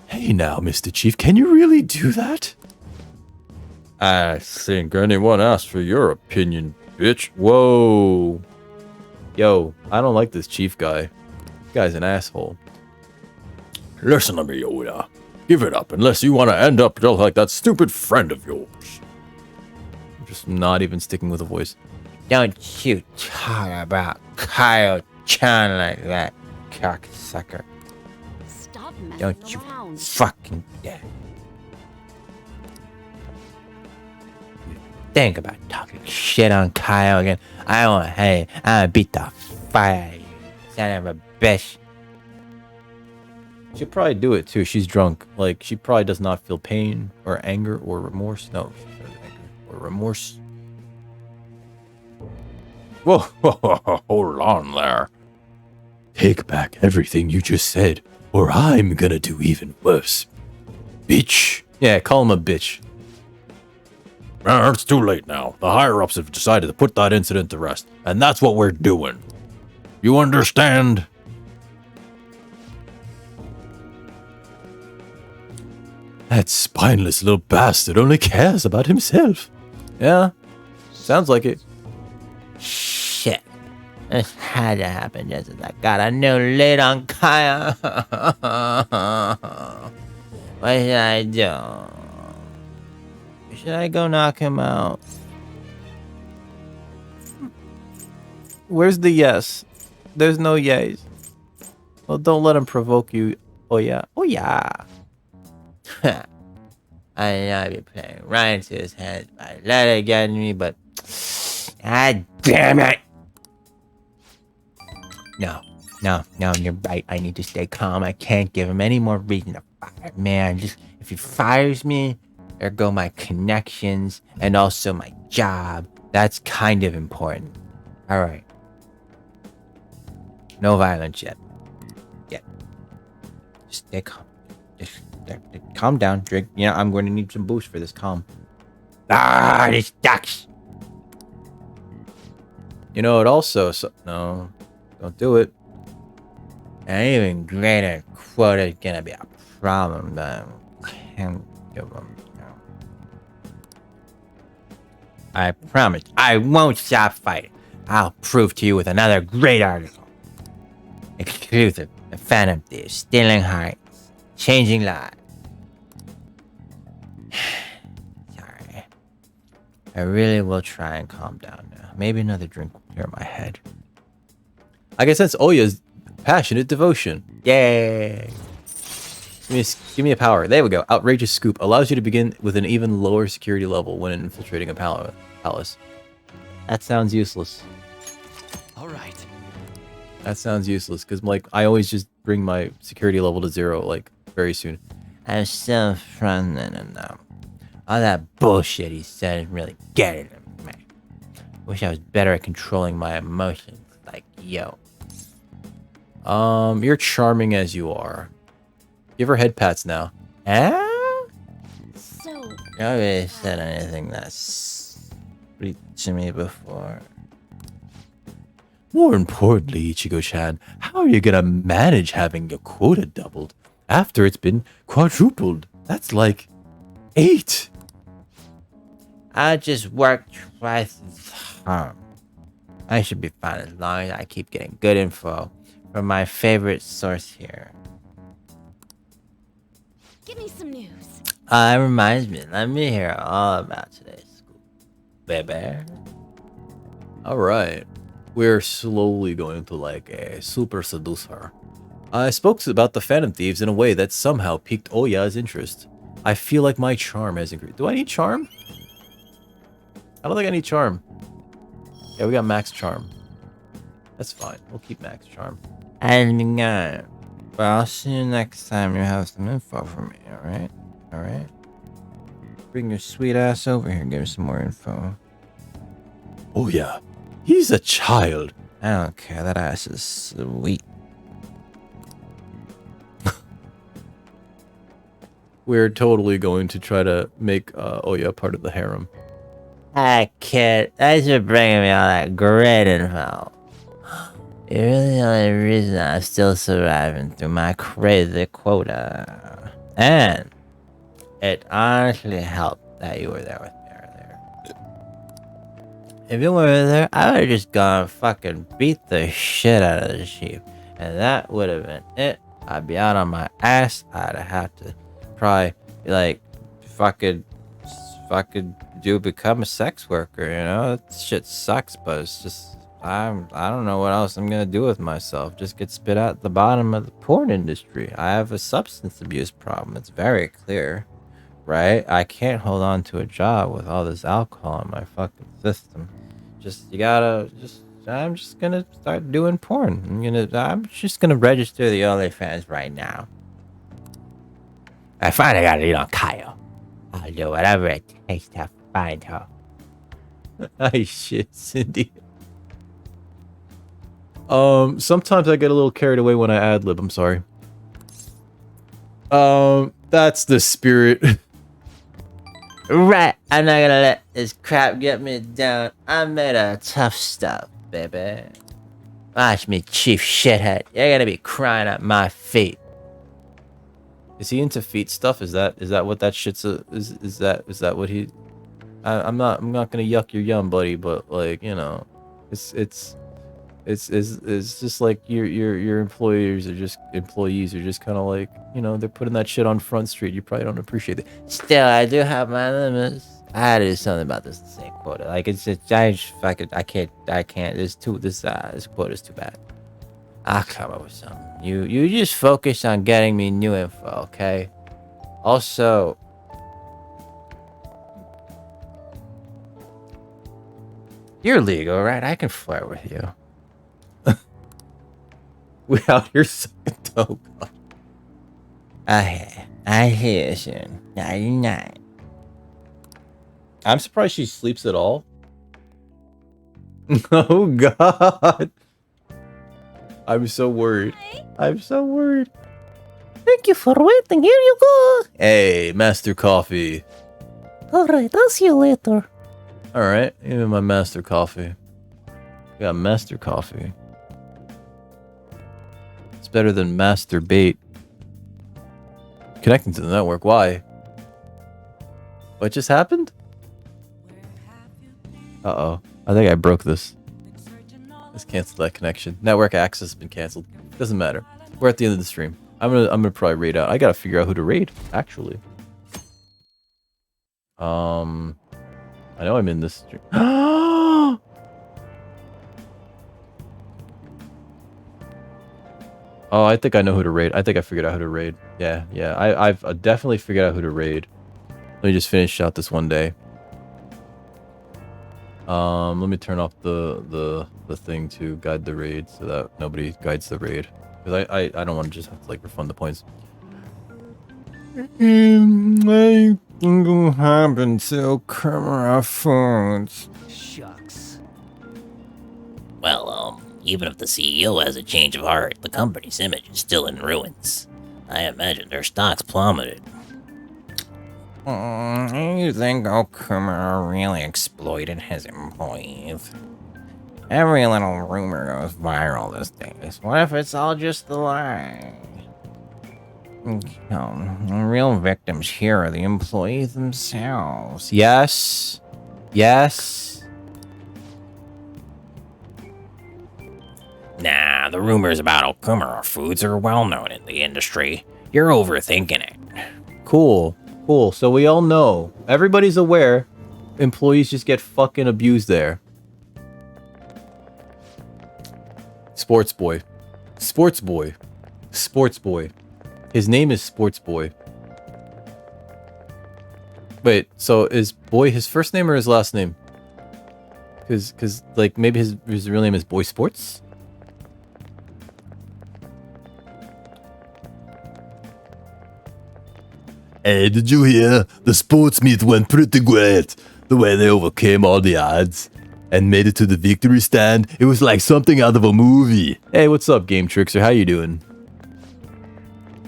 Hey now, Mr. Chief, can you really do that? I think anyone asked for your opinion, bitch. Whoa. Yo, I don't like this chief guy. This guy's an asshole. Listen to me, Yoda. Give it up unless you want to end up just like that stupid friend of yours. I'm just not even sticking with a voice. Don't you talk about Kaio-chan like that, cocksucker. Stop messing Don't you around. fucking dare. Think about talking shit on Kaio again. I wanna beat the fire out of you, son of a bitch. She'll probably do it too. She's drunk. Like, she probably does not feel pain or anger or remorse. No, she feels anger or remorse. Whoa, hold on there. Take back everything you just said, or I'm gonna do even worse. Bitch. Yeah, call him a bitch. It's too late now. The higher-ups have decided to put that incident to rest, and that's what we're doing. You understand? That spineless little bastard only cares about himself. Yeah, sounds like it. Shit. This had to happen just as I got a new lead on Kaio. What should I do? Should I go knock him out? Where's the yes? There's no yays. Well, don't let him provoke you. Oh yeah. Oh yeah. I know I'd be playing right into his hands by let it get me, but God damn it! No, you're right. I need to stay calm. I can't give him any more reason to fire. Man, just if he fires me, there go my connections and also my job. That's kind of important. All right. No violence yet. Just stay calm. Just calm down. Drink. Yeah, I'm going to need some boost for this calm. These ducks. You know, it also... no, don't do it. An even greater quota is gonna be a problem that I can't give them. I promise I won't stop fighting. I'll prove to you with another great article. Exclusive. The Phantom Thieves, stealing hearts, changing lives. Sorry. I really will try and calm down now. Maybe another drink will clear my head. I guess that's Oya's passionate devotion. Yay! Give me a power. There we go. Outrageous Scoop allows you to begin with an even lower security level when infiltrating a palace. That sounds useless. All right. That sounds useless because like I always just bring my security level to 0 like very soon. I'm still fronting enough. All that bullshit he said is really getting to me. Wish I was better at controlling my emotions. Like, yo. You're charming as you are. Give her head pats now. Huh? So, Nobody said anything that's sweet to me before. More importantly, Ichigo-chan, how are you gonna manage having your quota doubled after it's been quadrupled? That's like 8. I just work twice as hard. I should be fine as long as I keep getting good info from my favorite source here. give me some news. It reminds me, let me hear all about today's school. Baby. Alright. We're slowly going to like a super seduce her. I spoke about the Phantom Thieves in a way that somehow piqued Oya's interest. I feel like my charm has increased. Do I need charm? I don't think I need charm. Yeah, we got max charm. That's fine. We'll keep max charm. And go. But I'll see you next time you have some info for me, alright? Alright? Bring your sweet ass over here and give me some more info. Oh yeah, he's a child. I don't care, that ass is sweet. We're totally going to try to make Oya part of the harem. Ah, kid, thanks for bringing me all that great info. You're really the only reason I'm still surviving through my crazy quota. And it honestly helped that you were there with me earlier. If you weren't there, I would have just gone fucking beat the shit out of the chief. And that would have been it. I'd be out on my ass. I'd have to probably be like, fucking become a sex worker, you know? That shit sucks, but it's just, I don't know what else I'm gonna do with myself. Just get spit out the bottom of the porn industry. I have a substance abuse problem. It's very clear, right? I can't hold on to a job with all this alcohol in my fucking system. I'm just gonna start doing porn. I'm just gonna register the OnlyFans right now. I finally got it on Kyle. I'll do whatever it takes to find her. Ay shit, Cindy. Sometimes I get a little carried away when I ad-lib, I'm sorry. That's the spirit. Right, I'm not gonna let this crap get me down. I'm made of tough stuff, baby. Watch me, chief shithead. You're gonna be crying at my feet. Is he into feet stuff? Is that what that shit's is that what he I'm not gonna yuck your yum, buddy, but like, you know, it's just like your employees are just kind of like, you know, they're putting that shit on Front Street. You probably don't appreciate it. Still, I do have my limits. I had to do something about this insane quota. Like, it's just, I can't. This quota is too bad. I'll come up with something. You just focus on getting me new info, okay? Also, You're legal, right? I can flirt with you. We out here sucking dope. I hear you. 99. I'm surprised she sleeps at all. Oh god. I'm so worried. I'm so worried. Thank you for waiting. Here you go. Hey, Master Coffee. Alright, I'll see you later. Alright, give me my Master Coffee. Got Master Coffee. It's better than Master Bait. Connecting to the network, why? What just happened? Uh-oh. I think I broke this. Let's cancel that connection. Network access has been canceled. Doesn't matter. We're at the end of the stream. I'm gonna probably raid out. I gotta figure out who to raid, actually. I know I'm in this stream. Oh, I think I know who to raid. I think I figured out who to raid. Yeah. I've definitely figured out who to raid. Let me just finish out this one day. Let me turn off the thing to guide the raid so that nobody guides the raid. Because I don't want to just have to like refund the points. I think will happen to Okumura Foods. Shucks. Well, even if the CEO has a change of heart, the company's image is still in ruins. I imagine their stocks plummeted. You think Okumura really exploited his employees? Every little rumor goes viral these days. What if it's all just a lie? No, the real victims here are the employees themselves. Yes. Yes. Nah, the rumors about Okumura Foods are well known in the industry. You're overthinking it. Cool. Cool. So we all know. Everybody's aware. Employees just get fucking abused there. Sports boy. Sports boy. Sports boy. His name is Sports Boy. Wait, so is Boy his first name or his last name? Cause like maybe his real name is Boy Sports? Hey, did you hear? The sports meet went pretty great. The way they overcame all the odds and made it to the victory stand. It was like something out of a movie. Hey, what's up, Game Trickster? How you doing?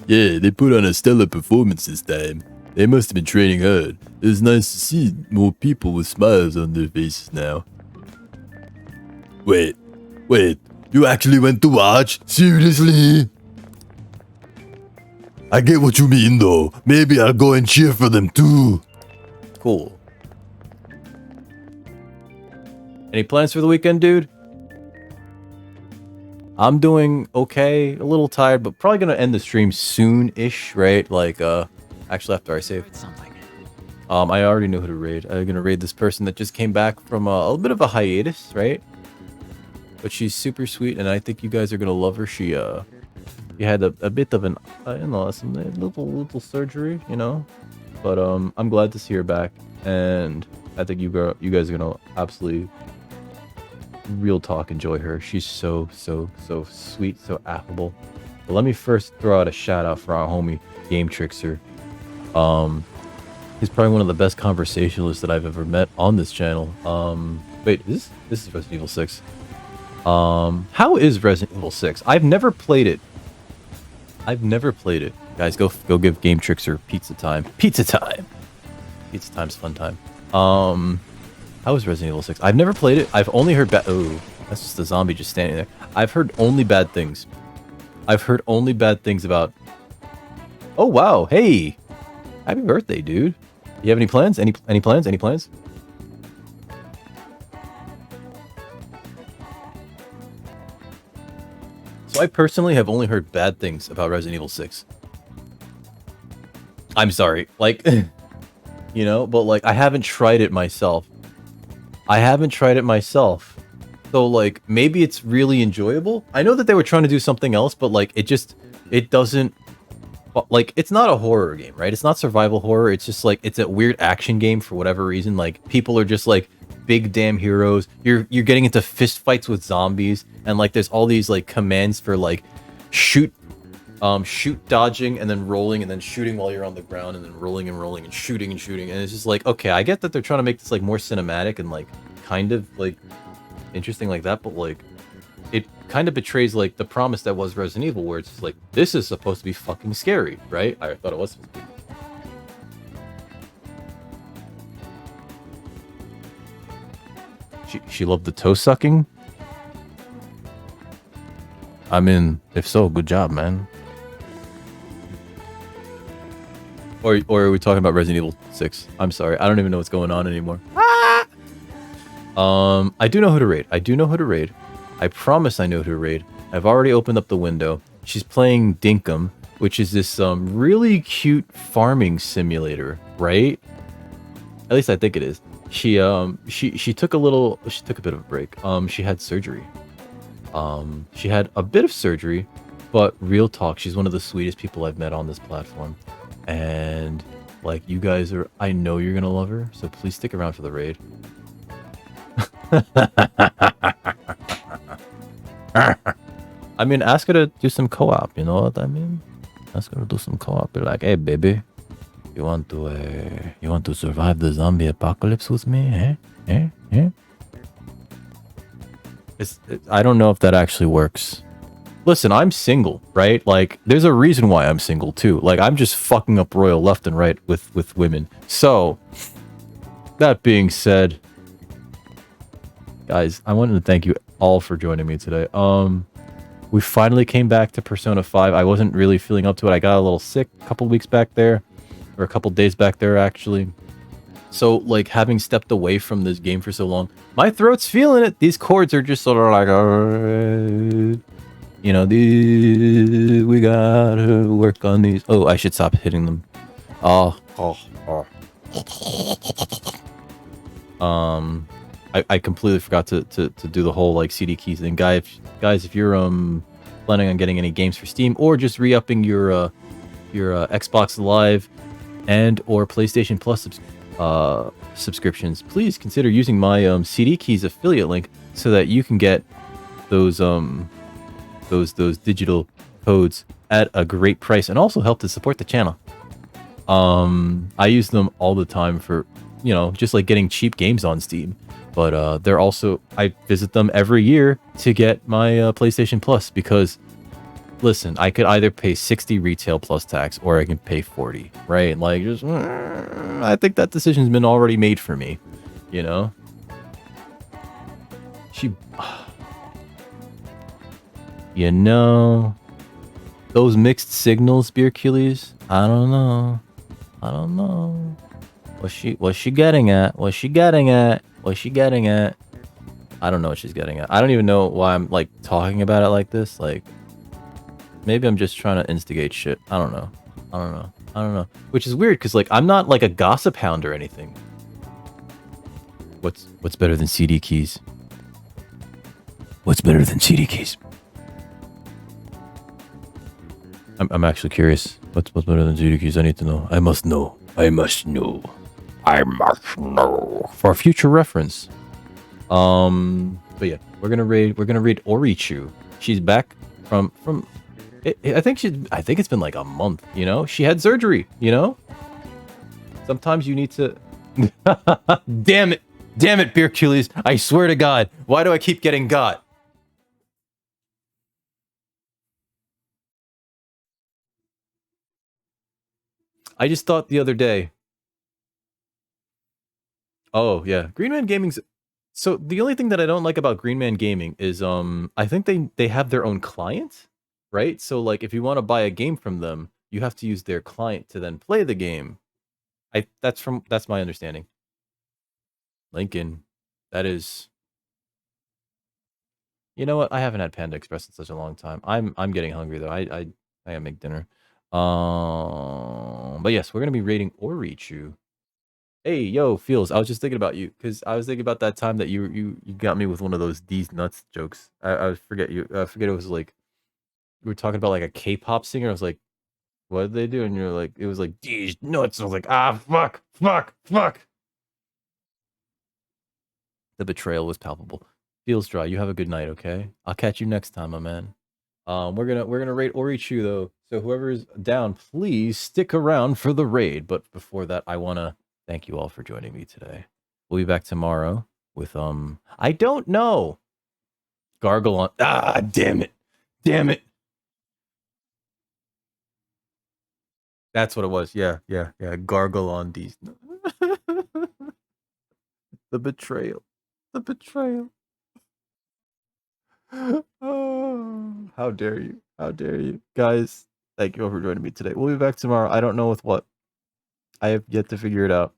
Yeah, they put on a stellar performance this time. They must have been training hard. It was nice to see more people with smiles on their faces now. Wait, you actually went to watch? Seriously? I get what you mean though. Maybe I'll go and cheer for them too. Cool. Any plans for the weekend, dude? I'm doing okay, a little tired, but probably gonna end the stream soon-ish, right? Like, actually after I save. I already know who to raid. I'm gonna raid this person that just came back from a little bit of a hiatus, right? But she's super sweet, and I think you guys are gonna love her. She had a bit of an, some little surgery, you know? But, I'm glad to see her back, and I think you guys are gonna absolutely real talk enjoy her. She's so sweet, so affable. But let me first throw out a shout out for our homie Game Trickster. He's probably one of the best conversationalists that I've ever met on this channel. Wait, this is Resident Evil 6. How is Resident Evil 6? I've never played it. Guys, go give Game Trickster pizza time. Pizza time's fun time. How is Resident Evil 6? I've never played it. I've only heard bad... Oh, that's just a zombie just standing there. I've heard only bad things. About... Oh, wow. Hey. Happy birthday, dude. You have any plans? Any plans? So I personally have only heard bad things about Resident Evil 6. I'm sorry. Like, you know, but like I haven't tried it myself. So like maybe it's really enjoyable. I know that they were trying to do something else, but like it doesn't, like, it's not a horror game, right? It's not survival horror. It's just like it's a weird action game for whatever reason. Like people are just like big damn heroes. You're getting into fist fights with zombies, and like there's all these like commands for like shoot, dodging, and then rolling, and then shooting while you're on the ground, and then rolling and shooting, and it's just like, okay, I get that they're trying to make this like more cinematic and like kind of like interesting like that, but like it kind of betrays like the promise that was Resident Evil, where it's just like, this is supposed to be fucking scary, right? I thought it was supposed to be. She loved the toe sucking? I mean, if so, good job, man. Or are we talking about Resident Evil 6? I'm sorry, I don't even know what's going on anymore. Ah! I do know who to raid. I promise I know who to raid. I've already opened up the window. She's playing Dinkum, which is this really cute farming simulator, right? At least I think it is. She took a bit of a break. She had surgery. She had a bit of surgery, but real talk, she's one of the sweetest people I've met on this platform. And like, you guys are, I know you're gonna love her, so please stick around for the raid. I mean, ask her to do some co-op, you know what I mean? Ask her to do some co-op. Be like, hey baby, you want to survive the zombie apocalypse with me? I don't know if that actually works. Listen, I'm single, right? Like, there's a reason why I'm single too. Like, I'm just fucking up Royal left and right with women. So, that being said, guys, I wanted to thank you all for joining me today. We finally came back to Persona 5. I wasn't really feeling up to it. I got a little sick a couple weeks back there, or a couple days back there actually. So like, having stepped away from this game for so long, my throat's feeling it. These chords are just sort of like, you know, we gotta work on these. Oh, I should stop hitting them. I completely forgot to do the whole like CD keys thing. Guys, if you're planning on getting any games for Steam, or just re-upping your Xbox Live and or PlayStation Plus subscriptions, please consider using my CD keys affiliate link so that you can get those digital codes at a great price, and also help to support the channel. I use them all the time for, you know, just like getting cheap games on Steam. But they're also, I visit them every year to get my PlayStation Plus, because, listen, I could either pay 60 retail plus tax, or I can pay 40, right? Like, just, I think that decision's been already made for me, you know? You know, those mixed signals, Beercules, I don't know. What's she getting at? What's she getting at? I don't know what she's getting at. I don't even know why I'm like talking about it like this. Like, maybe I'm just trying to instigate shit. I don't know. Which is weird, because like, I'm not like a gossip hound or anything. What's better than CD keys? What's better than CD keys? I'm actually curious. What's better than CD keys? I need to know. I must know. For future reference. But yeah, we're gonna raid Orichu. She's back from I think it's been like a month, you know? She had surgery, you know? Sometimes you need to Damn it, Beercules. I swear to God. Why do I keep getting got? I just thought the other day. Oh yeah, Green Man Gaming's. So the only thing that I don't like about Green Man Gaming is I think they have their own client, right? So like, if you want to buy a game from them, you have to use their client to then play the game. That's my understanding. Lincoln, that is. You know what? I haven't had Panda Express in such a long time. I'm getting hungry though. I gotta make dinner. But yes, we're gonna be raiding Orichu. Hey, yo, Feels, I was just thinking about you, because I was thinking about that time that you got me with one of those D's nuts jokes. I forget it was like, we were talking about like a K-pop singer. I was like, what did they do? And you're like, it was like D's nuts. I was like, fuck. The betrayal was palpable. Feels dry. You have a good night, okay? I'll catch you next time, my man. We're gonna raid Orichu though. So whoever's down, please stick around for the raid. But before that, I wanna thank you all for joining me today. We'll be back tomorrow with I don't know. Gargle on. Ah, damn it. Damn it. That's what it was. Yeah. Gargle on these. The betrayal. The betrayal. Oh, how dare you? How dare you? Guys, thank you all for joining me today. We'll be back tomorrow. I don't know with what. I have yet to figure it out.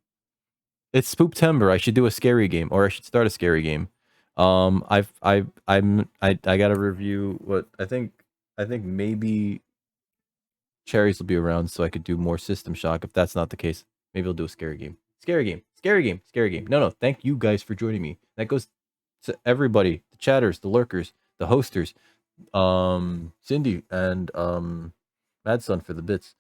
It's Spooptember. I should do a scary game, or I should start a scary game. I gotta review what I think maybe Cherries will be around so I could do more System Shock. If that's not the case, maybe I'll do a scary game. Scary game. No, thank you guys for joining me. That goes to everybody, the chatters, the lurkers, the hosters, Cindy and Madson for the bits,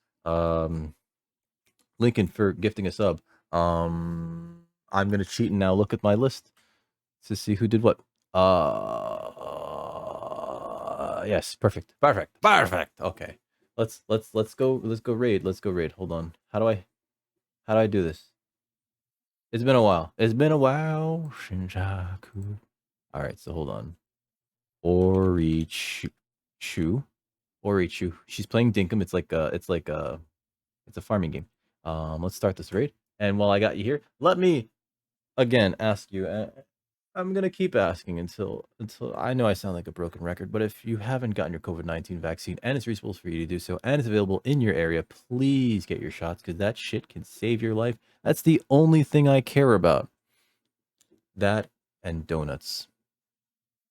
Lincoln for gifting a sub. I'm gonna cheat and now look at my list to see who did what. Yes, perfect. Okay. Let's go raid. Hold on. How do I do this? It's been a while. Shinjaku. All right, so hold on. Orichu. She's playing Dinkum. It's a farming game. Let's start this raid. And while I got you here, let me again ask you. I'm gonna keep asking until I know I sound like a broken record, but if you haven't gotten your COVID-19 vaccine and it's reasonable for you to do so, and it's available in your area, please get your shots because that shit can save your life. That's the only thing I care about. That and donuts.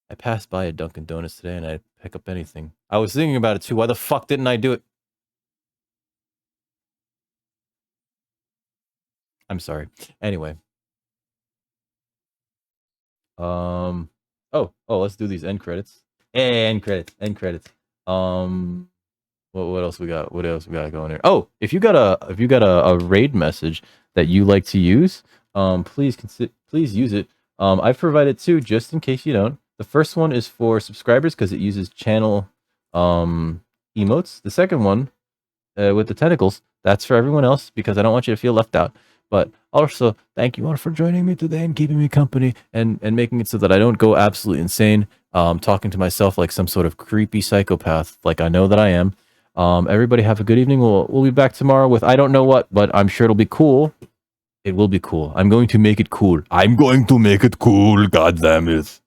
I passed by a Dunkin' Donuts today and I pick up anything. I was thinking about it too. Why the fuck didn't I do it? I'm sorry. Anyway. Oh, let's do these end credits. End credits. What else we got? What else we got going here? Oh, if you got a raid message that you like to use, please use it. I've provided two just in case you don't. The first one is for subscribers because it uses channel emotes. The second one with the tentacles, that's for everyone else because I don't want you to feel left out. But also, thank you all for joining me today and keeping me company and making it so that I don't go absolutely insane, talking to myself like some sort of creepy psychopath, like I know that I am. Everybody have a good evening. We'll be back tomorrow with I don't know what, but I'm sure it'll be cool. It will be cool. I'm going to make it cool. God damn it.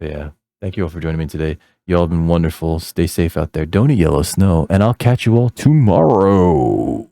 But yeah, thank you all for joining me today. You all have been wonderful. Stay safe out there. Don't eat yellow snow, and I'll catch you all tomorrow.